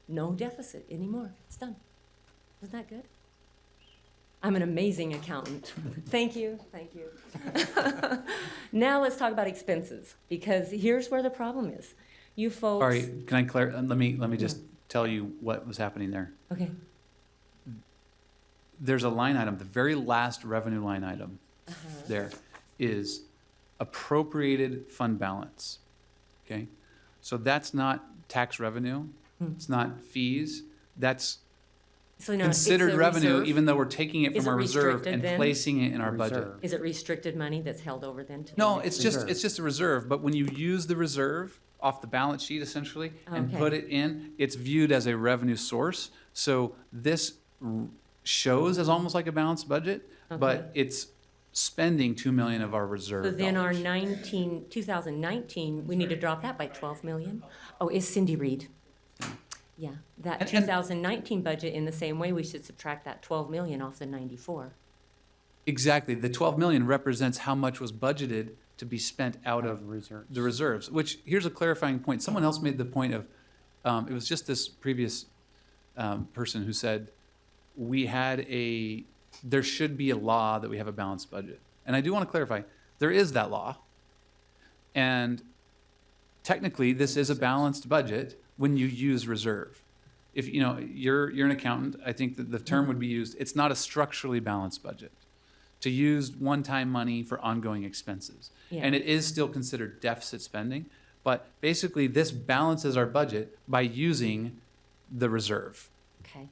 No deficit anymore. It's done. Isn't that good? I'm an amazing accountant. Thank you, thank you. Now let's talk about expenses, because here's where the problem is. You folks. Sorry, can I clarify? Let me just tell you what was happening there. Okay. There's a line item, the very last revenue line item there is appropriated fund balance, okay? So that's not tax revenue, it's not fees, that's So no, considered it's a revenue, reserve? even though we're taking it Is from it our reserve restricted and then? placing it in our budget. Is it restricted money that's held over then to the No, next it's just a reserve, but when you use the reserve off the balance sheet essentially and Okay. put it in, it's viewed as a revenue source. So this shows as almost like a balanced budget, but it's spending 2 million of our reserve So then our dollars. 2019, we need to drop that by 12 million? Oh, it's Cindy Reed. Yeah, that And- 2019 budget, in the same way, we should subtract that 12 million off the 94. Exactly. The 12 million represents how much was budgeted to be spent out of reserves. the reserves, which, here's a clarifying point. Someone else made the point of, it was just this previous person who said, there should be a law that we have a balanced budget. And I do want to clarify, there is that law. And technically, this is a balanced budget when you use reserve. If, you're an accountant, I think that the term would be used, it's not a structurally balanced budget. To use one-time money for ongoing expenses. Yeah. And it is still considered deficit spending, but basically this balances our budget by using the reserve. Okay.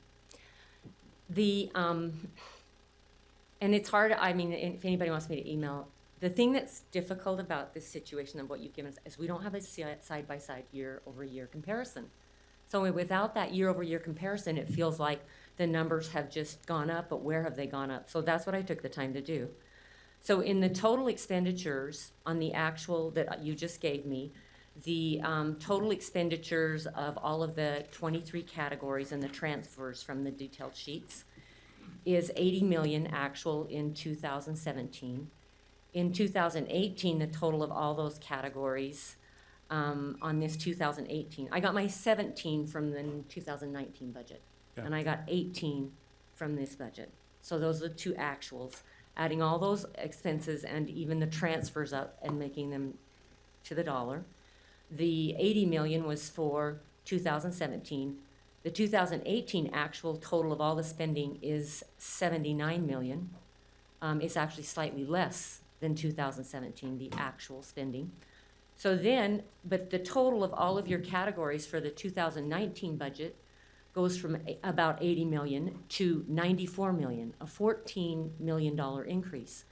And it's hard, I mean, if anybody wants me to email, the thing that's difficult about this situation and what you've given us is we don't have a side-by-side year-over-year comparison. So without that year-over-year comparison, it feels like the numbers have just gone up, but where have they gone up? So that's what I took the time to do. So in the total expenditures on the actual that you just gave me, the total expenditures of all of the 23 categories and the transfers from the detailed sheets is 80 million actual in 2017. In 2018, the total of all those categories on this 2018, I got my 17 from the 2019 budget. Yeah. And I got 18 from this budget. So those are the two actuals. Adding all those expenses and even the transfers up and making them to the dollar. The 80 million was for 2017. The 2018 actual total of all the spending is 79 million. It's actually slightly less than 2017, the actual spending. So then, but the total of all of your categories for the 2019 budget goes from about 80 million to 94 million, a $14 million increase.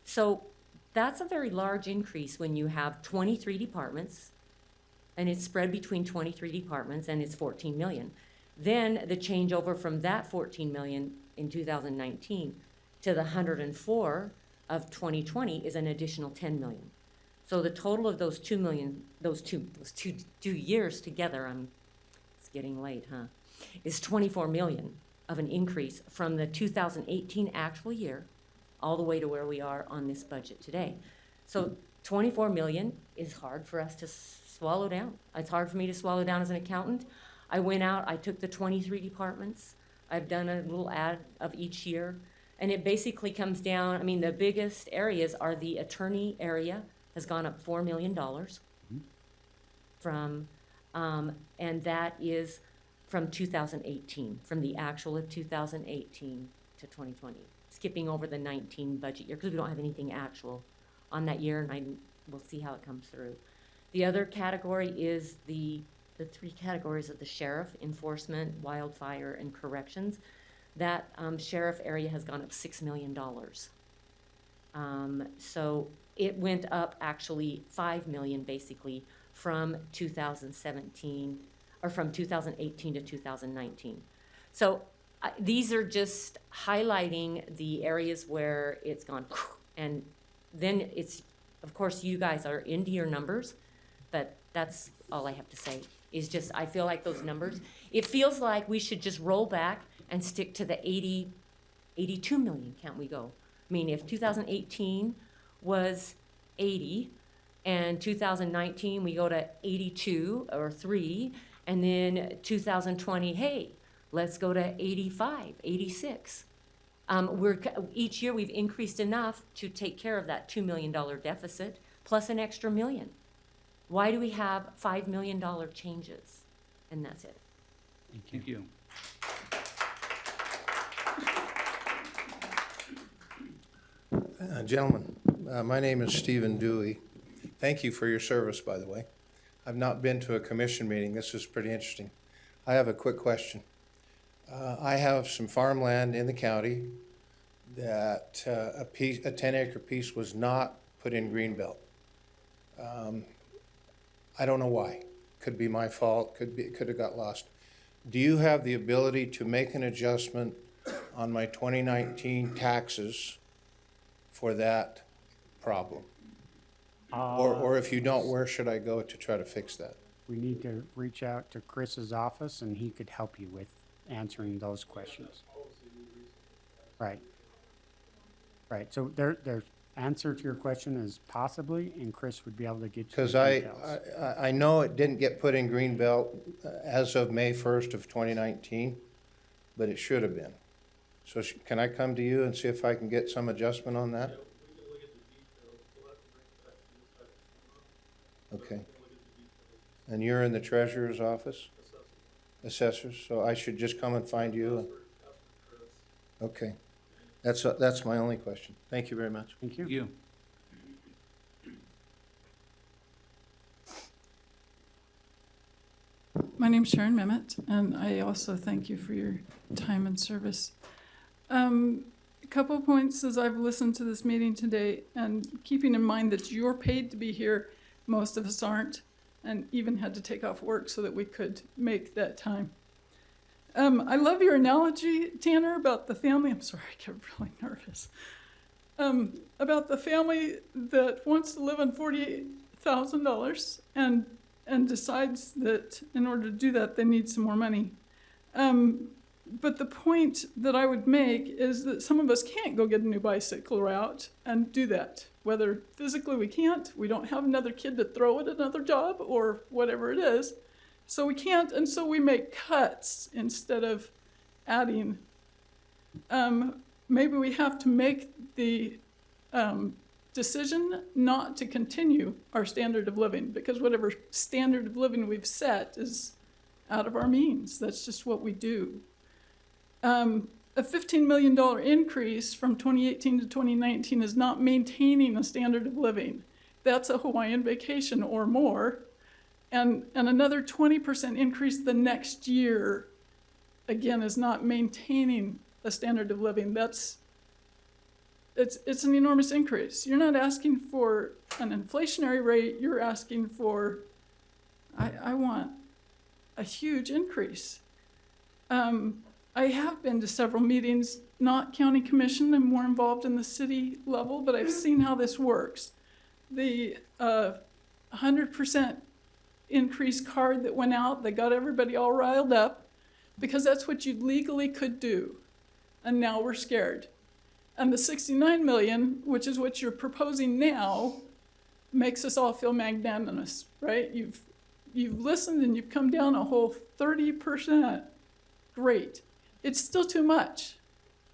So that's a very large increase when you have 23 departments, and it's spread between 23 departments, and it's 14 million. Then the changeover from that 14 million in 2019 to the 104 of 2020 is an additional 10 million. So the total of those 2 million, those two years together, it's getting late, huh? Is 24 million of an increase from the 2018 actual year all the way to where we are on this budget today. So 24 million is hard for us to swallow down. It's hard for me to swallow down as an accountant. I went out, I took the 23 departments, I've done a little ad of each year, and it basically comes down, I mean, the biggest areas are the attorney area has gone up $4 million from, and that is from 2018, from the actual of 2018 to 2020, skipping over the 19 budget year because we don't have anything actual on that year, and we'll see how it comes through. The other category is the three categories of the sheriff, enforcement, wildfire, and corrections. That sheriff area has gone up $6 million. So it went up actually $5 million basically from 2017, or from 2018 to 2019. So these are just highlighting the areas where it's gone, and then it's, of course, you guys are into your numbers, but that's all I have to say, is just, I feel like those numbers, it feels like we should just roll back and stick to the 82 million, can't we go? I mean, if 2018 was 80, and 2019 we go to 82 or 3, and then 2020, hey, let's go to 85, 86. Each year we've increased enough to take care of that $2 million deficit, plus an extra million. Why do we have $5 million changes? And that's it. Thank you. Gentlemen, my name is Stephen Dewey. Thank you for your service, by the way. I've not been to a commission meeting. This is pretty interesting. I have a quick question. I have some farmland in the county that a 10-acre piece was not put in Greenbelt. I don't know why. Could be my fault, could have got lost. Do you have the ability to make an adjustment on my 2019 taxes for that problem? Or if you don't, where should I go to try to fix that? we need to reach out to Chris's office and he could help you with answering those questions. Right. Right, so their answer to your question is possibly, and Chris would be able to get you the Because details. I know it didn't get put in Greenbelt as of May 1st of 2019, but it should have been. So can I come to you and see if I can get some adjustment on that? Okay. And you're in the treasurer's office? Assessors, so I should just come and find you? Okay. That's my only question. Thank you very much. Thank you. Thank you. My name's Sharon Mehmet, and I also thank you for your time and service. A couple of points as I've listened to this meeting today, and keeping in mind that you're paid to be here, most of us aren't, and even had to take off work so that we could make that time. I love your analogy, Tanner, about the family. I'm sorry, I get really nervous. About the family that wants to live on $48,000 and decides that in order to do that, they need some more money. But the point that I would make is that some of us can't go get a new bicycle route and do that. Whether physically we can't, we don't have another kid to throw at another job or whatever it is. So we can't, and so we make cuts instead of adding. Maybe we have to make the decision not to continue our standard of living, because whatever standard of living we've set is out of our means. That's just what we do. A $15 million increase from 2018 to 2019 is not maintaining a standard of living. That's a Hawaiian vacation or more. And another 20% increase the next year, again, is not maintaining a standard of living. It's an enormous increase. You're not asking for an inflationary rate, you're asking for, I want a huge increase. I have been to several meetings, not county commission, I'm more involved in the city level, but I've seen how this works. The 100% increase card that went out, they got everybody all riled up because that's what you legally could do. And now we're scared. And the 69 million, which is what you're proposing now, makes us all feel magnanimous, right? You've listened and you've come down a whole 30%. Great. It's still too much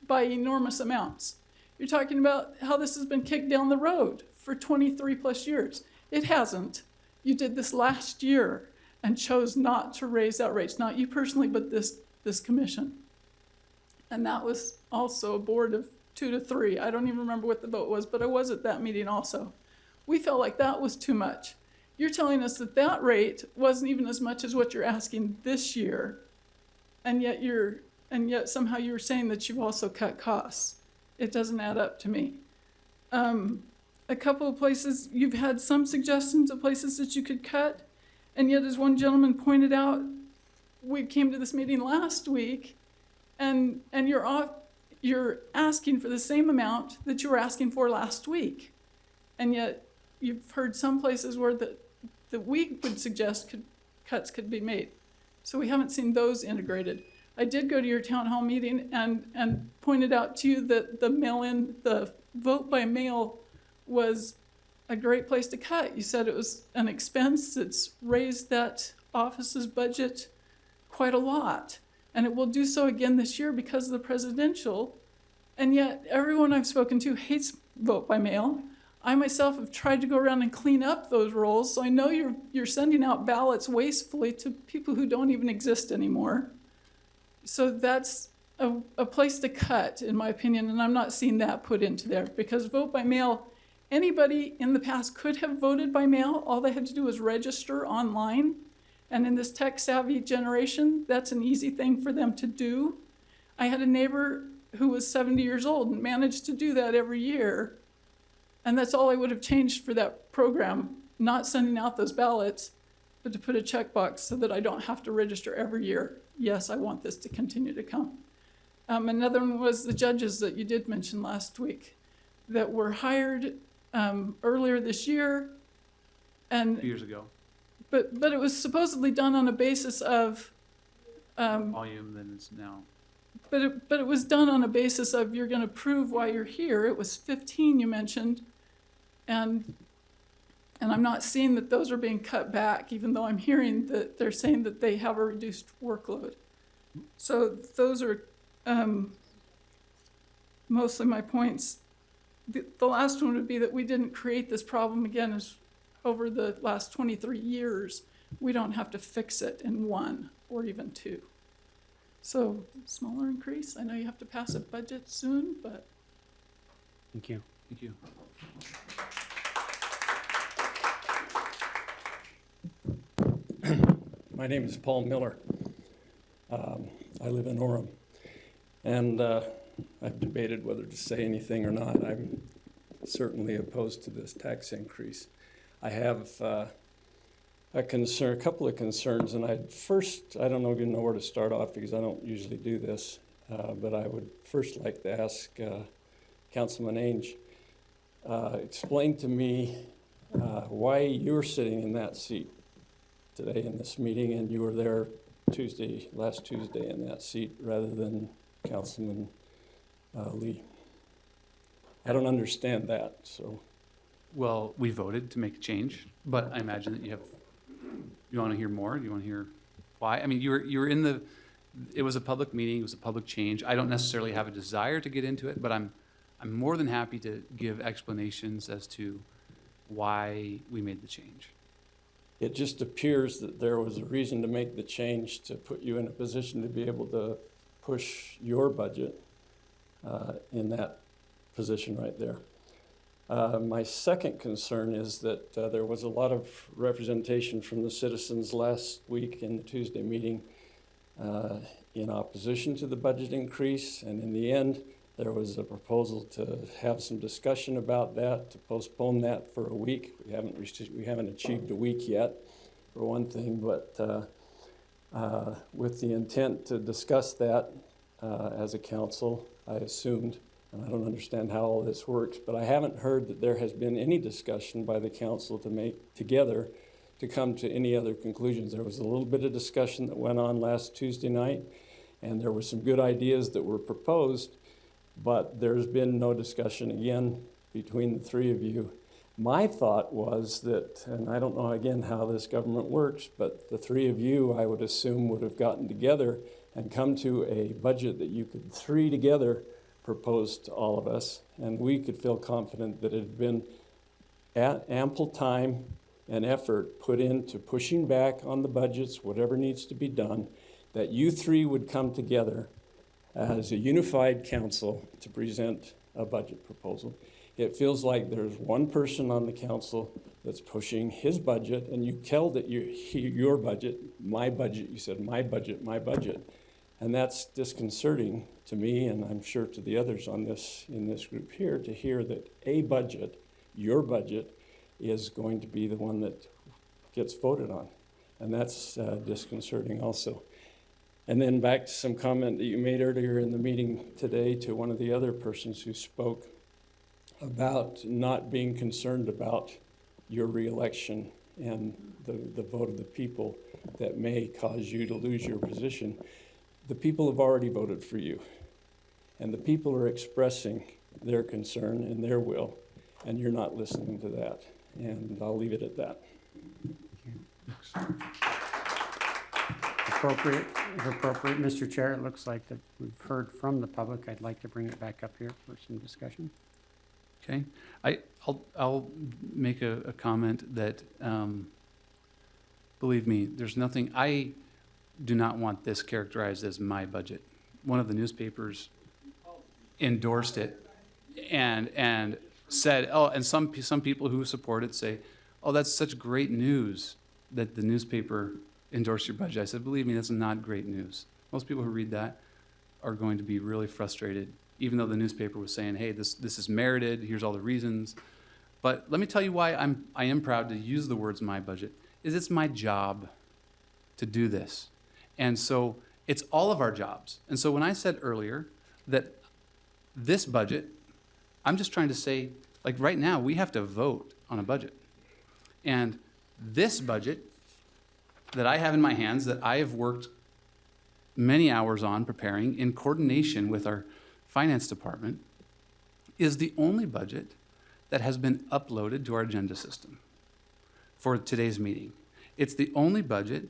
by enormous amounts. You're talking about how this has been kicked down the road for 23 plus years. It hasn't. You did this last year and chose not to raise that rates, not you personally, but this commission. And that was also a board of 2 to 3. I don't even remember what the vote was, but I was at that meeting also. We felt like that was too much. You're telling us that that rate wasn't even as much as what you're asking this year, and yet somehow you're saying that you've also cut costs. It doesn't add up to me. A couple of places, you've had some suggestions of places that you could cut, and yet as one gentleman pointed out, we came to this meeting last week, and you're asking for the same amount that you were asking for last week. And yet you've heard some places where that we would suggest cuts could be made. So we haven't seen those integrated. I did go to your town hall meeting and pointed out to you that the vote by mail was a great place to cut. You said it was an expense. It's raised that office's budget quite a lot. And it will do so again this year because of the presidential. And yet everyone I've spoken to hates vote by mail. I myself have tried to go around and clean up those rolls, so I know you're sending out ballots wastefully to people who don't even exist anymore. So that's a place to cut, in my opinion, and I'm not seeing that put into there, because vote by mail, anybody in the past could have voted by mail. All they had to do was register online, and in this tech-savvy generation, that's an easy thing for them to do. I had a neighbor who was 70 years old and managed to do that every year. And that's all I would have changed for that program, not sending out those ballots, but to put a checkbox so that I don't have to register every year. Yes, I want this to continue to come. Another one was the judges that you did mention last week that were hired earlier this year. And 2 years ago. But it was supposedly done on a basis of, Volume than it's now. but it was done on a basis of you're gonna prove why you're here. It was 15 you mentioned. And I'm not seeing that those are being cut back, even though I'm hearing that they're saying that they have a reduced workload. So those are mostly my points. The last one would be that we didn't create this problem again as over the last 23 years. We don't have to fix it in 1 or even 2. So smaller increase. I know you have to pass a budget soon, but. Thank you. Thank you. My name is Paul Miller. I live in Orem, and I've debated whether to say anything or not. I'm certainly opposed to this tax increase. I have a couple of concerns, and I don't even know where to start off because I don't usually do this, but I would first like to ask Councilman Ainge, explain to me why you're sitting in that seat today in this meeting, and you were there last Tuesday in that seat rather than Councilman Lee. I don't understand that, so. Well, we voted to make a change, but I imagine that you want to hear more? Do you want to hear why? I mean, you were in it was a public meeting, it was a public change. I don't necessarily have a desire to get into it, but I'm more than happy to give explanations as to why we made the change. It just appears that there was a reason to make the change to put you in a position to be able to push your budget in that position right there. My second concern is that there was a lot of representation from the citizens last week in the Tuesday meeting in opposition to the budget increase, and in the end, there was a proposal to have some discussion about that, to postpone that for a week. We haven't achieved a week yet, for one thing, but with the intent to discuss that as a council, I assumed, and I don't understand how all this works, but I haven't heard that there has been any discussion by the council to make together to come to any other conclusions. There was a little bit of discussion that went on last Tuesday night, and there were some good ideas that were proposed, but there's been no discussion again between the three of you. My thought was that, and I don't know again how this government works, but the three of you, I would assume, would have gotten together and come to a budget that you could three together propose to all of us, and we could feel confident that it had been ample time and effort put into pushing back on the budgets, whatever needs to be done, that you three would come together as a unified council to present a budget proposal. It feels like there's one person on the council that's pushing his budget, and you tell that your budget, my budget, you said my budget, my budget. And that's disconcerting to me, and I'm sure to the others in this group here, to hear that a budget, your budget, is going to be the one that gets voted on. And that's disconcerting also. And then back to some comment that you made earlier in the meeting today to one of the other persons who spoke about not being concerned about your reelection and the vote of the people that may cause you to lose your position. The people have already voted for you, and the people are expressing their concern and their will, and you're not listening to that. And I'll leave it at that. If appropriate, Mr. Chair, it looks like that we've heard from the public. I'd like to bring it back up here for some discussion. Okay, I'll make a comment that, believe me, there's nothing, I do not want this characterized as my budget. One of the newspapers endorsed it and said, oh, and some people who support it say, oh, that's such great news that the newspaper endorsed your budget. I said, believe me, that's not great news. Most people who read that are going to be really frustrated, even though the newspaper was saying, hey, this is merited, here's all the reasons. But let me tell you why I am proud to use the words my budget, is it's my job to do this. And so it's all of our jobs. And so when I said earlier that this budget, I'm just trying to say, like right now, we have to vote on a budget. And this budget that I have in my hands that I have worked many hours on preparing in coordination with our finance department is the only budget that has been uploaded to our agenda system for today's meeting. It's the only budget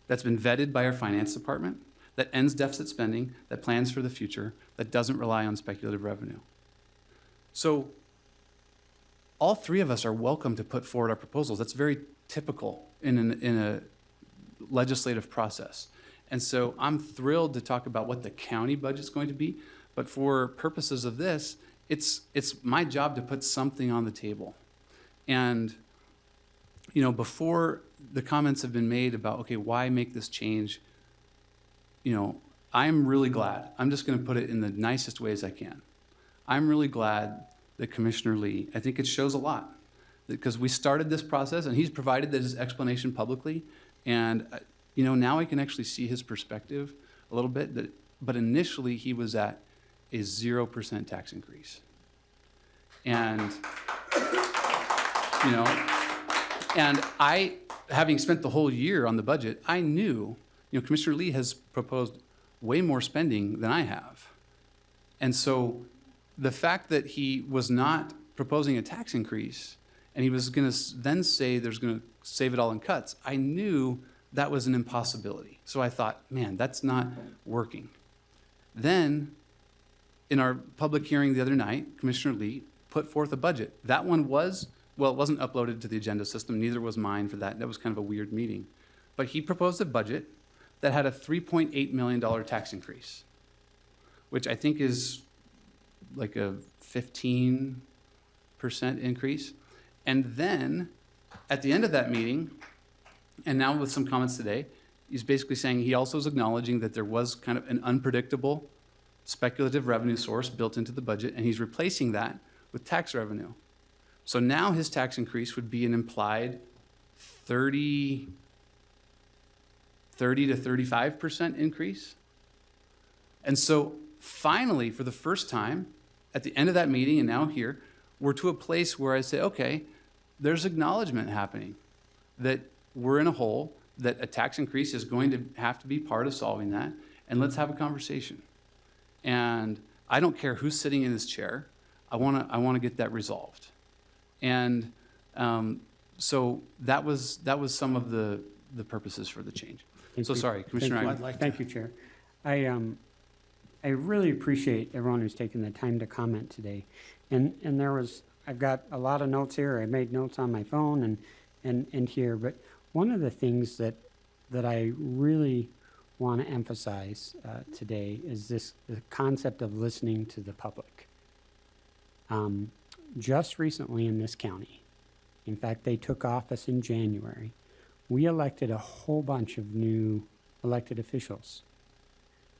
that's been vetted by our finance department, that ends deficit spending, that plans for the future, that doesn't rely on speculative revenue. So all three of us are welcome to put forward our proposals. That's very typical in a legislative process. And so I'm thrilled to talk about what the county budget's going to be, but for purposes of this, it's my job to put something on the table. And, you know, before the comments have been made about, okay, why make this change? You know, I'm really glad. I'm just going to put it in the nicest ways I can. I'm really glad that Commissioner Lee, I think it shows a lot, because we started this process and he's provided this explanation publicly. And, you know, now I can actually see his perspective a little bit. But initially he was at a 0% tax increase. And, you know, and I, having spent the whole year on the budget, I knew, you know, Commissioner Lee has proposed way more spending than I have. And so the fact that he was not proposing a tax increase and he was going to then say there's going to save it all in cuts, I knew that was an impossibility. So I thought, man, that's not working. Then in our public hearing the other night, Commissioner Lee put forth a budget. That one was, well, it wasn't uploaded to the agenda system, neither was mine for that. That was kind of a weird meeting. But he proposed a budget that had a $3.8 million tax increase, which I think is like a 15% increase. And then at the end of that meeting, and now with some comments today, he's basically saying he also is acknowledging that there was kind of an unpredictable speculative revenue source built into the budget, and he's replacing that with tax revenue. So now his tax increase would be an implied 30 to 35% increase. And so finally, for the first time, at the end of that meeting and now here, we're to a place where I say, okay, there's acknowledgement happening that we're in a hole, that a tax increase is going to have to be part of solving that, and let's have a conversation. And I don't care who's sitting in this chair. I want to get that resolved. And so that was some of the purposes for the change. So sorry, Commissioner. Thank you, Chair. I really appreciate everyone who's taken the time to comment today. And I've got a lot of notes here. I made notes on my phone and here, but one of the things that I really want to emphasize today is the concept of listening to the public. Just recently in this county, in fact, they took office in January, we elected a whole bunch of new elected officials.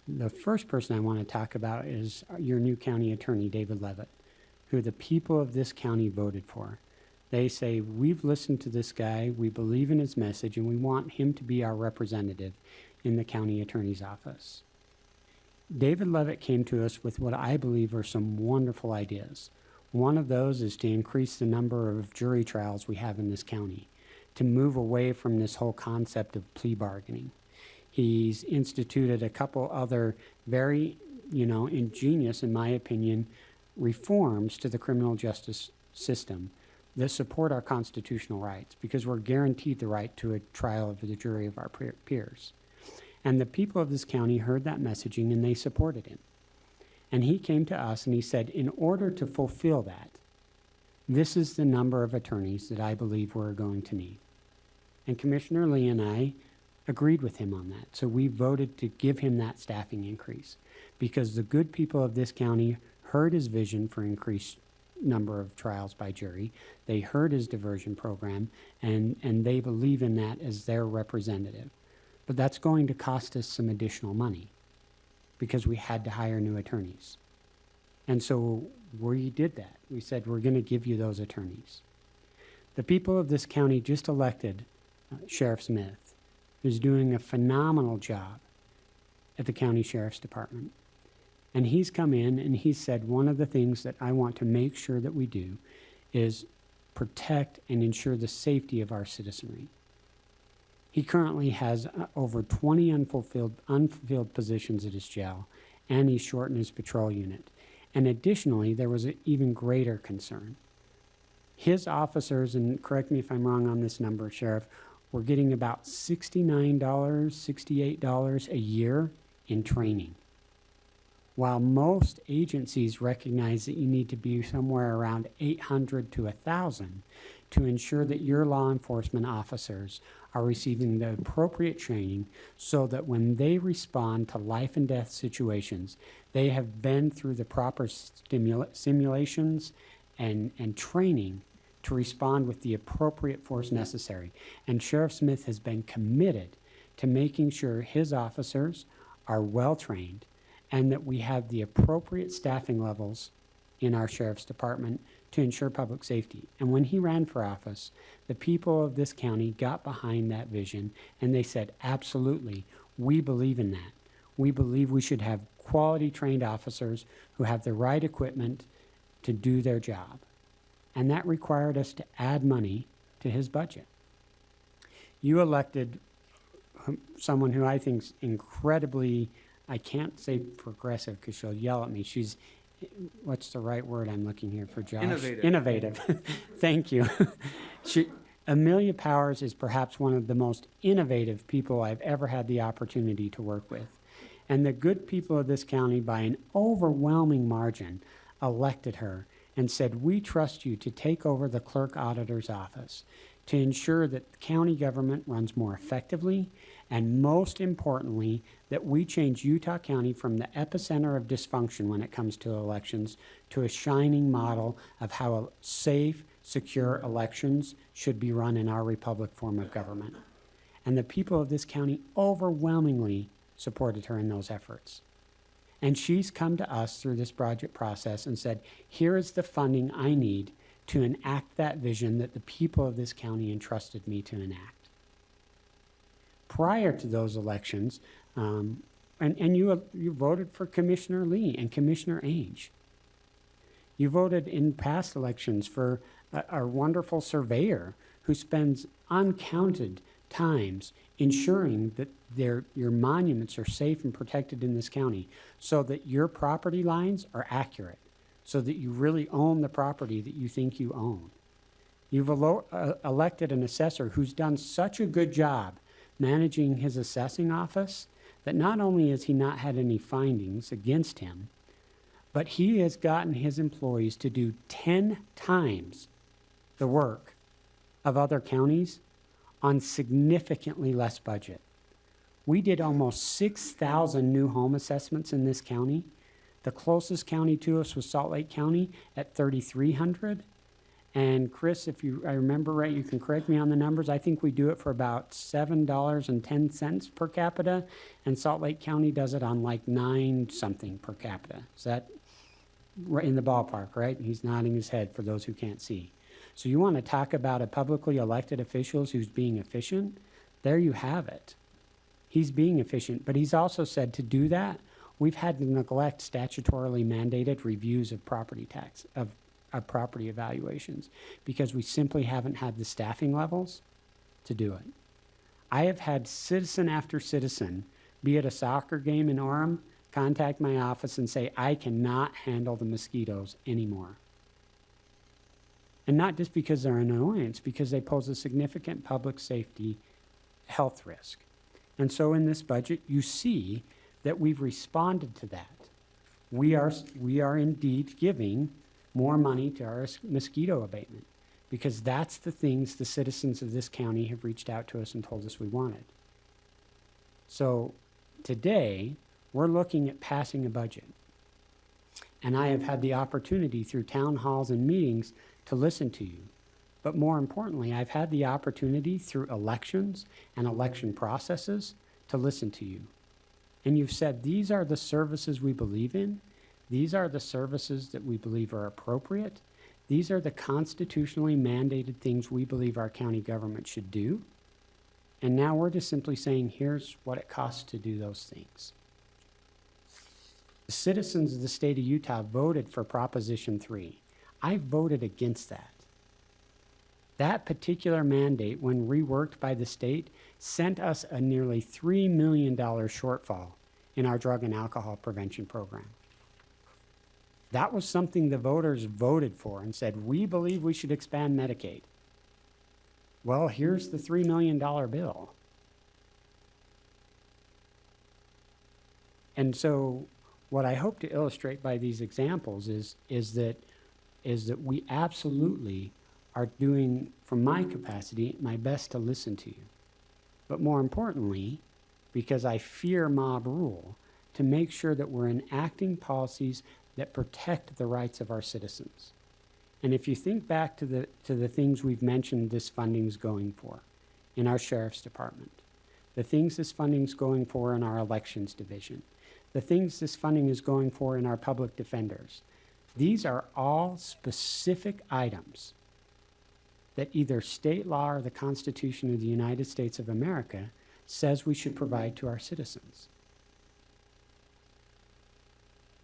The first person I want to talk about is your new county attorney, David Levitt, who the people of this county voted for. They say, we've listened to this guy, we believe in his message, and we want him to be our representative in the county attorney's office. David Levitt came to us with what I believe are some wonderful ideas. One of those is to increase the number of jury trials we have in this county, to move away from this whole concept of plea bargaining. He's instituted a couple other very, ingenious, in my opinion, reforms to the criminal justice system that support our constitutional rights, because we're guaranteed the right to a trial of the jury of our peers. And the people of this county heard that messaging and they supported him. And he came to us and he said, in order to fulfill that, this is the number of attorneys that I believe we're going to need. And Commissioner Lee and I agreed with him on that. So we voted to give him that staffing increase, because the good people of this county heard his vision for increased number of trials by jury. They heard his diversion program, and they believe in that as their representative. But that's going to cost us some additional money, because we had to hire new attorneys. And so we did that. We said, we're going to give you those attorneys. The people of this county just elected Sheriff Smith, who's doing a phenomenal job at the county sheriff's department. And he's come in and he said, one of the things that I want to make sure that we do is protect and ensure the safety of our citizenry. He currently has over 20 unfulfilled positions at his jail, and he's shortened his patrol unit. And additionally, there was an even greater concern. His officers, and correct me if I'm wrong on this number, Sheriff, were getting about $69, $68 a year in training. While most agencies recognize that you need to be somewhere around 800 to 1,000 to ensure that your law enforcement officers are receiving the appropriate training so that when they respond to life and death situations, they have been through the proper simulations and training to respond with the appropriate force necessary. And Sheriff Smith has been committed to making sure his officers are well trained and that we have the appropriate staffing levels in our sheriff's department to ensure public safety. And when he ran for office, the people of this county got behind that vision and they said, absolutely, we believe in that. We believe we should have quality trained officers who have the right equipment to do their job. And that required us to add money to his budget. You elected someone who I think is incredibly, I can't say progressive because she'll yell at me. She's, what's the right word I'm looking here for, Josh? Innovative. Innovative. Thank you. Amelia Powers is perhaps one of the most innovative people I've ever had the opportunity to work with. And the good people of this county, by an overwhelming margin, elected her and said, we trust you to take over the clerk auditor's office to ensure that the county government runs more effectively, and most importantly, that we change Utah County from the epicenter of dysfunction when it comes to elections to a shining model of how safe, secure elections should be run in our republic form of government. And the people of this county overwhelmingly supported her in those efforts. And she's come to us through this project process and said, here is the funding I need to enact that vision that the people of this county entrusted me to enact. Prior to those elections, and you voted for Commissioner Lee and Commissioner Ainge. You voted in past elections for our wonderful surveyor who spends uncounted times ensuring that your monuments are safe and protected in this county so that your property lines are accurate, so that you really own the property that you think you own. You've elected an assessor who's done such a good job managing his assessing office that not only has he not had any findings against him, but he has gotten his employees to do 10 times the work of other counties on significantly less budget. We did almost 6,000 new home assessments in this county. The closest county to us was Salt Lake County at 3,300. And Chris, if I remember right, you can correct me on the numbers. I think we do it for about $7.10 per capita, and Salt Lake County does it on like 9 something per capita. Is that right in the ballpark, right? He's nodding his head for those who can't see. So you want to talk about a publicly elected official who's being efficient? There you have it. He's being efficient, but he's also said to do that, we've had to neglect statutorily mandated reviews of property tax, of property evaluations, because we simply haven't had the staffing levels to do it. I have had citizen after citizen, be at a soccer game in Orem, contact my office and say, I cannot handle the mosquitoes anymore. And not just because they're an annoyance, because they pose a significant public safety health risk. And so in this budget, you see that we've responded to that. We are indeed giving more money to our mosquito abatement, because that's the things the citizens of this county have reached out to us and told us we wanted. So today, we're looking at passing a budget. And I have had the opportunity through town halls and meetings to listen to you. But more importantly, I've had the opportunity through elections and election processes to listen to you. And you've said, these are the services we believe in. These are the services that we believe are appropriate. These are the constitutionally mandated things we believe our county government should do. And now we're just simply saying, here's what it costs to do those things. The citizens of the state of Utah voted for Proposition 3. I voted against that. That particular mandate, when reworked by the state, sent us a nearly $3 million shortfall in our drug and alcohol prevention program. That was something the voters voted for and said, we believe we should expand Medicaid. Well, here's the $3 million bill. And so what I hope to illustrate by these examples is that we absolutely are doing, from my capacity, my best to listen to you. But more importantly, because I fear mob rule, to make sure that we're enacting policies that protect the rights of our citizens. And if you think back to the things we've mentioned this funding's going for in our sheriff's department, the things this funding's going for in our elections division, the things this funding is going for in our public defenders, these are all specific items that either state law or the Constitution of the United States of America says we should provide to our citizens.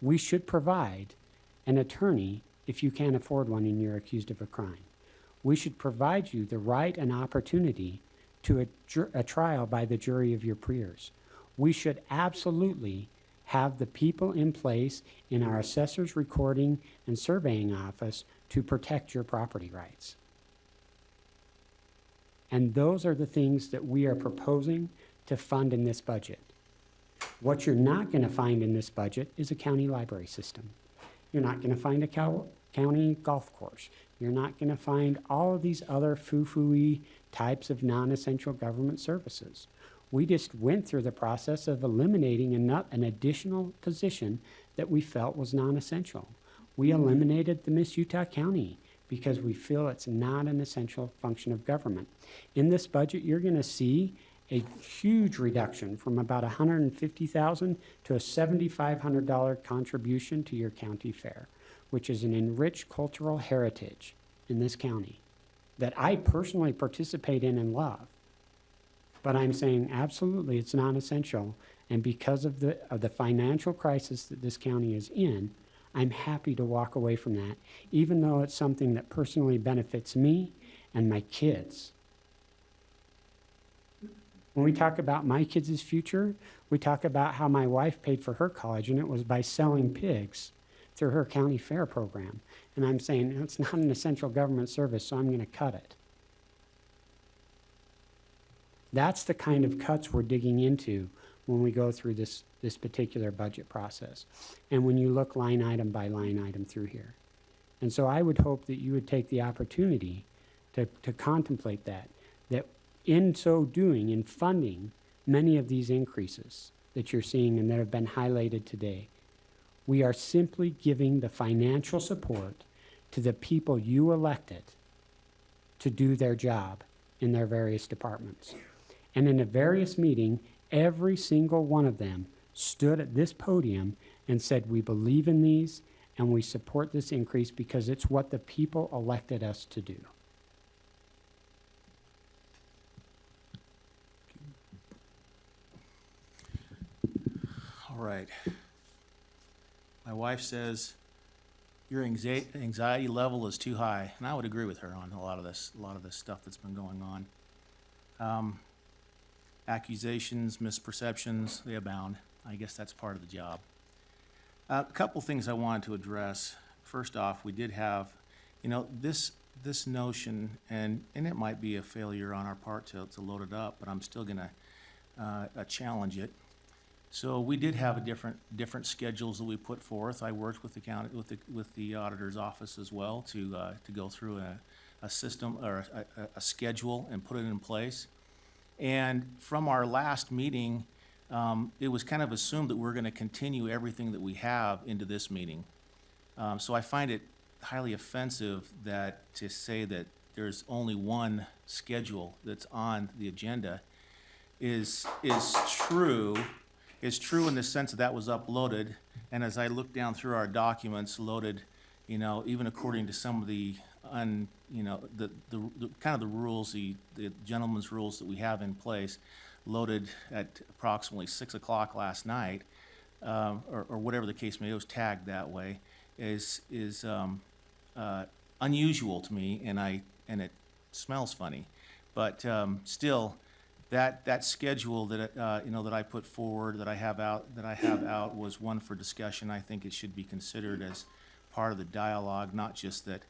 We should provide an attorney if you can't afford one and you're accused of a crime. We should provide you the right and opportunity to a trial by the jury of your peers. We should absolutely have the people in place in our assessor's recording and surveying office to protect your property rights. And those are the things that we are proposing to fund in this budget. What you're not going to find in this budget is a county library system. You're not going to find a county golf course. You're not going to find all of these other foo-foo-y types of non-essential government services. We just went through the process of eliminating an additional position that we felt was non-essential. We eliminated the Miss Utah County because we feel it's not an essential function of government. In this budget, you're going to see a huge reduction from about $150,000 to a $7,500 contribution to your county fair, which is an enriched cultural heritage in this county that I personally participate in and love. But I'm saying absolutely it's non-essential, and because of the financial crisis that this county is in, I'm happy to walk away from that, even though it's something that personally benefits me and my kids. When we talk about my kids' future, we talk about how my wife paid for her college, and it was by selling pigs through her county fair program. And I'm saying it's not an essential government service, so I'm going to cut it. That's the kind of cuts we're digging into when we go through this particular budget process. And when you look line item by line item through here. And so I would hope that you would take the opportunity to contemplate that in so doing, in funding many of these increases that you're seeing and that have been highlighted today, we are simply giving the financial support to the people you elected to do their job in their various departments. And in a various meeting, every single one of them stood at this podium and said, we believe in these and we support this increase because it's what the people elected us to do. All right. My wife says your anxiety level is too high, and I would agree with her on a lot of this stuff that's been going on. Accusations, misperceptions, they abound. I guess that's part of the job. A couple things I wanted to address. First off, we did have, this notion, and it might be a failure on our part to load it up, but I'm still going to challenge it. So we did have different schedules that we put forth. I worked with the county, with the auditor's office as well to go through a system or a schedule and put it in place. And from our last meeting, it was kind of assumed that we're going to continue everything that we have into this meeting. So I find it highly offensive to say that there's only one schedule that's on the agenda is true. It's true in the sense that was uploaded, and as I look down through our documents loaded, even according to some of the kind of the rules, the gentleman's rules that we have in place, loaded at approximately 6 o'clock last night, or whatever the case may be, it was tagged that way, is unusual to me, and it smells funny. But still, that schedule that, that I put forward, that I have out was one for discussion. I think it should be considered as part of the dialogue, not just that,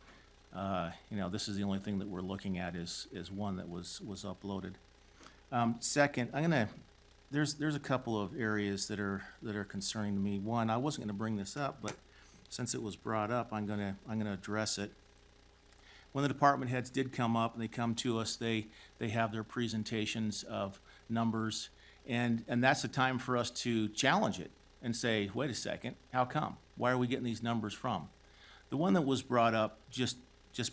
this is the only thing that we're looking at is one that was uploaded. Second, there's a couple of areas that are concerning to me. One, I wasn't gonna bring this up, but since it was brought up, I'm gonna address it. When the department heads did come up and they come to us, they have their presentations of numbers, and that's the time for us to challenge it and say, wait a second, how come? Why are we getting these numbers from? The one that was brought up just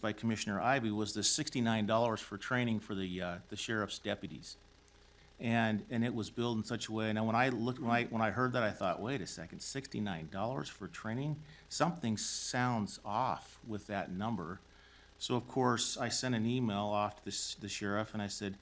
by Commissioner Ivey was the $69 for training for the sheriff's deputies. And it was billed in such a way, and when I heard that, I thought, wait a second, $69 for training? Something sounds off with that number. So of course, I sent an email off to the sheriff, and I said,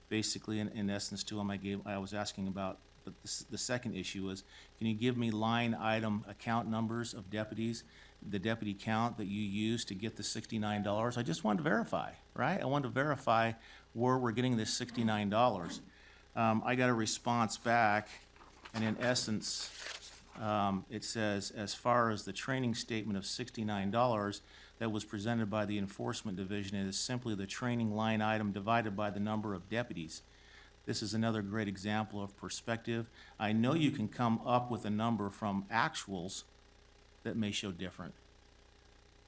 basically, in essence to him, I was asking about, but the second issue was, can you give me line item account numbers of deputies, the deputy count that you used to get the $69? I just wanted to verify, right? I wanted to verify where we're getting this $69. I got a response back, and in essence, it says, as far as the training statement of $69 that was presented by the Enforcement Division, it is simply the training line item divided by the number of deputies. This is another great example of perspective. I know you can come up with a number from actuals that may show different.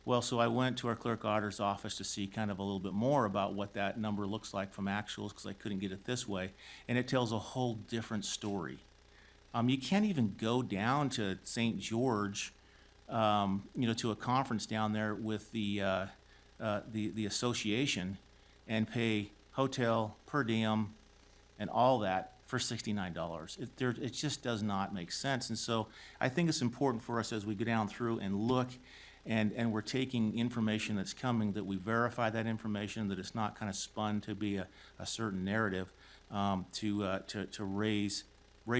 Well, so I went to our clerk auditor's office to see kind of a little bit more about what that number looks like from actuals, because I couldn't get it this way, and it tells a whole different story. You can't even go down to St. George, to a conference down there with the association and pay hotel, per diem, and all that for $69. It just does not make sense. And so I think it's important for us as we go down through and look, and we're taking information that's coming, that we verify that information, that it's not kind of spun to be a certain narrative, to raise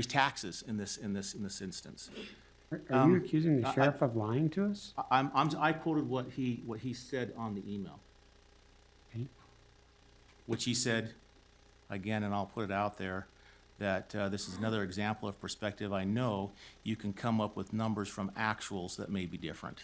taxes in this instance. Are you accusing the sheriff of lying to us? I quoted what he said on the email. Okay. Which he said, again, and I'll put it out there, that this is another example of perspective. I know you can come up with numbers from actuals that may be different.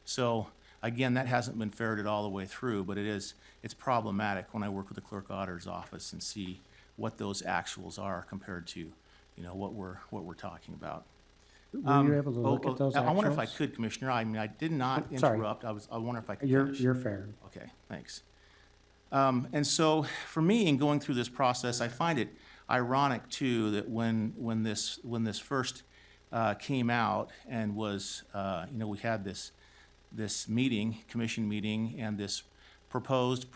So again, that hasn't been ferreted all the way through, but it's problematic when I work with the clerk auditor's office and see what those actuals are compared to, what we're talking about. Were you able to look at those actuals? I wonder if I could, Commissioner. I mean, I did not interrupt. I wonder if I could finish. You're fair. Okay, thanks. And so for me, in going through this process, I find it ironic too that when this first came out and was, we had this meeting, commission meeting, and this proposed,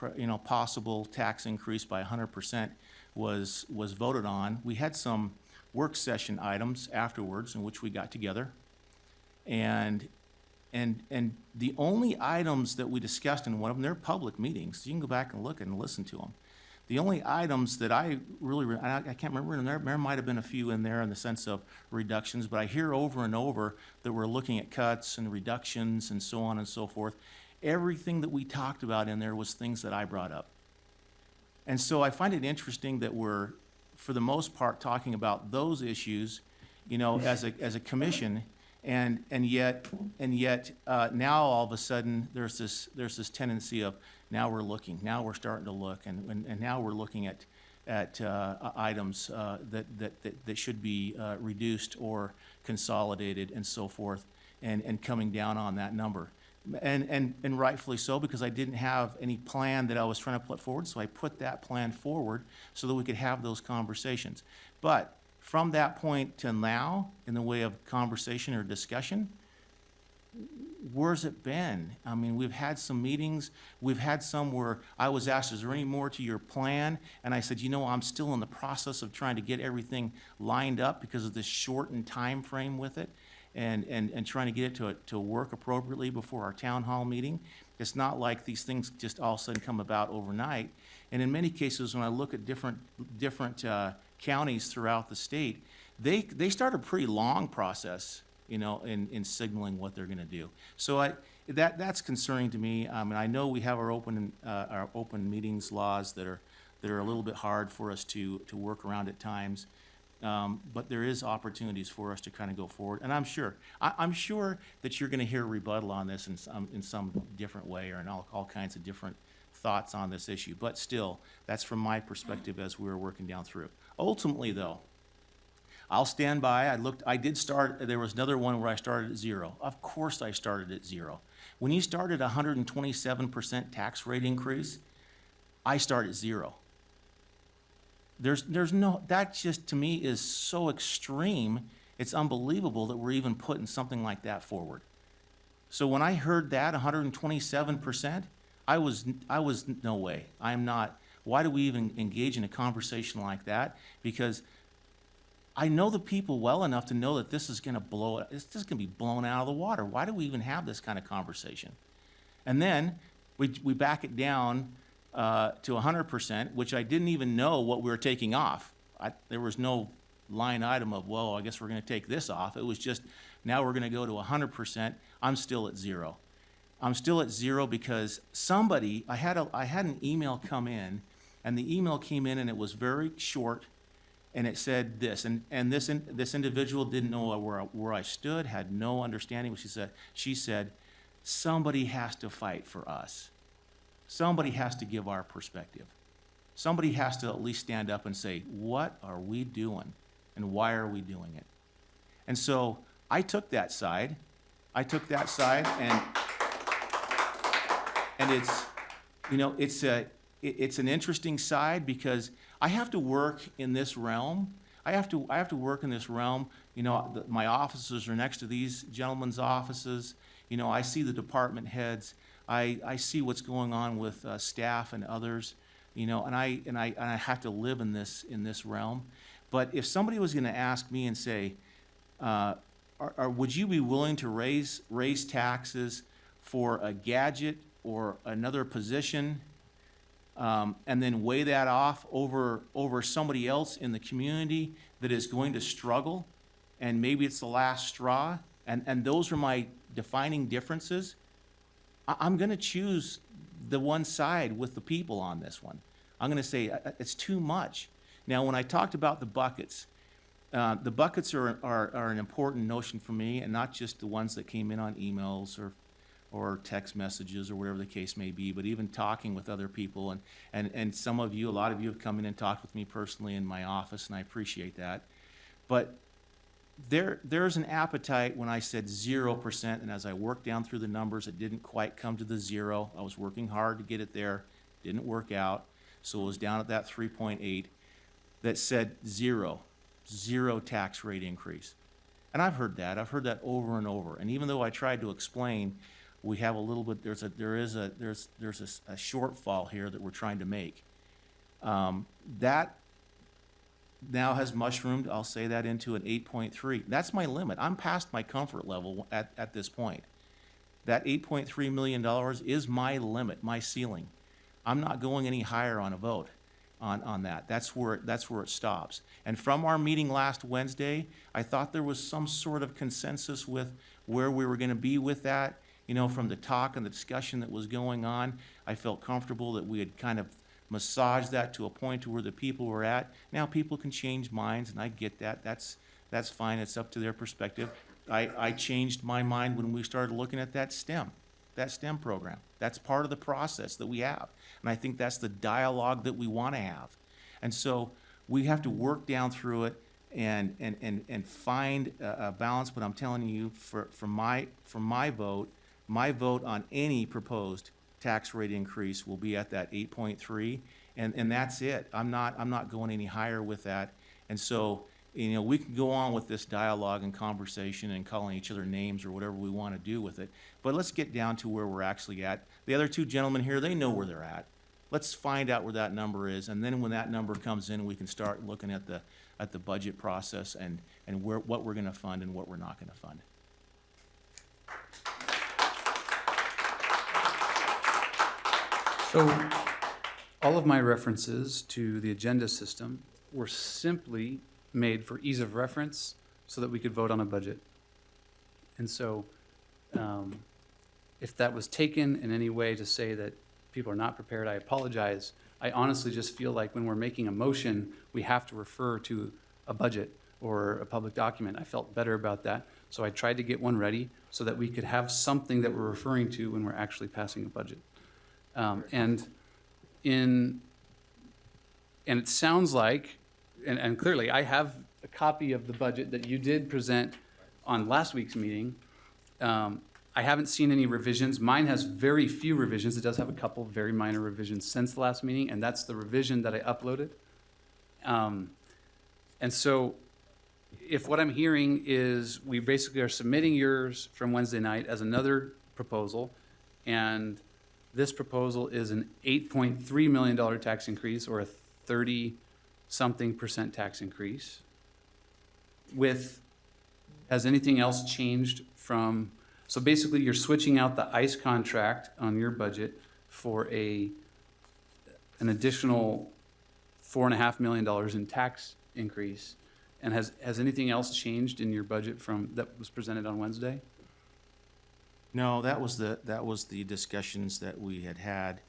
possible tax increase by 100% was voted on. We had some work session items afterwards in which we got together, and the only items that we discussed in one of them, they're public meetings, so you can go back and look and listen to them. The only items that I can't remember, and there might have been a few in there in the sense of reductions, but I hear over and over that we're looking at cuts and reductions and so on and so forth. Everything that we talked about in there was things that I brought up. And so I find it interesting that we're, for the most part, talking about those issues, as a commission, and yet now all of a sudden there's this tendency of, now we're starting to look, and now we're looking at items that should be reduced or consolidated and so forth, and coming down on that number. And rightfully so, because I didn't have any plan that I was trying to put forward, so I put that plan forward so that we could have those conversations. But from that point to now, in the way of conversation or discussion, where's it been? I mean, we've had some meetings. We've had some where I was asked, is there any more to your plan? And I said, I'm still in the process of trying to get everything lined up because of this shortened time frame with it, and trying to get it to work appropriately before our town hall meeting. It's not like these things just all of a sudden come about overnight. And in many cases, when I look at different counties throughout the state, they start a pretty long process, in signaling what they're going to do. So that's concerning to me. I mean, I know we have our open meetings laws that are a little bit hard for us to work around at times. But there is opportunities for us to kind of go forward, and I'm sure that you're going to hear a rebuttal on this in some different way, or in all kinds of different thoughts on this issue. But still, that's from my perspective as we were working down through. Ultimately, though, I'll stand by. I did start. There was another one where I started at 0. Of course, I started at 0. When you started a 127% tax rate increase, I start at 0. There's no, that just to me is so extreme, it's unbelievable that we're even putting something like that forward. So when I heard that, 127%, I was no way. I'm not, why do we even engage in a conversation like that? Because I know the people well enough to know that this is gonna this is gonna be blown out of the water. Why do we even have this kind of conversation? And then we back it down to 100%, which I didn't even know what we were taking off. There was no line item of, well, I guess we're going to take this off. It was just, now we're going to go to 100%. I'm still at 0. I'm still at 0 because somebody, I had an email come in, and the email came in and it was very short, and it said this, and this individual didn't know where I stood, had no understanding what she said. She said, somebody has to fight for us. Somebody has to give our perspective. Somebody has to at least stand up and say, what are we doing and why are we doing it? And so I took that side. And it's, you know, it's an interesting side because I have to work in this realm. I have to work in this realm. You know, my offices are next to these gentlemen's offices. You know, I see the department heads. I see what's going on with staff and others, you know, and I have to live in this realm. But if somebody was going to ask me and say, would you be willing to raise taxes for a gadget or another position, and then weigh that off over somebody else in the community that is going to struggle, and maybe it's the last straw, and those are my defining differences, I'm going to choose the one side with the people on this one. I'm going to say it's too much. Now, when I talked about the buckets are an important notion for me, and not just the ones that came in on emails or text messages or whatever the case may be, but even talking with other people. And some of you, a lot of you have come in and talked with me personally in my office, and I appreciate that. But there's an appetite when I said 0%, and as I worked down through the numbers, it didn't quite come to the 0. I was working hard to get it there, didn't work out, so it was down at that 3.8 that said 0 tax rate increase. And I've heard that over and over. And even though I tried to explain, we have a little bit, there's a shortfall here that we're trying to make. That now has mushroomed, I'll say that, into an 8.3. That's my limit. I'm past my comfort level at this point. That $8.3 million is my limit, my ceiling. I'm not going any higher on a vote on that. That's where it stops. And from our meeting last Wednesday, I thought there was some sort of consensus with where we were going to be with that. You know, from the talk and the discussion that was going on, I felt comfortable that we had kind of massage that to a point to where the people were at. Now people can change minds, and I get that. That's fine. It's up to their perspective. I changed my mind when we started looking at that STEM program. That's part of the process that we have. And I think that's the dialogue that we want to have. And so we have to work down through it and find a balance. But I'm telling you, for my vote on any proposed tax rate increase will be at that 8.3, and that's it. I'm not going any higher with that. And so, you know, we can go on with this dialogue and conversation and calling each other names or whatever we want to do with it, but let's get down to where we're actually at. The other two gentlemen here, they know where they're at. Let's find out where that number is, and then when that number comes in, we can start looking at the budget process and what we're going to fund and what we're not going to fund. So all of my references to the agenda system were simply made for ease of reference so that we could vote on a budget. And so if that was taken in any way to say that people are not prepared, I apologize. I honestly just feel like when we're making a motion, we have to refer to a budget or a public document. I felt better about that, so I tried to get one ready so that we could have something that we're referring to when we're actually passing a budget. And it sounds like, and clearly, I have a copy of the budget that you did present on last week's meeting. I haven't seen any revisions. Mine has very few revisions. It does have a couple very minor revisions since the last meeting, and that's the revision that I uploaded. And so if what I'm hearing is we basically are submitting yours from Wednesday night as another proposal, and this proposal is an $8.3 million tax increase, or a 30-something% tax increase. Has anything else changed from, so basically you're switching out the ICE contract on your budget for an additional $4.5 million in tax increase. And has anything else changed in your budget from, that was presented on Wednesday? No, that was the discussions that we had,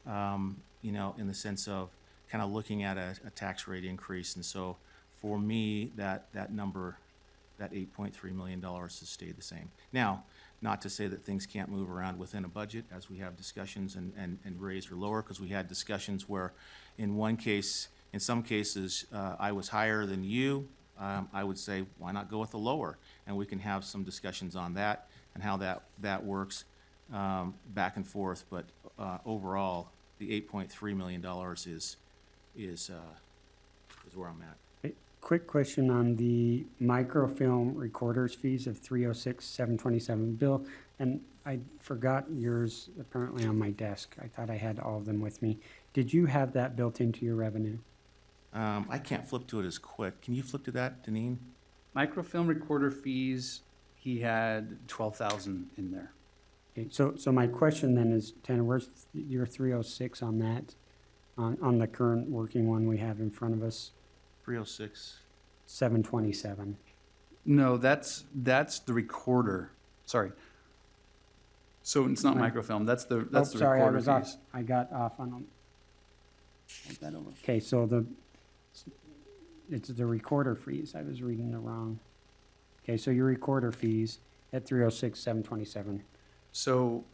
you know, in the sense of kind of looking at a tax rate increase. And so for me, that number, that $8.3 million has stayed the same. Now, not to say that things can't move around within a budget as we have discussions and raise or lower, because we had discussions where in some cases, I was higher than you. I would say, why not go with the lower? And we can have some discussions on that and how that works back and forth. But overall, the $8.3 million is where I'm at. Quick question on the microfilm recorders fees of $306,727. Bill, and I forgot yours apparently on my desk. I thought I had all of them with me. Did you have that built into your revenue? I can't flip to it as quick. Can you flip to that, Deneen? Microfilm recorder fees, he had 12,000 in there. Okay, so my question then is, Tanner, where's your 306 on that? On the current working one we have in front of us? 306. 727. No, that's the recorder. Sorry. So it's not microfilm. That's the Sorry, recorder I fees. got off on them. Okay, so it's the recorder fees. I was reading the wrong. Okay, so your recorder fees at 306,727. So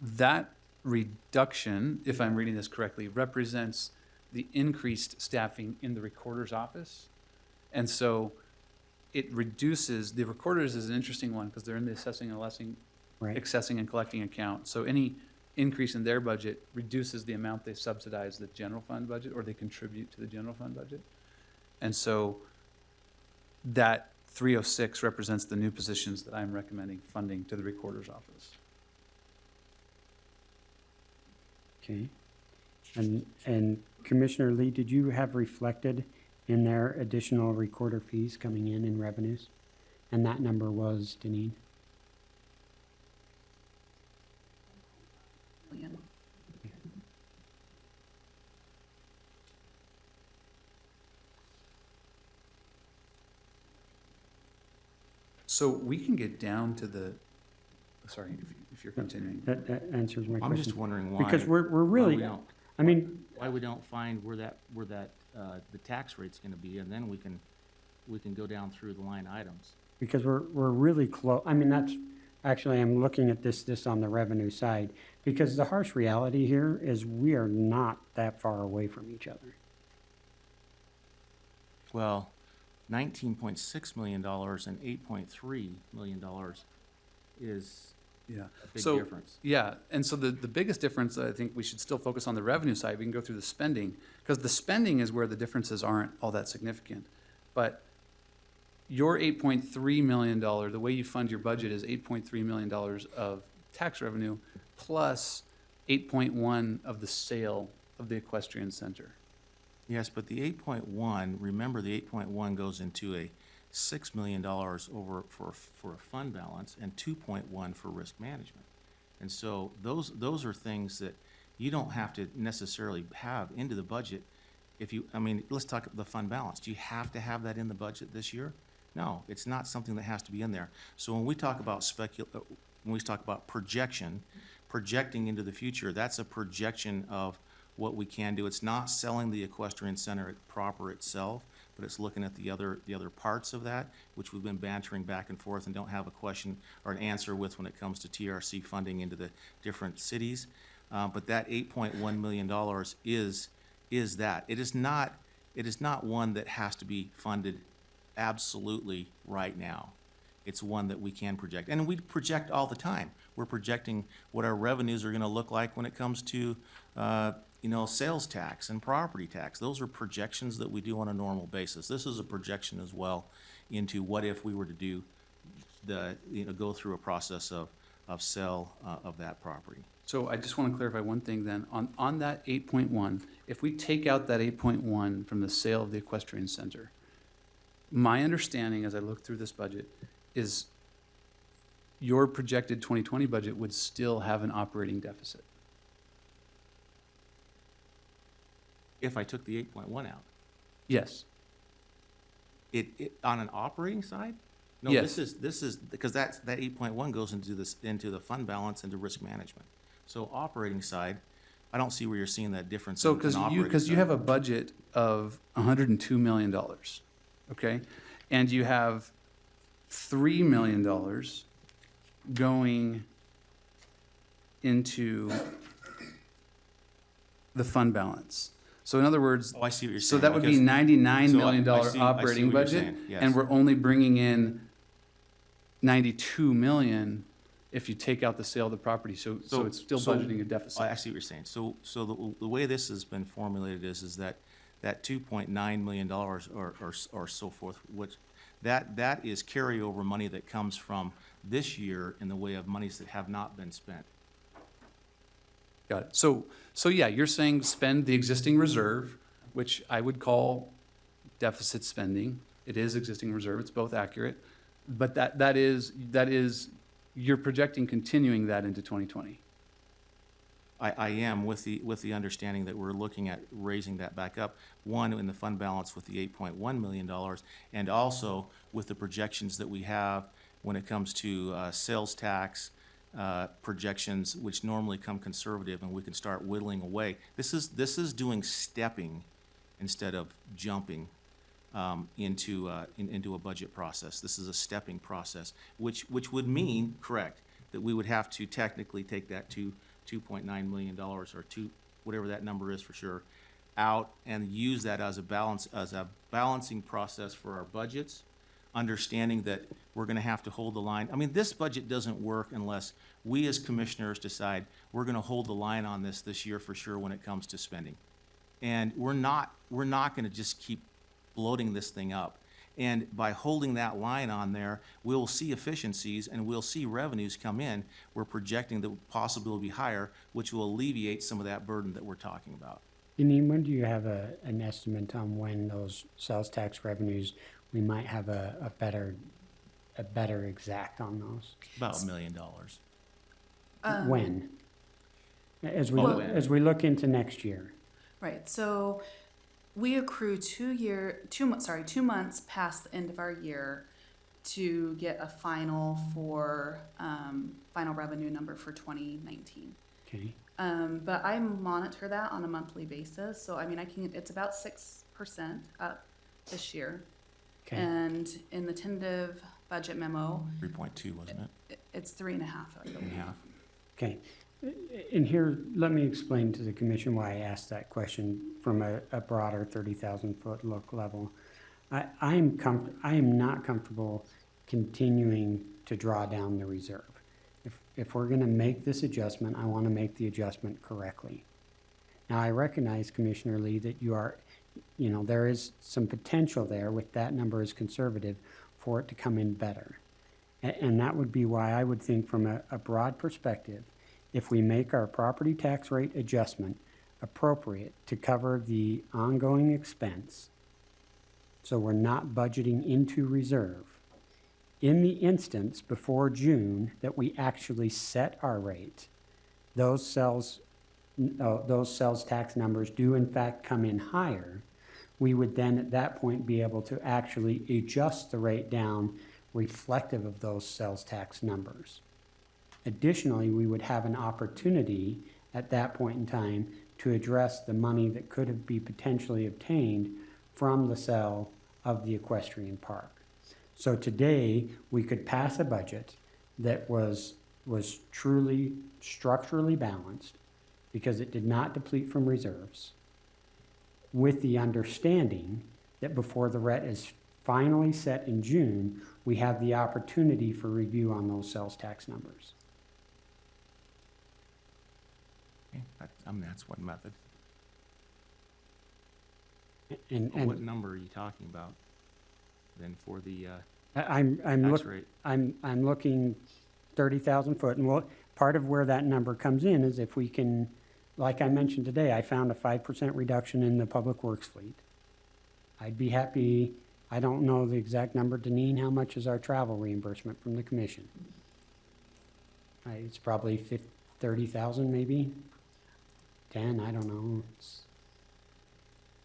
that reduction, if I'm reading this correctly, represents the increased staffing in the recorder's office. And so it reduces, the recorders is an interesting one because they're in the assessing and assessing, Right. accessing and collecting account. So any increase in their budget reduces the amount they subsidize the general fund budget, or they contribute to the general fund budget. And so that 306 represents the new positions that I'm recommending funding to the recorder's office. Okay. And Commissioner Lee, did you have reflected in there additional recorder fees coming in revenues? And that number was, Deneen? So we can get down to the, sorry, if you're continuing. That answers my question. I'm just wondering why. Because we're really, I mean. Why we don't find where the tax rate's gonna be, and then we can go down through the line items. Because we're really close. I mean, that's, actually, I'm looking at this on the revenue side, because the harsh reality here is we are not that far away from each other. Well, $19.6 million and $8.3 million is Yeah. a big So, difference. yeah, and so the biggest difference, I think we should still focus on the revenue side. We can go through the spending, because the spending is where the differences aren't all that significant. But your $8.3 million, the way you fund your budget is $8.3 million of tax revenue plus 8.1 of the sale of the equestrian center. Yes, but the 8.1, remember the 8.1 goes into a $6 million over for a fund balance and 2.1 for risk management. And so those are things that you don't have to necessarily have into the budget. Let's talk the fund balance. Do you have to have that in the budget this year? No, it's not something that has to be in there. So when we talk about when we talk about projecting into the future, that's a projection of what we can do. It's not selling the equestrian center proper itself, but it's looking at the other parts of that, which we've been bantering back and forth and don't have a question or an answer with when it comes to TRC funding into the different cities. But that $8.1 million is that. It is not one that has to be funded absolutely right now. It's one that we can project. And we project all the time. We're projecting what our revenues are gonna look like when it comes to, sales tax and property tax. Those are projections that we do on a normal basis. This is a projection as well into what if we were to do go through a process of sale of that property. So I just want to clarify one thing then. On that 8.1, if we take out that 8.1 from the sale of the equestrian center, my understanding as I look through this budget is your projected 2020 budget would still have an operating deficit. If I took the 8.1 out. Yes. It on an operating side? No, Yes. this is, because that 8.1 goes into the fund balance, into risk management. So operating side, I don't see where you're seeing that difference So, in operating because you side. have a budget of $102 million, okay? And you have $3 million going into the fund balance. So in other words, Oh, I see what you're so saying. that would be because- $99 so million I see operating what you're budget, saying, yes. and we're only bringing in 92 million if you take out the sale of the property, so it's still budgeting a deficit. I see what you're saying. So the way this has been formulated is that $2.9 million or so forth, which that is carryover money that comes from this year in the way of monies that have not been spent. Got it. So yeah, you're saying spend the existing reserve, which I would call deficit spending. It is existing reserve, it's both accurate. But that is, you're projecting continuing that into 2020. I am with the understanding that we're looking at raising that back up, one, in the fund balance with the $8.1 million, and also with the projections that we have when it comes to sales tax projections, which normally come conservative, and we can start whittling away. This is doing stepping instead of jumping into a budget process. This is a stepping process, which would mean, correct, that we would have to technically take that $2.9 million or whatever that number is for sure, out and use that as a balancing process for our budgets, understanding that we're going to have to hold the line. I mean, this budget doesn't work unless we as commissioners decide we're going to hold the line on this year for sure when it comes to spending. And we're not going to just keep bloating this thing up. And by holding that line on there, we'll see efficiencies and we'll see revenues come in. We're projecting that possibly will be higher, which will alleviate some of that burden that we're talking about. Janine, when do you have an estimate on when those sales tax revenues, we might have a better exact on those? About $1 million. When? As Well- we look into next year. Right, so we accrue 2 months past the end of our year to get a final revenue number for 2019. Okay. But I monitor that on a monthly basis, so I mean, it's about 6% up this year. Okay. And in the tentative budget memo, 3.2, wasn't it? it's 3.5, I believe. 3.5. Okay. And here, let me explain to the commission why I asked that question from a broader 30,000-foot look level. I am not comfortable continuing to draw down the reserve. If we're going to make this adjustment, I want to make the adjustment correctly. Now, I recognize, Commissioner Lee, that there is some potential there with that number as conservative for it to come in better. And that would be why I would think from a broad perspective, if we make our property tax rate adjustment appropriate to cover the ongoing expense, so we're not budgeting into reserve, in the instance before June that we actually set our rate, those sales tax numbers do in fact come in higher, we would then at that point be able to actually adjust the rate down reflective of those sales tax numbers. Additionally, we would have an opportunity at that point in time to address the money that could be potentially obtained from the sale of the equestrian park. So today, we could pass a budget that was truly structurally balanced because it did not deplete from reserves, with the understanding that before the RET is finally set in June, we have the opportunity for review on those sales tax numbers. Okay, I mean, that's one method. And What number are you talking about then for the I'm tax rate? I'm looking 30,000 foot, and part of where that number comes in is if we can, like I mentioned today, I found a 5% reduction in the public works fleet. I'd be happy. I don't know the exact number. Deneen, how much is our travel reimbursement from the commission? It's probably 30,000 maybe, 10, I don't know.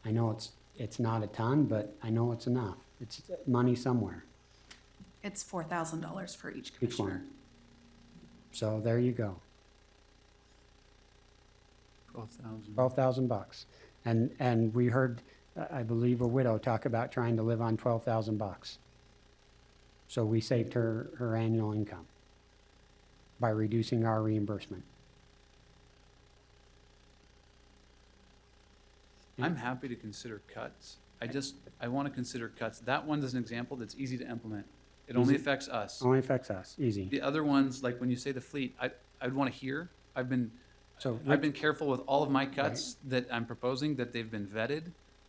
I know it's not a ton, but I know it's enough. It's money somewhere, It's $4,000 for each each commissioner. one. So there you go, 12,000. 12,000 bucks. And we heard, I believe, a widow talk about trying to live on 12,000 bucks. So we saved her annual income by reducing our reimbursement. I'm happy to consider cuts. I want to consider cuts. That one is an example that's easy to implement. It only Easy. affects us. Only affects us, easy. The other ones, like when you say the fleet, I'd want to hear. I've been careful with all of my cuts that I'm proposing, that they've been vetted,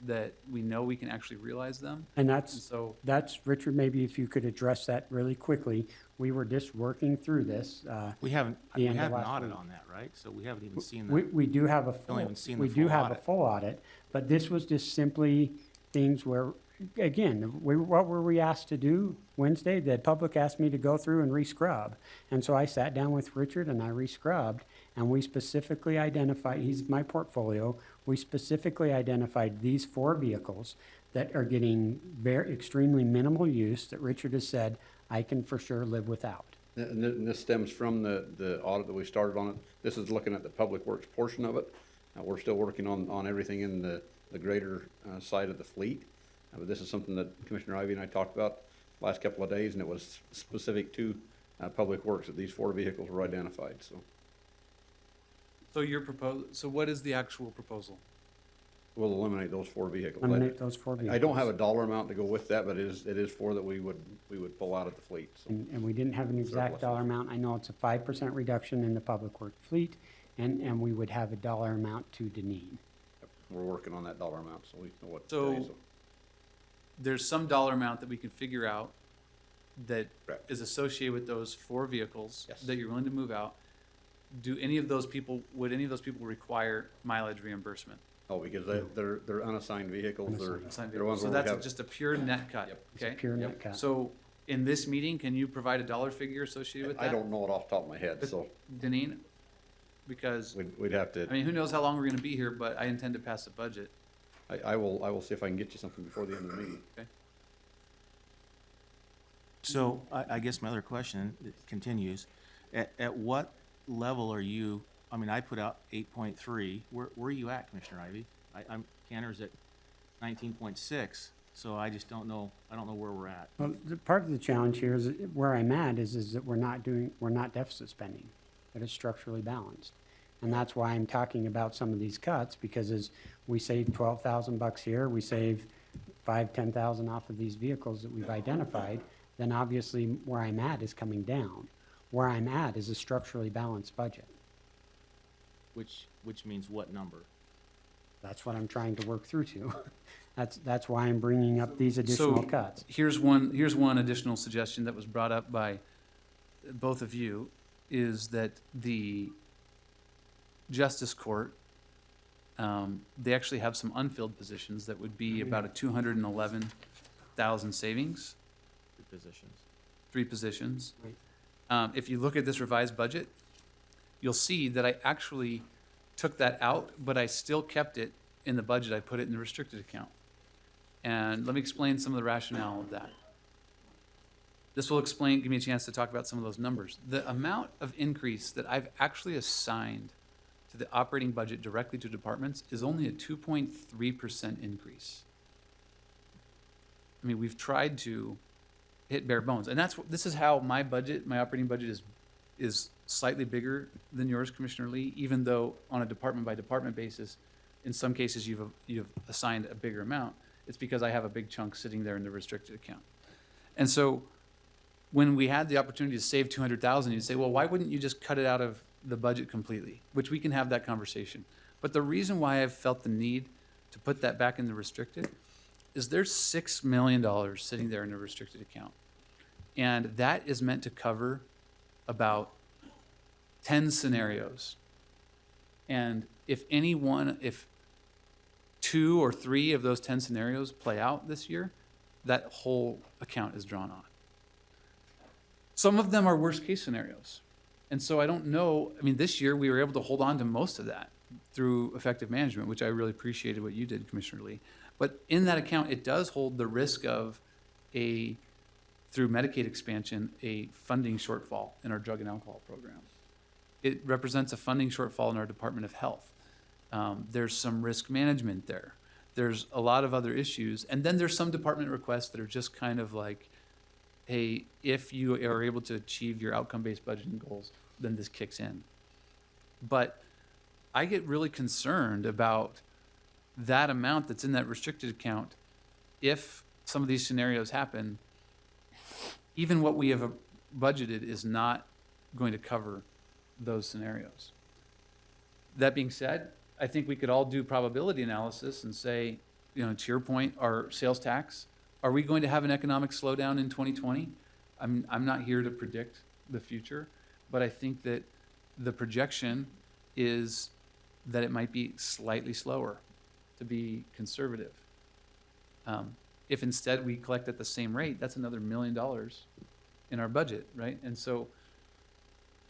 that we know we can actually realize them. And so that's, Richard, maybe if you could address that really quickly. We were just working through this. We haven't the we end of have an last audit week. on that, right? So we haven't even seen that. We do have a Don't even seen the we do full have a audit. full audit, but this was just simply things where, again, what were we asked to do Wednesday? The public asked me to go through and re-scrub. And so I sat down with Richard and I re-scrubbed, and we specifically identified, he's my portfolio, we specifically identified these 4 vehicles that are getting extremely minimal use that Richard has said, I can for sure live without. And this stems from the audit that we started on it. This is looking at the public works portion of it. We're still working on everything in the greater side of the fleet. But this is something that Commissioner Ivey and I talked about last couple of days, and it was specific to public works that these 4 vehicles were identified, so. So what is the actual proposal? We'll eliminate those 4 vehicles. Eliminate those 4 vehicles. I don't have a dollar amount to go with that, but it is 4 that we would pull out of the fleet, so. And we didn't have an exact dollar amount. I know it's a 5% reduction in the public work fleet, and we would have a dollar amount to Deneen. We're working on that dollar amount, so we know what So- to say, so. There's some dollar amount that we can figure out that is associated with those 4 vehicles that you're willing to move out. Would any of those people require mileage reimbursement? Oh, because they're unassigned vehicles, Unassigned they're ones vehicles. So where we that's have. just a pure net cut, It's a okay? pure net cut. So in this meeting, can you provide a dollar figure associated with that? I don't know it off the top of my head, so Deneen? Because, we'd have to, I mean, who knows how long we're gonna be here, but I intend to pass the budget. I will see if I can get you something before the end of the meeting. Okay. So I guess my other question continues. At what level are you, I mean, I put out 8.3. Where are you at, Commissioner Ivey? I'm Cantor's at 19.6, so I just don't know, I don't know where we're at. Well, part of the challenge here is, where I'm at is that we're not deficit spending. It is structurally balanced. And that's why I'm talking about some of these cuts, because as we save 12,000 bucks here, we save 10,000 off of these vehicles that we've identified, then obviously where I'm at is coming down. Where I'm at is a structurally balanced budget. Which means what number? That's what I'm trying to work through to. That's why I'm bringing up these additional So, cuts. Here's one additional suggestion that was brought up by both of you, is that the Justice Court, they actually have some unfilled positions that would be about a 211,000 savings. 3 positions. If you look at this revised budget, you'll see that I actually took that out, but I still kept it in the budget. I put it in the restricted account. And let me explain some of the rationale of that. this will give me a chance to talk about some of those numbers. The amount of increase that I've actually assigned to the operating budget directly to departments is only a 2.3% increase. I mean, we've tried to hit bare bones, and this is how my operating budget is slightly bigger than yours, Commissioner Lee, even though on a department by department basis, in some cases you've assigned a bigger amount. It's because I have a big chunk sitting there in the restricted account. And so when we had the opportunity to save 200,000, you'd say, well, why wouldn't you just cut it out of the budget completely? Which we can have that conversation. But the reason why I've felt the need to put that back in the restricted is there's $6 million sitting there in the restricted account. And that is meant to cover about 10 scenarios. And if 2 or 3 of those 10 scenarios play out this year, that whole account is drawn on. Some of them are worst case scenarios. And so I don't know, I mean, this year we were able to hold on to most of that through effective management, which I really appreciated what you did, Commissioner Lee. But in that account, it does hold the risk of through Medicaid expansion, a funding shortfall in our drug and alcohol program. It represents a funding shortfall in our Department of Health. There's some risk management there. There's a lot of other issues. And then there's some department requests that are just kind of like, hey, if you are able to achieve your outcome-based budgeting goals, then this kicks in. But I get really concerned about that amount that's in that restricted account. If some of these scenarios happen, even what we have budgeted is not going to cover those scenarios. That being said, I think we could all do probability analysis and say, you know, to your point, our sales tax, are we going to have an economic slowdown in 2020? I'm not here to predict the future, but I think that the projection is that it might be slightly slower, to be conservative. If instead we collect at the same rate, that's another $1 million in our budget, right?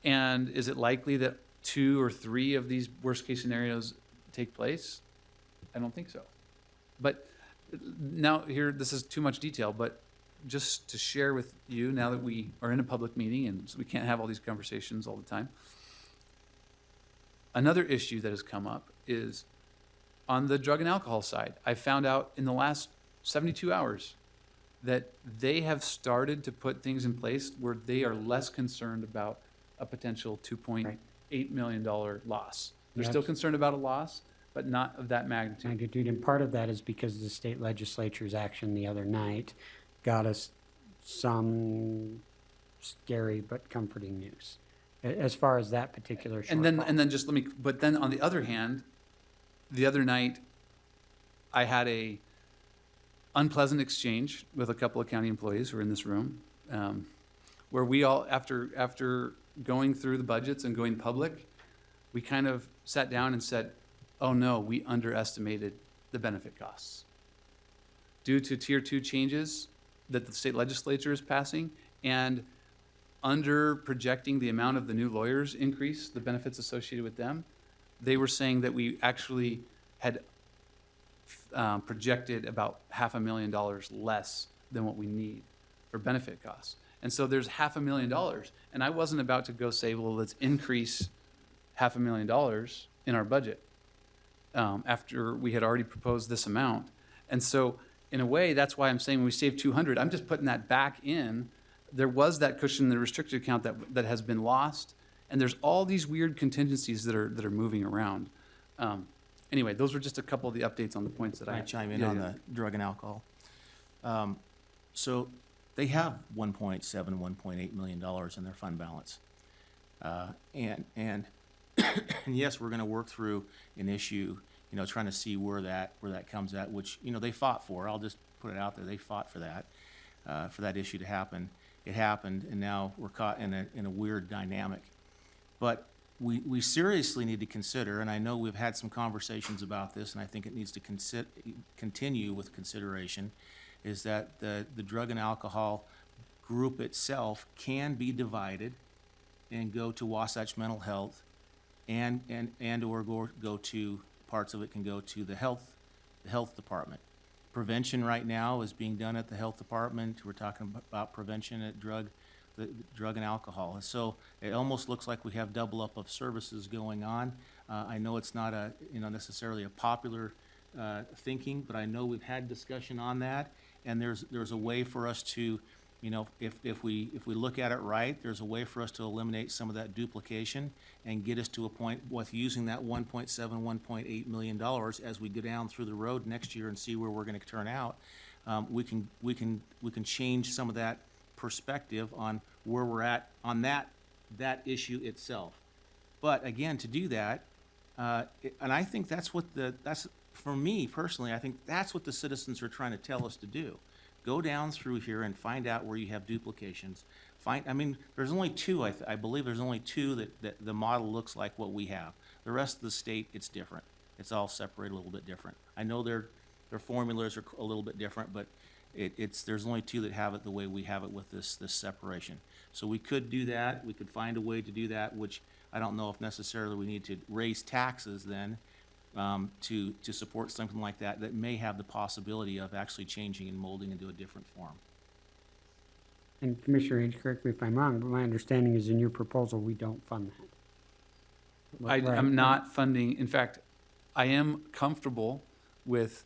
And is it likely that 2 or 3 of these worst case scenarios take place? I don't think so. But now here, this is too much detail, but just to share with you now that we are in a public meeting and so we can't have all these conversations all the time. Another issue that has come up is on the drug and alcohol side. I found out in the last 72 hours that they have started to put things in place where they are less concerned about a potential $2.8 million loss. They're still concerned about a loss, but not of that magnitude. And part of that is because the state legislature's action the other night got us some scary but comforting news as far as that particular shortfall. And then just but then on the other hand, the other night I had a unpleasant exchange with a couple of county employees who are in this room, where we all, after going through the budgets and going public, we kind of sat down and said, oh no, we underestimated the benefit costs. Due to Tier 2 changes that the state legislature is passing and under projecting the amount of the new lawyers increase, the benefits associated with them, they were saying that we actually had projected about $500,000 less than what we need for benefit costs. And so there's $500,000, and I wasn't about to go say, well, let's increase $500,000 in our budget after we had already proposed this amount. And so in a way, that's why I'm saying when we save 200, I'm just putting that back in. There was that cushion in the restricted account that has been lost, and there's all these weird contingencies that are moving around. Anyway, those were just a couple of the updates on the points that I chime in on the drug and alcohol. So they have $1.8 million in their fund balance. And yes, we're going to work through an issue, you know, trying to see where that comes at, which, you know, they fought for. I'll just put it out there. They fought for that issue to happen. It happened, and now we're caught in a weird dynamic. But we seriously need to consider, and I know we've had some conversations about this, and I think it needs to continue with consideration, is that the drug and alcohol group itself can be divided and go to Wasatch Mental Health and or go to parts of it can go to the health department. Prevention right now is being done at the health department. We're talking about prevention at drug and alcohol. So it almost looks like we have double up of services going on. I know it's not necessarily a popular thinking, but I know we've had discussion on that, and there's a way for us to, if we look at it right, there's a way for us to eliminate some of that duplication and get us to a point with using that $1.8 million as we go down through the road next year and see where we're going to turn out. We can change some of that perspective on where we're at on that issue itself. But again, to do that, and I think that's for me personally, I think that's what the citizens are trying to tell us to do. Go down through here and find out where you have duplications. There's only two, I believe there's only two that the model looks like what we have. The rest of the state, it's different. It's all separated a little bit different. I know their formulas are a little bit different, but there's only two that have it the way we have it with this separation. So we could do that. We could find a way to do that, which I don't know if necessarily we need to raise taxes then to support something like that may have the possibility of actually changing and molding into a different form. And Commissioner H., correct me if I'm wrong, but my understanding is in your proposal, we don't fund that. I'm not funding, in fact, I am comfortable with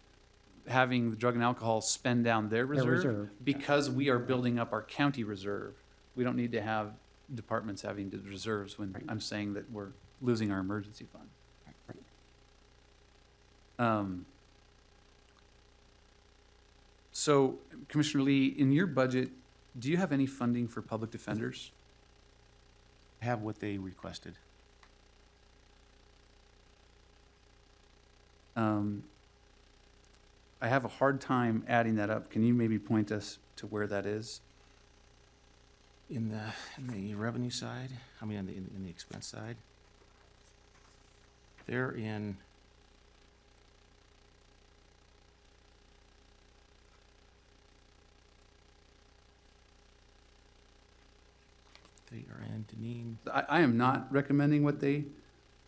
having the drug and alcohol spend down their reserve because we are building up our county reserve. We don't need to have departments having the reserves when I'm saying that we're losing our emergency fund. So, Commissioner Lee, in your budget, do you have any funding for public defenders? I have what they requested. I have a hard time adding that up. Can you maybe point us to where that is? In the revenue side, in the expense side, they're in. They are in Deneen. I am not recommending what they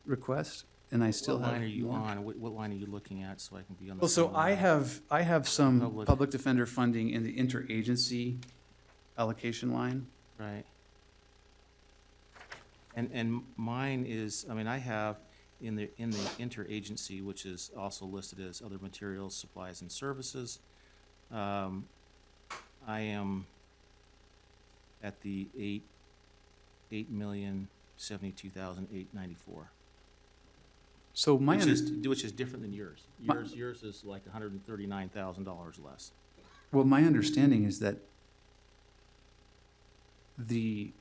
request, and I still What have. line are you on? What line are you looking at so I can be on the? Well, so same I line? have some public defender funding in the interagency allocation line. Right. And mine is, I have in the interagency, which is also listed as other materials, supplies, and services. I am at the $8,072,894. So which is different than yours. Yours is like $139,000 less. Well, my understanding is that the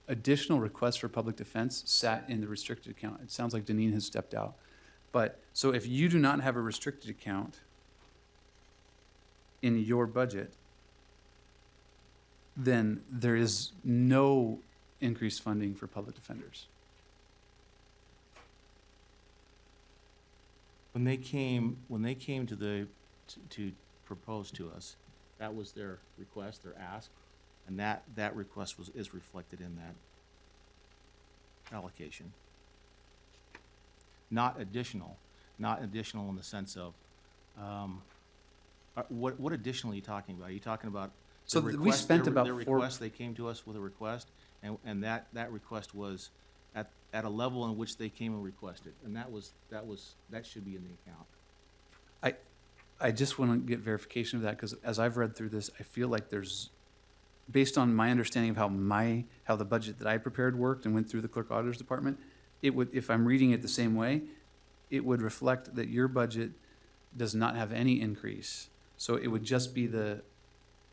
additional request for public defense sat in the restricted account. It sounds like Deneen has stepped out. But, so if you do not have a restricted account in your budget, then there is no increased funding for public defenders. When they came to propose to us, that was their request, their ask, and that request is reflected in that allocation. Not additional in the sense of, what additional are you talking about? Are you talking about So the we request, spent their about request, they came to us with a request, and that request was at a level in which they came and requested, and that should be in the account. I just want to get verification of that, because as I've read through this, I feel like there's, based on my understanding of how the budget that I prepared worked and went through the clerk auditor's department, it would, if I'm reading it the same way, it would reflect that your budget does not have any increase. So it would just be the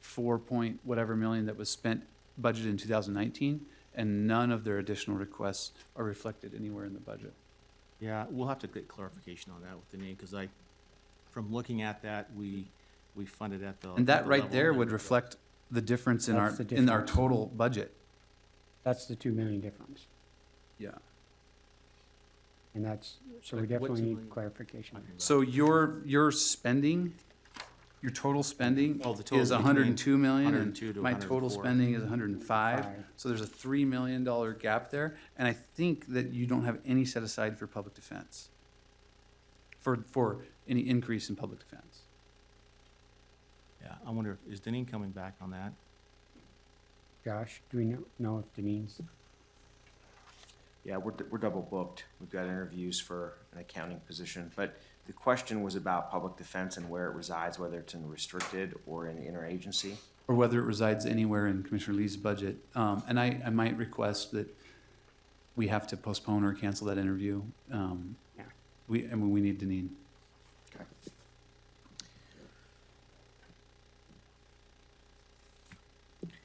4 point whatever million that was spent budgeted in 2019, and none of their additional requests are reflected anywhere in the budget. Yeah, we'll have to get clarification on that with the name, because from looking at that, we funded at the. And that at the right level there that would we reflect the difference in our, That's the in our difference. total budget. That's the 2 million difference. Yeah. And that's, so we What definitely 2 need million? clarification. So your spending, your total spending Oh, the total is between 102 million, 102 and to my total 104. spending is 105. Five. So there's a $3 million gap there, and I think that you don't have any set aside for public defense, for any increase in public defense. I wonder, is Deneen coming back on that? Josh, do we know if Denise's? Yeah, we're double booked. We've got interviews for an accounting position, but the question was about public defense and where it resides, whether it's in restricted or in interagency. Or whether it resides anywhere in Commissioner Lee's budget. And I might request that we have to postpone or cancel that interview. Yeah. We need Deneen. Okay.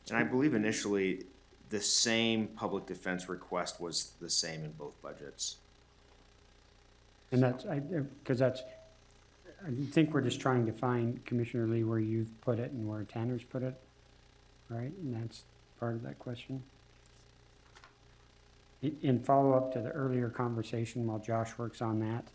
And I believe initially, the same public defense request was the same in both budgets. And that's, because I think we're just trying to find, Commissioner Lee, where you've put it and where Tanner's put it, right? And that's part of that question. In follow-up to the earlier conversation, while Josh works on that,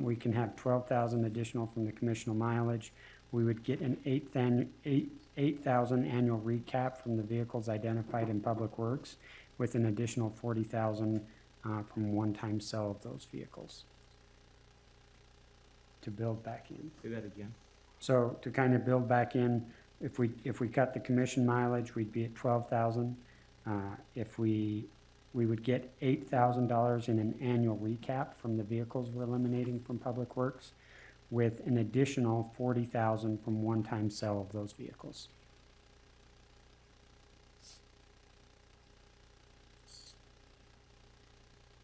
we can have 12,000 additional from the commissional mileage. We would get an 8,000 annual recap from the vehicles identified in Public Works, with an additional 40,000 from one-time sale of those vehicles to build back in. Say that again. So to kind of build back in, if we cut the commission mileage, we'd be at 12,000. If we would get $8,000 in an annual recap from the vehicles we're eliminating from Public Works, with an additional 40,000 from one-time sale of those vehicles.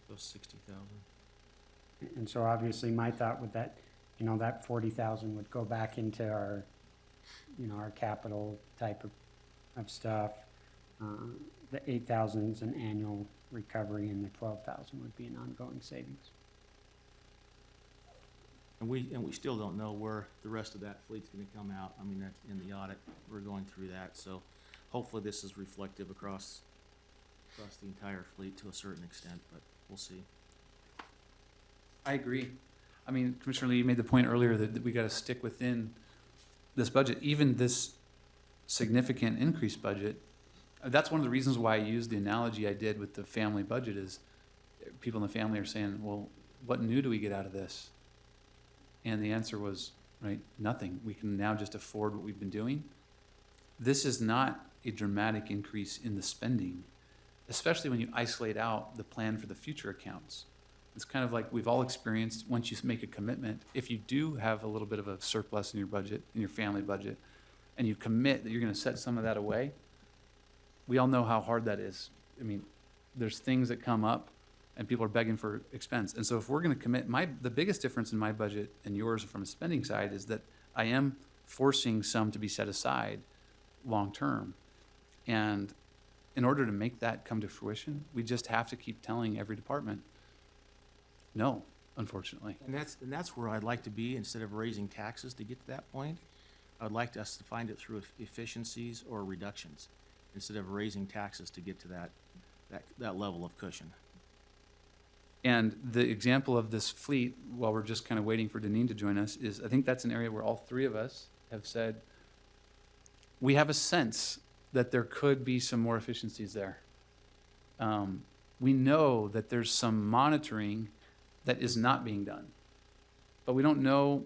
So 60,000. And so obviously my thought with that, that 40,000 would go back into our, our capital type of stuff. The 8,000 is an annual recovery, and the 12,000 would be an ongoing savings. And we still don't know where the rest of that fleet's gonna come out. I mean, that's in the audit, we're going through that, so hopefully this is reflective across the entire fleet to a certain extent, but we'll see. I agree. I mean, Commissioner Lee, you made the point earlier that we gotta stick within this budget, even this significant increased budget. That's one of the reasons why I used the analogy I did with the family budget is people in the family are saying, well, what new do we get out of this? And the answer was, right, nothing. We can now just afford what we've been doing. This is not a dramatic increase in the spending, especially when you isolate out the plan for the future accounts. It's kind of like we've all experienced, once you make a commitment, if you do have a little bit of a surplus in your budget, in your family budget, and you commit that you're gonna set some of that away, we all know how hard that is. I mean, there's things that come up and people are begging for expense. And so if we're gonna commit, the biggest difference in my budget and yours from a spending side is that I am forcing some to be set aside long-term. And in order to make that come to fruition, we just have to keep telling every department, no, unfortunately. And that's where I'd like to be, instead of raising taxes to get to that point. I'd like us to find it through efficiencies or reductions, instead of raising taxes to get to that level of cushion. And the example of this fleet, while we're just kind of waiting for Deneen to join us, is I think that's an area where all three of us have said, we have a sense that there could be some more efficiencies there. We know that there's some monitoring that is not being done, but we don't know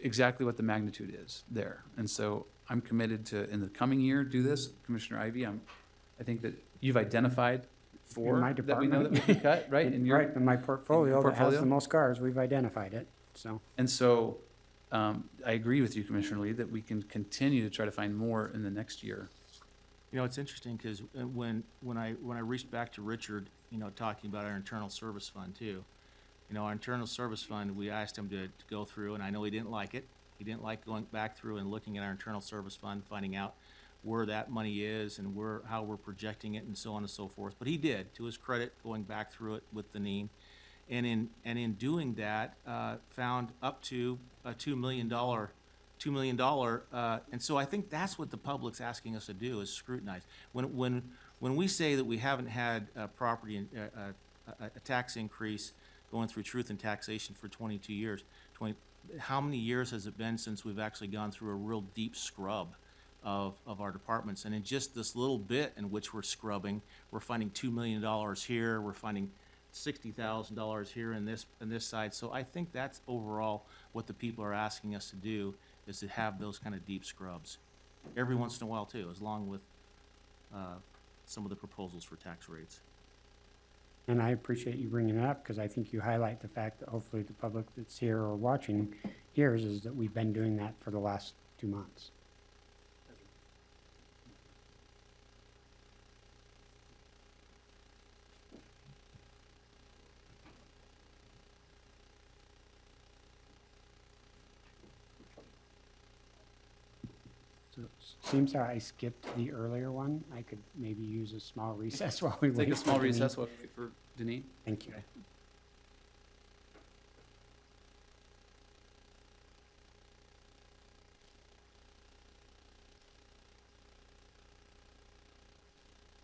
exactly what the magnitude is there. And so I'm committed to, in the coming year, do this. Commissioner Ivey, I think that you've identified four my that we know that we can cut, right? In your, Right, in my portfolio that has portfolio? the most cars, we've identified it, so. And so I agree with you, Commissioner Lee, that we can continue to try to find more in the next year. You know, it's interesting because when I reached back to Richard, talking about our internal service fund too, our internal service fund, we asked him to go through, and I know he didn't like it. He didn't like going back through and looking at our internal service fund, finding out where that money is and how we're projecting it and so on and so forth. But he did, to his credit, going back through it with Deneen. And in doing that, found up to a $2 million, and so I think that's what the public's asking us to do, is scrutinize. When we say that we haven't had a tax increase going through truth and taxation for 22 years, how many years has it been since we've actually gone through a real deep scrub of our departments? And in just this little bit in which we're scrubbing, we're finding $2 million here, we're finding $60,000 here in this side. So I think that's overall what the people are asking us to do, is to have those kind of deep scrubs. Every once in a while too, as long with, some of the proposals for tax rates. And I appreciate you bringing it up, because I think you highlight the fact that hopefully the public that's here or watching hears is that we've been doing that for the last 2 months. So it seems that I skipped the earlier one. I could maybe use a small recess while we wait. Take a small for Denise. recess while we wait for Denise. Thank you. Okay.